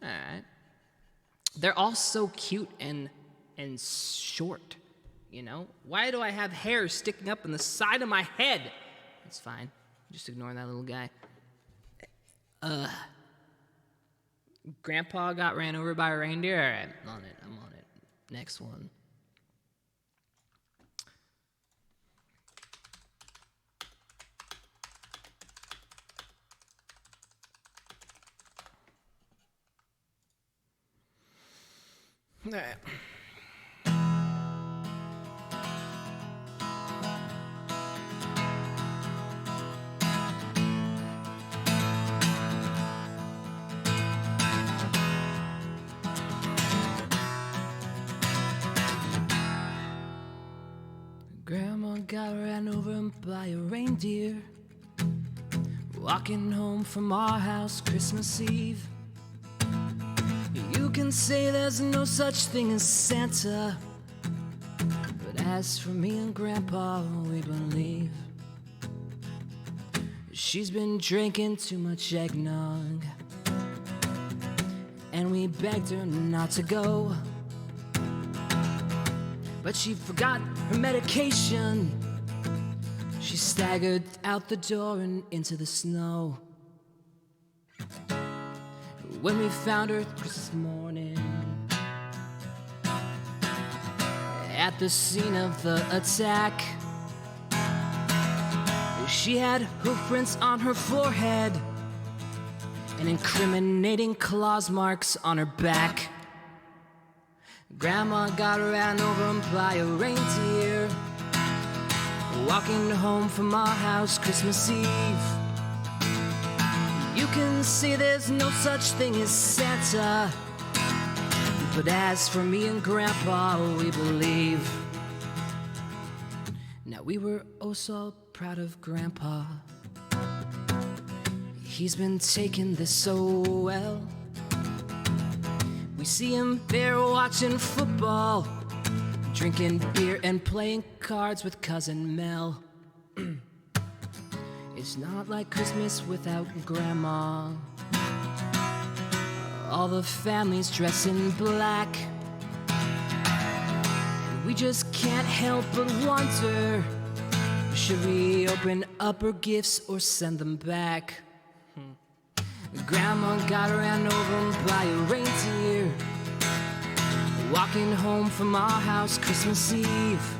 Alright. They're all so cute and short, you know? Why do I have hair sticking up in the side of my head? It's fine. Just ignore that little guy. Grandpa got ran over by a reindeer? Alright, I'm on it. Next one. All right. Grandma got ran over by a reindeer, walking home from our house Christmas Eve. You can say there's no such thing as Santa, but as for me and Grandpa, we believe. She's been drinking too much eggnog, and we begged her not to go, but she forgot her medication. She staggered out the door and into the snow. When we found her Christmas morning at the scene of the attack, she had hoof prints on her forehead and incriminating claws marks on her back. Grandma got ran over by a reindeer, walking home from our house Christmas Eve. You can see there's no such thing as Santa. But as for me and Grandpa, we believe. Now we were oh so proud of Grandpa. He's been taking this so well. We see him there watching football, drinking beer and playing cards with Cousin Mel. It's not like Christmas without Grandma. All the families dress in black. We just can't help but wonder, should we open up her gifts or send them back? Grandma got ran over by a reindeer, walking home from our house Christmas Eve.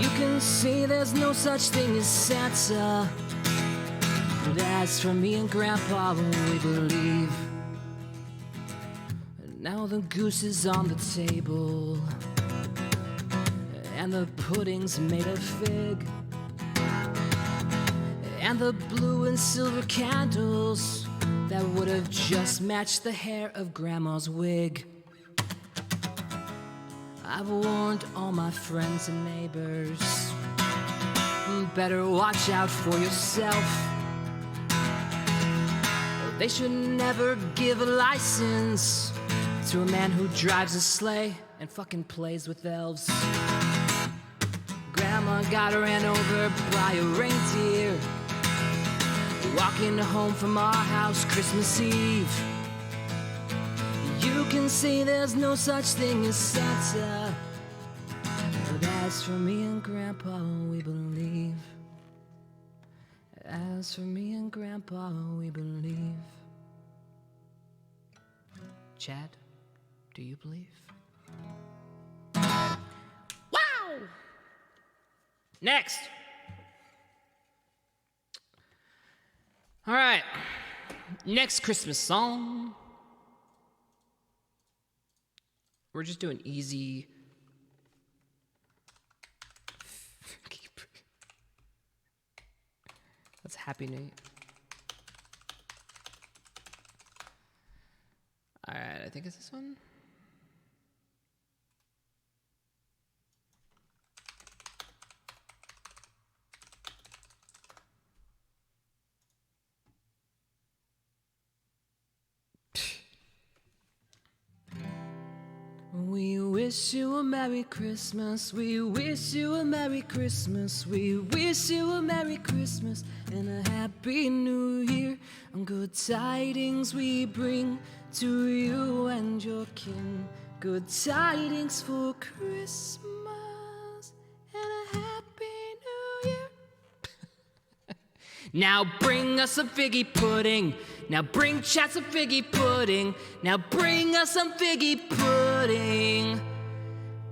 You can see there's no such thing as Santa, but as for me and Grandpa, we believe. Now the goose is on the table, and the pudding's made of fig, and the blue and silver candles that would have just matched the hair of Grandma's wig. I've warned all my friends and neighbors, better watch out for yourself. They should never give a license to a man who drives a sleigh and fucking plays with elves. Grandma got ran over by a reindeer, walking home from our house Christmas Eve. You can see there's no such thing as Santa, but as for me and Grandpa, we believe. As for me and Grandpa, we believe. Chad, do you believe? Wow! Next. All right. Next Christmas song. We're just doing easy. That's Happy New Year. All right, I think it's this one. We wish you a Merry Christmas. We wish you a Merry Christmas. We wish you a Merry Christmas and a Happy New Year. And good tidings we bring to you and your kin. Good tidings for Christmas and a Happy New Year. Now bring us some figgy pudding. Now bring Chat some figgy pudding. Now bring us some figgy pudding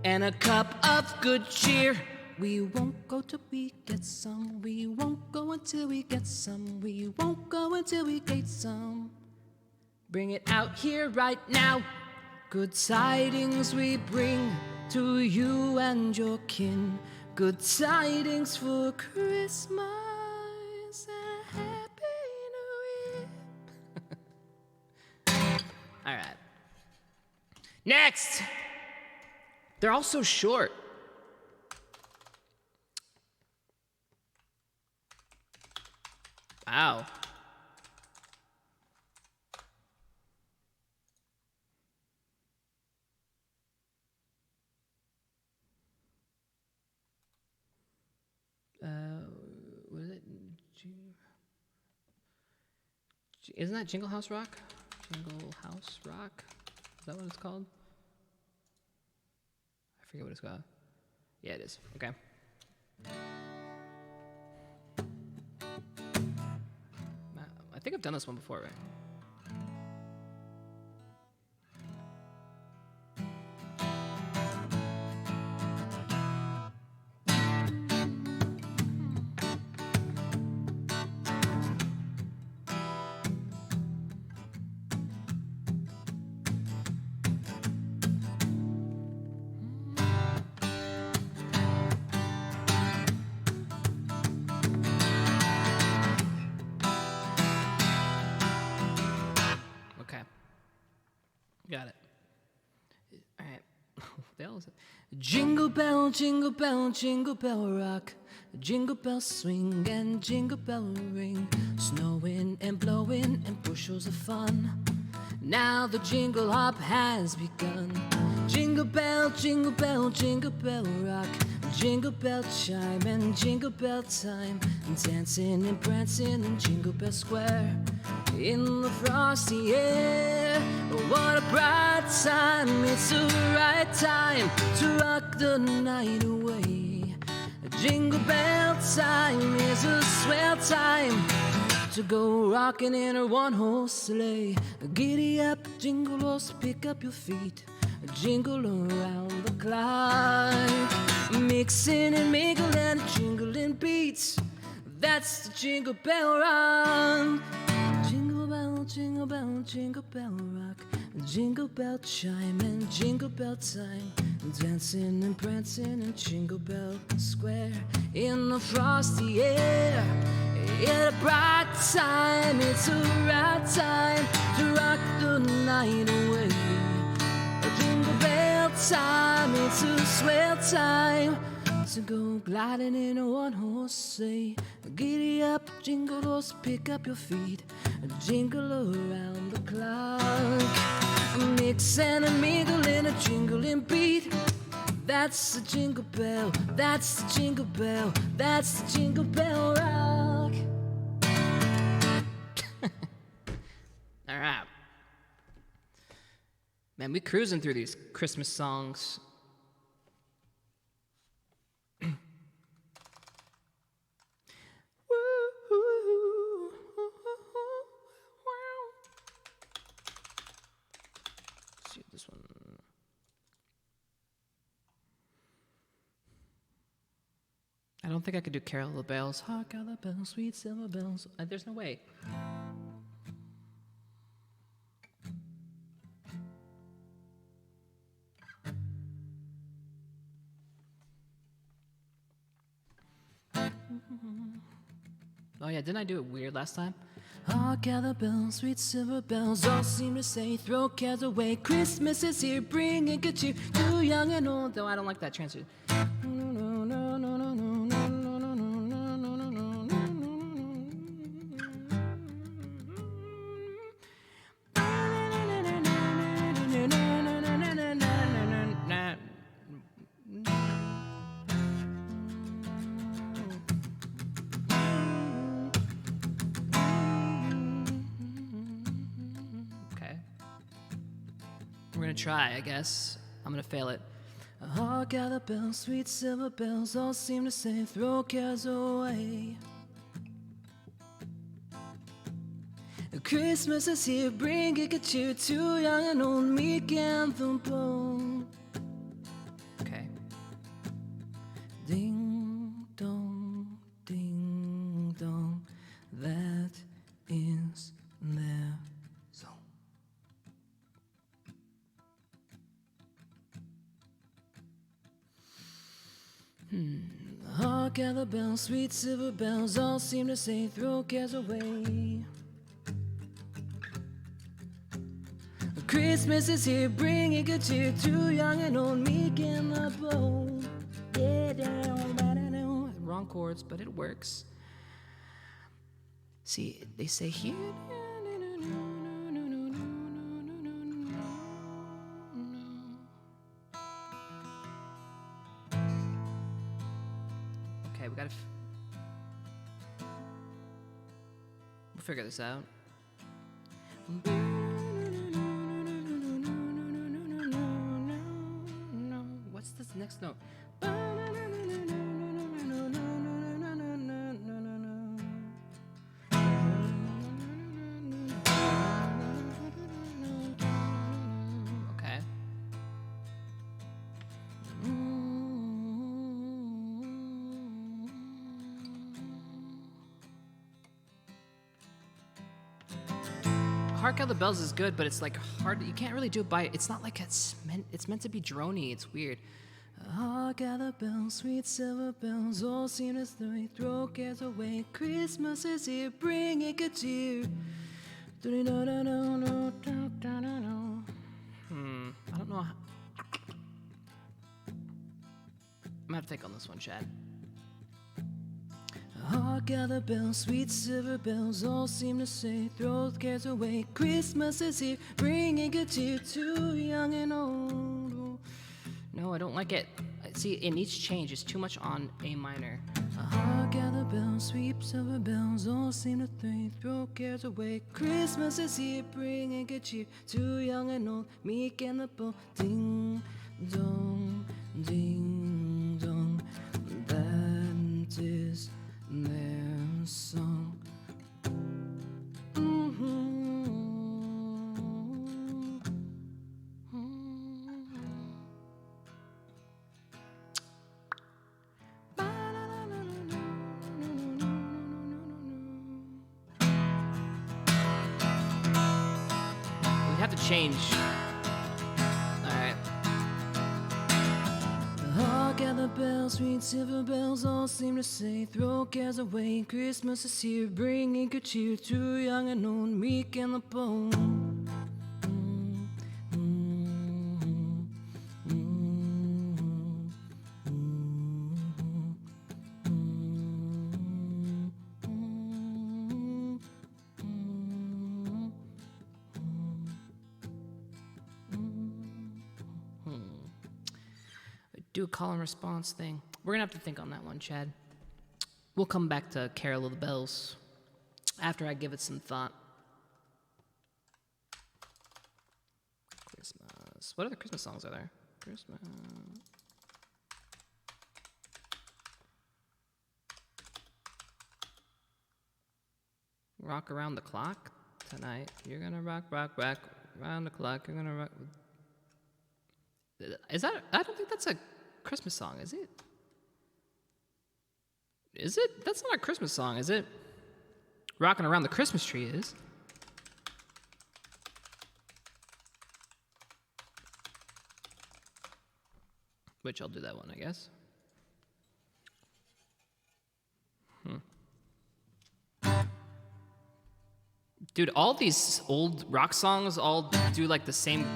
and a cup of good cheer. We won't go till we get some. We won't go until we get some. We won't go until we get some. Bring it out here right now. Good tidings we bring to you and your kin. Good tidings for Christmas and a Happy New Year. All right. Next. They're all so short. Wow. What is it? Isn't that Jingle House Rock? Jingle House Rock? Is that what it's called? I forget what it's called. Yeah, it is. Okay. I think I've done this one before, right? Got it. All right. What the hell is it? Jingle bell, jingle bell, jingle bell rock. Jingle bell swing and jingle bell ring. Snowing and blowing and bushels of fun. Now the jingle hop has begun. Jingle bell, jingle bell, jingle bell rock. Jingle bell chime and jingle bell time. Dancing and prancing in Jingle Bell Square. In the frosty air. What a bright time. It's the right time to rock the night away. Jingle bell time is a swell time to go rocking in a one-horse sleigh. Giddy up, jingle horse, pick up your feet. Jingle around the clock. Mixing and mingling, jingling beats. That's the Jingle Bell Rock. Jingle bell, jingle bell, jingle bell rock. Jingle bell chime and jingle bell time. Dancing and prancing in Jingle Bell Square. In the frosty air. It's a bright time, it's a right time to rock the night away. Jingle bell time, it's a swell time to go gliding in a one-horse sleigh. Giddy up, jingle horse, pick up your feet. Jingle around the clock. Mix and a mingle in a jingling beat. That's the jingle bell, that's the jingle bell, that's the Jingle Bell Rock. All right. Man, we cruising through these Christmas songs. Let's see this one. I don't think I could do Carol of the Bells. Hark how the bells, sweet silver bells. There's no way. Oh yeah, didn't I do it weird last time? Hark how the bells, sweet silver bells, all seem to say, throw cares away. Christmas is here, bringing good cheer to young and old. Though I don't like that transition. We're gonna try, I guess. I'm gonna fail it. Hark how the bells, sweet silver bells, all seem to say, throw cares away. Christmas is here, bringing good cheer to young and old, meek and the bold. Okay. Ding dong, that is their song. Hark how the bells, sweet silver bells, all seem to say, throw cares away. Christmas is here, bringing good cheer to young and old, meek and the bold. Yeah, down, wrong chords, but it works. See, they say here. Okay, we gotta. We'll figure this out. What's this next note? Okay. Hark how the bells is good, but it's like hard. You can't really do it by. It's not like it's meant to be drony. It's weird. Hark how the bells, sweet silver bells, all seem to say, throw cares away. Christmas is here, bringing good cheer. I don't know. I'm gonna have to think on this one, Chad. Hark at the bells, sweet silver bells, all seem to say, throw cares away. Christmas is here, bringing good cheer to young and old. No, I don't like it. See, it needs change. It's too much on A minor. Hark at the bells, sweet silver bells, all seem to say, throw cares away. Christmas is here, bringing good cheer to young and old, meek and the bold. Ding dong, ding dong, that is their song. We have to change. Alright. Hark at the bells, sweet silver bells, all seem to say, throw cares away. Christmas is here, bringing good cheer to young and old, meek and the bold. Do a call and response thing. We're gonna have to think on that one, Chad. We'll come back to Carol of the Bells after I give it some thought. Christmas. What other Christmas songs are there? Christmas. Rock around the clock tonight. You're gonna rock, rock, rock around the clock. You're gonna rock. Is that? I don't think that's a Christmas song, is it? Is it? That's not a Christmas song, is it? Rocking around the Christmas tree is. Which I'll do that one, I guess. Dude, all these old rock songs all do like the same.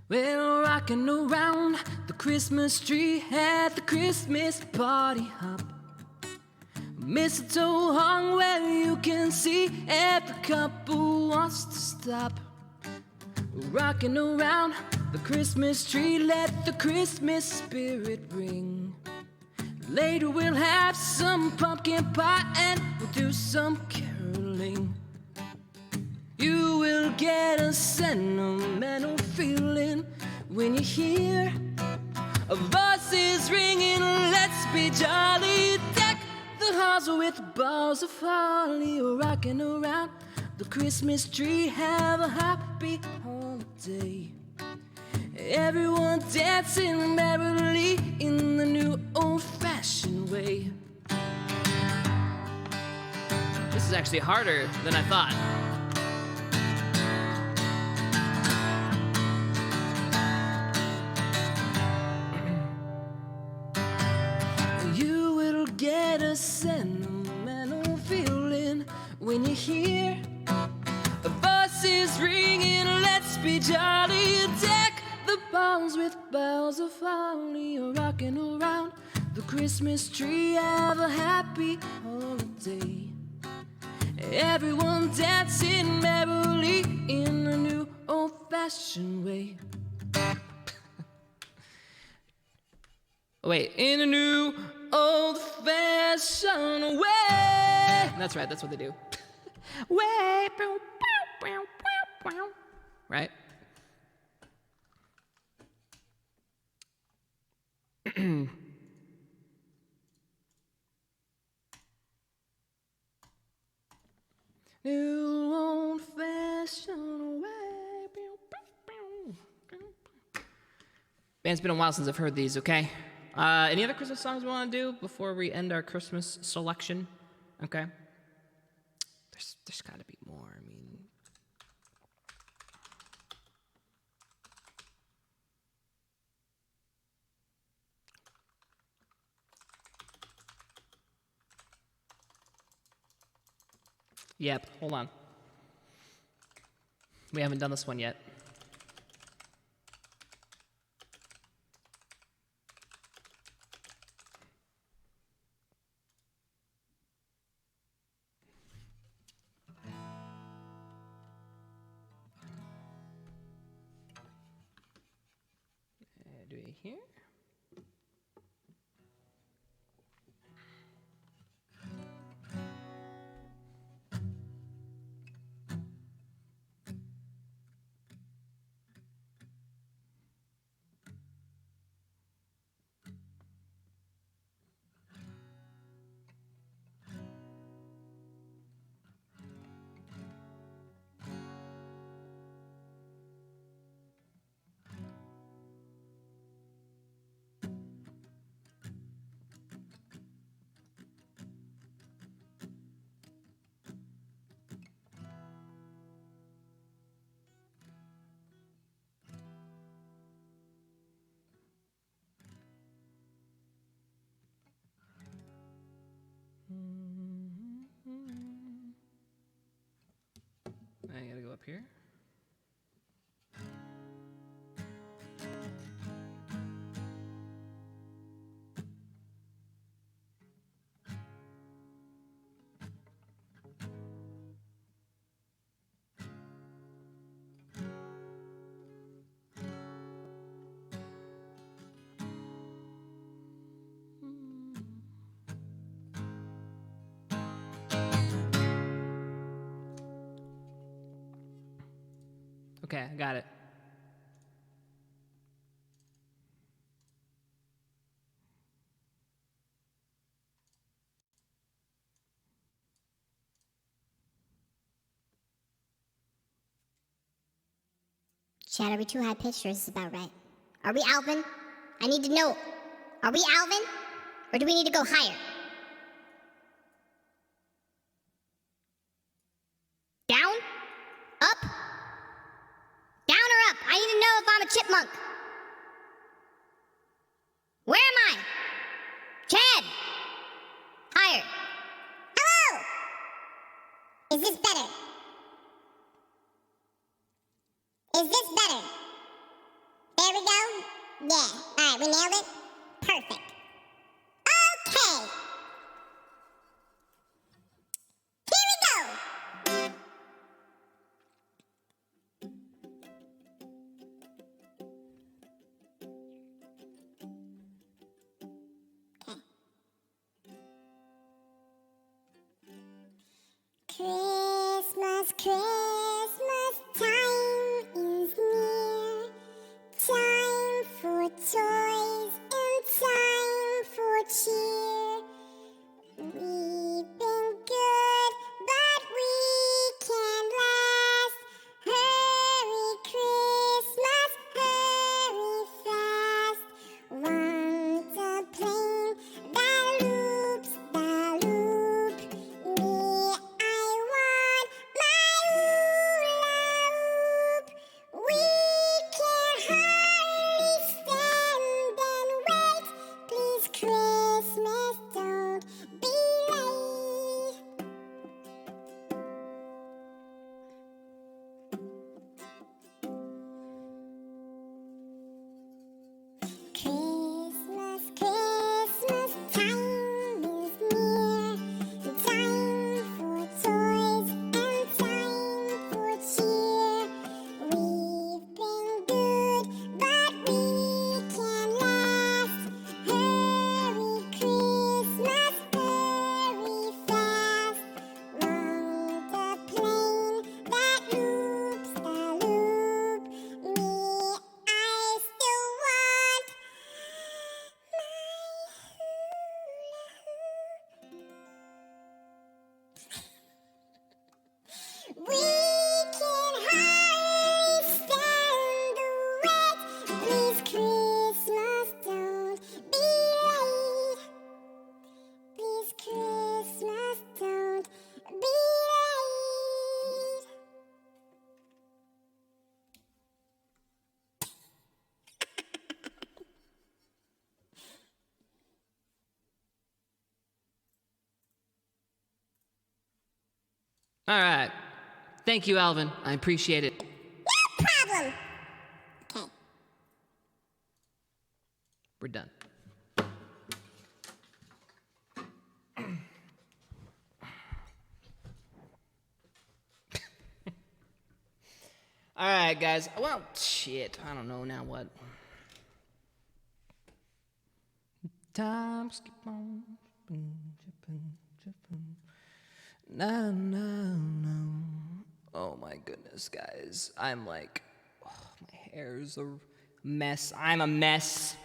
Well, rocking around the Christmas tree at the Christmas party hop. Mistletoe hung where you can see every couple wants to stop. Rocking around the Christmas tree, let the Christmas spirit ring. Later we'll have some pumpkin pie and we'll do some caroling. You will get a sentimental feeling when you hear voices ringing, let's be jolly. Deck the halls with balls of holly. Rocking around the Christmas tree, have a happy holiday. Everyone dancing merrily in the new old-fashioned way. This is actually harder than I thought. Get a sentimental feeling when you hear voices ringing, let's be jolly. Deck the balls with bells of holly. Rocking around the Christmas tree, have a happy holiday. Everyone dancing merrily in a new old-fashioned way. Wait, in a new old-fashioned way. That's right, that's what they do. Way, right? Man, it's been a while since I've heard these, okay? Any other Christmas songs we want to do before we end our Christmas selection? Okay. There's got to be more. I mean, yep. Hold on. We haven't done this one yet. Do it here. I gotta go up here. Okay, I got it. Chat, are we too high pitched, or is this about right? Are we Alvin? I need to know. Are we Alvin? Or do we need to go higher? Down? Up? Down or up? I need to know if I'm a chipmunk. Where am I? Chad! Higher. Hello! Is this better? Is this better? There we go. Yeah. Alright, we nailed it. Perfect. Okay. Here we go. Christmas, Christmas time is near. Time for toys and time for cheer. We've been good, but we can't last. Hurry, Christmas, hurry fast. Want a plane that loops the loop. Me, I want my All right. Thank you, Alvin. I appreciate it. No problem. Okay. We're done. All right, guys. Well, shit. I don't know now what. Time skip on. No, no, no. Oh my goodness, guys. I'm like, my hair's a mess. I'm a mess.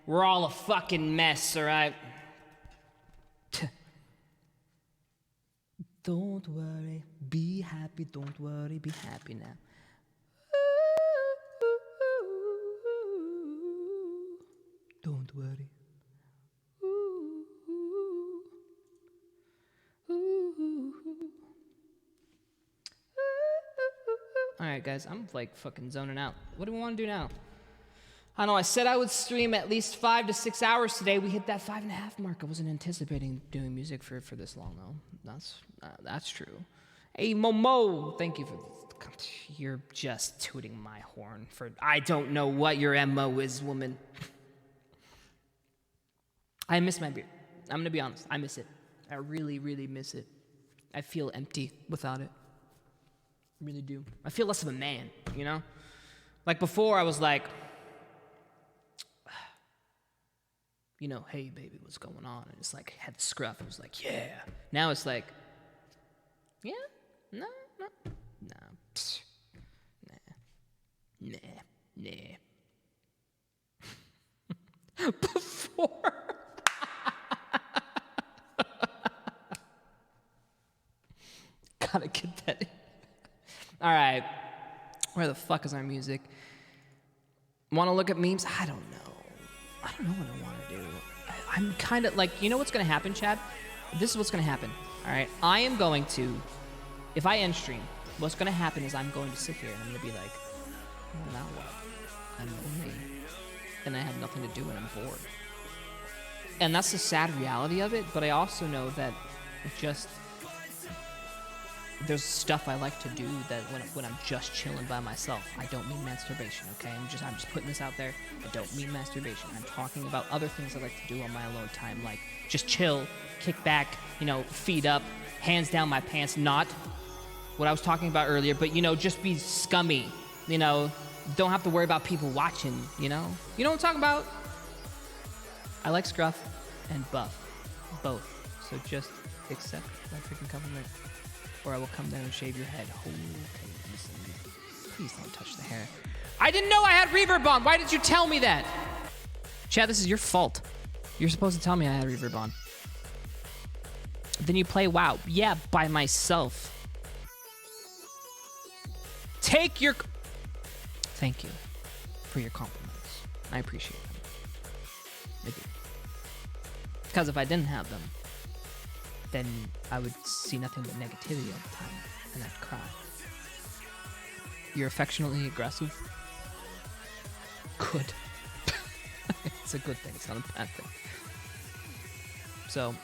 We're all a fucking mess, all right? Don't worry, be happy. Don't worry, be happy now. Don't worry. Alright, guys, I'm like fucking zoning out. What do we want to do now? I don't know, I said I would stream at least 5 to 6 hours today. We hit that 5.5 mark. I wasn't anticipating doing music for this long, though. That's true. Hey, Momo, thank you for... You're just tooting my horn for... I don't know what your MO is, woman. I miss my beer. I'm gonna be honest. I miss it. I really, really miss it. I feel empty without it. I really do. I feel less of a man, you know? Like before, I was like, you know, hey, baby, what's going on? And it's like, had the scruff. It was like, yeah. Now it's like, yeah? No, no. Nah. Psst. Nah. Nah. Nah. Before. Gotta get that in. All right. Where the fuck is our music? Want to look at memes? I don't know. I don't know what I want to do. I'm kind of like, you know what's going to happen, Chad? This is what's going to happen. All right. I am going to, if I end stream, what's going to happen is I'm going to sit here and I'm going to be like, well, now what? I'm lonely. And I have nothing to do and I'm bored. And that's the sad reality of it. But I also know that just... there's stuff I like to do that when I'm just chilling by myself. I don't mean masturbation, okay? I'm just putting this out there. I don't mean masturbation. I'm talking about other things I like to do on my alone time, like just chill, kick back, you know, feet up, hands down my pants, not what I was talking about earlier, but, you know, just be scummy, you know? Don't have to worry about people watching, you know? You know what I'm talking about? I like scruff and buff, both. So just accept that freaking compliment. Or I will come down and shave your head. Okay, please don't touch the hair. I didn't know I had reverb on. Why did you tell me that? Chad, this is your fault. You're supposed to tell me I had reverb on. Then you play WoW. Yeah, by myself. Take your... Thank you for your compliments. I appreciate them. I do. Because if I didn't have them, then I would see nothing but negativity all the time, and I'd cry. You're affectionately aggressive? Good. It's a good thing, it's not a bad thing. So,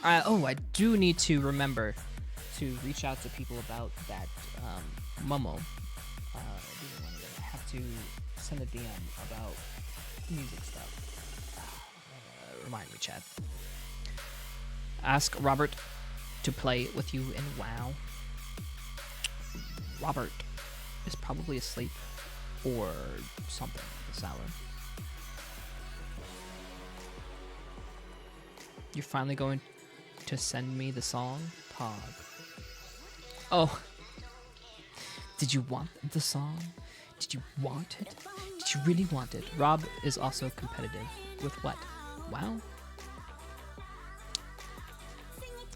I do need to remember to reach out to people about that Momo. I have to send a DM about music stuff. Remind me, Chad. Ask Robert to play with you in WoW. Robert is probably asleep or something this hour. You're finally going to send me the song? Pog. Oh. Did you want the song? Did you want it? Did you really want it? Rob is also competitive. With what? WoW?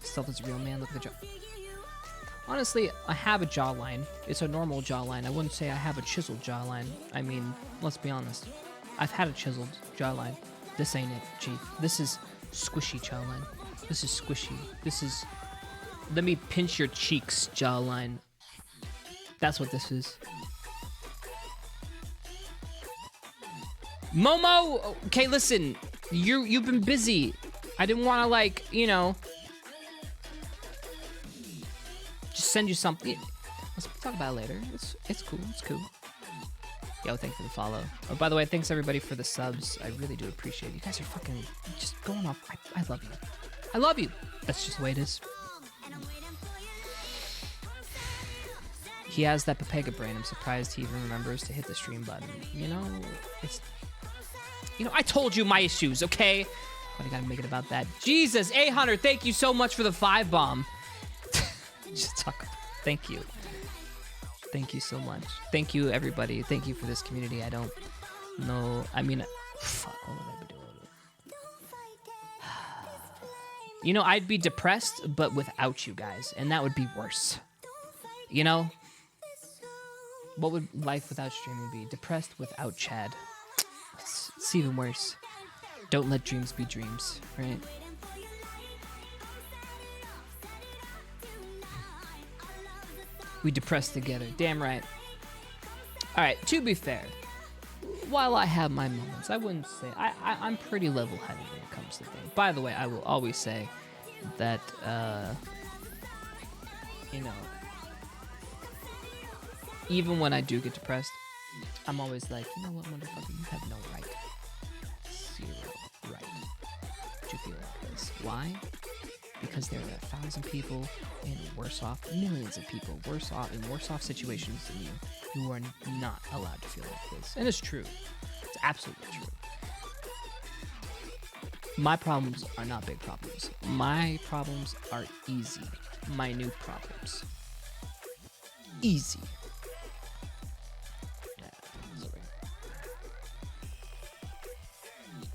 Stealth is a real man. Look at the jaw. Honestly, I have a jawline. It's a normal jawline. I wouldn't say I have a chiseled jawline. I mean, let's be honest. I've had a chiseled jawline. This ain't it, Chief. This is squishy jawline. This is squishy. This is... let me pinch your cheeks jawline. That's what this is. Momo! Okay, listen. You've been busy. I didn't want to, like, you know... just send you something. Let's talk about it later. It's cool. It's cool. Yo, thanks for the follow. Oh, by the way, thanks everybody for the subs. I really do appreciate it. You guys are fucking just going off. I love you. I love you. That's just the way it is. He has that Papega brain. I'm surprised he even remembers to hit the stream button. You know, I told you my issues, okay? But I gotta make it about that. Jesus, A-Hunter, thank you so much for the 5 bomb. Just talk. Thank you. Thank you so much. Thank you, everybody. Thank you for this community. I don't know. I mean, fuck, what would I be doing? I'd be depressed, but without you guys, and that would be worse. What would life without streaming be? Depressed without Chad. It's even worse. Don't let dreams be dreams, right? We depressed together. Damn right. Alright, to be fair, while I have my moments, I wouldn't say... I'm pretty level-headed when it comes to things. By the way, I will always say that, even when I do get depressed, I'm always like, you know what, motherfucker, you have no right. Zero right to feel like this. Why? Because there are 1,000 people in worse off, millions of people worse off in worse off situations than you who are not allowed to feel like this. And it's true. It's absolutely true. My problems are not big problems. My problems are easy. Minute problems. Easy.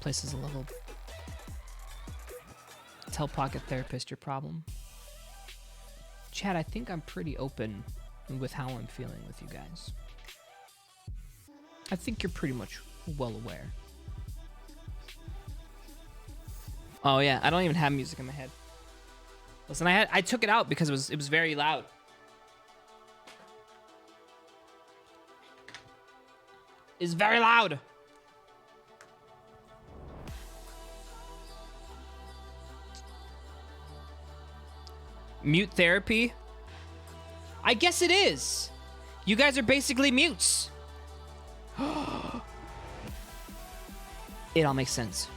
Place is a level. Tell Pocket Therapist your problem. Chad, I think I'm pretty open with how I'm feeling with you guys. I think you're pretty much well aware. Oh yeah, I don't even have music in my head. Listen, I took it out because it was very loud. It's very loud. Mute therapy? I guess it is. You guys are basically mutes. It all makes sense.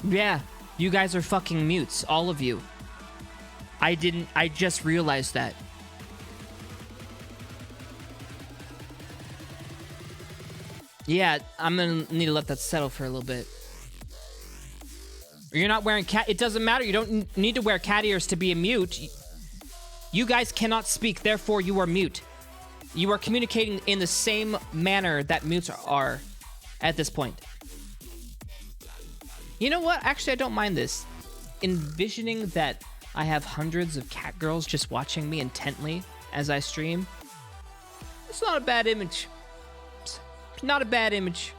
Yeah, you guys are fucking mutes, all of you. I just realized that. Yeah, I'm gonna need to let that settle for a little bit. You're not wearing cat. It doesn't matter. You don't need to wear cat ears to be a mute. You guys cannot speak, therefore you are mute. You are communicating in the same manner that mutes are at this point. You know what? Actually, I don't mind this. Envisioning that I have hundreds of cat girls just watching me intently as I stream. It's not a bad image. Not a bad image.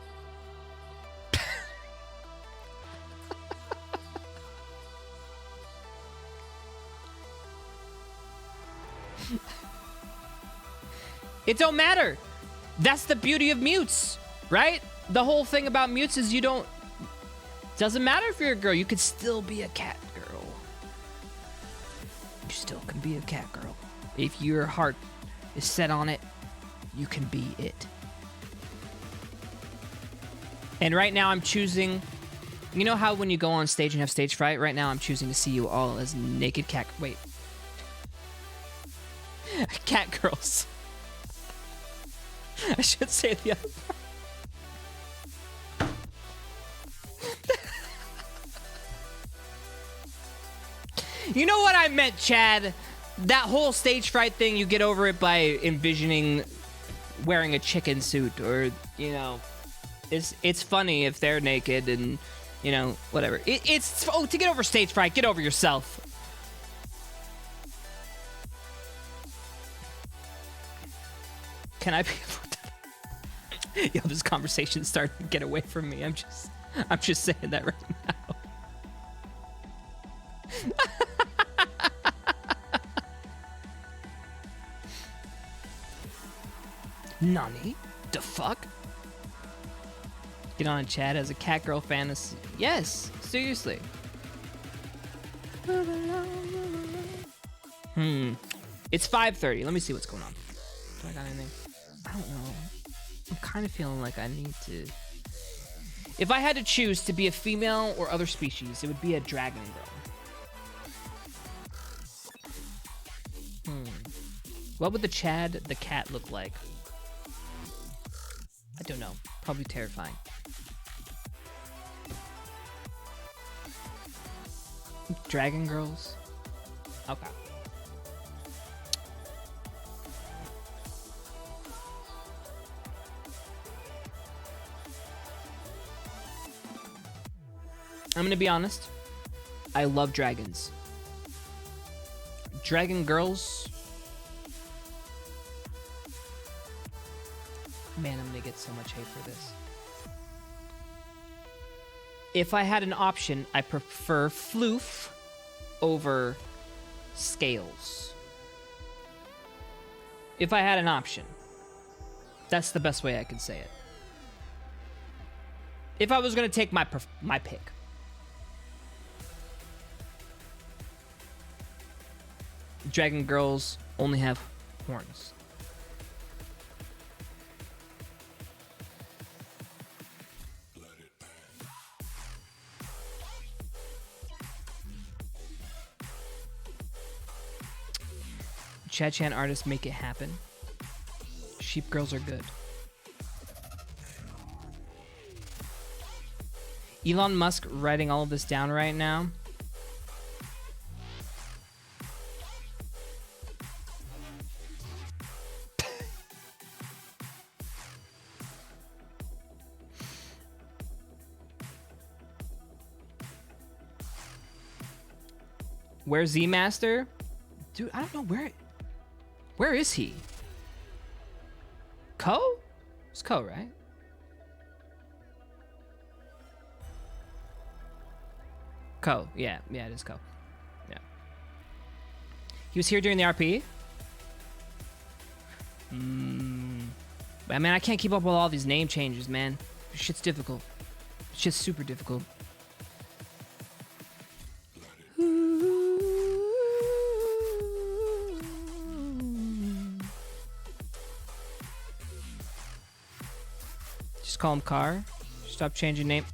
It don't matter. That's the beauty of mutes, right? The whole thing about mutes is doesn't matter if you're a girl, you could still be a cat girl. You still can be a cat girl. If your heart is set on it, you can be it. And right now I'm choosing, you know how when you go on stage and have stage fright? Right now I'm choosing to see you all as naked cat, wait. Cat girls. I should say the other part. You know what I meant, Chad? That whole stage fright thing, you get over it by envisioning wearing a chicken suit or, it's funny if they're naked and, whatever. To get over stage fright, get over yourself. Can I be... Yo, this conversation's starting to get away from me. I'm just saying that right now. Nani? The fuck? Get on a chat as a cat girl fantasy. Yes, seriously. It's 5:30. Let me see what's going on. Do I got anything? I don't know. I'm kind of feeling like I need to... If I had to choose to be a female or other species, it would be a dragon girl. What would the Chad the cat look like? I don't know. Probably terrifying. Dragon girls? Okay. I'm gonna be honest. I love dragons. Dragon girls. Man, I'm gonna get so much hate for this. If I had an option, I prefer floof over scales. If I had an option. That's the best way I could say it. If I was gonna take my pick. Dragon girls only have horns. Chad Chan artists make it happen. Sheep girls are good. Elon Musk writing all of this down right now. Where's Z-Master? Dude, I don't know where is he? Ko? It's Ko, right? Ko, yeah, it is Ko. Yeah. He was here during the RP? I mean, I can't keep up with all these name changes, man. Shit's difficult. Shit's super difficult. Just call him Car. Stop changing name.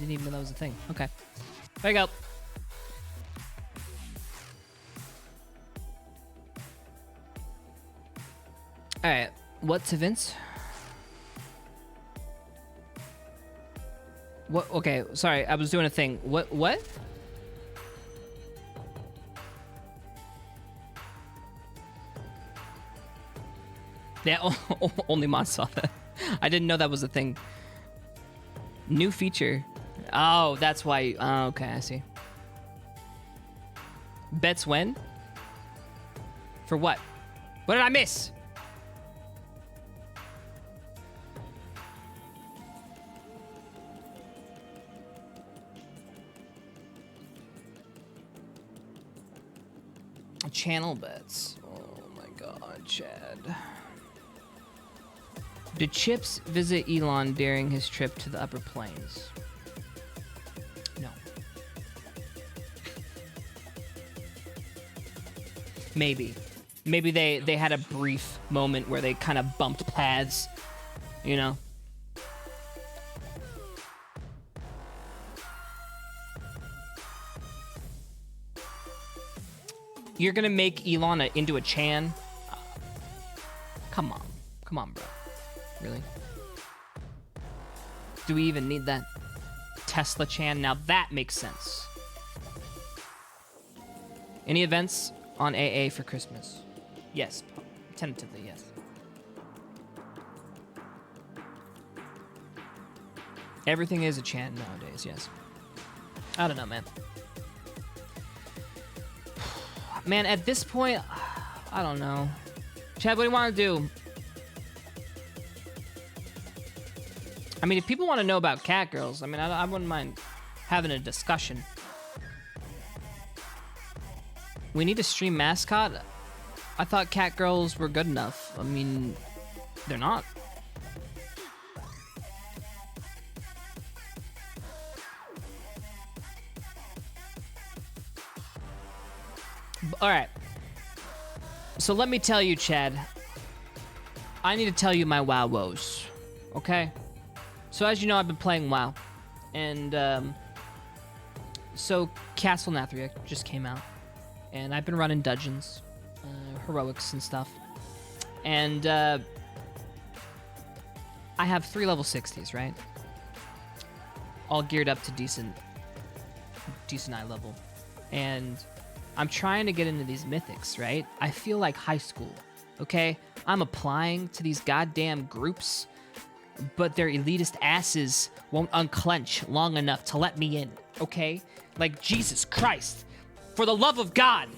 Didn't even know that was a thing. Okay. There you go. Alright. What's events? What? Okay, sorry. I was doing a thing. What? Yeah, only Mon saw that. I didn't know that was a thing. New feature. Oh, that's why. Oh, okay, I see. Bets when? For what? What did I miss? Channel bets. Oh my god, Chad. Did Chipz visit Elon during his trip to the Upper Plains? No. Maybe. Maybe they had a brief moment where they kind of bumped paths, you know? You're gonna make Elon into a Chan? Come on. Come on, bro. Really? Do we even need that? Tesla Chan? Now that makes sense. Any events on AA for Christmas? Yes. Tentatively, yes. Everything is a chant nowadays, yes. I don't know, man. Man, at this point, I don't know. Chad, what do you want to do? I mean, if people want to know about cat girls, I mean, I wouldn't mind having a discussion. We need a stream mascot? I thought cat girls were good enough. I mean, they're not. All right. So let me tell you, Chad. I need to tell you my WoW woes. Okay? So as you know, I've been playing WoW. And, so Castle Nathria just came out. And I've been running dungeons, heroics and stuff. And, I have 3 level 60s, right? All geared up to decent eye level. And I'm trying to get into these mythics, right? I feel like high school, okay? I'm applying to these goddamn groups, but their elitist asses won't unclench long enough to let me in, okay? Like, Jesus Christ. For the love of God.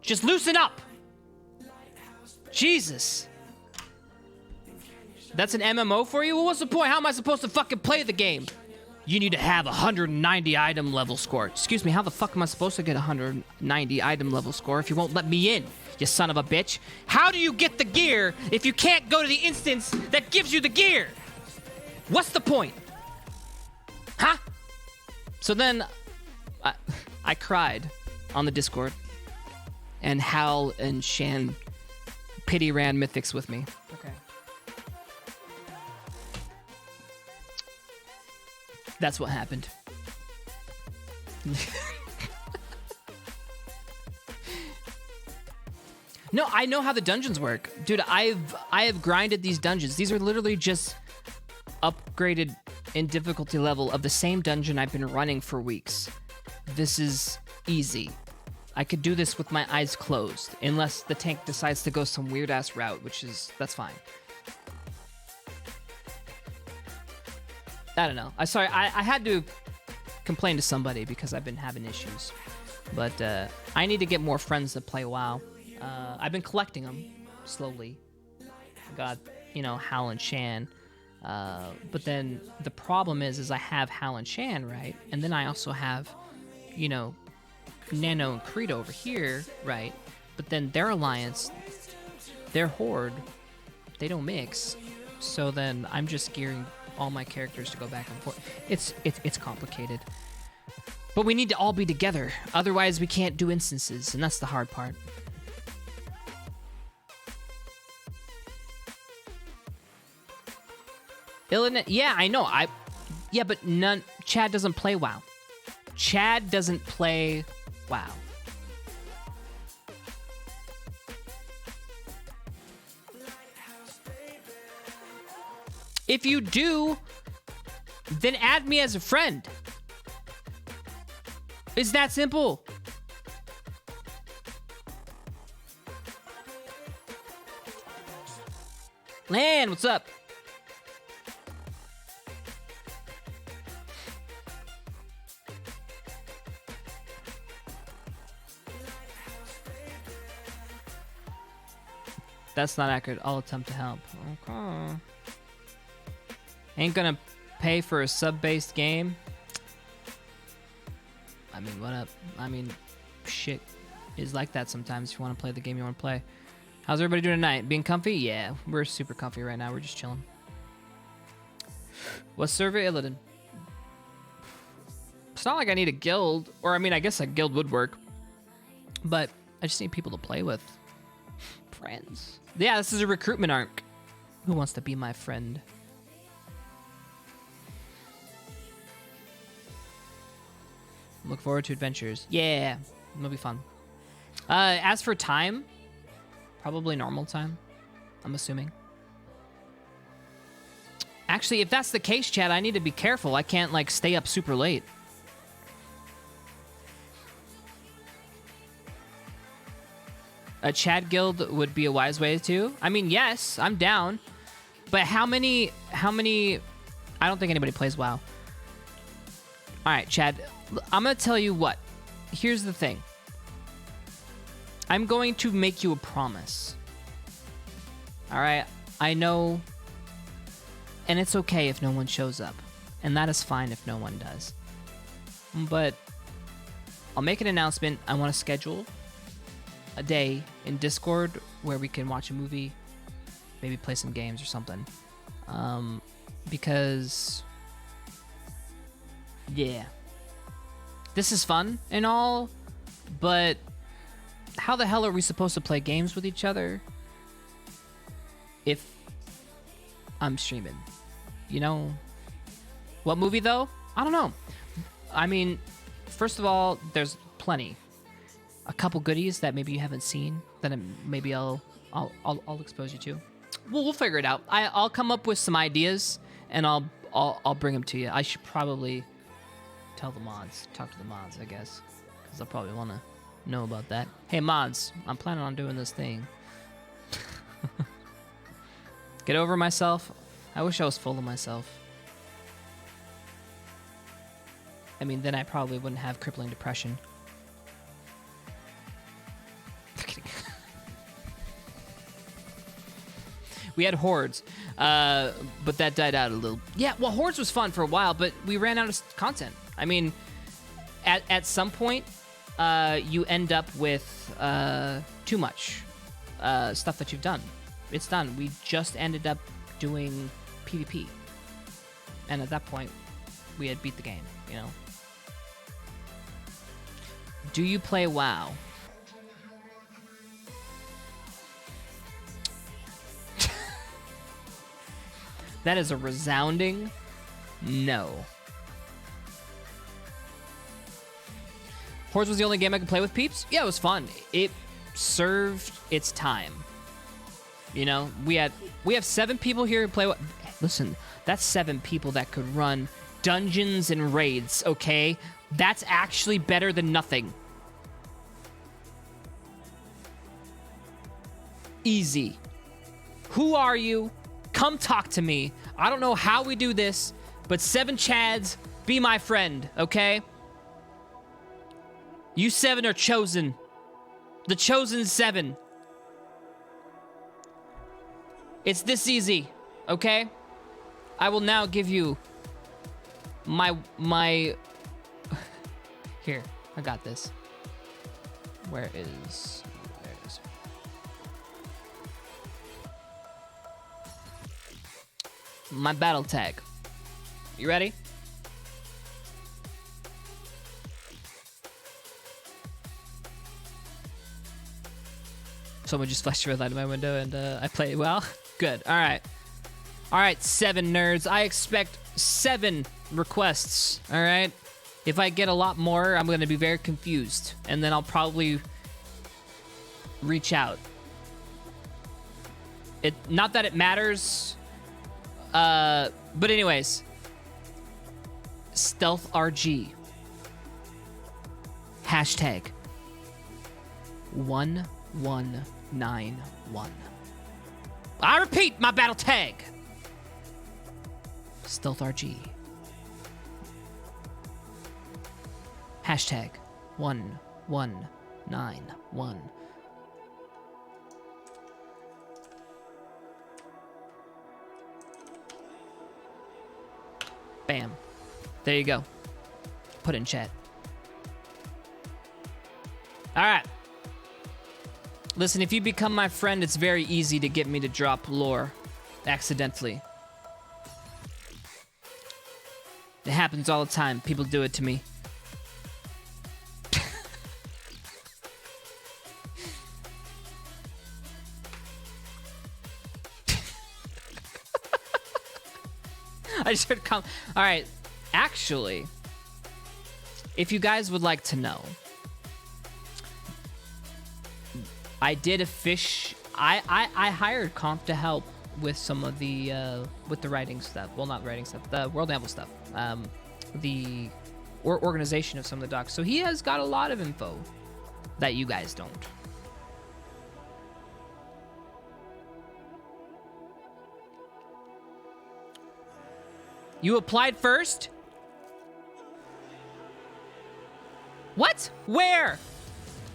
Just loosen up. Jesus. That's an MMO for you? Well, what's the point? How am I supposed to fucking play the game? You need to have 190 item level score. Excuse me, how the fuck am I supposed to get 190 item level score if you won't let me in, you son of a bitch? How do you get the gear if you can't go to the instance that gives you the gear? What's the point? Huh? So then, I cried on the Discord, and Hal and Shan pity ran mythics with me. Okay. That's what happened. No, I know how the dungeons work. Dude, I have grinded these dungeons. These are literally just upgraded in difficulty level of the same dungeon I've been running for weeks. This is easy. I could do this with my eyes closed, unless the tank decides to go some weird-ass route, that's fine. I don't know. I had to complain to somebody because I've been having issues. But I need to get more friends that play WoW. I've been collecting them slowly. Got, Hal and Shan. But then the problem is I have Hal and Shan, right? And then I also have, Nano and Creed over here, right? But then their alliance, their horde, they don't mix. So then I'm just gearing all my characters to go back and forth. It's complicated. But we need to all be together. Otherwise, we can't do instances, and that's the hard part. Illinois, yeah, I know. Yeah, but Chad doesn't play WoW. Chad doesn't play WoW. If you do, then add me as a friend. It's that simple. Lan, what's up? That's not accurate. I'll attempt to help. Okay. Ain't gonna pay for a sub-based game. I mean, what up? I mean, shit is like that sometimes if you want to play the game you want to play. How's everybody doing tonight? Being comfy? Yeah, we're super comfy right now. We're just chilling. What's server Illidan? It's not like I need a guild. Or, I mean, I guess a guild would work. But I just need people to play with. Friends. Yeah, this is a recruitment arc. Who wants to be my friend? Look forward to adventures. Yeah, it'll be fun. As for time, probably normal time, I'm assuming. Actually, if that's the case, Chad, I need to be careful. I can't, stay up super late. a Chad guild would be a wise way too. I mean, yes, I'm down. But how many, I don't think anybody plays WoW. All right, Chad, I'm going to tell you what. Here's the thing. I'm going to make you a promise. All right, I know, and it's okay if no one shows up. And that is fine if no one does. But I'll make an announcement. I want to schedule a day in Discord where we can watch a movie, maybe play some games or something. Because, yeah, this is fun and all, but how the hell are we supposed to play games with each other if I'm streaming? You know? What movie though? I don't know. I mean, first of all, there's plenty. A couple goodies that maybe you haven't seen that maybe I'll expose you to. We'll figure it out. I'll come up with some ideas and I'll bring them to you. I should probably talk to the mods, I guess, because they'll probably want to know about that. Hey mods, I'm planning on doing this thing. Get over myself. I wish I was full of myself. I mean, then I probably wouldn't have crippling depression. We had Hordes, but that died out a little. Yeah, well, Hordes was fun for a while, but we ran out of content. I mean, at some point, you end up with too much stuff that you've done. It's done. We just ended up doing PvP. And at that point, we had beat the game, you know? Do you play WoW? That is a resounding no. Hordes was the only game I could play with peeps? Yeah, it was fun. It served its time. You know, we have 7 people here who play. Listen, that's 7 people that could run dungeons and raids, okay? That's actually better than nothing. Easy. Who are you? Come talk to me. I don't know how we do this, but 7 Chads, be my friend, okay? You 7 are chosen. The chosen 7. It's this easy, okay? I will now give you my here, I got this. Where is there it is. My battle tag. You ready? Someone just flashed a red light in my window and I play well. Good. All right. All right, 7 nerds. I expect 7 requests. All right. If I get a lot more, I'm going to be very confused. And then I'll probably reach out. Not that it matters. But anyways. StealthRG. Hashtag 1191. I repeat, my battle tag. StealthRG. Hashtag 1191. Bam. There you go. Put it in chat. All right. Listen, if you become my friend, it's very easy to get me to drop lore accidentally. It happens all the time. People do it to me. I just heard all right. Actually, if you guys would like to know, I did a fish. I hired Comp to help with some of the with the writing stuff. Well, not writing stuff. The World Amble stuff. The organization of some of the docs. So he has got a lot of info that you guys don't. You applied first? What? Where?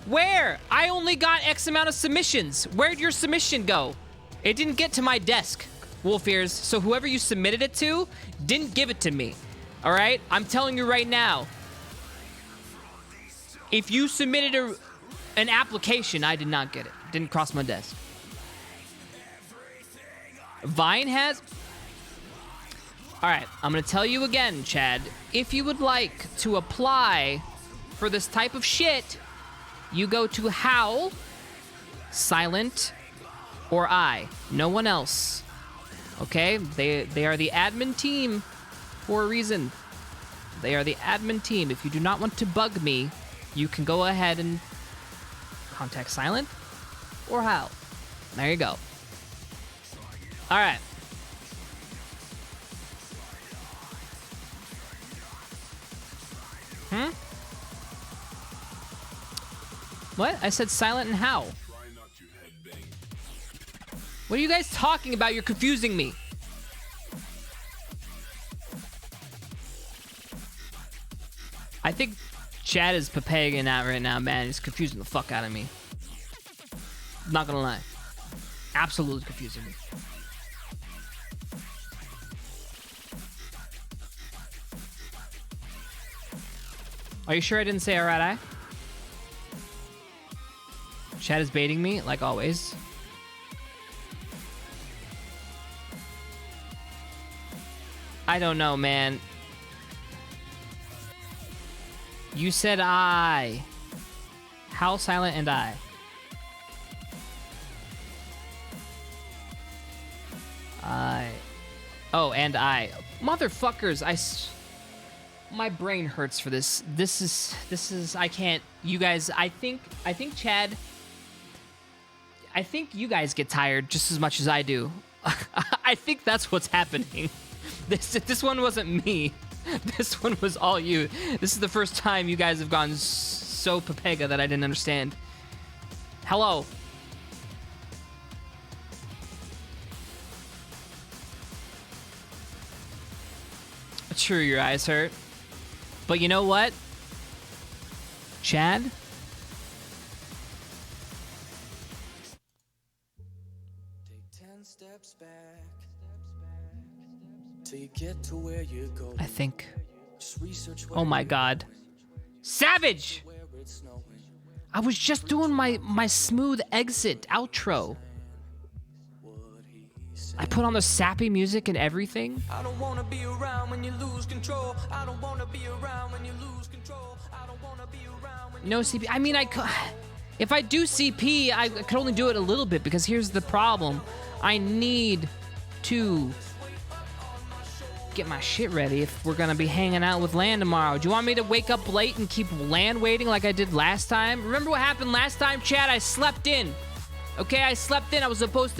Where? I only got X amount of submissions. Where'd your submission go? It didn't get to my desk, Wolf Ears. So whoever you submitted it to didn't give it to me. All right? I'm telling you right now. If you submitted an application, I did not get it. Didn't cross my desk. Vine has... All right, I'm gonna tell you again, Chad. If you would like to apply for this type of shit, you go to Howl, Silent, or I. No one else. Okay? They are the admin team for a reason. They are the admin team. If you do not want to bug me, you can go ahead and contact Silent or Howl. There you go. All right. What? I said Silent and Howl. What are you guys talking about? You're confusing me. I think Chad is papagging out right now, man. He's confusing the fuck out of me. Not gonna lie. Absolutely confusing me. Are you sure I didn't say alright, I? Chad is baiting me, like always. I don't know, man. You said I. Howl, Silent, and I. Oh, and I. Motherfuckers, my brain hurts for this. This is, I can't, you guys, I think Chad, I think you guys get tired just as much as I do. I think that's what's happening. This one wasn't me. This one was all you. This is the first time you guys have gone so papega that I didn't understand. Hello. True, your eyes hurt. But you know what? Chad? I think. Oh my god. Savage! I was just doing my smooth exit outro. I put on the sappy music and everything. I don't wanna be around when you lose control. I don't wanna be around when you lose control. I don't wanna be around when no CP. I mean, if I do CP, I could only do it a little bit because here's the problem. I need to get my shit ready if we're gonna be hanging out with Land tomorrow. Do you want me to wake up late and keep Land waiting like I did last time? Remember what happened last time, Chad? I slept in. Okay, I slept in. I was supposed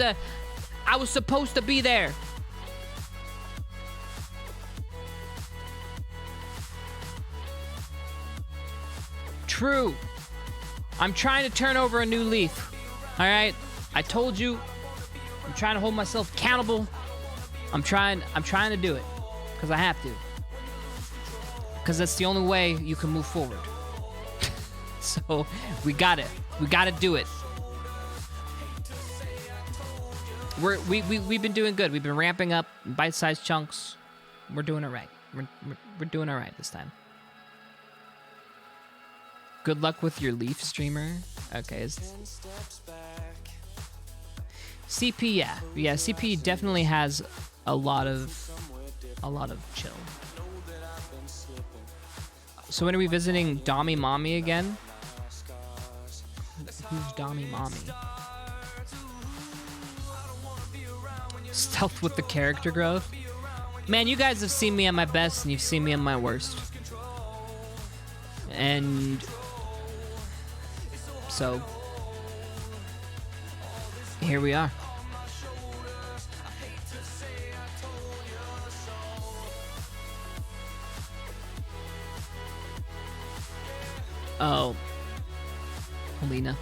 to be there. True. I'm trying to turn over a new leaf. All right? I told you. I'm trying to hold myself accountable. I'm trying to do it because I have to. Because that's the only way you can move forward. So, we got to do it. We've been doing good. We've been ramping up bite-sized chunks. We're doing it right. We're doing it right this time. Good luck with your Leaf streamer. Okay. CP, yeah. CP definitely has a lot of chill. So when are we visiting Dommy Mommy again? Who's Dommy Mommy? Stealth with the character growth. Man, you guys have seen me at my best and you've seen me at my worst. And so here we are. Oh, Helena.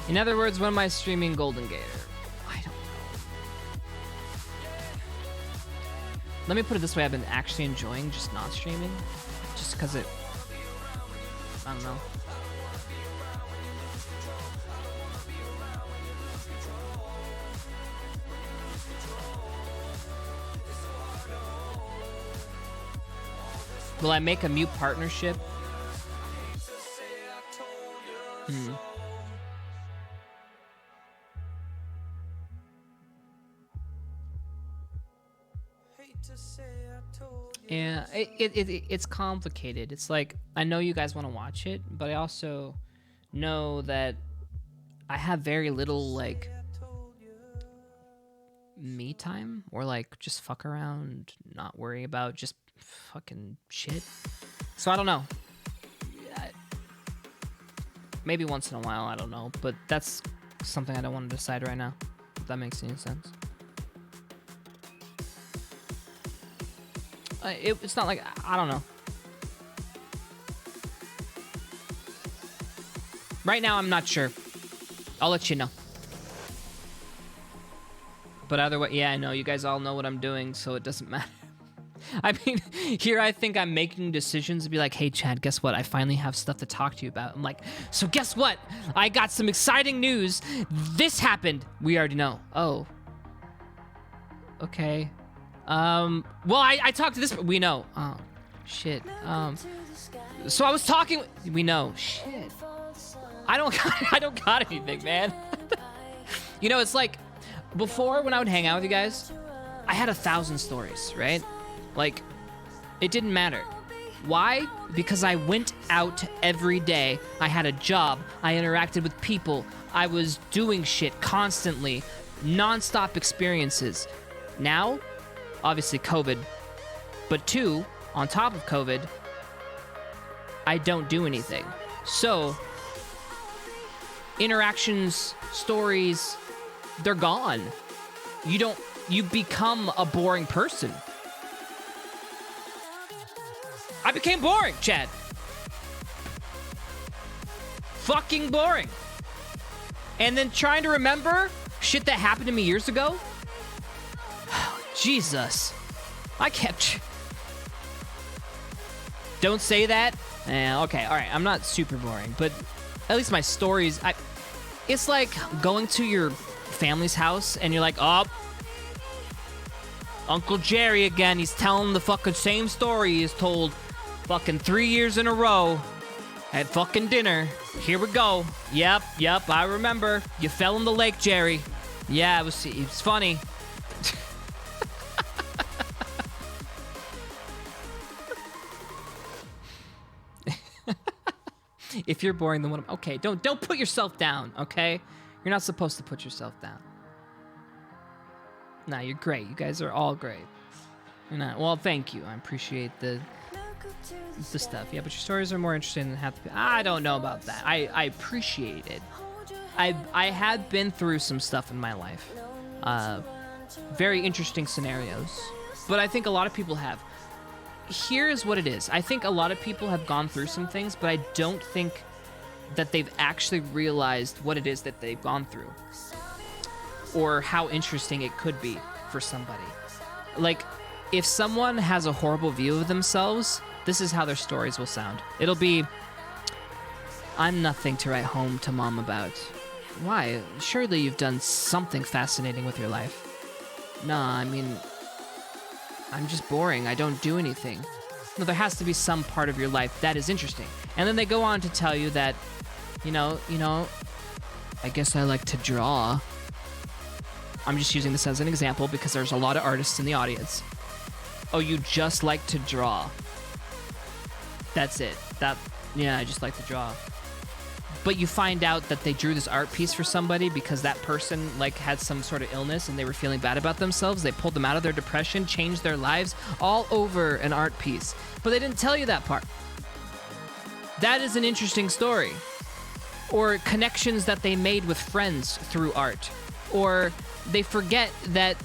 In other words, when am I streaming Golden Gator? I don't know. let me put it this way, I've been actually enjoying just not streaming. Just because it, I don't know. Will I make a mute partnership? Yeah, it's complicated. It's like, I know you guys want to watch it, but I also know that I have very little, like, me time, or like just fuck around, not worry about just fucking shit. So I don't know. Maybe once in a while, I don't know, but that's something I don't want to decide right now, if that makes any sense. It's not like, I don't know. Right now, I'm not sure. I'll let you know. But either way, yeah, I know. You guys all know what I'm doing, so it doesn't matter. I mean, here I think I'm making decisions to be like, hey, Chad, guess what? I finally have stuff to talk to you about. I'm like, so guess what? I got some exciting news. This happened. We already know. Oh. Okay. Well, I talked to this, but we know. Oh, shit. So I was talking, we know. Shit. I don't got anything, man. You know, it's like, before when I would hang out with you guys, I had 1,000 stories, right? Like, it didn't matter. Why? Because I went out every day. I had a job. I interacted with people. I was doing shit constantly. Non-stop experiences. Now, obviously COVID, but 2, on top of COVID, I don't do anything. So, interactions, stories, they're gone. You become a boring person. I became boring, Chad. Fucking boring. And then trying to remember shit that happened to me years ago. Jesus. I kept... Don't say that. Okay, all right. I'm not super boring, but at least my stories... It's like going to your family's house and you're like, oh, Uncle Jerry again. He's telling the fucking same story he's told fucking 3 years in a row at fucking dinner. Here we go. Yep, I remember. You fell in the lake, Jerry. Yeah, it was funny. If you're boring, then what? Okay, don't put yourself down. Okay, you're not supposed to put yourself down. Nah, you're great. You guys are all great. You're not. Well, thank you. I appreciate the stuff. Yeah, but your stories are more interesting than half the. I don't know about that. I appreciate it. I have been through some stuff in my life. Very interesting scenarios, but I think a lot of people have. Here is what it is. I think a lot of people have gone through some things, but I don't think that they've actually realized what it is that they've gone through or how interesting it could be for somebody. Like, if someone has a horrible view of themselves, this is how their stories will sound. It'll be, I'm nothing to write home to mom about. Why? Surely you've done something fascinating with your life. Nah, I mean... I'm just boring. I don't do anything. No, there has to be some part of your life that is interesting. And then they go on to tell you that, you know, I guess I like to draw. I'm just using this as an example because there's a lot of artists in the audience. Oh, you just like to draw. That's it. Yeah, I just like to draw. But you find out that they drew this art piece for somebody because that person like had some sort of illness and they were feeling bad about themselves. They pulled them out of their depression, changed their lives all over an art piece. But they didn't tell you that part. That is an interesting story. Or connections that they made with friends through art. Or they forget that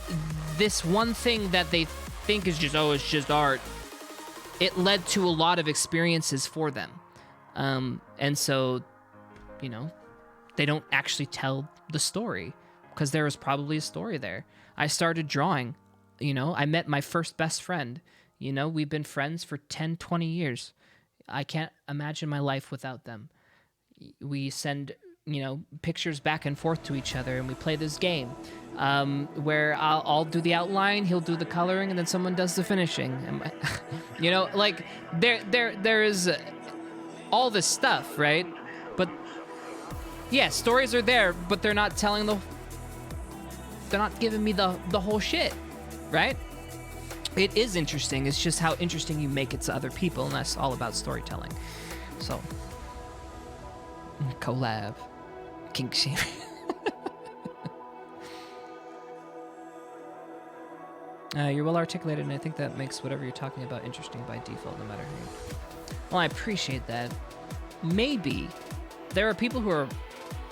this one thing that they think is just, oh, it's just art. It led to a lot of experiences for them. And so... You know, they don't actually tell the story because there was probably a story there. I started drawing You know, I met my first best friend. You know, we've been friends for 10, 20 years. I can't imagine my life without them. We send, you know, pictures back and forth to each other, and we play this game where I'll do the outline, he'll do the coloring, and then someone does the finishing. And you know, like there is all this stuff, right? But yeah, stories are there, but they're not telling they're not giving me the whole shit, right? It is interesting. It's just how interesting you make it to other people, and that's all about storytelling. So, collab, kink shame. You're well articulated, and I think that makes whatever you're talking about interesting by default, no matter who. Well, I appreciate that. Maybe there are people who are,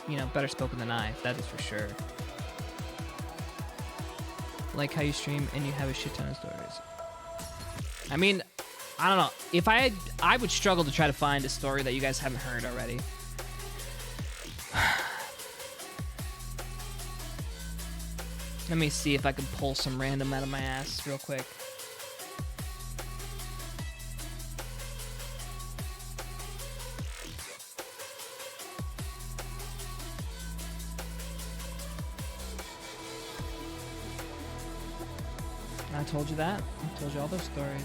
you know, better spoken than I. That is for sure. Like how you stream and you have a shit ton of stories. I mean, I don't know. If I would struggle to try to find a story that you guys haven't heard already. Let me see if I can pull some random out of my ass real quick. I told you that. I told you all those stories.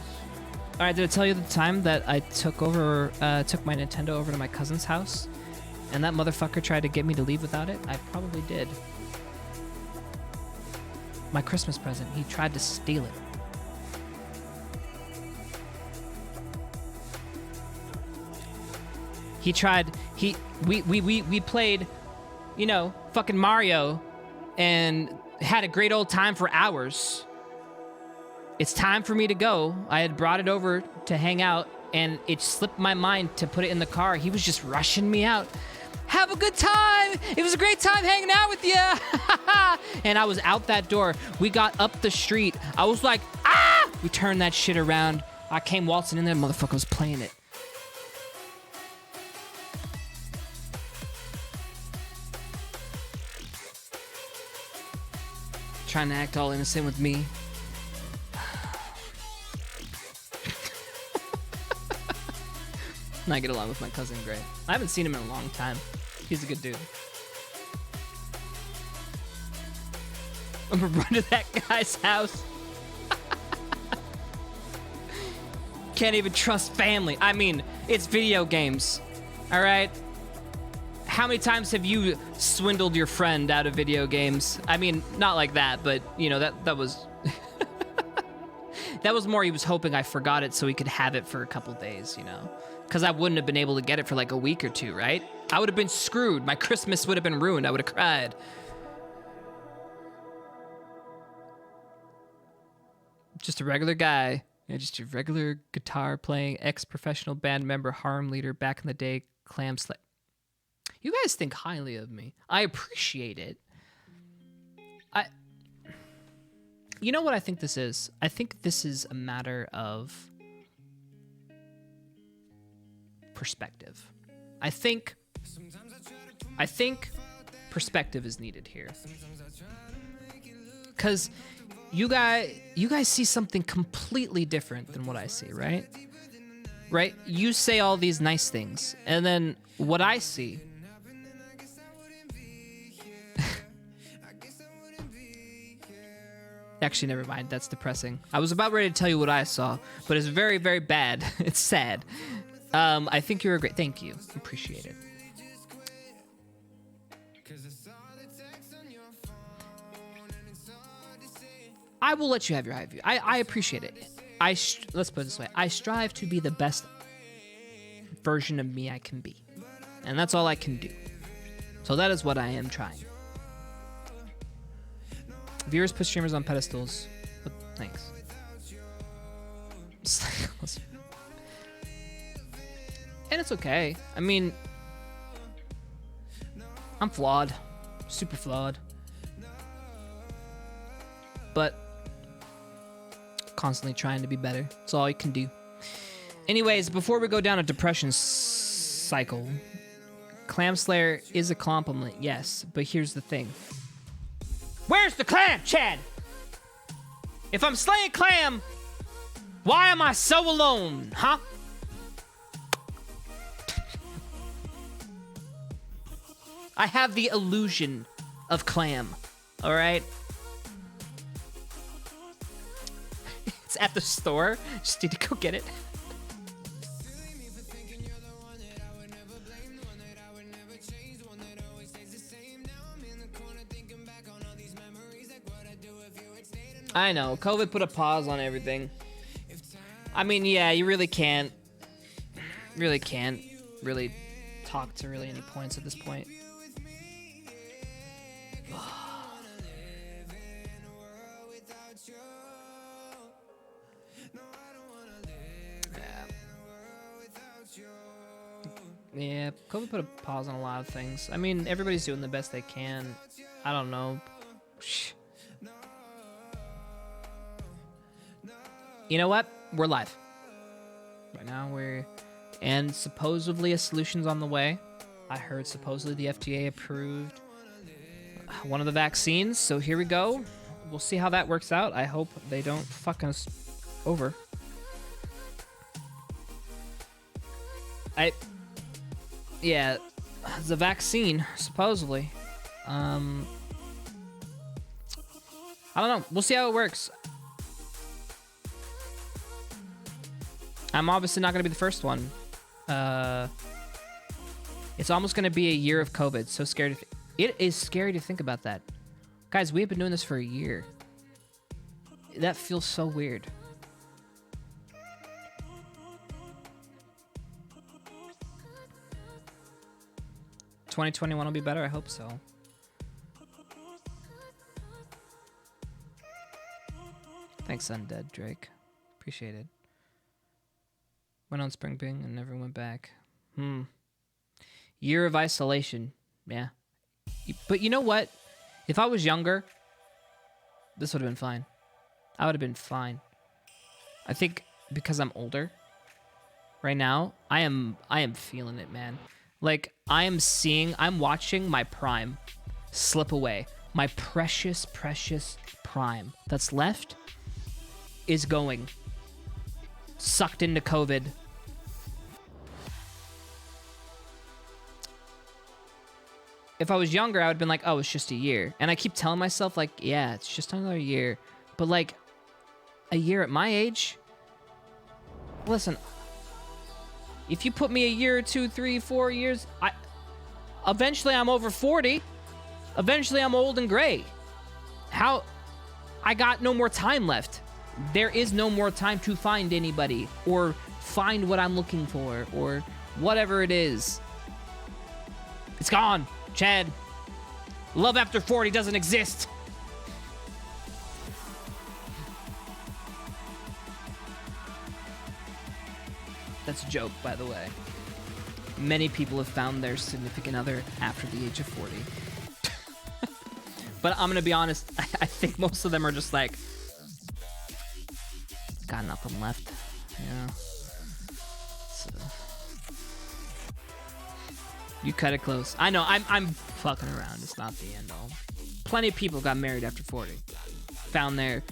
All right, did I tell you the time that I took my Nintendo over to my cousin's house, and that motherfucker tried to get me to leave without it? I probably did. My Christmas present. He tried to steal it. He tried. We played, you know, fucking Mario, and had a great old time for hours. It's time for me to go. I had brought it over to hang out, and it slipped my mind to put it in the car. He was just rushing me out. Have a good time. It was a great time hanging out with you. And I was out that door. We got up the street. I was like, ah! We turned that shit around. I came waltzing in there. Motherfucker was playing it. Trying to act all innocent with me. And I get along with my cousin great. I haven't seen him in a long time. He's a good dude. I'm gonna run to that guy's house. Can't even trust family. I mean, it's video games. All right? How many times have you swindled your friend out of video games? I mean, not like that, but you know, that was that was more he was hoping I forgot it so he could have it for a couple days, you know? Because I wouldn't have been able to get it for like a week or two, right? I would have been screwed. My Christmas would have been ruined. I would have cried. Just a regular guy. Yeah, just a regular guitar playing, ex-professional band member, harem leader, back in the day, clam slay. You guys think highly of me. I appreciate it. You know what I think this is? I think this is a matter of perspective. I think perspective is needed here. Cause you guys see something completely different than what I see, right? Right? You say all these nice things, and then what I see actually, never mind. That's depressing. I was about ready to tell you what I saw, but it's very, very bad. It's sad. I think you're a great... Thank you. Appreciate it. I will let you have your high view. I appreciate it. Let's put it this way. I strive to be the best version of me I can be. And that's all I can do. So that is what I am trying. Viewers put streamers on pedestals. But thanks. And it's okay. I mean, I'm flawed. Super flawed. But constantly trying to be better. That's all you can do. Anyways, before we go down a depression cycle, Clam Slayer is a compliment, yes. But here's the thing. Where's the clam, Chad? If I'm slaying Clam, why am I so alone, huh? I have the illusion of Clam, all right? It's at the store. Just need to go get it. I know, COVID put a pause on everything. I mean, yeah, you really can't really talk to really any points at this point. Yeah, COVID put a pause on a lot of things. I mean, everybody's doing the best they can. I don't know. You know what? We're live. Right now and supposedly a solution's on the way. I heard supposedly the FDA approved one of the vaccines, so here we go. We'll see how that works out. I hope they don't fuck us over. Yeah, the vaccine, supposedly. I don't know. We'll see how it works. I'm obviously not going to be the first one. It's almost going to be a year of COVID. So scary. It is scary to think about that. Guys, we have been doing this for a year. That feels so weird. $2021 will be better. I hope so. Thanks, Undead Drake. Appreciate it. Went on Spring Bing and never went back. Year of isolation. Yeah. But you know what? If I was younger, this would have been fine. I would have been fine. I think because I'm older right now, I am feeling it, man. Like, I'm watching my prime slip away. My precious, precious prime that's left is going. Sucked into COVID. If I was younger, I would have been like, oh, it's just a year. And I keep telling myself, like, yeah, it's just another year. But, like, a year at my age? Listen, if you put me a year, 2, 3, 4 years, eventually I'm over 40. Eventually I'm old and gray. I got no more time left. There is no more time to find anybody or find what I'm looking for or whatever it is. It's gone, Chad. Love after 40 doesn't exist. That's a joke, by the way. Many people have found their significant other after the age of 40. But I'm gonna be honest, I think most of them are just like, got nothing left, yeah. So you cut it close. I know, I'm fucking around. It's not the end all. Plenty of people got married after 40. Found their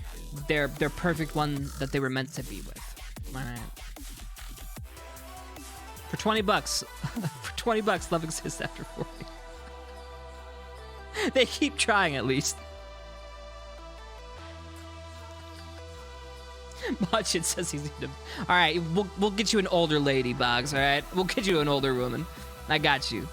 perfect one that they were meant to be with. All right. For $20, for $20, love exists after 40. They keep trying at least. Botchet says he's into... All right, we'll get you an older lady, Boggs. All right, we'll get you an older woman. I got you.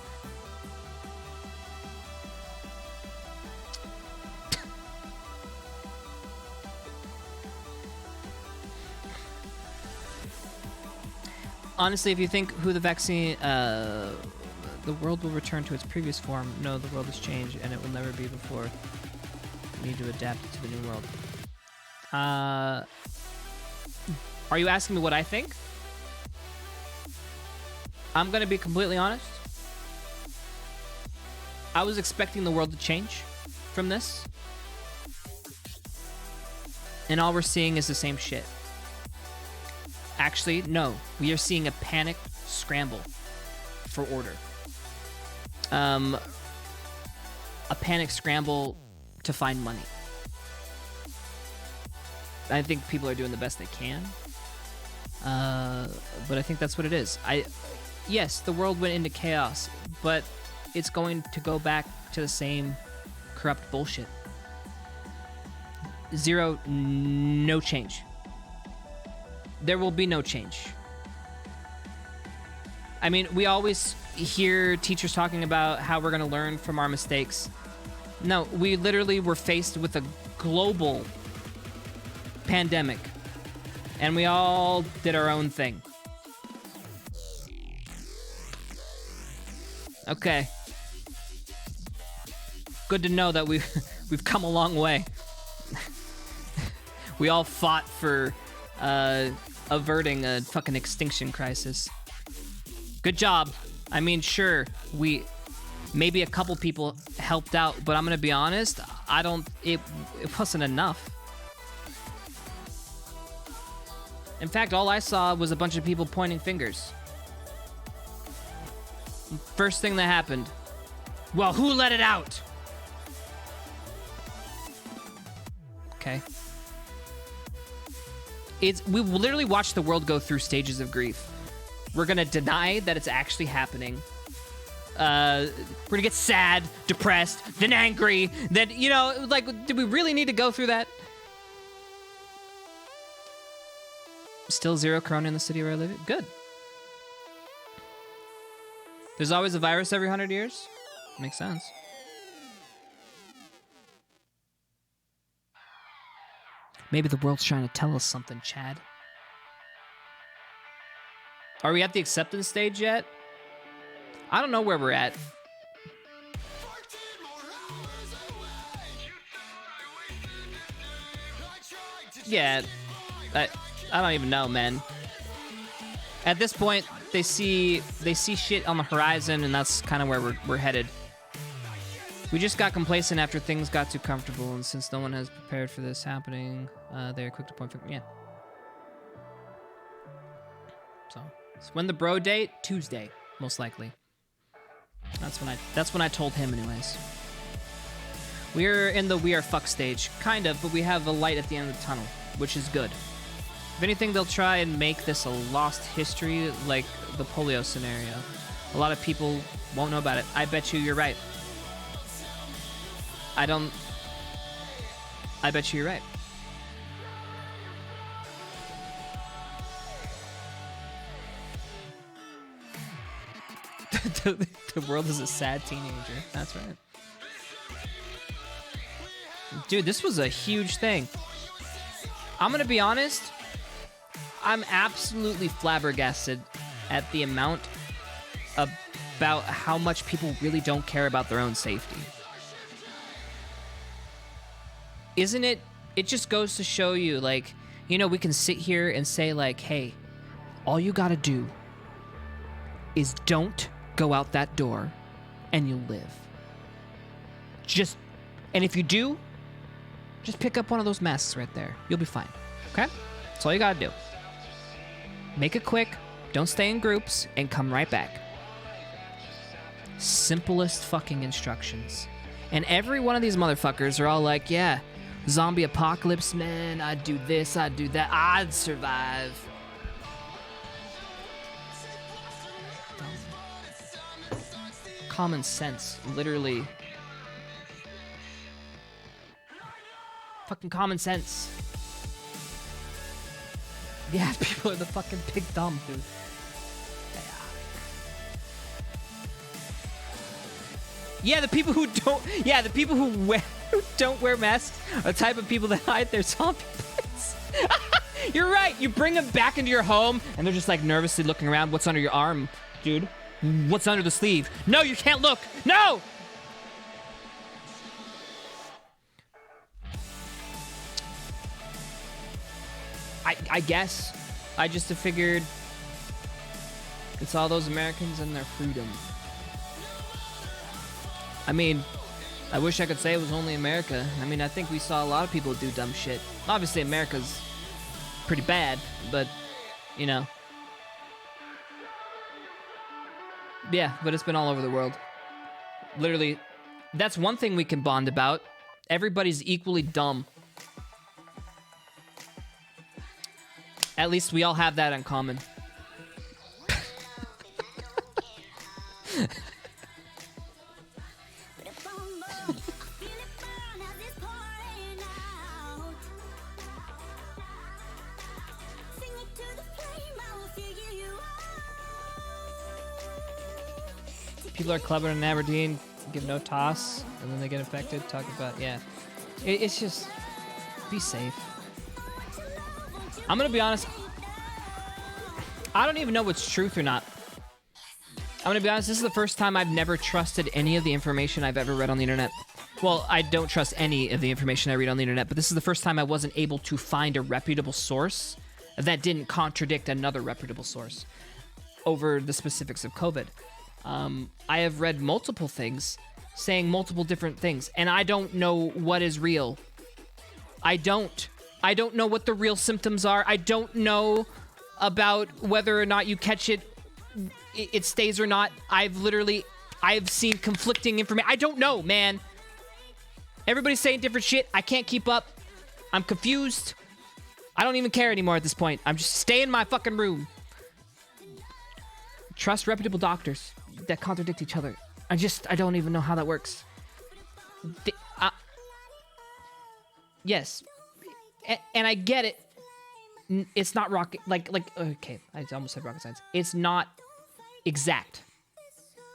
Honestly, if you think who the vaccine, the world will return to its previous form. No, the world has changed, and it will never be before. We need to adapt to the new world. Are you asking me what I think? I'm gonna be completely honest. I was expecting the world to change from this. And all we're seeing is the same shit. Actually, no. We are seeing a panic scramble for order. A panic scramble to find money. I think people are doing the best they can. But I think that's what it is. Yes, the world went into chaos, but it's going to go back to the same corrupt bullshit. Zero, no change. There will be no change. I mean, we always hear teachers talking about how we're going to learn from our mistakes. No, we literally were faced with a global pandemic, and we all did our own thing. Okay. Good to know that we've come a long way. We all fought for averting a fucking extinction crisis. Good job. I mean, sure, maybe a couple people helped out, but I'm gonna be honest, it wasn't enough. In fact, all I saw was a bunch of people pointing fingers. First thing that happened. Well, who let it out? Okay. We literally watched the world go through stages of grief. We're gonna deny that it's actually happening. We're gonna get sad, depressed, then angry, then, like, do we really need to go through that? Still 0 corona in the city where I live? Good. There's always a virus every 100 years? Makes sense. Maybe the world's trying to tell us something, Chad. Are we at the acceptance stage yet? I don't know where we're at. Yeah, I don't even know, man. At this point, they see shit on the horizon, and that's kind of where we're headed. We just got complacent after things got too comfortable, and since no one has prepared for this happening, they're quick to point finger. Yeah. So when the bro date? Tuesday, most likely. That's when I told him, anyways. We're in the we are fuck stage, kind of, but we have a light at the end of the tunnel, which is good. If anything, they'll try and make this a lost history, like the polio scenario. A lot of people won't know about it. I bet you're right. I bet you're right. The world is a sad teenager. That's right. Dude, this was a huge thing. I'm gonna be honest. I'm absolutely flabbergasted at the amount about how much people really don't care about their own safety. Isn't it? It just goes to show you, like, we can sit here and say, like, hey, all you gotta do is don't go out that door and you'll live. And if you do, just pick up one of those masks right there. You'll be fine. Okay? That's all you gotta do. Make it quick, don't stay in groups, and come right back. Simplest fucking instructions. And every one of these motherfuckers are all like, yeah, zombie apocalypse, man, I'd do this, I'd do that, I'd survive. Common sense, literally. Fucking common sense. Yeah, people are the fucking big dumb, dude. Yeah, the people who don't. Yeah, the people who don't wear masks are the type of people that hide their zombie plates. You're right. You bring them back into your home, and they're just like nervously looking around. What's under your arm, dude? What's under the sleeve? No, you can't look. No. I guess I just have figured it's all those Americans and their freedom. I mean, I wish I could say it was only America. I mean, I think we saw a lot of people do dumb shit. Obviously, America's pretty bad, but, Yeah, but it's been all over the world. Literally, that's one thing we can bond about. Everybody's equally dumb. At least we all have that in common. People are clubbing in Aberdeen, give no toss, and then they get infected. Talk about, yeah. It's just, be safe. I'm gonna be honest. I don't even know what's truth or not. I'm gonna be honest, this is the first time I've never trusted any of the information I've ever read on the internet. Well, I don't trust any of the information I read on the internet, but this is the first time I wasn't able to find a reputable source that didn't contradict another reputable source over the specifics of COVID. I have read multiple things saying multiple different things, and I don't know what is real. I don't know what the real symptoms are. I don't know about whether or not you catch it, it stays or not. I've seen conflicting information. I don't know, man. Everybody's saying different shit. I can't keep up. I'm confused. I don't even care anymore at this point. I'm just staying in my fucking room. Trust reputable doctors that contradict each other. I don't even know how that works. Yes. And I get it. It's not rocket, okay, I almost said rocket science. It's not exact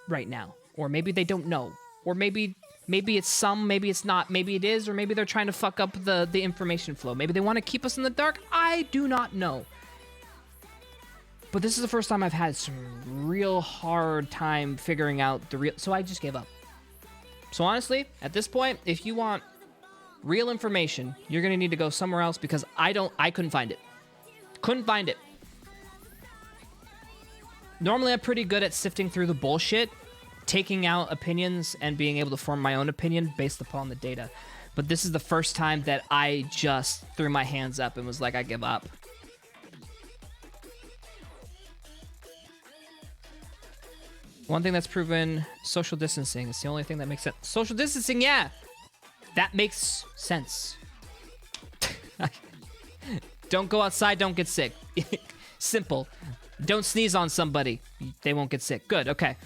right now. Or maybe they don't know. Or maybe it's some, maybe it's not. Maybe it is, or maybe they're trying to fuck up the information flow. Maybe they want to keep us in the dark. I do not know. But this is the first time I've had some real hard time figuring out the real, so I just gave up. So honestly, at this point, if you want real information, you're gonna need to go somewhere else because I couldn't find it. Couldn't find it. Normally I'm pretty good at sifting through the bullshit, taking out opinions, and being able to form my own opinion based upon the data. But this is the first time that I just threw my hands up and was like, I give up. One thing that's proven, social distancing. It's the only thing that makes sense. Social distancing, yeah. That makes sense. Don't go outside, don't get sick. Simple. Don't sneeze on somebody. They won't get sick. Good, okay.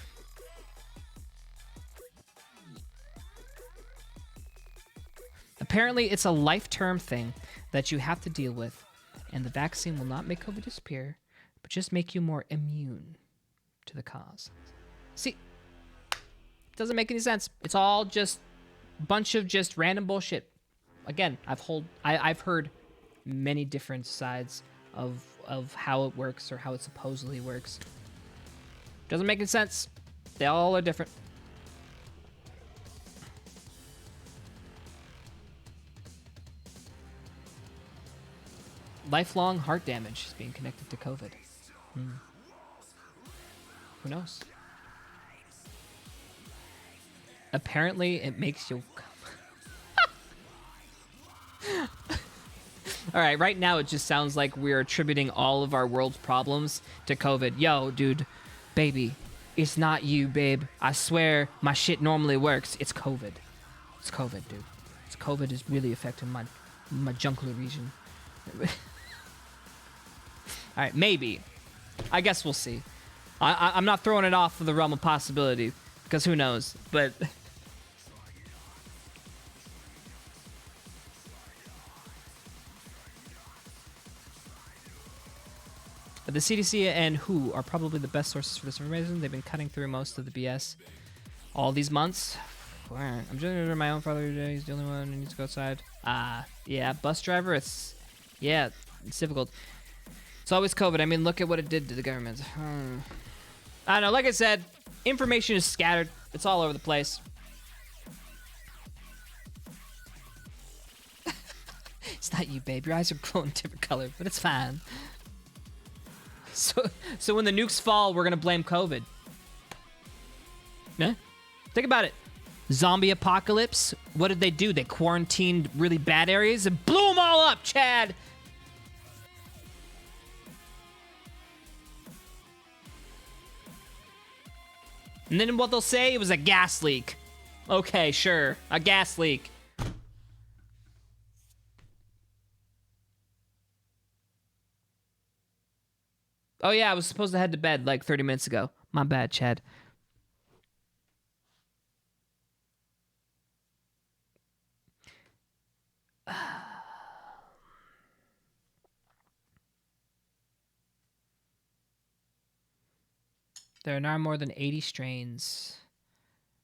Apparently, it's a life-term thing that you have to deal with, and the vaccine will not make COVID disappear, but just make you more immune to the cause. See, doesn't make any sense. It's all just a bunch of just random bullshit. Again, I've heard many different sides of how it works or how it supposedly works. Doesn't make any sense. They all are different. Lifelong heart damage is being connected to COVID. Who knows? Apparently, it makes you... Alright, right now it just sounds like we're attributing all of our world's problems to COVID. Yo, dude, baby, it's not you, babe. I swear my shit normally works. It's COVID. It's COVID, dude. It's COVID is really affecting my jugular region. Alright, maybe. I guess we'll see. I'm not throwing it off of the realm of possibility, because who knows, but... The CDC and WHO are probably the best sources for this information. They've been cutting through most of the BS all these months. I'm just under my own father today. He's the only one who needs to go outside. Yeah, bus driver, it's difficult. It's always COVID. I mean, look at what it did to the government. I don't know, like I said, information is scattered. It's all over the place. It's not you, babe. Your eyes are glowing different color, but it's fine. So when the nukes fall, we're gonna blame COVID. Yeah? Think about it. Zombie apocalypse. What did they do? They quarantined really bad areas and blew them all up, Chad. And then what they'll say, it was a gas leak. Okay, sure. A gas leak. Oh yeah, I was supposed to head to bed like 30 minutes ago. My bad, Chad. There are now more than 80 strains.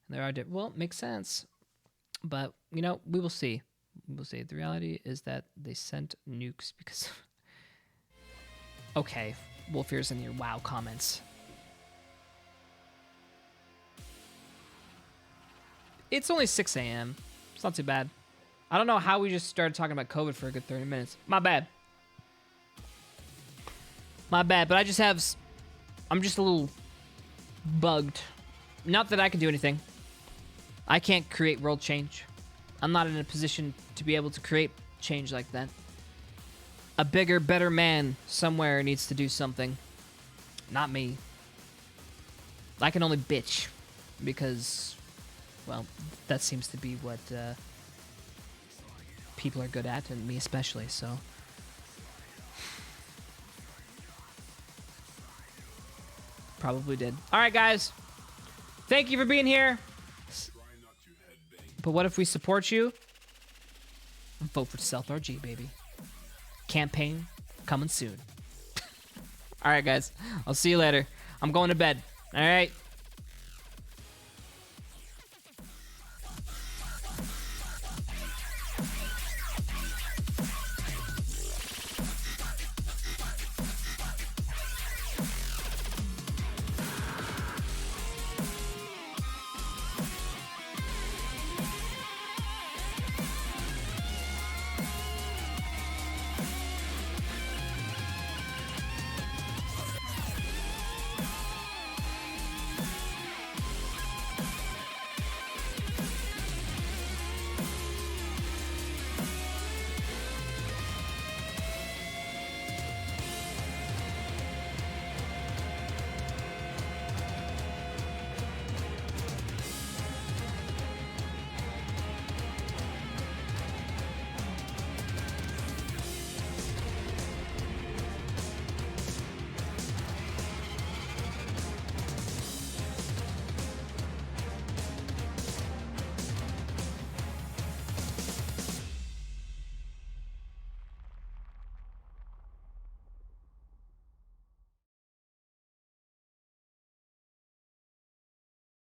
There are well, makes sense. But, you know, we will see. We will see. The reality is that they sent nukes because... Okay, Wolfier's in your WoW comments. It's only 6 a.m. It's not too bad. I don't know how we just started talking about COVID for a good 30 minutes. My bad. My bad, but I just have... I'm just a little bugged. Not that I can do anything. I can't create world change. I'm not in a position to be able to create change like that. A bigger, better man somewhere needs to do something. Not me. I can only bitch. Because, well, that seems to be what people are good at, and me especially, so... Probably did. Alright, guys. Thank you for being here. But what if we support you? Vote for StealthRG, baby. Campaign coming soon. Alright, guys. I'll see you later. I'm going to bed. Alright?